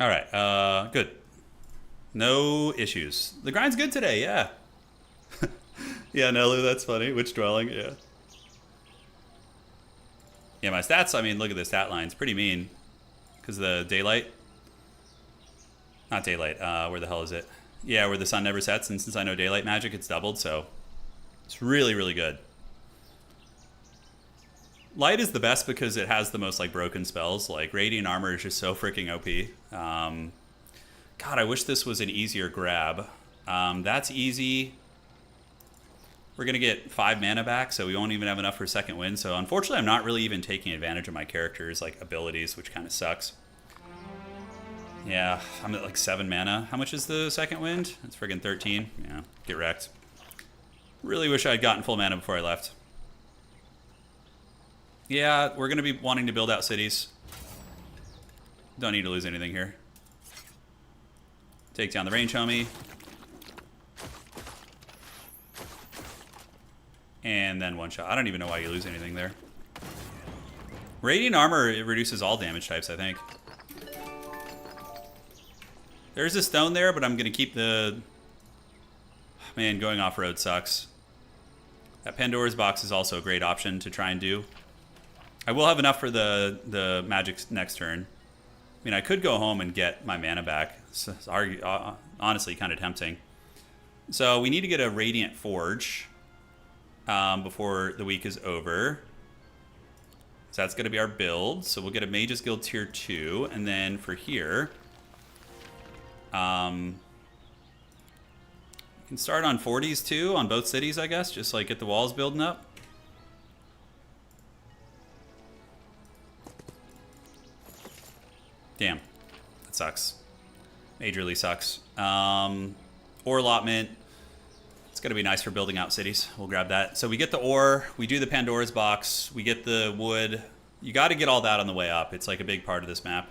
All right, good. No issues. The grind's good today, yeah. Yeah, Nelu, that's funny. Which dwelling? Yeah. Yeah, my stats, I mean, look at the stat line. It's pretty mean. Because the daylight. Not daylight. Where the hell is it? Yeah, where the sun never sets. And since I know daylight magic, it's doubled. So it's really, really good. Light is the best because it has the most, like, broken spells. Like, Radiant Armor is just so freaking OP. God, I wish this was an easier grab. That's easy. We're going to get 5 mana back, so we won't even have enough for Second Wind. So, unfortunately, I'm not really even taking advantage of my character's, like, abilities, which kind of sucks. Yeah, I'm at, like, 7 mana. How much is the Second Wind? It's friggin' 13. Yeah, get wrecked. Really wish I had gotten full mana before I left. Yeah, we're going to be wanting to build out cities. Don't need to lose anything here. Take down the range homie. And then one shot. I don't even know why you lose anything there. Radiant armor, it reduces all damage types, I think. There's a stone there, but I'm going to keep the... Man, going off-road sucks. That Pandora's box is also a great option to try and do. I will have enough for the magic next turn. I mean, I could go home and get my mana back. It's honestly kind of tempting. So we need to get a Radiant Forge before the week is over. So that's going to be our build. So we'll get a Mage's Guild tier 2. And then for here... we can start on 40s too, on both cities, I guess. Just like get the walls building up. Damn. That sucks. Majorly sucks. Ore allotment. It's going to be nice for building out cities. We'll grab that. So we get the ore. We do the Pandora's box. We get the wood. You got to get all that on the way up. It's like a big part of this map.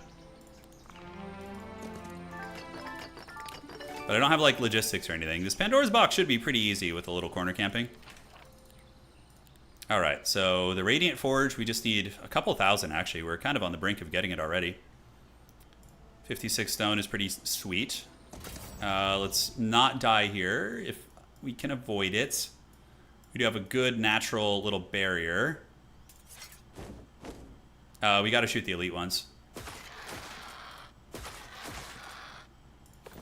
But I don't have like logistics or anything. This Pandora's box should be pretty easy with a little corner camping. Alright, so the Radiant Forge, we just need a couple thousand actually. We're kind of on the brink of getting it already. 56 stone is pretty sweet. Let's not die here if we can avoid it. We do have a good natural little barrier. We got to shoot the elite ones.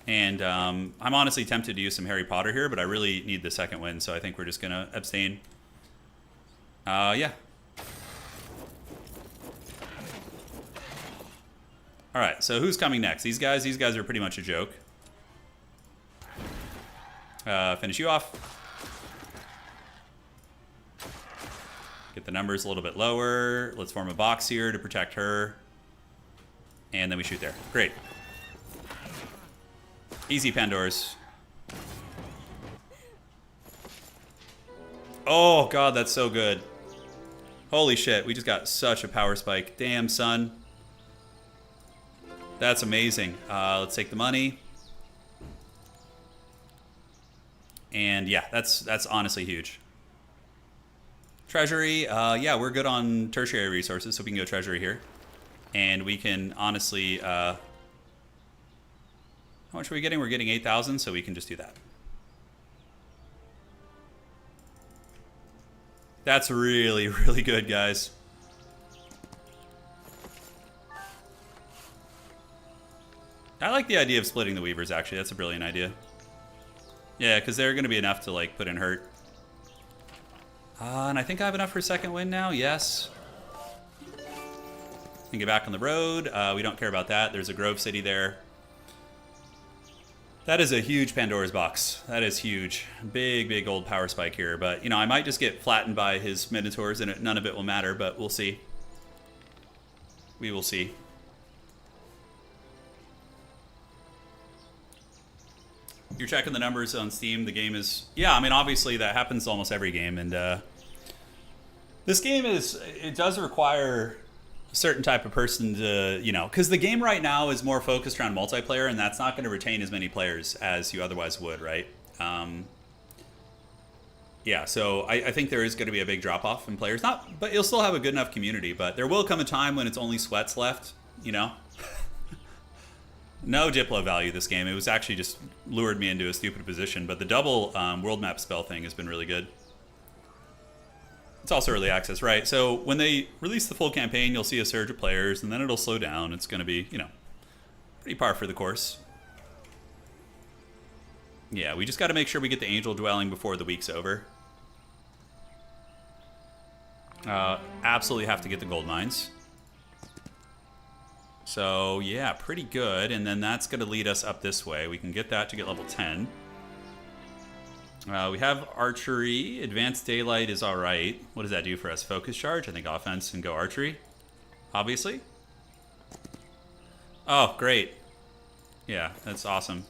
And I'm honestly tempted to use some Harry Potter here, but I really need the second win, so I think we're just going to abstain. Yeah. Alright, so who's coming next? These guys are pretty much a joke. Finish you off. Get the numbers a little bit lower. Let's form a box here to protect her. And then we shoot there. Great. Easy Pandoras. Oh, God, that's so good. Holy shit, we just got such a power spike. Damn, son. That's amazing. Let's take the money. And yeah, that's honestly huge. Treasury, yeah, we're good on tertiary resources, so we can go treasury here. And we can honestly... how much are we getting? We're getting 8,000, so we can just do that. That's really, really good, guys. I like the idea of splitting the Weavers, actually. That's a brilliant idea. Yeah, because they're going to be enough to, like, put in hurt. And I think I have enough for a second win now. Yes. Can get back on the road. We don't care about that. There's a Grove City there. That is a huge Pandora's box. That is huge. Big, big old power spike here. But, you know, I might just get flattened by his Minotaurs and none of it will matter, but we'll see. We will see. You're checking the numbers on Steam. The game is... Yeah, I mean, obviously that happens almost every game. And this game is... It does require... a certain type of person to, you know, because the game right now is more focused around multiplayer, and that's not going to retain as many players as you otherwise would, right? Yeah, so I think there is going to be a big drop-off in players. But you'll still have a good enough community, but there will come a time when it's only sweats left, you know? No Diplo value this game. It was actually just lured me into a stupid position, but the double world map spell thing has been really good. It's also early access, right? So when they release the full campaign, you'll see a surge of players, and then it'll slow down. It's going to be, you know, pretty par for the course. Yeah, we just got to make sure we get the Angel Dwelling before the week's over. Absolutely have to get the gold mines. So, yeah, pretty good. And then that's going to lead us up this way. We can get that to get level 10. We have archery. Advanced daylight is all right. What does that do for us? Focus charge? I think offense and go archery, obviously. Oh, great. Yeah, that's awesome.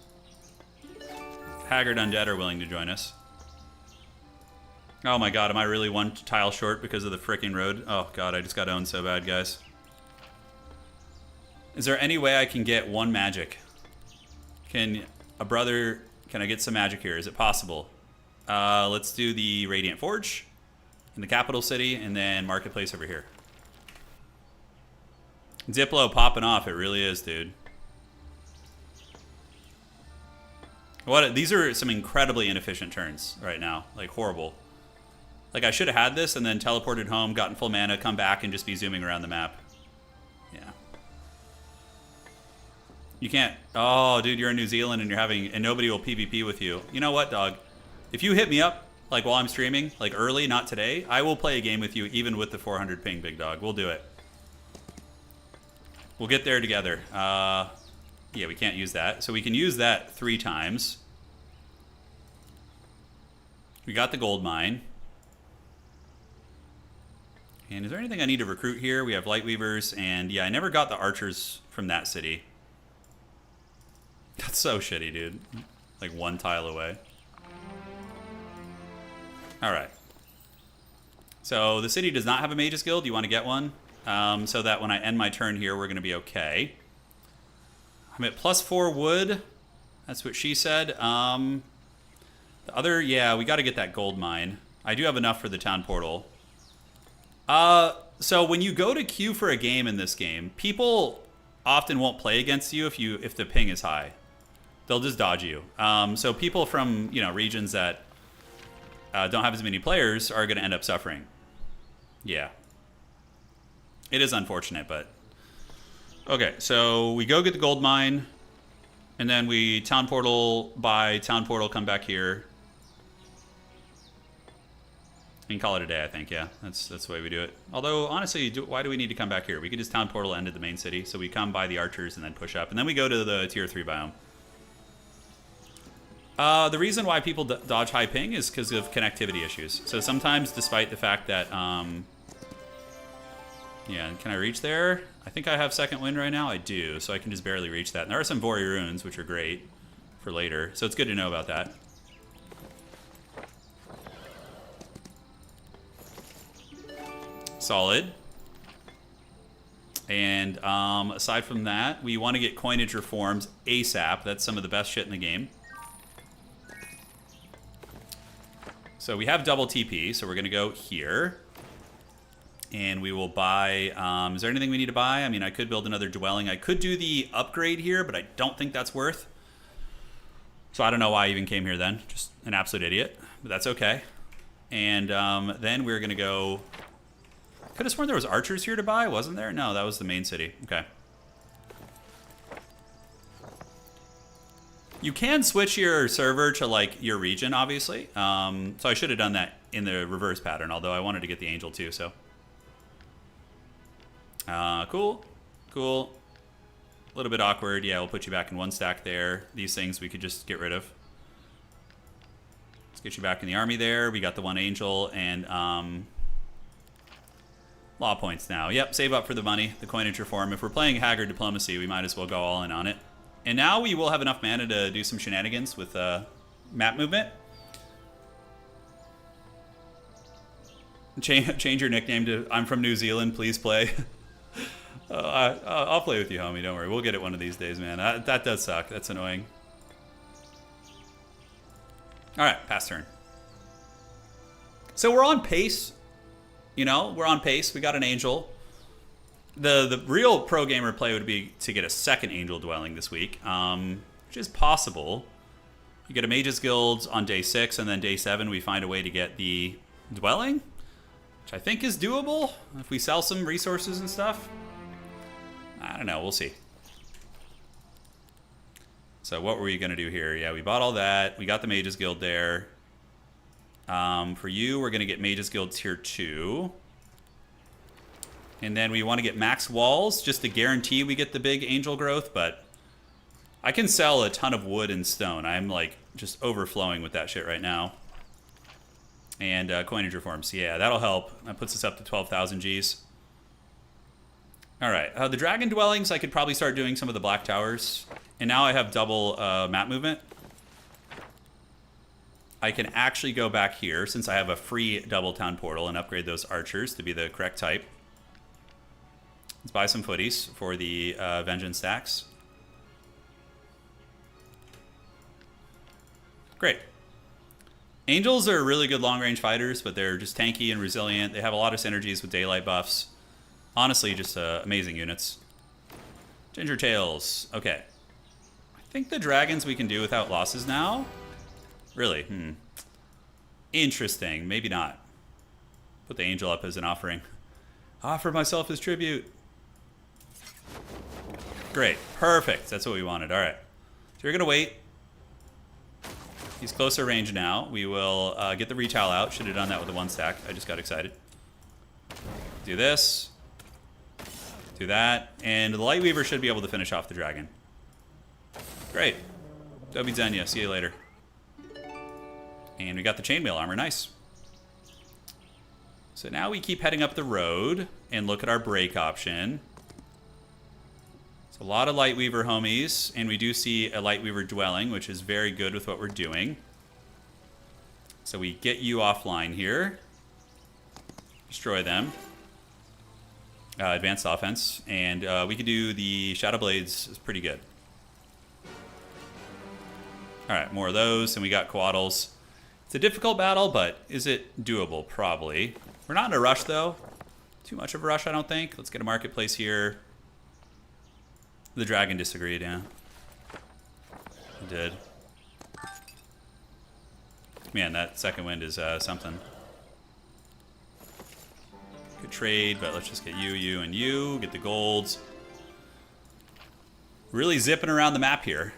Haggard Undead are willing to join us. Oh my god, am I really one tile short because of the frickin' road? Oh god, I just got owned so bad, guys. Is there any way I can get one magic? Can I get some magic here? Is it possible? Let's do the Radiant Forge. in the capital city, and then marketplace over here. Ziplo popping off. It really is, dude. What? These are some incredibly inefficient turns right now. Like, horrible. Like, I should have had this and then teleported home, gotten full mana, come back, and just be zooming around the map. Yeah. You can't... Oh, dude, you're in New Zealand and you're having... And nobody will PvP with you. You know what, dog? If you hit me up, like, while I'm streaming, like, early, not today, I will play a game with you, even with the 400 ping, big dog. We'll do it. We'll get there together. Yeah, we can't use that. So we can use that 3 times. We got the gold mine. And is there anything I need to recruit here? We have Lightweavers, and yeah, I never got the archers from that city. That's so shitty, dude. Like 1 tile away. Alright. So the city does not have a Mage's Guild. You want to get one? So that when I end my turn here, we're going to be okay. I'm at +4 wood. That's what she said. The other, yeah, we got to get that gold mine. I do have enough for the town portal. So when you go to queue for a game in this game, people often won't play against you if the ping is high. They'll just dodge you. So people from, you know, regions that don't have as many players are going to end up suffering. Yeah. It is unfortunate, but... Okay, so we go get the gold mine, and then we town portal, buy town portal, come back here. And call it a day, I think, yeah. That's the way we do it. Although, honestly, why do we need to come back here? We could just town portal into the main city. So we come by the archers and then push up. And then we go to the tier 3 biome. The reason why people dodge high ping is because of connectivity issues. So sometimes, despite the fact that... yeah, can I reach there? I think I have second wind right now. I do, so I can just barely reach that. And there are some Vori runes, which are great for later. So it's good to know about that. Solid. And aside from that, we want to get coinage reforms ASAP. That's some of the best shit in the game. So we have double TP, so we're going to go here. And we will buy... is there anything we need to buy? I mean, I could build another dwelling. I could do the upgrade here, but I don't think that's worth. So I don't know why I even came here then. Just an absolute idiot. But that's okay. And then we're going to go... Could have sworn there was archers here to buy, wasn't there? No, that was the main city. Okay. You can switch your server to, like, your region, obviously. So I should have done that in the reverse pattern, although I wanted to get the angel too, so... cool. Cool. A little bit awkward. Yeah, we'll put you back in 1 stack there. These things we could just get rid of. Let's get you back in the army there. We got the 1 angel and law points now. Yep, save up for the money, the coinage reform. If we're playing Haggard Diplomacy, we might as well go all in on it. And now we will have enough mana to do some shenanigans with map movement. Change your nickname to I'm from New Zealand, please play. I'll play with you, homie. Don't worry. We'll get it one of these days, man. That does suck. That's annoying. All right, pass turn. So we're on pace. You know, we're on pace. We got an angel. The real pro gamer play would be to get a second angel dwelling this week, which is possible. You get a Mage's Guild on day 6, and then day 7 we find a way to get the dwelling, which I think is doable if we sell some resources and stuff. I don't know. We'll see. So what were we going to do here? Yeah, we bought all that. We got the Mage's Guild there. For you, we're going to get Mage's Guild tier 2. And then we want to get max walls just to guarantee we get the big angel growth. But I can sell a ton of wood and stone. I'm like just overflowing with that shit right now. And coinage reforms. Yeah, that'll help. That puts us up to 12,000 Gs. All right. The dragon dwellings, I could probably start doing some of the black towers. And now I have double map movement. I can actually go back here since I have a free double town portal and upgrade those archers to be the correct type. Let's buy some footies for the vengeance stacks. Great. Angels are really good long-range fighters, but they're just tanky and resilient. They have a lot of synergies with daylight buffs. Honestly, just amazing units. Ginger Tails. Okay. I think the dragons we can do without losses now. Really? Interesting. Maybe not. Put the angel up as an offering. Offer myself as tribute. Great. Perfect. That's what we wanted. All right. So we're going to wait. He's closer range now. We will get the retail out. Should have done that with the 1 stack. I just got excited. Do this. Do that. And the Lightweaver should be able to finish off the dragon. Great. Dobi Zenya. See you later. And we got the chainmail armor. Nice. So now we keep heading up the road and look at our break option. It's a lot of Lightweaver homies, and we do see a Lightweaver dwelling, which is very good with what we're doing. So we get you offline here. Destroy them. Advanced offense. And we could do the Shadow Blades. It's pretty good. Alright, more of those, and we got Quaddles. It's a difficult battle, but is it doable? Probably. We're not in a rush, though. Too much of a rush, I don't think. Let's get a marketplace here. The dragon disagreed, yeah. It did. Man, that second wind is something. Good trade, but let's just get you, and you. Get the golds. Really zipping around the map here.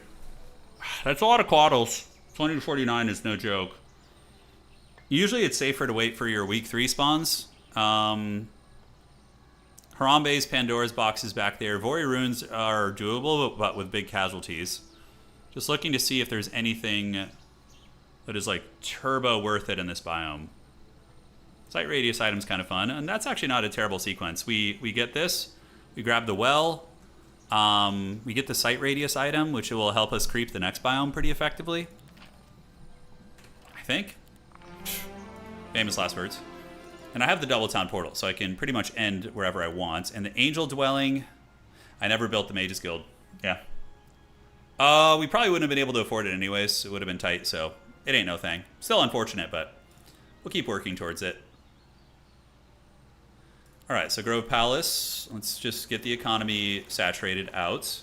That's a lot of Quaddles. 20 to 49 is no joke. Usually it's safer to wait for your week 3 spawns. Harambe's, Pandora's boxes back there. Vori runes are doable, but with big casualties. Just looking to see if there's anything that is like turbo worth it in this biome. Sight radius item's kind of fun, and that's actually not a terrible sequence. We get this, we grab the well, we get the sight radius item, which will help us creep the next biome pretty effectively. I think. Famous last words. And I have the Double Town portal, so I can pretty much end wherever I want. And the Angel Dwelling, I never built the Mage's Guild. Yeah. We probably wouldn't have been able to afford it anyways. It would have been tight, so it ain't no thing. Still unfortunate, but we'll keep working towards it. All right, so Grove Palace. Let's just get the economy saturated out.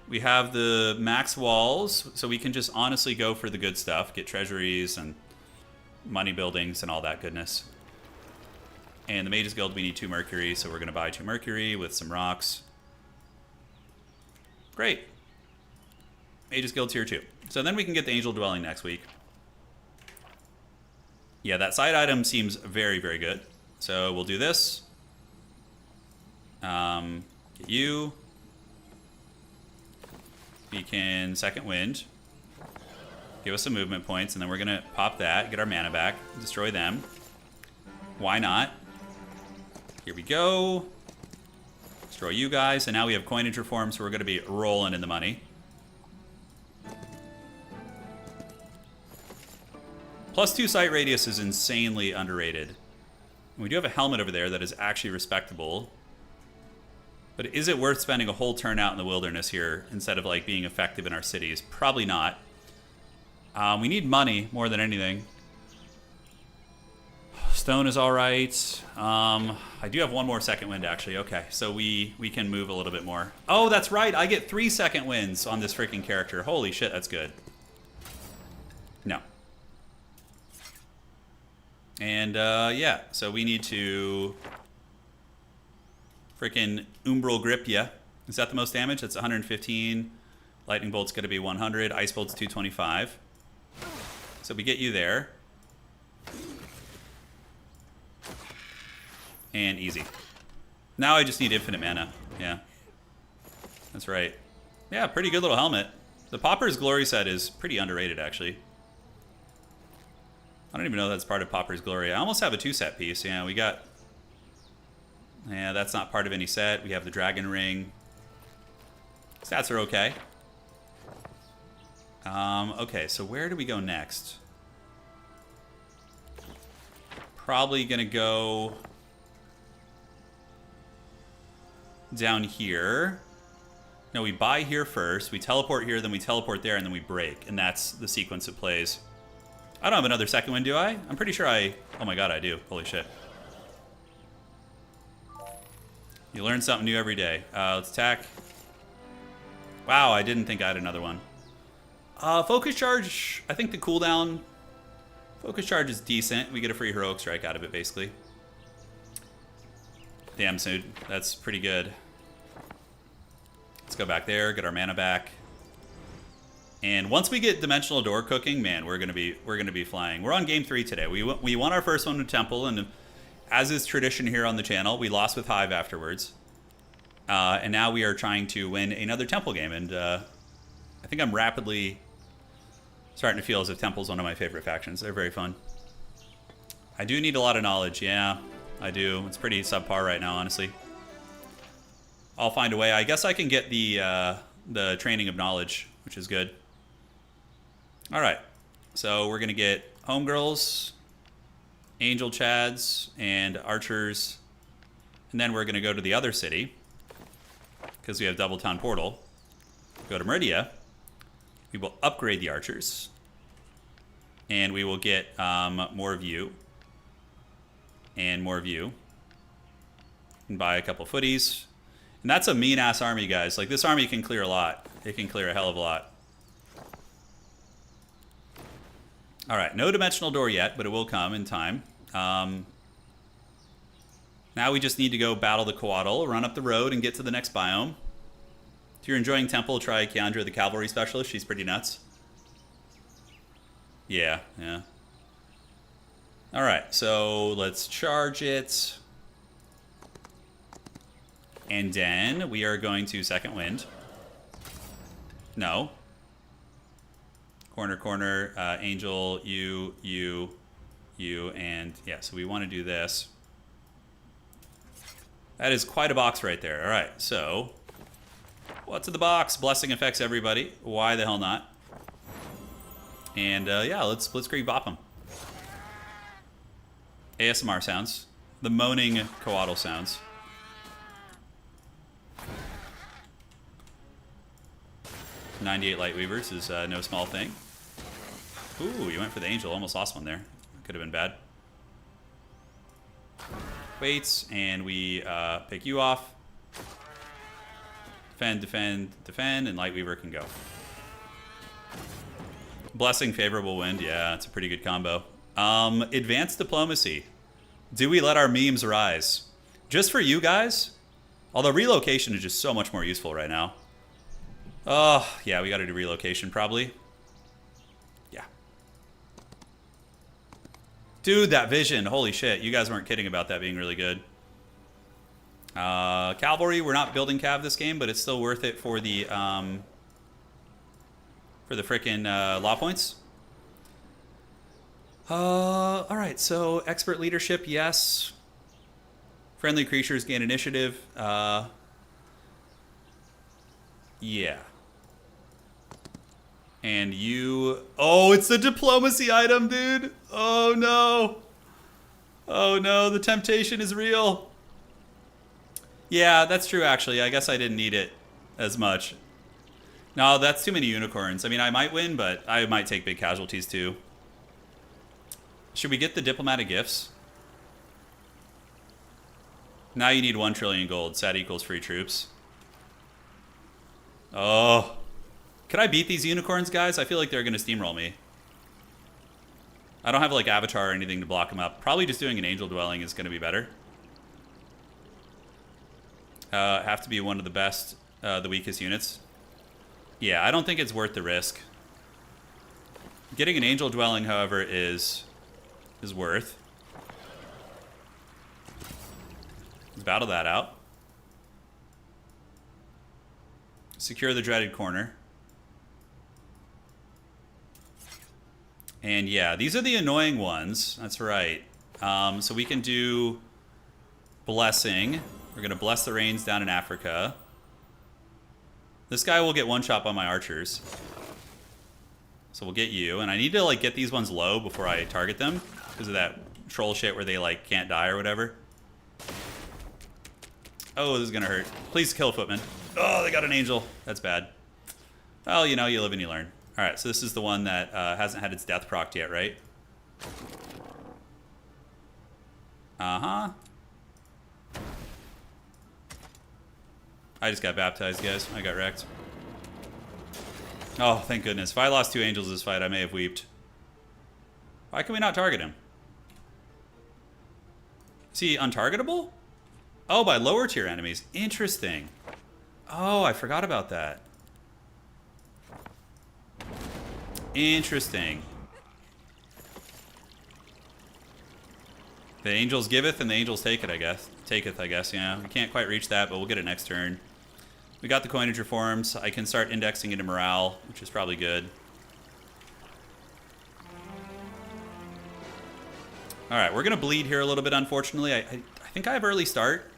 We have the max walls, so we can just honestly go for the good stuff. Get treasuries and money buildings and all that goodness. And the Mage's Guild, we need 2 Mercury, so we're going to buy 2 Mercury with some rocks. Great. Mage's Guild tier 2. So then we can get the Angel Dwelling next week. Yeah, that side item seems very, very good. So we'll do this. Get you. We can second wind. Give us some movement points, and then we're going to pop that, get our mana back, destroy them. Why not? Here we go. Destroy you guys, and now we have coinage reform, so we're going to be rolling in the money. +2 sight radius is insanely underrated. We do have a helmet over there that is actually respectable. But is it worth spending a whole turn out in the wilderness here instead of like being effective in our cities? Probably not. We need money more than anything. Stone is all right. I do have 1 more second wind, actually. Okay, so we can move a little bit more. Oh, that's right. I get 3 second winds on this freaking character. Holy shit, that's good. No. And, yeah, so we need to freaking Umbral Grip ya. Is that the most damage? That's 115. Lightning Bolt's going to be 100. Ice Bolt's 225. So we get you there. And easy. Now I just need infinite mana. Yeah. That's right. Yeah, pretty good little helmet. The Pauper's Glory set is pretty underrated, actually. I don't even know that's part of Pauper's Glory. I almost have a 2-set piece. Yeah, we got... Yeah, that's not part of any set. We have the Dragon Ring. Stats are okay. Okay, so where do we go next? Probably gonna go down here. No, we buy here first. We teleport here, then we teleport there, and then we break. And that's the sequence it plays. I don't have another second wind, do I? I'm pretty sure I... Oh my god, I do. Holy shit. You learn something new every day. Let's attack. Wow, I didn't think I had another one. Focus charge, I think the cooldown... Focus charge is decent. We get a free heroic strike out of it, basically. Damn, so that's pretty good. Let's go back there, get our mana back. And once we get Dimensional Door cooking, man, we're gonna be flying. We're on game 3 today. We won our first one with Temple, and as is tradition here on the channel, we lost with Hive afterwards. And now we are trying to win another Temple game, and I think I'm rapidly starting to feel as if Temple's one of my favorite factions. They're very fun. I do need a lot of knowledge, yeah, I do. It's pretty subpar right now, honestly. I'll find a way. I guess I can get the training of knowledge, which is good. All right, so we're gonna get homegirls, angel chads, and archers, and then we're gonna go to the other city because we have Double Town Portal. Go to Meridia. We will upgrade the archers, and we will get more view and more view, and buy a couple footies. And that's a mean ass army, guys. Like, this army can clear a lot. It can clear a hell of a lot. All right, no Dimensional Door yet, but it will come in time. Now we just need to go battle the Coatl, run up the road, and get to the next biome. If you're enjoying Temple, try Keandra, the Cavalry Specialist. She's pretty nuts. Yeah. All right, so let's charge it. And then we are going to second wind. No. Corner, angel, you, and yeah, so we want to do this. That is quite a box right there. All right, so what's in the box? Blessing affects everybody. Why the hell not? And yeah, let's Blitzkrieg bop them. ASMR sounds. The moaning Coatl sounds. .98 Lightweavers is no small thing. Ooh, you went for the angel. Almost lost one there. Could have been bad. Waits, and we pick you off. Defend, and Lightweaver can go. Blessing, favorable wind. Yeah, it's a pretty good combo. Advanced diplomacy. Do we let our memes rise? Just for you guys? Although relocation is just so much more useful right now. Oh, yeah, we gotta do relocation probably. Yeah. Dude, that vision. Holy shit. You guys weren't kidding about that being really good. Cavalry, we're not building cav this game, but it's still worth it for the frickin' law points. Alright, so expert leadership, yes. Friendly creatures gain initiative. Yeah. And you... Oh, it's the diplomacy item, dude! Oh, no! Oh, no, the temptation is real. Yeah, that's true, actually. I guess I didn't need it as much. No, that's too many unicorns. I mean, I might win, but I might take big casualties, too. Should we get the diplomatic gifts? Now you need 1 trillion gold. Sat equals free troops. Oh. Can I beat these unicorns, guys? I feel like they're going to steamroll me. I don't have, like, Avatar or anything to block them up. Probably just doing an Angel Dwelling is going to be better. Have to be one of the best, the weakest units. Yeah, I don't think it's worth the risk. Getting an Angel Dwelling, however, is worth. Let's battle that out. Secure the dreaded corner. And yeah, these are the annoying ones. That's right. So we can do blessing. We're going to bless the rains down in Africa. This guy will get one shot by my archers. So we'll get you. And I need to like get these ones low before I target them because of that troll shit where they like can't die or whatever. Oh, this is going to hurt. Please kill Footman. Oh, they got an angel. That's bad. Well, you know, you live and you learn. All right, so this is the one that hasn't had its death procced yet, right? Uh-huh. I just got baptized, guys. I got wrecked. Oh, thank goodness. If I lost 2 angels this fight, I may have weeped. Why can we not target him? Is he untargetable? Oh, by lower tier enemies. Interesting. Oh, I forgot about that. Interesting. The angels giveth and the angels take it, I guess. Taketh, I guess, yeah. We can't quite reach that, but we'll get it next turn. We got the coinage reforms. I can start indexing into morale, which is probably good. Alright, we're going to bleed here a little bit, unfortunately. I think I have early start.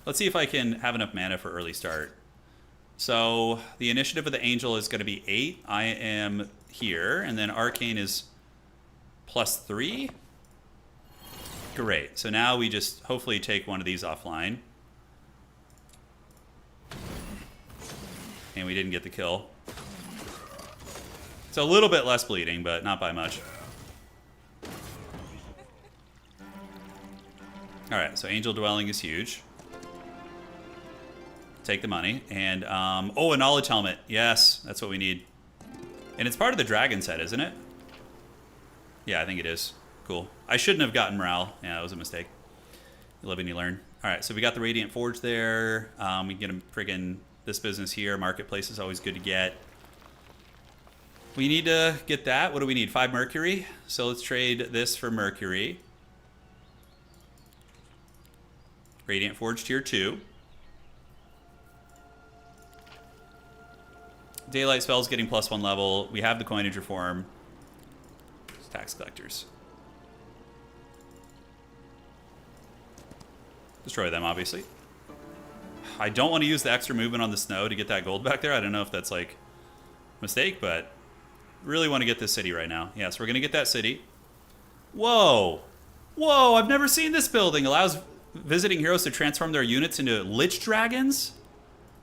Let's see if I can have enough mana for early start. So, the initiative of the angel is going to be 8. I am here, and then arcane is +3. Great. So now we just hopefully take one of these offline. And we didn't get the kill. It's a little bit less bleeding, but not by much. Alright, so Angel Dwelling is huge. Take the money. And, oh, a Knowledge Helmet. Yes, that's what we need. And it's part of the Dragon set, isn't it? Yeah, I think it is. Cool. I shouldn't have gotten morale. Yeah, that was a mistake. You live and you learn. Alright, so we got the Radiant Forge there. We can get a friggin' this business here. Marketplace is always good to get. We need to get that. What do we need? 5 Mercury. So let's trade this for Mercury. Radiant Forge tier 2. Daylight spells getting +1 level. We have the coinage reform. It's tax collectors. Destroy them, obviously. I don't want to use the extra movement on the snow to get that gold back there. I don't know if that's like a mistake, but really want to get this city right now. Yeah, so we're going to get that city. Whoa. Whoa, I've never seen this building. Allows visiting heroes to transform their units into Lich Dragons?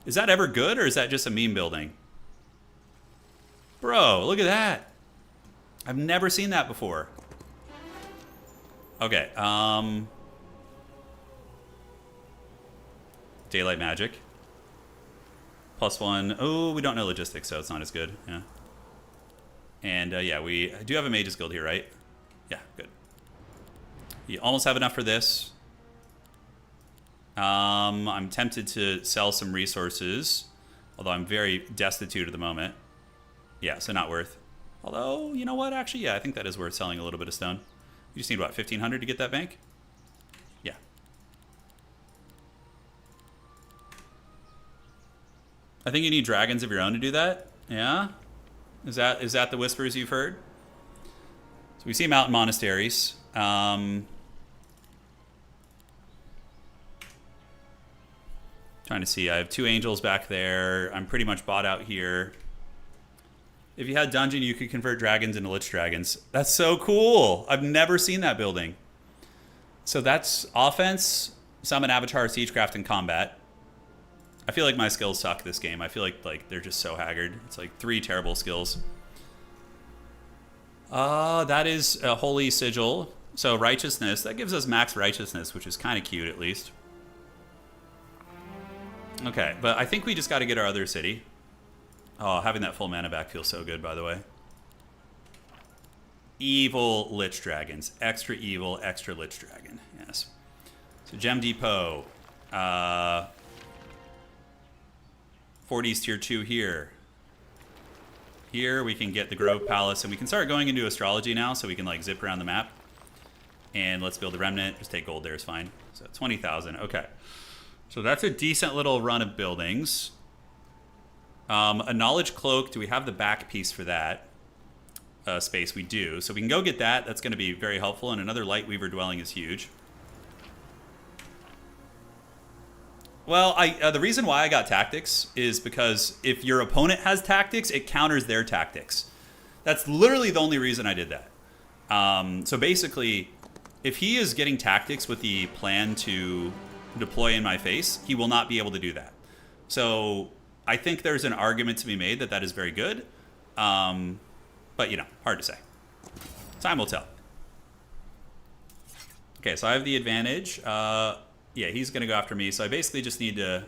Is that ever good, or is that just a meme building? Bro, look at that. I've never seen that before. Okay, Daylight Magic. +1. Oh, we don't know logistics, so it's not as good. Yeah. And, yeah, we do have a Mage's Guild here, right? Yeah, good. You almost have enough for this. I'm tempted to sell some resources, although I'm very destitute at the moment. Yeah, so not worth. Although, you know what? Actually, yeah, I think that is worth selling a little bit of stone. You just need, what, 1,500 to get that bank? Yeah. I think you need dragons of your own to do that. Yeah? Is that the whispers you've heard? So we see mountain monasteries. Trying to see. I have 2 angels back there. I'm pretty much bought out here. If you had dungeon, you could convert dragons into Lich Dragons. That's so cool. I've never seen that building. So that's offense, summon, avatar, siegecraft, and combat. I feel like my skills suck this game. I feel like they're just so haggard. It's like 3 terrible skills. That is a holy sigil. So righteousness. That gives us max righteousness, which is kind of cute at least. Okay, but I think we just got to get our other city. Oh, having that full mana back feels so good, by the way. Evil Lich Dragons. Extra evil, extra Lich Dragon. Yes. So Gem Depot. 40s tier 2 here. Here we can get the Grove Palace, and we can start going into astrology now, so we can like zip around the map. And let's build the Remnant. Just take gold there is fine. So 20,000. Okay. So that's a decent little run of buildings. A Knowledge Cloak. Do we have the back piece for that space? We do. So we can go get that. That's going to be very helpful. And another Light Weaver Dwelling is huge. Well, the reason why I got Tactics is because if your opponent has Tactics, it counters their Tactics. That's literally the only reason I did that. So basically, if he is getting Tactics with the plan to deploy in my face, he will not be able to do that. So I think there's an argument to be made that that is very good. But But, you know, hard to say. Time will tell. Okay, so I have the advantage. Yeah, he's going to go after me. So I basically just need to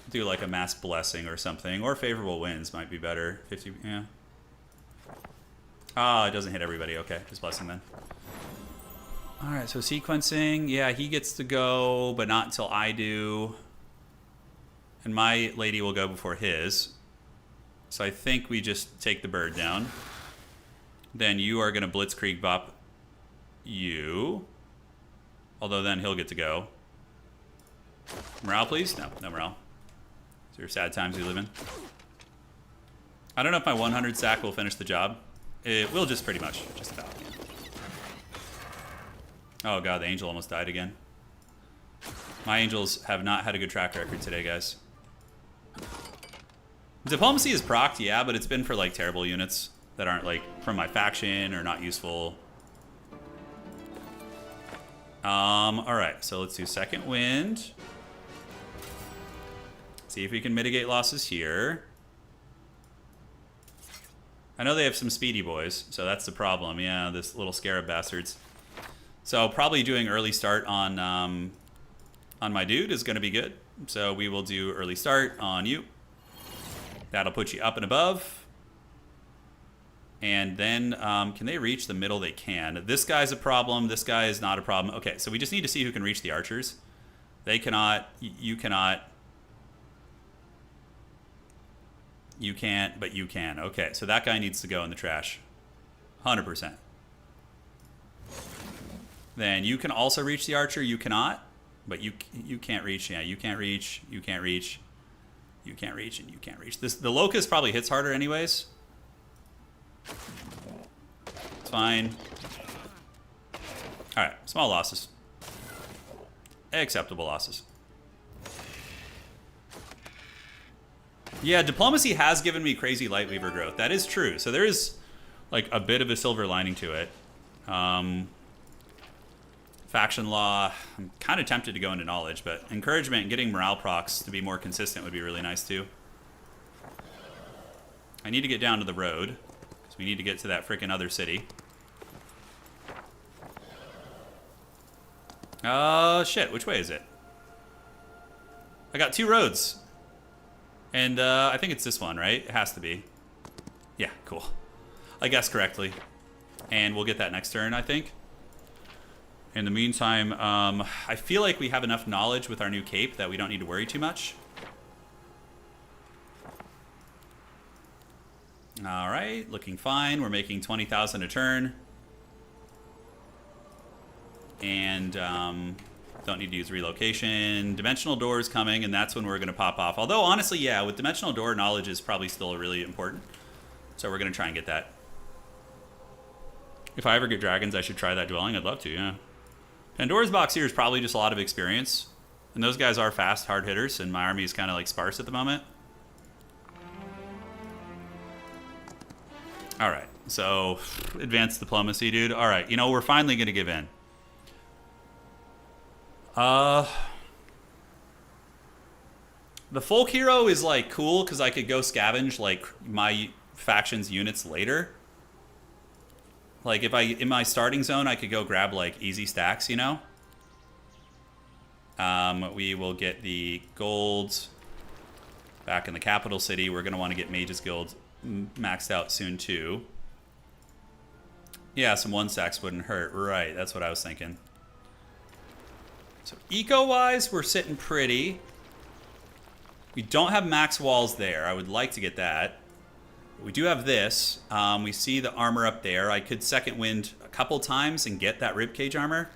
do like a mass blessing or something. Or favorable winds might be better. 50, yeah. Ah, it doesn't hit everybody. Okay, just blessing then. Alright, so sequencing. Yeah, he gets to go, but not until I do. And my lady will go before his. So I think we just take the bird down. Then you are going to blitzkrieg bop you. Although then he'll get to go. Morale, please? No, no morale. These are sad times we live in. I don't know if my 100 sack will finish the job. It will just pretty much. Just about. Oh god, the angel almost died again. My angels have not had a good track record today, guys. Diplomacy is procced, yeah, but it's been for like terrible units that aren't like from my faction or not useful. Alright, so let's do second wind. See if we can mitigate losses here. I know they have some speedy boys, so that's the problem. Yeah, this little scarab bastards. So probably doing early start on my dude is going to be good. So we will do early start on you. That'll put you up and above. And then can they reach the middle? They can. This guy's a problem. This guy is not a problem. Okay, so we just need to see who can reach the archers. They cannot. You cannot. You can't, but you can. Okay, so that guy needs to go in the trash. 100%. Then you can also reach the archer. You cannot, but you can't reach. Yeah, you can't reach. You can't reach. You can't reach, and you can't reach. The locust probably hits harder anyways. It's fine. All right, small losses. Acceptable losses. Yeah, diplomacy has given me crazy Lightweaver growth. That is true. So there is like a bit of a silver lining to it. Faction law, I'm kind of tempted to go into knowledge, but encouragement and getting morale procs to be more consistent would be really nice too. I need to get down to the road, because we need to get to that freaking other city. Shit, which way is it? I got two roads. And I think it's this one, right? It has to be. Yeah, cool. I guessed correctly. And we'll get that next turn, I think. In the meantime, I feel like we have enough knowledge with our new cape that we don't need to worry too much. All right, looking fine. We're making 20,000 a turn. And don't need to use relocation. Dimensional door is coming, and that's when we're going to pop off. Although, honestly, yeah, with dimensional door, knowledge is probably still really important. So we're going to try and get that. If I ever get dragons, I should try that dwelling. I'd love to, yeah. Pandora's box here is probably just a lot of experience. And those guys are fast, hard hitters, and my army is kind of like sparse at the moment. Alright, so advanced diplomacy, dude. Alright, you know, we're finally going to give in. The folk hero is like cool because I could go scavenge like my faction's units later. Like if in my starting zone, I could go grab like easy stacks, you know? We will get the gold back in the capital city. We're going to want to get Mage's Guild maxed out soon too. Yeah, some one stacks wouldn't hurt. Right, that's what I was thinking. So eco-wise, we're sitting pretty. We don't have max walls there. I would like to get that. We do have this. We see the armor up there. I could second wind a couple times and get that ribcage armor,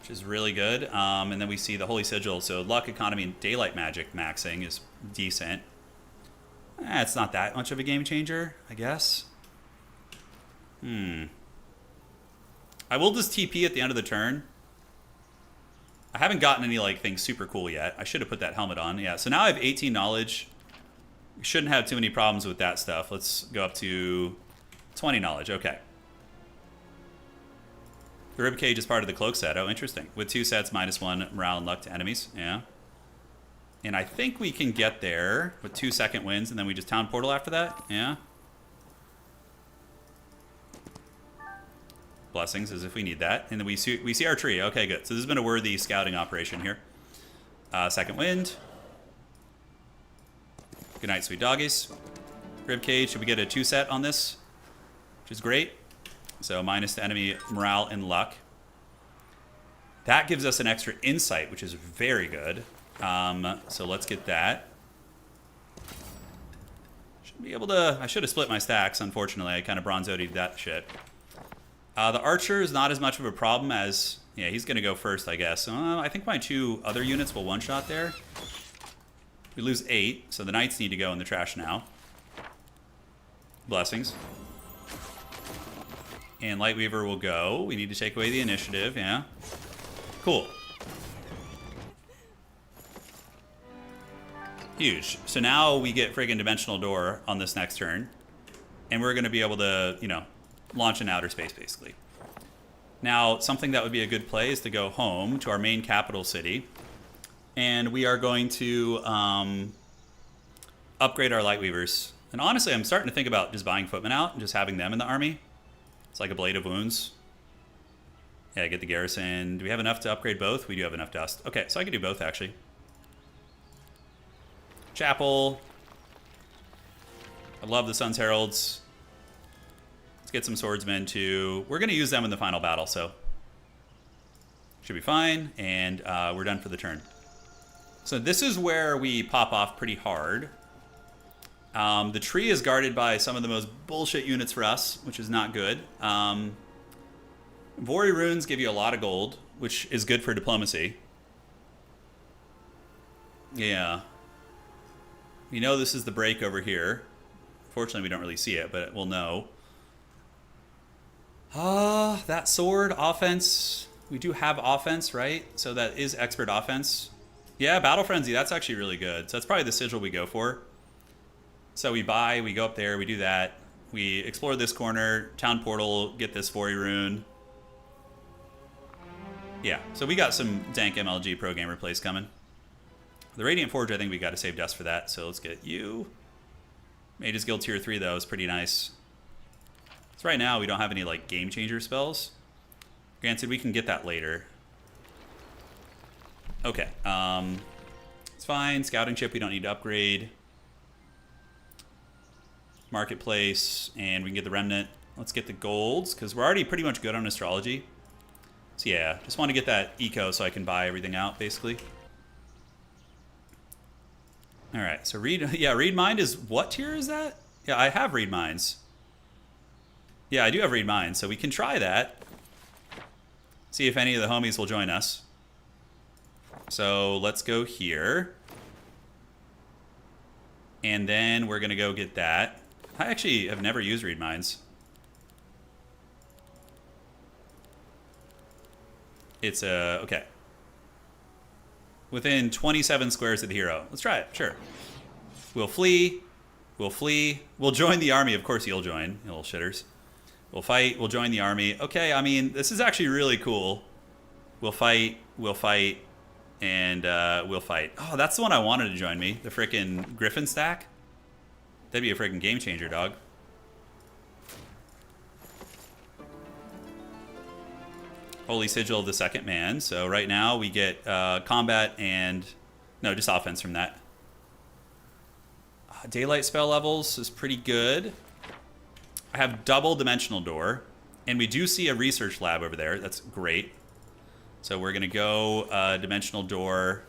which is really good. And then we see the Holy Sigil. So luck, economy, and daylight magic maxing is decent. It's not that much of a game changer, I guess. I will just TP at the end of the turn. I haven't gotten any like things super cool yet. I should have put that helmet on. Yeah, so now I have 18 knowledge. We shouldn't have too many problems with that stuff. Let's go up to 20 knowledge. Okay. The ribcage is part of the cloak set. Oh, interesting. With 2 sets, -1 morale and luck to enemies. Yeah. And I think we can get there with 2 second wins, and then we just town portal after that. Yeah. Blessings, as if we need that. And then we see our tree. Okay, good. So this has been a worthy scouting operation here. Second wind. Good night, sweet doggies. Ribcage, should we get a 2-set on this? Which is great. So minus to enemy morale and luck. That gives us an extra insight, which is very good. So let's get that. Should be able to... I should have split my stacks, unfortunately. I kind of bronze OD'd that shit. The archer is not as much of a problem as... Yeah, he's going to go first, I guess. I think my 2 other units will one-shot there. We lose 8, so the knights need to go in the trash now. Blessings. And Lightweaver will go. We need to take away the initiative, yeah. Cool. Huge. So now we get friggin' Dimensional Door on this next turn. And we're going to be able to, you know, launch in outer space, basically. Now, something that would be a good play is to go home to our main capital city. And we are going to upgrade our Lightweavers. And honestly, I'm starting to think about just buying Footmen out and just having them in the army. It's like a Blade of Wounds. Yeah, get the garrison. Do we have enough to upgrade both? We do have enough dust. Okay, so I can do both, actually. Chapel. I love the Sun's Heralds. Let's get some swordsmen, too. We're going to use them in the final battle, so... Should be fine, and we're done for the turn. So this is where we pop off pretty hard. The tree is guarded by some of the most bullshit units for us, which is not good. Vori runes give you a lot of gold, which is good for diplomacy. Yeah. We know this is the break over here. Fortunately, we don't really see it, but we'll know. That sword, offense. We do have offense, right? So that is expert offense. Yeah, Battle Frenzy, that's actually really good. So that's probably the sigil we go for. So we buy, we go up there, we do that. We explore this corner, town portal, get this Vori rune. Yeah, so we got some dank MLG pro gamer plays coming. The Radiant Forge, I think we got to save dust for that, so let's get you. Mage's Guild Tier 3, though, is pretty nice. So right now, we don't have any, like, game changer spells. Granted, we can get that later. Okay, it's fine. Scouting chip, we don't need to upgrade. Marketplace, and we can get the remnant. Let's get the golds, because we're already pretty much good on astrology. So yeah, just want to get that eco so I can buy everything out, basically. All right, so read mind is, what tier is that? Yeah, I have read minds. Yeah, I do have read minds, so we can try that. See if any of the homies will join us. So let's go here. And then we're going to go get that. I actually have never used read minds. It's okay. Within 27 squares of the hero. Let's try it, sure. We'll flee. We'll flee. We'll join the army. Of course you'll join, you little shitters. We'll fight. We'll join the army. Okay, I mean, this is actually really cool. We'll fight. We'll fight. And we'll fight. Oh, that's the one I wanted to join me. The frickin' Griffin stack. That'd be a frickin' game changer, dog. Holy Sigil of the Second Man. So right now we get combat and... No, just offense from that. Daylight spell levels is pretty good. I have double Dimensional Door. And we do see a research lab over there. That's great. So we're going to go Dimensional Door.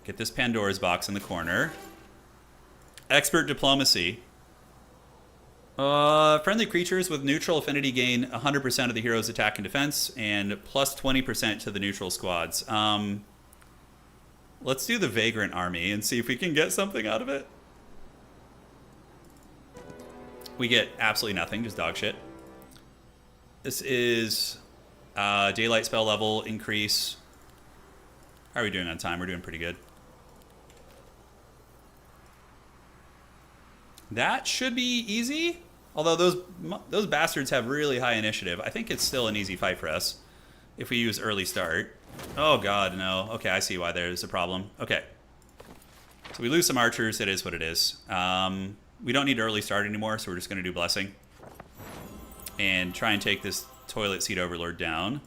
Get this Pandora's box in the corner. Expert Diplomacy. Friendly creatures with neutral affinity gain 100% of the hero's attack and defense, and plus 20% to the neutral squads. Let's do the Vagrant Army and see if we can get something out of it. We get absolutely nothing, just dog shit. This is daylight spell level increase. How are we doing on time? We're doing pretty good. That should be easy. Although those bastards have really high initiative. I think it's still an easy fight for us if we use early start. Oh god, no. Okay, I see why there's a problem. Okay. So we lose some archers. It is what it is. We don't need early start anymore, so we're just going to do Blessing. And try and take this toilet seat overlord down.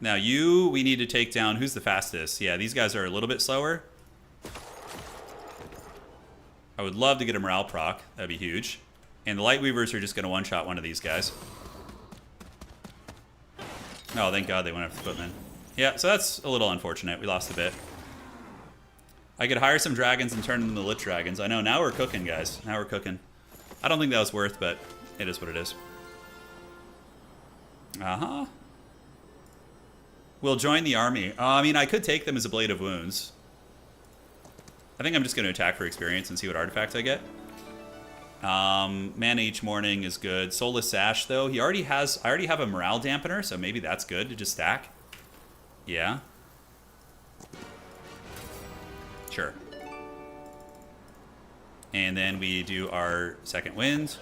Now we need to take down, who's the fastest? Yeah, these guys are a little bit slower. I would love to get a morale proc. That'd be huge. And the light weavers are just going to one-shot one of these guys. Oh, thank God they went after the footmen. Yeah, so that's a little unfortunate. We lost a bit. I could hire some dragons and turn them into lich dragons. I know, now we're cooking, guys. Now we're cooking. I don't think that was worth, but it is what it is. Uh-huh. We'll join the army. I mean, I could take them as a Blade of Wounds. I think I'm just going to attack for experience and see what artifacts I get. Mana each morning is good. Soulless Sash, though. I already have a morale dampener, so maybe that's good to just stack. Yeah. Sure. And then we do our second wind.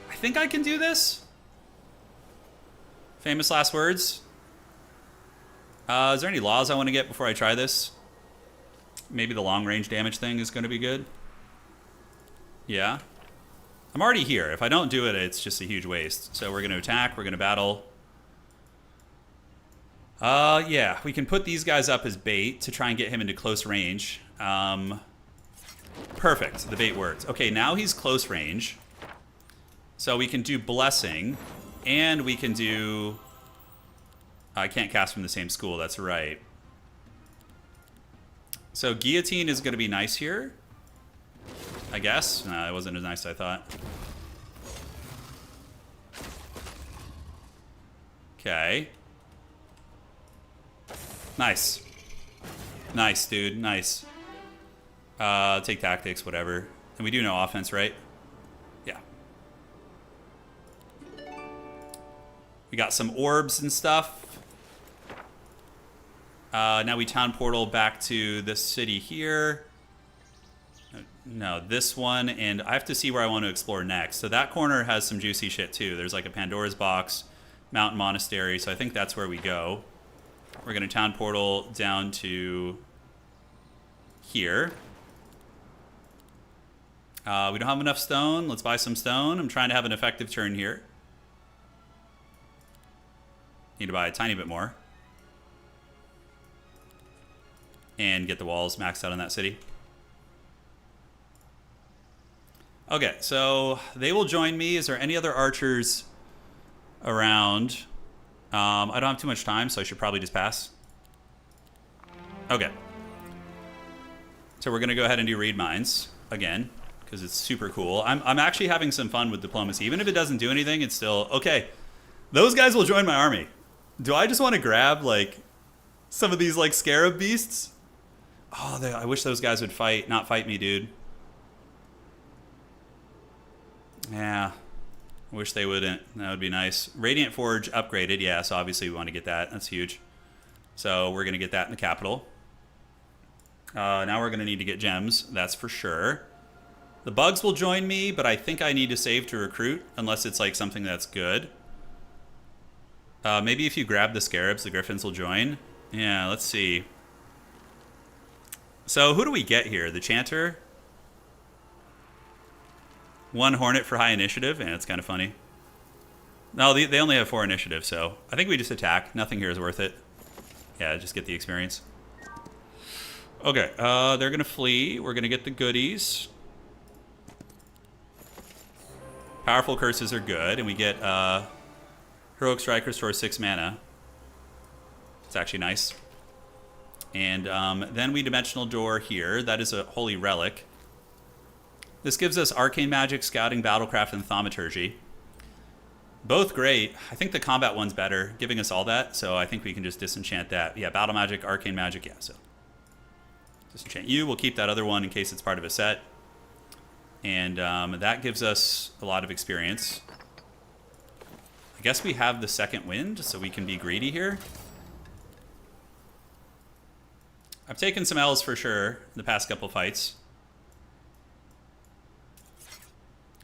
I think I can do this. Famous last words. Is there any laws I want to get before I try this? Maybe the long range damage thing is going to be good. Yeah. I'm already here. If I don't do it, it's just a huge waste. So we're going to attack. We're going to battle. Yeah. We can put these guys up as bait to try and get him into close range. Perfect. The bait worked. Okay, now he's close range. So we can do Blessing. And we can do... I can't cast from the same school. That's right. So Guillotine is going to be nice here. I guess. No, it wasn't as nice as I thought. Okay. Nice. Nice, dude. Nice. Take tactics, whatever. And we do no offense, right? Yeah. We got some orbs and stuff. Now we town portal back to this city here. No, this one, and I have to see where I want to explore next. So that corner has some juicy shit too. There's like a Pandora's Box, Mountain Monastery, so I think that's where we go. We're going to town portal down to here. We don't have enough stone. Let's buy some stone. I'm trying to have an effective turn here. Need to buy a tiny bit more. And get the walls maxed out in that city. Okay, so they will join me. Is there any other archers around? I don't have too much time, so I should probably just pass. Okay. So we're going to go ahead and do reed mines again, because it's super cool. I'm actually having some fun with diplomacy. Even if it doesn't do anything, it's still... Okay, those guys will join my army. Do I just want to grab, like, some of these, like, scarab beasts? Oh, I wish those guys would not fight me, dude. Yeah. I wish they wouldn't. That would be nice. Radiant Forge upgraded. Yeah, so obviously we want to get that. That's huge. So we're going to get that in the capital. Now we're going to need to get gems. That's for sure. The bugs will join me, but I think I need to save to recruit, unless it's like something that's good. Maybe if you grab the scarabs, the griffins will join. Yeah, let's see. So who do we get here? The Chanter? One Hornet for high initiative, and it's kind of funny. No, they only have 4 initiative, so I think we just attack. Nothing here is worth it. Yeah, just get the experience. Okay, they're going to flee. We're going to get the goodies. Powerful curses are good, and we get Heroic Strike restores 6 mana. It's actually nice. And then we Dimensional Door here. That is a Holy Relic. This gives us Arcane Magic, Scouting, Battlecraft, and Thaumaturgy. Both great. I think the combat one's better, giving us all that, so I think we can just disenchant that. Yeah, Battle Magic, Arcane Magic, yeah, so. Disenchant you. We'll keep that other one in case it's part of a set. And that gives us a lot of experience. I guess we have the second wind, so we can be greedy here. I've taken some L's for sure in the past couple fights.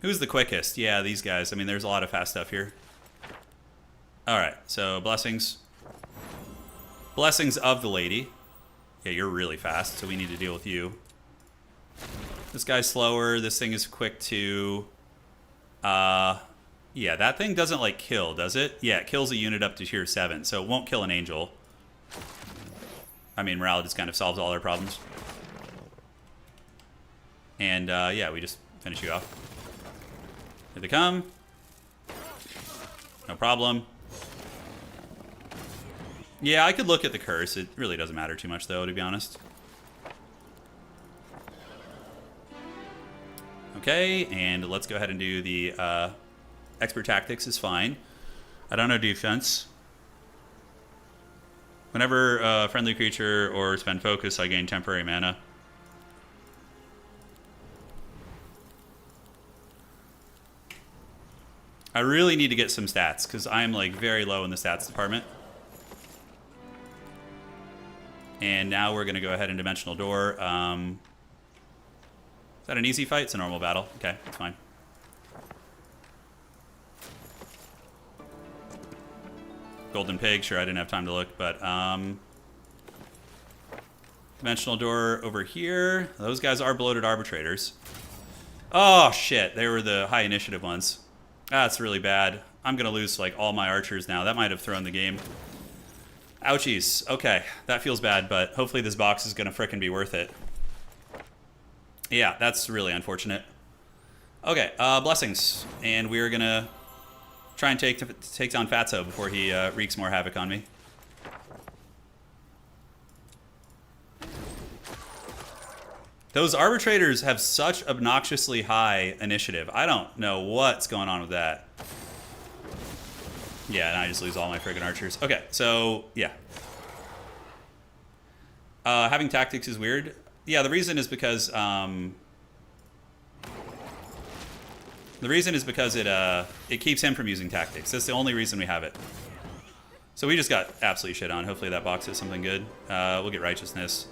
Who's the quickest? Yeah, these guys. I mean, there's a lot of fast stuff here. Alright, so blessings. Blessings of the lady. Yeah, you're really fast, so we need to deal with you. This guy's slower. This thing is quick to... yeah, that thing doesn't, like, kill, does it? Yeah, it kills a unit up to tier 7, so it won't kill an angel. I mean, morale just kind of solves all our problems. And, yeah, we just finish you off. Here they come. No problem. Yeah, I could look at the curse. It really doesn't matter too much, though, to be honest. Okay, and let's go ahead and do the expert tactics is fine. I don't know defense. Whenever a friendly creature or spend focus, I gain temporary mana. I really need to get some stats, because I'm like very low in the stats department. And now we're going to go ahead and Dimensional Door. Is that an easy fight? It's a normal battle. Okay, that's fine. Golden Pig, sure, I didn't have time to look, but Dimensional Door over here. Those guys are bloated arbitrators. Oh, shit, they were the high initiative ones. That's really bad. I'm going to lose, like, all my archers now. That might have thrown the game. Ouchies. Okay, that feels bad, but hopefully this box is going to frickin' be worth it. Yeah, that's really unfortunate. Okay, blessings. And we're going to try and take down Fatso before he wreaks more havoc on me. Those arbitrators have such obnoxiously high initiative. I don't know what's going on with that. Yeah, and I just lose all my friggin' archers. Okay, so, yeah. Having tactics is weird. Yeah, the reason is because, it keeps him from using tactics. That's the only reason we have it. So we just got absolutely shit on. Hopefully that box is something good. We'll get Righteousness.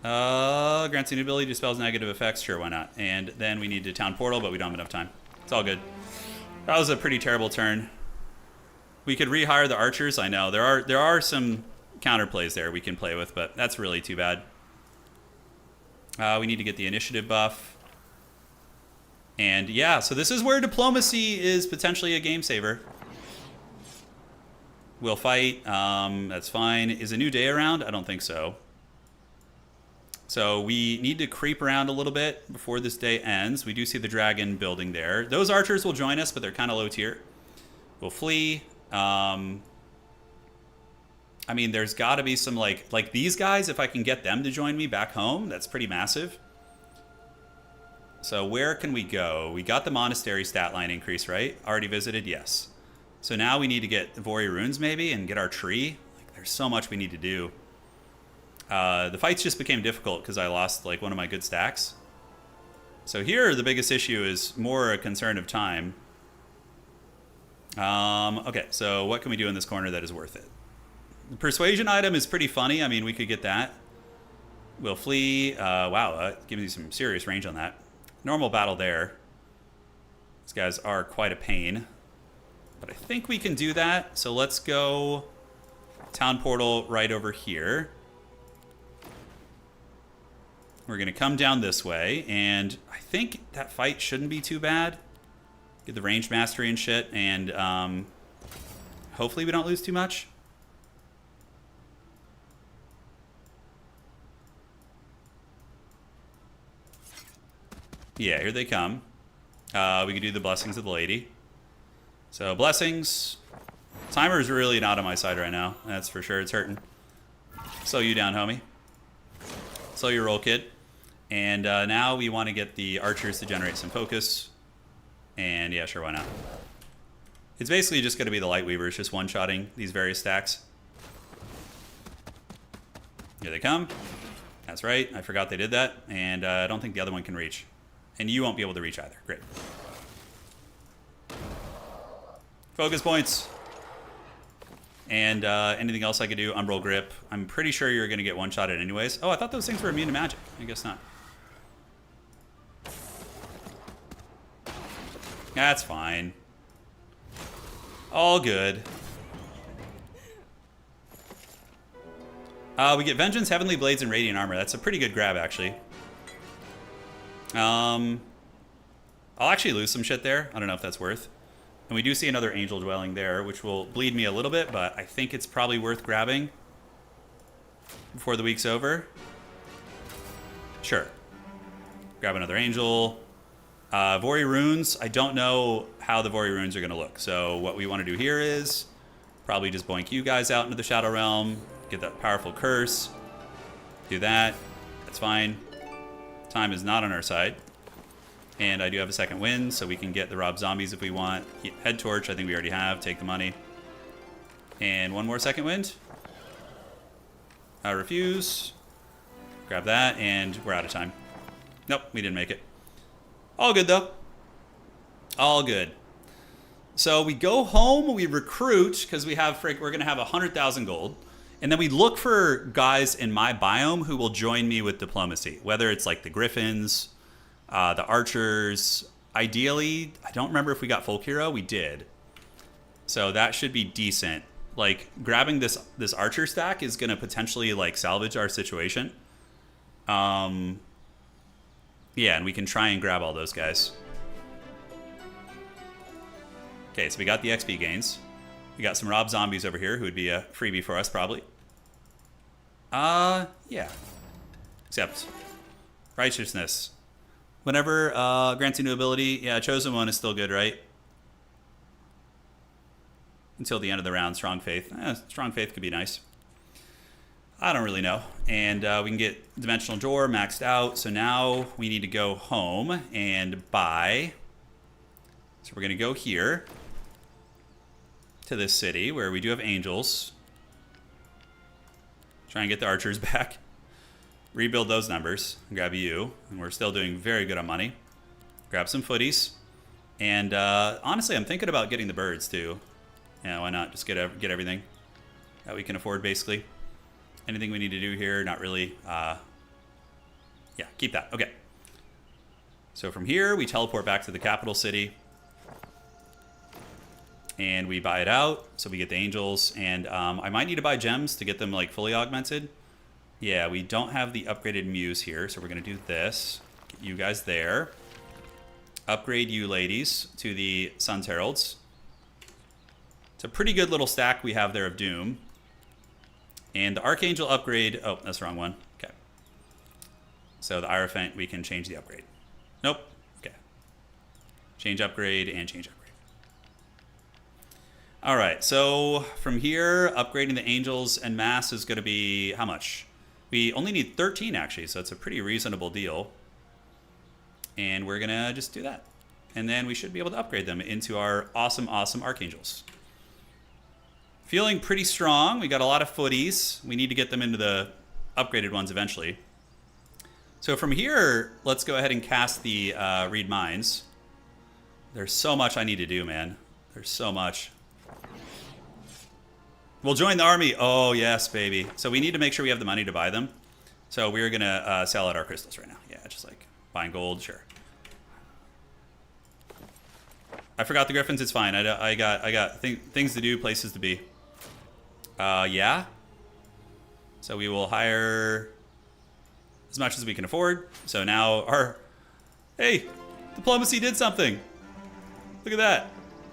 Grants an ability, dispels negative effects. Sure, why not? And then we need to Town Portal, but we don't have enough time. It's all good. That was a pretty terrible turn. We could rehire the archers. I know there are some counterplays there we can play with, but that's really too bad. We need to get the initiative buff. And yeah, so this is where diplomacy is potentially a game saver. We'll fight. That's fine. Is a new day around? I don't think so. So we need to creep around a little bit before this day ends. We do see the dragon building there. Those archers will join us, but they're kind of low tier. We'll flee. I mean, there's got to be some, like these guys, if I can get them to join me back home, that's pretty massive. So where can we go? We got the monastery stat line increase, right? Already visited? Yes. So now we need to get Vori Runes maybe and get our tree. Like, there's so much we need to do. The fights just became difficult because I lost, like, one of my good stacks. So here, the biggest issue is more a concern of time. Okay, so what can we do in this corner that is worth it? The persuasion item is pretty funny. I mean, we could get that. We'll flee. Wow, gives me some serious range on that. Normal battle there. These guys are quite a pain. But I think we can do that. So let's go Town Portal right over here. We're going to come down this way. And I think that fight shouldn't be too bad. Get the range mastery and shit. And hopefully we don't lose too much. Yeah, here they come. We could do the Blessings of the Lady. So, Blessings. Timer's really not on my side right now. That's for sure. It's hurting. Slow you down, homie. Slow your roll, kid. And now we want to get the archers to generate some focus. And yeah, sure, why not? It's basically just going to be the Light Weavers just one-shotting these various stacks. Here they come. That's right. I forgot they did that. And I don't think the other one can reach. And you won't be able to reach either. Great. Focus points. And anything else I could do? Umbral Grip. I'm pretty sure you're going to get one-shotted anyways. Oh, I thought those things were immune to magic. I guess not. That's fine. All good. We get Vengeance, Heavenly Blades, and Radiant Armor. That's a pretty good grab, actually. I'll actually lose some shit there. I don't know if that's worth. And we do see another angel dwelling there, which will bleed me a little bit, but I think it's probably worth grabbing before the week's over. Sure. Grab another angel. Vori runes. I don't know how the Vori runes are going to look. So what we want to do here is probably just boink you guys out into the Shadow Realm. Get that powerful curse. Do that. That's fine. Time is not on our side. And I do have a second wind, so we can get the Rob Zombies if we want. Head Torch, I think we already have. Take the money. And one more second wind. Refuse. Grab that, and we're out of time. Nope, we didn't make it. All good, though. All good. So we go home, we recruit, because we're going to have 100,000 gold. And then we look for guys in my biome who will join me with diplomacy. Whether it's like the Griffins, the Archers. Ideally, I don't remember if we got Folk Hero. We did. So that should be decent. Like, grabbing this Archer stack is going to potentially, like, salvage our situation. Yeah, and we can try and grab all those guys. Okay, so we got the XP gains. We got some Rob Zombies over here who would be a freebie for us, probably. Yeah. Except Righteousness. Whenever grants a new ability, yeah, Chosen One is still good, right? Until the end of the round, Strong Faith. Strong Faith could be nice. I don't really know. And we can get Dimensional Door maxed out. So now we need to go home and buy. So we're going to go here to this city where we do have angels. Try and get the archers back. Rebuild those numbers. Grab you. And we're still doing very good on money. Grab some footies. And honestly, I'm thinking about getting the birds too. Yeah, why not? Just get everything that we can afford, basically. Anything we need to do here? Not really. Yeah, keep that. Okay. So from here, we teleport back to the capital city. And we buy it out. So we get the angels. And I might need to buy gems to get them like fully augmented. Yeah, we don't have the upgraded muse here. So we're going to do this. Get you guys there. Upgrade you ladies to the Sun's Heralds. It's a pretty good little stack we have there of Doom. And the Archangel upgrade... Oh, that's the wrong one. Okay. So the Hierophant, we can change the upgrade. Nope. Okay. Change upgrade and change upgrade. All right. So from here, upgrading the Angels en masse is going to be... How much? We only need 13, actually. So it's a pretty reasonable deal. And we're going to just do that. And then we should be able to upgrade them into our awesome, awesome Archangels. Feeling pretty strong. We got a lot of footies. We need to get them into the upgraded ones eventually. So from here, let's go ahead and cast the Read Minds. There's so much I need to do, man. There's so much. We'll join the army. Oh, yes, baby. So we need to make sure we have the money to buy them. So we're going to sell out our crystals right now. Yeah, just like buying gold, sure. I forgot the Griffins. It's fine. I got things to do, places to be. Yeah. So we will hire as much as we can afford. So now our... Hey, diplomacy did something. Look at that.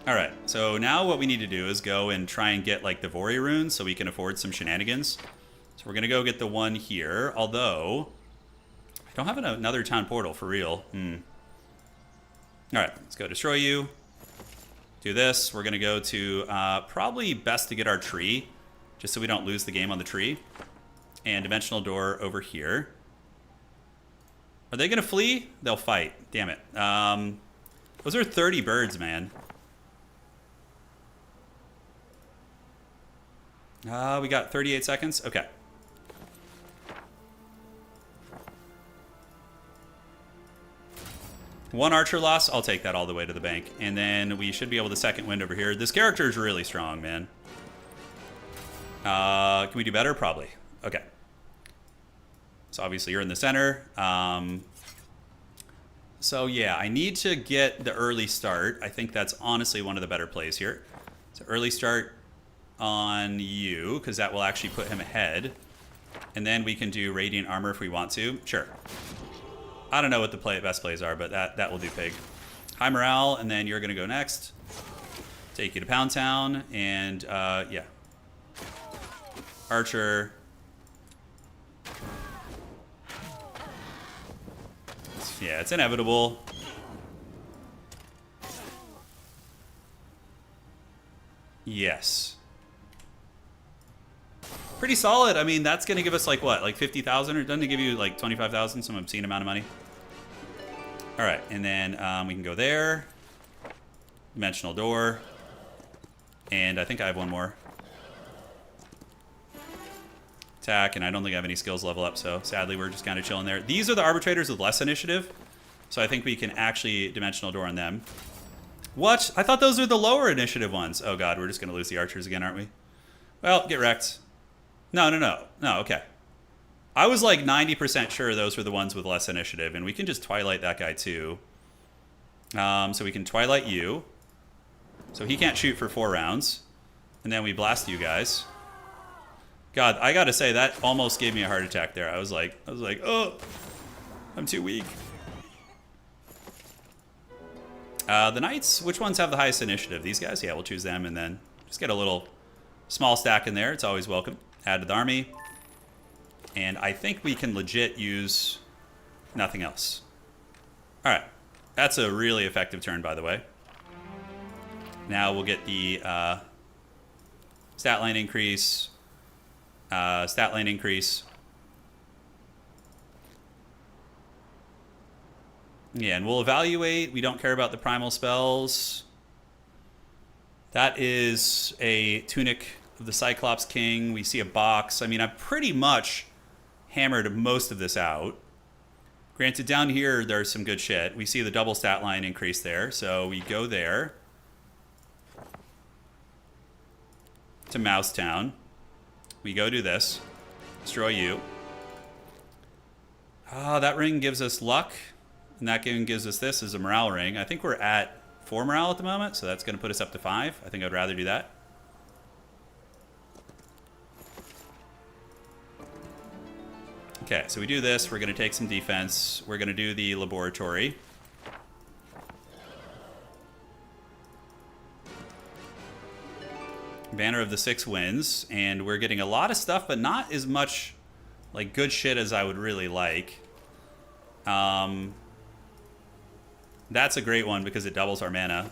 All right. So now what we need to do is go and try and get like the Vori runes so we can afford some shenanigans. So we're going to go get the one here. Although, I don't have another town portal for real. All right. Let's go destroy you. Do this. We're going to go to probably best to get our tree, just so we don't lose the game on the tree. And Dimensional Door over here. Are they going to flee? They'll fight. Damn it. Those are 30 birds, man. We got 38 seconds. Okay. One archer loss, I'll take that all the way to the bank. And then we should be able to second wind over here. This character is really strong, man. Can we do better? Probably. Okay. So obviously you're in the center. So yeah, I need to get the early start. I think that's honestly one of the better plays here. So early start on you, because that will actually put him ahead. And then we can do Radiant Armor if we want to. Sure. I don't know what the best plays are, but that will do pig. High morale, and then you're going to go next. Take you to Pound Town, and yeah. Archer. Yeah, it's inevitable. Yes. Pretty solid. I mean, that's going to give us like what? Like 50,000? Or doesn't it give you like 25,000? Some obscene amount of money. All right. And then we can go there. Dimensional door. And I think I have one more. Attack. And I don't think I have any skills level up. So sadly, we're just kind of chilling there. These are the arbitrators with less initiative. So I think we can actually dimensional door on them. What? I thought those were the lower initiative ones. Oh god, we're just going to lose the archers again, aren't we? Well, get wrecked. No, okay. I was like 90% sure those were the ones with less initiative, and we can just Twilight that guy too. So we can Twilight you. So he can't shoot for 4 rounds. And then we blast you guys. God, I gotta say, that almost gave me a heart attack there. I was like, oh, I'm too weak. The knights, which ones have the highest initiative? These guys? Yeah, we'll choose them, and then just get a little small stack in there. It's always welcome. Add to the army. And I think we can legit use nothing else. All right. That's a really effective turn, by the way. Now we'll get the stat line increase. Stat line increase. Yeah, and we'll evaluate. We don't care about the primal spells. That is a Tunic of the Cyclops King. We see a box. I mean, I've pretty much hammered most of this out. Granted, down here, there's some good shit. We see the double stat line increase there. So we go there to Mousetown. We go do this. Destroy you. That ring gives us luck. And that gives us this as a morale ring. I think we're at 4 morale at the moment, so that's going to put us up to 5. I think I'd rather do that. Okay, so we do this. We're going to take some defense. We're going to do the laboratory. Banner of the 6 Winds. And we're getting a lot of stuff, but not as much like good shit as I would really like. That's a great one because it doubles our mana.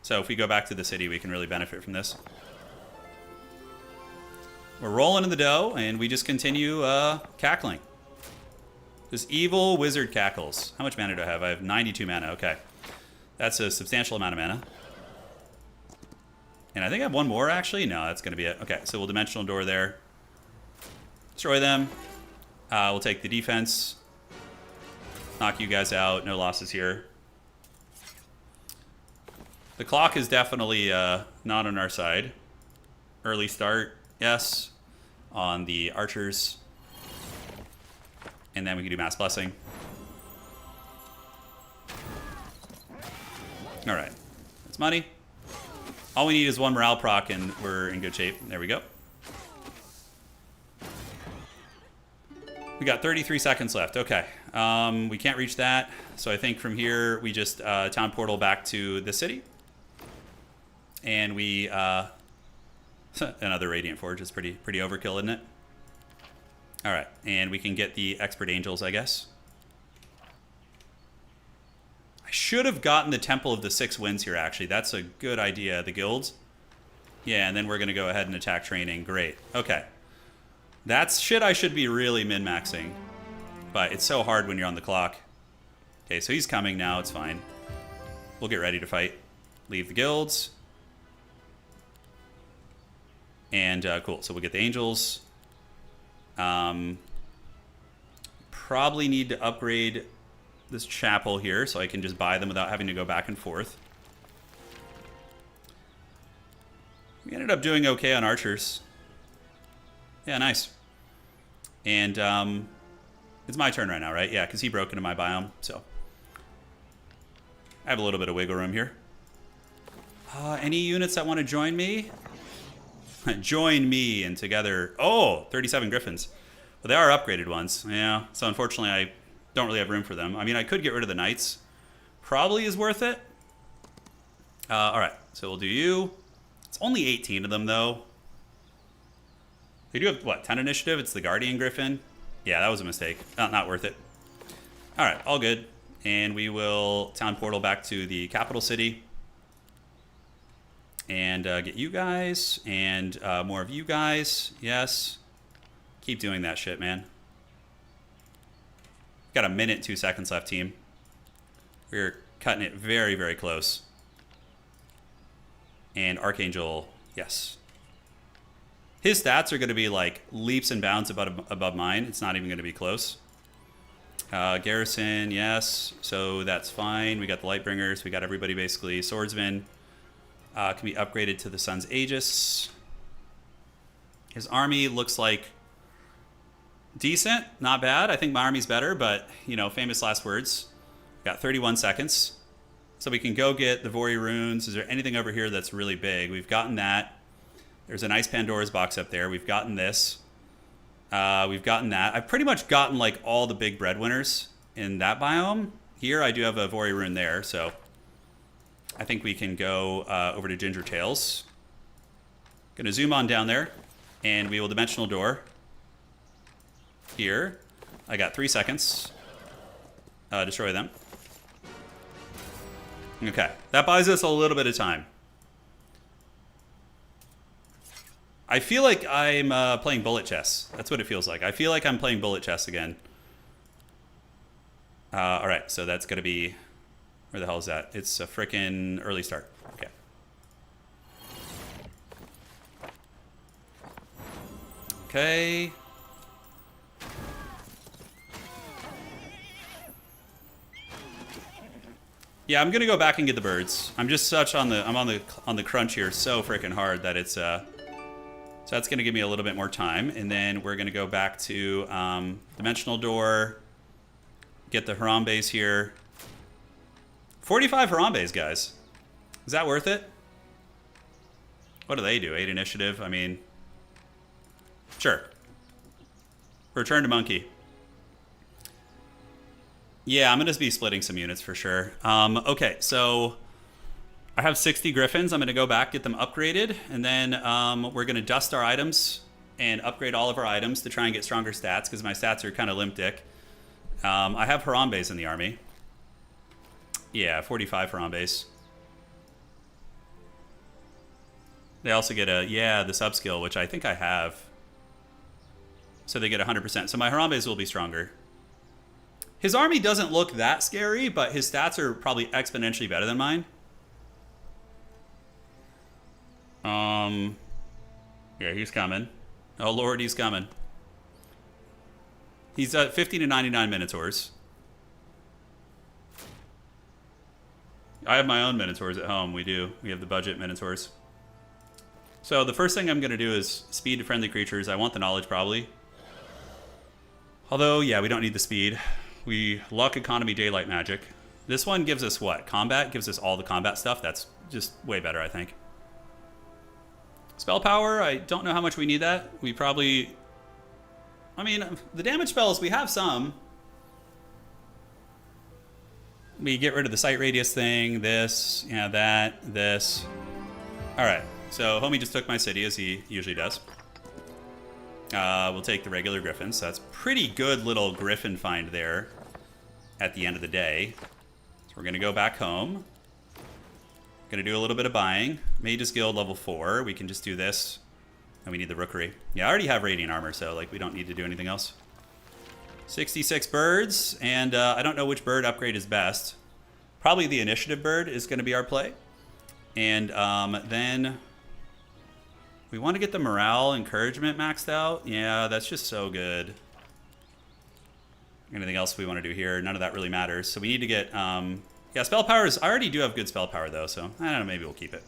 So if we go back to the city, we can really benefit from this. We're rolling in the dough, and we just continue cackling. This evil wizard cackles. How much mana do I have? I have 92 mana. Okay. That's a substantial amount of mana. And I think I have one more, actually. No, that's going to be it. Okay, so we'll dimensional door there. Destroy them. We'll take the defense. Knock you guys out. No losses here. The clock is definitely not on our side. Early start, yes. On the archers. And then we can do Mass Blessing. Alright. That's money. All we need is 1 morale proc and we're in good shape. There we go. We got 33 seconds left. Okay. We can't reach that. So I think from here, we just town portal back to the city. And we... another Radiant Forge is pretty overkill, isn't it? Alright. And we can get the Expert Angels, I guess. I should have gotten the Temple of the 6 Winds here, actually. That's a good idea. The guilds. Yeah, and then we're going to go ahead and attack training. Great. Okay. That's shit I should be really min-maxing. But it's so hard when you're on the clock. Okay, so he's coming now. It's fine. We'll get ready to fight. Leave the guilds. And cool. So we'll get the angels. Probably need to upgrade this chapel here so I can just buy them without having to go back and forth. We ended up doing okay on archers. Yeah, nice. And it's my turn right now, right? Yeah, because he broke into my biome, so I have a little bit of wiggle room here. Any units that want to join me? Join me and together. Oh, 37 griffins. Well, they are upgraded ones. Yeah, so unfortunately don't really have room for them. I mean, I could get rid of the knights. Probably is worth it. All right, so we'll do you. It's only 18 of them, though. They do have, what, 10 initiative? It's the Guardian Griffin. Yeah, that was a mistake. Not worth it. All right, all good. And we will town portal back to the capital city. And get you guys and more of you guys. Yes. Keep doing that shit, man. Got a minute, 2 seconds left, team. We're cutting it very, very close. And Archangel, yes. His stats are going to be like leaps and bounds above mine. It's not even going to be close. Garrison, yes. So that's fine. We got the Lightbringers. We got everybody basically. Swordsman. Can be upgraded to the Sun's Aegis. His army looks like decent, not bad. I think my army's better, but, you know, famous last words. Got 31 seconds. So we can go get the Vori runes. Is there anything over here that's really big? We've gotten that. There's a nice Pandora's box up there. We've gotten this. We've gotten that. I've pretty much gotten, like, all the big breadwinners in that biome. Here, I do have a Vori rune there, so I think we can go over to Ginger Tails. Gonna zoom on down there, and we will dimensional door. Here. I got 3 seconds. Destroy them. Okay, that buys us a little bit of time. I feel like I'm playing bullet chess. That's what it feels like. I feel like I'm playing bullet chess again. All right, so that's gonna be... Where the hell is that? It's a frickin' early start. Okay. Okay. Yeah, I'm gonna go back and get the birds. I'm just such on the crunch here so frickin' hard that it's so that's gonna give me a little bit more time, and then we're gonna go back to dimensional door, get the Harambe's here. 45 Harambe's, guys. Is that worth it? What do they do? 8 initiative? I mean, sure. Return to monkey. Yeah, I'm going to be splitting some units for sure. Okay, so I have 60 griffins. I'm going to go back, get them upgraded, and then we're going to dust our items and upgrade all of our items to try and get stronger stats, because my stats are kind of limp dick. I have Harambe's in the army. Yeah, 45 Harambe's. They also get the sub-skill, which I think I have. So they get 100%. So my Harambe's will be stronger. His army doesn't look that scary, but his stats are probably exponentially better than mine. Yeah, he's coming. Oh, Lord, he's coming. He's at 50 to 99 Minotaurs. I have my own Minotaurs at home. We do. We have the budget Minotaurs. So the first thing I'm going to do is speed to friendly creatures. I want the knowledge, probably. Although, yeah, we don't need the speed. We luck, economy, daylight magic. This one gives us what? Combat? Gives us all the combat stuff. That's just way better, I think. Spell power, I don't know how much we need that. We probably... I mean, the damage spells, we have some. We get rid of the sight radius thing, this, yeah, that, this. Alright, so homie just took my city, as he usually does. We'll take the regular griffins. So that's pretty good little griffin find there at the end of the day. So we're going to go back home. Going to do a little bit of buying. Mage's Guild level 4. We can just do this. And we need the rookery. Yeah, I already have radiant armor, so like we don't need to do anything else. 66 birds, and I don't know which bird upgrade is best. Probably the initiative bird is going to be our play. And then we want to get the morale encouragement maxed out. Yeah, that's just so good. Anything else we want to do here? None of that really matters. So we need to get... yeah, spell powers. I already do have good spell power, though, so I don't know, maybe we'll keep it.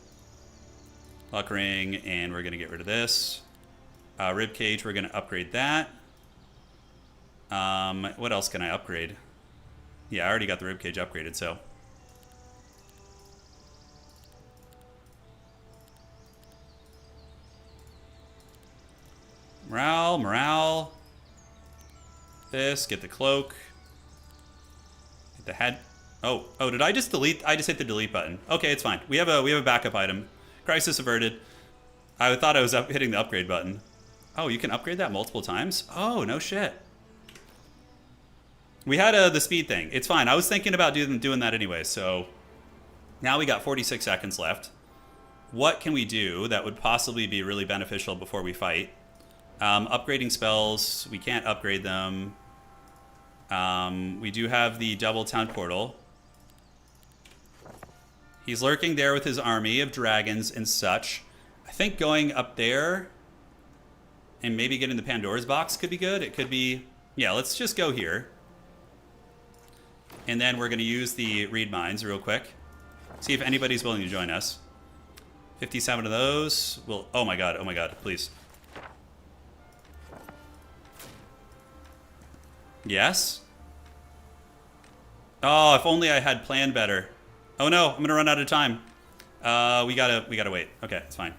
Luck ring, and we're going to get rid of this. Rib cage, we're going to upgrade that. What else can I upgrade? Yeah, I already got the ribcage upgraded, so. Morale. This, get the cloak. The head. Oh, did I just delete? I just hit the delete button. Okay, it's fine. We have a backup item. Crisis averted. I thought I was hitting the upgrade button. Oh, you can upgrade that multiple times? Oh, no shit. We had the speed thing. It's fine. I was thinking about doing that anyway, so now we got 46 seconds left. What can we do that would possibly be really beneficial before we fight? Upgrading spells. We can't upgrade them. We do have the double town portal. He's lurking there with his army of dragons and such. I think going up there and maybe getting the Pandora's box could be good. It could be... Yeah, let's just go here. And then we're going to use the read minds real quick. See if anybody's willing to join us. 57 of those. Will... Oh my god, please. Yes? Oh, if only I had planned better. Oh no, I'm gonna run out of time. We gotta wait. Okay, it's fine.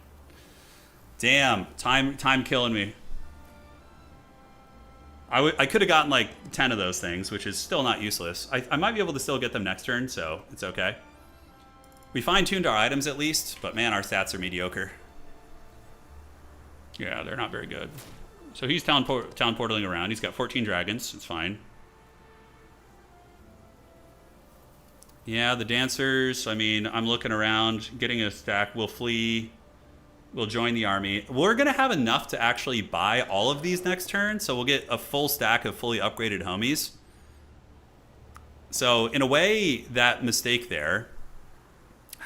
Damn, time killing me. I could have gotten like 10 of those things, which is still not useless. I might be able to still get them next turn, so it's okay. We fine-tuned our items at least, but man, our stats are mediocre. Yeah, they're not very good. So he's town portaling around. He's got 14 dragons. It's fine. Yeah, the dancers. I mean, I'm looking around, getting a stack. We'll flee. We'll join the army. We're going to have enough to actually buy all of these next turn, so we'll get a full stack of fully upgraded homies. So, in a way, that mistake there...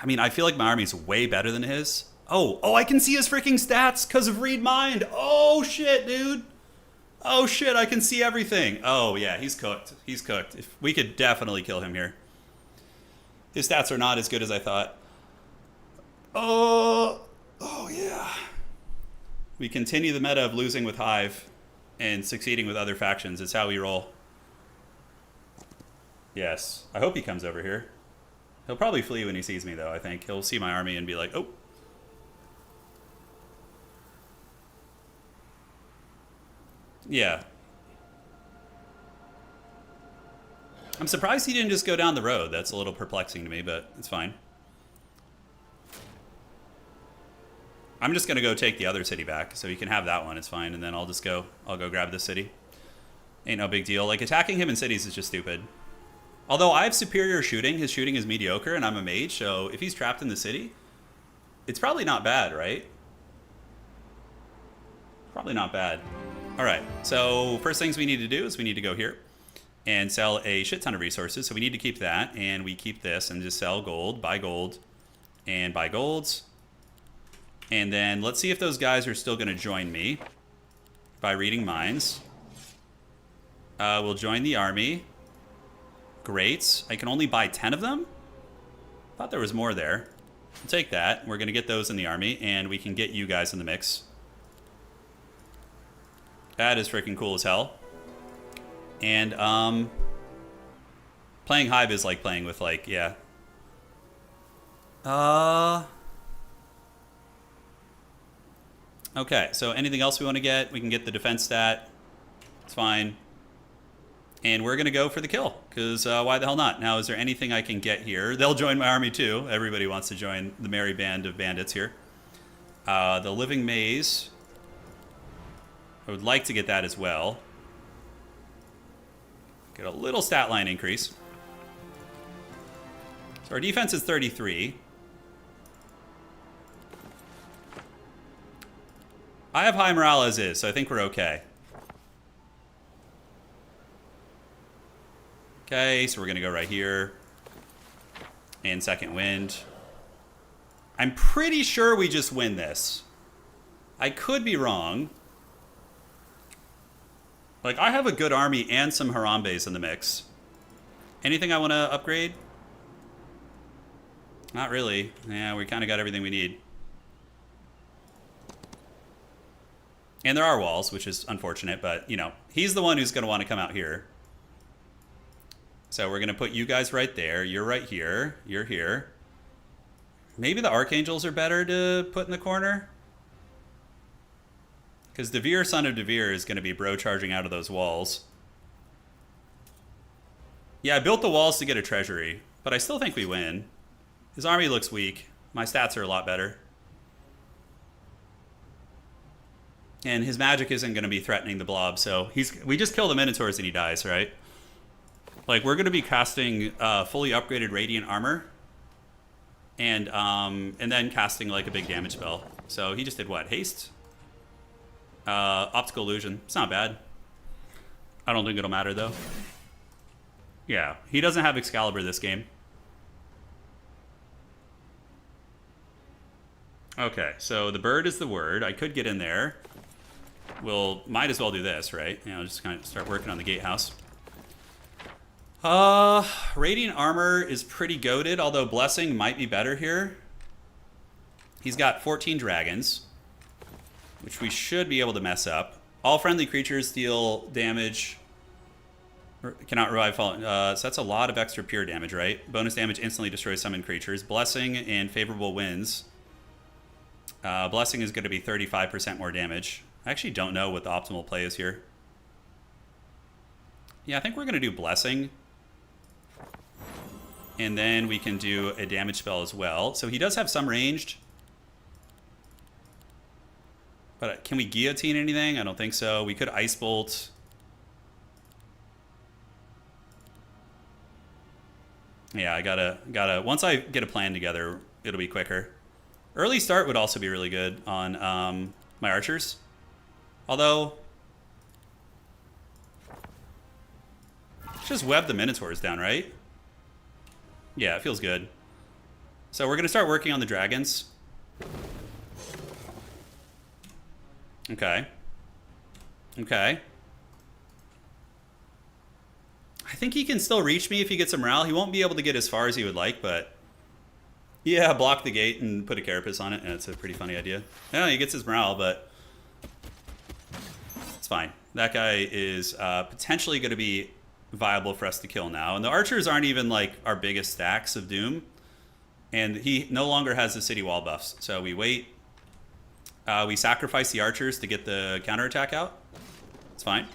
I mean, I feel like my army's way better than his. Oh, I can see his freaking stats because of Read Mind. Oh, shit, dude. Oh, shit, I can see everything. Oh, yeah, he's cooked. He's cooked. We could definitely kill him here. His stats are not as good as I thought. Oh, yeah. We continue the meta of losing with Hive and succeeding with other factions. It's how we roll. Yes. I hope he comes over here. He'll probably flee when he sees me, though, I think. He'll see my army and be like, oh. Yeah. I'm surprised he didn't just go down the road. That's a little perplexing to me, but it's fine. I'm just going to go take the other city back, so he can have that one. It's fine, and then I'll go grab this city. Ain't no big deal. Like, attacking him in cities is just stupid. Although I have superior shooting. His shooting is mediocre, and I'm a mage, so if he's trapped in the city, it's probably not bad, right? Probably not bad. All right, so first things we need to do is we need to go here and sell a shit ton of resources. So we need to keep that, and we keep this and just sell gold, and buy golds. And then let's see if those guys are still going to join me by reading minds. We'll join the army. Great. I can only buy 10 of them? Thought there was more there. We'll take that. We're going to get those in the army, and we can get you guys in the mix. That is freaking cool as hell. And, playing Hive is like playing with, like, yeah. Okay, so anything else we want to get? We can get the defense stat. It's fine. And we're going to go for the kill, because why the hell not? Now, is there anything I can get here? They'll join my army, too. Everybody wants to join the merry band of bandits here. The Living Maze. I would like to get that as well. Get a little stat line increase. So our defense is 33. I have high morale as is, so I think we're okay. Okay, so we're going to go right here. And second wind. I'm pretty sure we just win this. I could be wrong. Like, I have a good army and some Harambes in the mix. Anything I want to upgrade? Not really. Yeah, we kind of got everything we need. And there are walls, which is unfortunate, but, you know, he's the one who's going to want to come out here. So we're going to put you guys right there. You're right here. You're here. Maybe the Archangels are better to put in the corner. Because Devere, son of Devere, is going to be bro charging out of those walls. Yeah, I built the walls to get a treasury, but I still think we win. His army looks weak. My stats are a lot better. And his magic isn't going to be threatening the blob, so we just kill the Minotaurs and he dies, right? Like, we're going to be casting fully upgraded Radiant Armor. And then casting, like, a big damage spell. So he just did what? Haste? Optical Illusion. It's not bad. I don't think it'll matter, though. Yeah, he doesn't have Excalibur this game. Okay, so the bird is the word. I could get in there. We'll might as well do this, right? You know, just kind of start working on the gatehouse. Radiant Armor is pretty goated, although Blessing might be better here. He's got 14 dragons, which we should be able to mess up. All friendly creatures deal damage. Cannot revive fallen. So that's a lot of extra pure damage, right? Bonus damage instantly destroys summoned creatures. Blessing and favorable wins. Blessing is going to be 35% more damage. I actually don't know what the optimal play is here. Yeah, I think we're going to do Blessing. And then we can do a damage spell as well. So he does have some ranged. But can we guillotine anything? I don't think so. We could Ice Bolt. Yeah, I gotta. Once I get a plan together, it'll be quicker. Early start would also be really good on my archers. Although, just web the Minotaurs down, right? Yeah, it feels good. So we're gonna start working on the dragons. Okay. Okay. I think he can still reach me if he gets a morale. He won't be able to get as far as he would like, but... Yeah, block the gate and put a carapace on it. Yeah, it's a pretty funny idea. Yeah, he gets his morale, but... It's fine. That guy is potentially going to be viable for us to kill now. And the archers aren't even, like, our biggest stacks of Doom. And he no longer has the city wall buffs. So we wait. We sacrifice the archers to get the counterattack out. It's fine.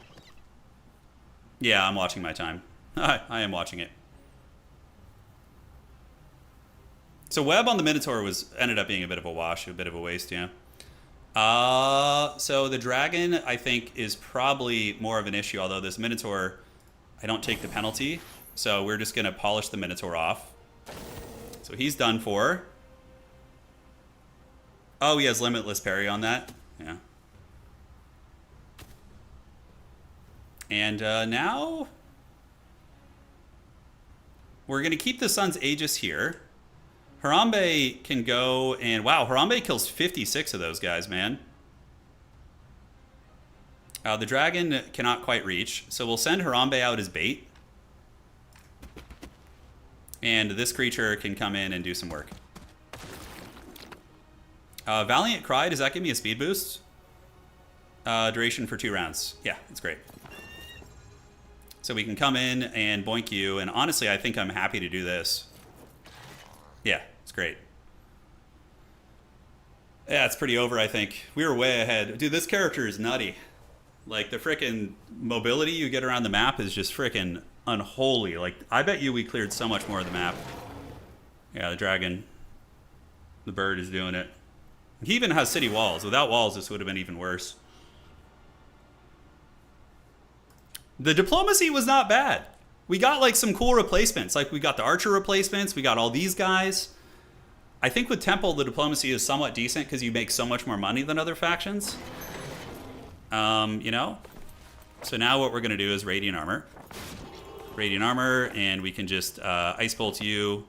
Yeah, I'm watching my time. I am watching it. So web on the Minotaur ended up being a bit of a wash, a bit of a waste, yeah. So the dragon, I think, is probably more of an issue, although this Minotaur, I don't take the penalty. So we're just going to polish the Minotaur off. So he's done for. Oh, he has limitless parry on that. Yeah. And now we're going to keep the Sun's Aegis here. Harambe can go and... Wow, Harambe kills 56 of those guys, man. The dragon cannot quite reach, so we'll send Harambe out as bait. And this creature can come in and do some work. Valiant Cry, does that give me a speed boost? Duration for 2 rounds. Yeah, that's great. So we can come in and boink you, and honestly, I think I'm happy to do this. Yeah, it's great. Yeah, it's pretty over, I think. We were way ahead. Dude, this character is nutty. Like, the frickin' mobility you get around the map is just frickin' unholy. Like, I bet you we cleared so much more of the map. Yeah, the dragon. The bird is doing it. He even has city walls. Without walls, this would have been even worse. The diplomacy was not bad. We got like some cool replacements. Like we got the archer replacements. We got all these guys. I think with Temple, the diplomacy is somewhat decent because you make so much more money than other factions. You know? So now what we're going to do is Radiant Armor. Radiant Armor, and we can just Ice Bolt you.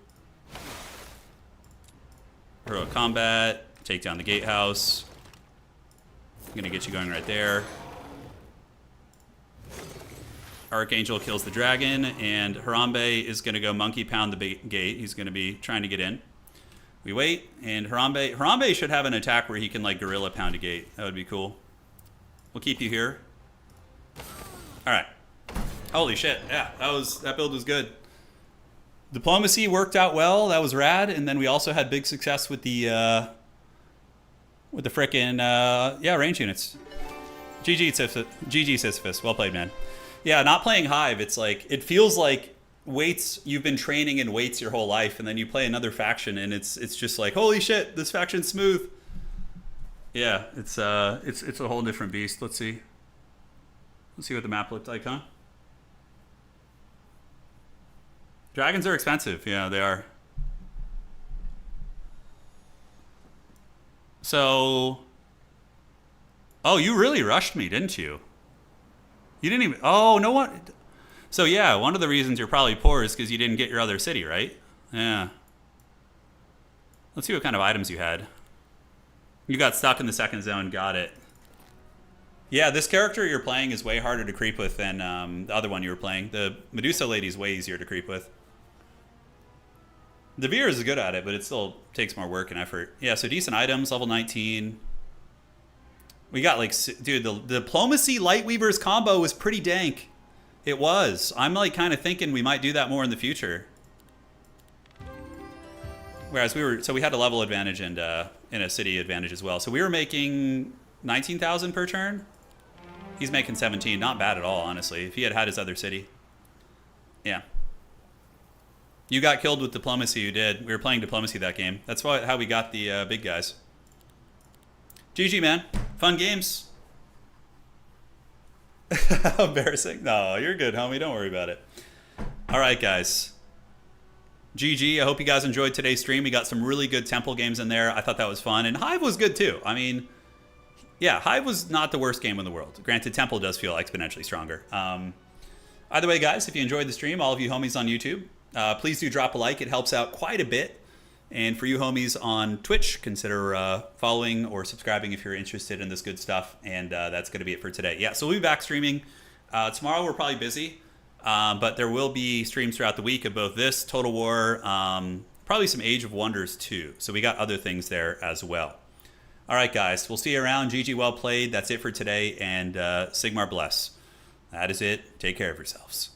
Heroic Combat. Take down the gatehouse. I'm going to get you going right there. Archangel kills the dragon, and Harambe is going to go monkey pound the gate. He's going to be trying to get in. We wait, and Harambe should have an attack where he can like gorilla pound a gate. That would be cool. We'll keep you here. All right. Holy shit! Yeah, that build was good. Diplomacy worked out well. That was rad, and then we also had big success with the frickin' range units. GG Sisyphus. Well played, man. Yeah, not playing Hive, it's like, it feels like weights, you've been training in weights your whole life, and then you play another faction, and it's just like, holy shit, this faction's smooth. Yeah, it's a whole different beast. Let's see what the map looked like, huh? Dragons are expensive. Yeah, they are. So, oh, you really rushed me, didn't you? You didn't even. Oh, no one. So yeah, one of the reasons you're probably poor is because you didn't get your other city, right? Yeah. Let's see what kind of items you had. You got stuck in the second zone. Got it. Yeah, this character you're playing is way harder to creep with than the other one you were playing. The Medusa lady is way easier to creep with. The Veer is good at it, but it still takes more work and effort. Yeah, so decent items, level 19. We got like, dude, the Diplomacy Lightweavers combo was pretty dank. It was. I'm like kind of thinking we might do that more in the future. Whereas we had a level advantage and in a city advantage as well. So we were making 19,000 per turn. He's making 17. Not bad at all, honestly, if he had his other city. Yeah. You got killed with diplomacy, you did. We were playing diplomacy that game. That's how we got the big guys. GG, man. Fun games. Embarrassing? No, you're good, homie. Don't worry about it. All right, guys. GG. I hope you guys enjoyed today's stream. We got some really good Temple games in there. I thought that was fun. And Hive was good, too. I mean, yeah, Hive was not the worst game in the world. Granted, Temple does feel exponentially stronger. Either way, guys, if you enjoyed the stream, all of you homies on YouTube, please do drop a like. It helps out quite a bit. And for you homies on Twitch, consider following or subscribing if you're interested in this good stuff. And that's going to be it for today. Yeah, so we'll be back streaming. Tomorrow we're probably busy, but there will be streams throughout the week of both this, Total War, probably some Age of Wonders too. So we got other things there as well. All right, guys, we'll see you around. GG, well played. That's it for today. And Sigmar bless. That is it. Take care of yourselves.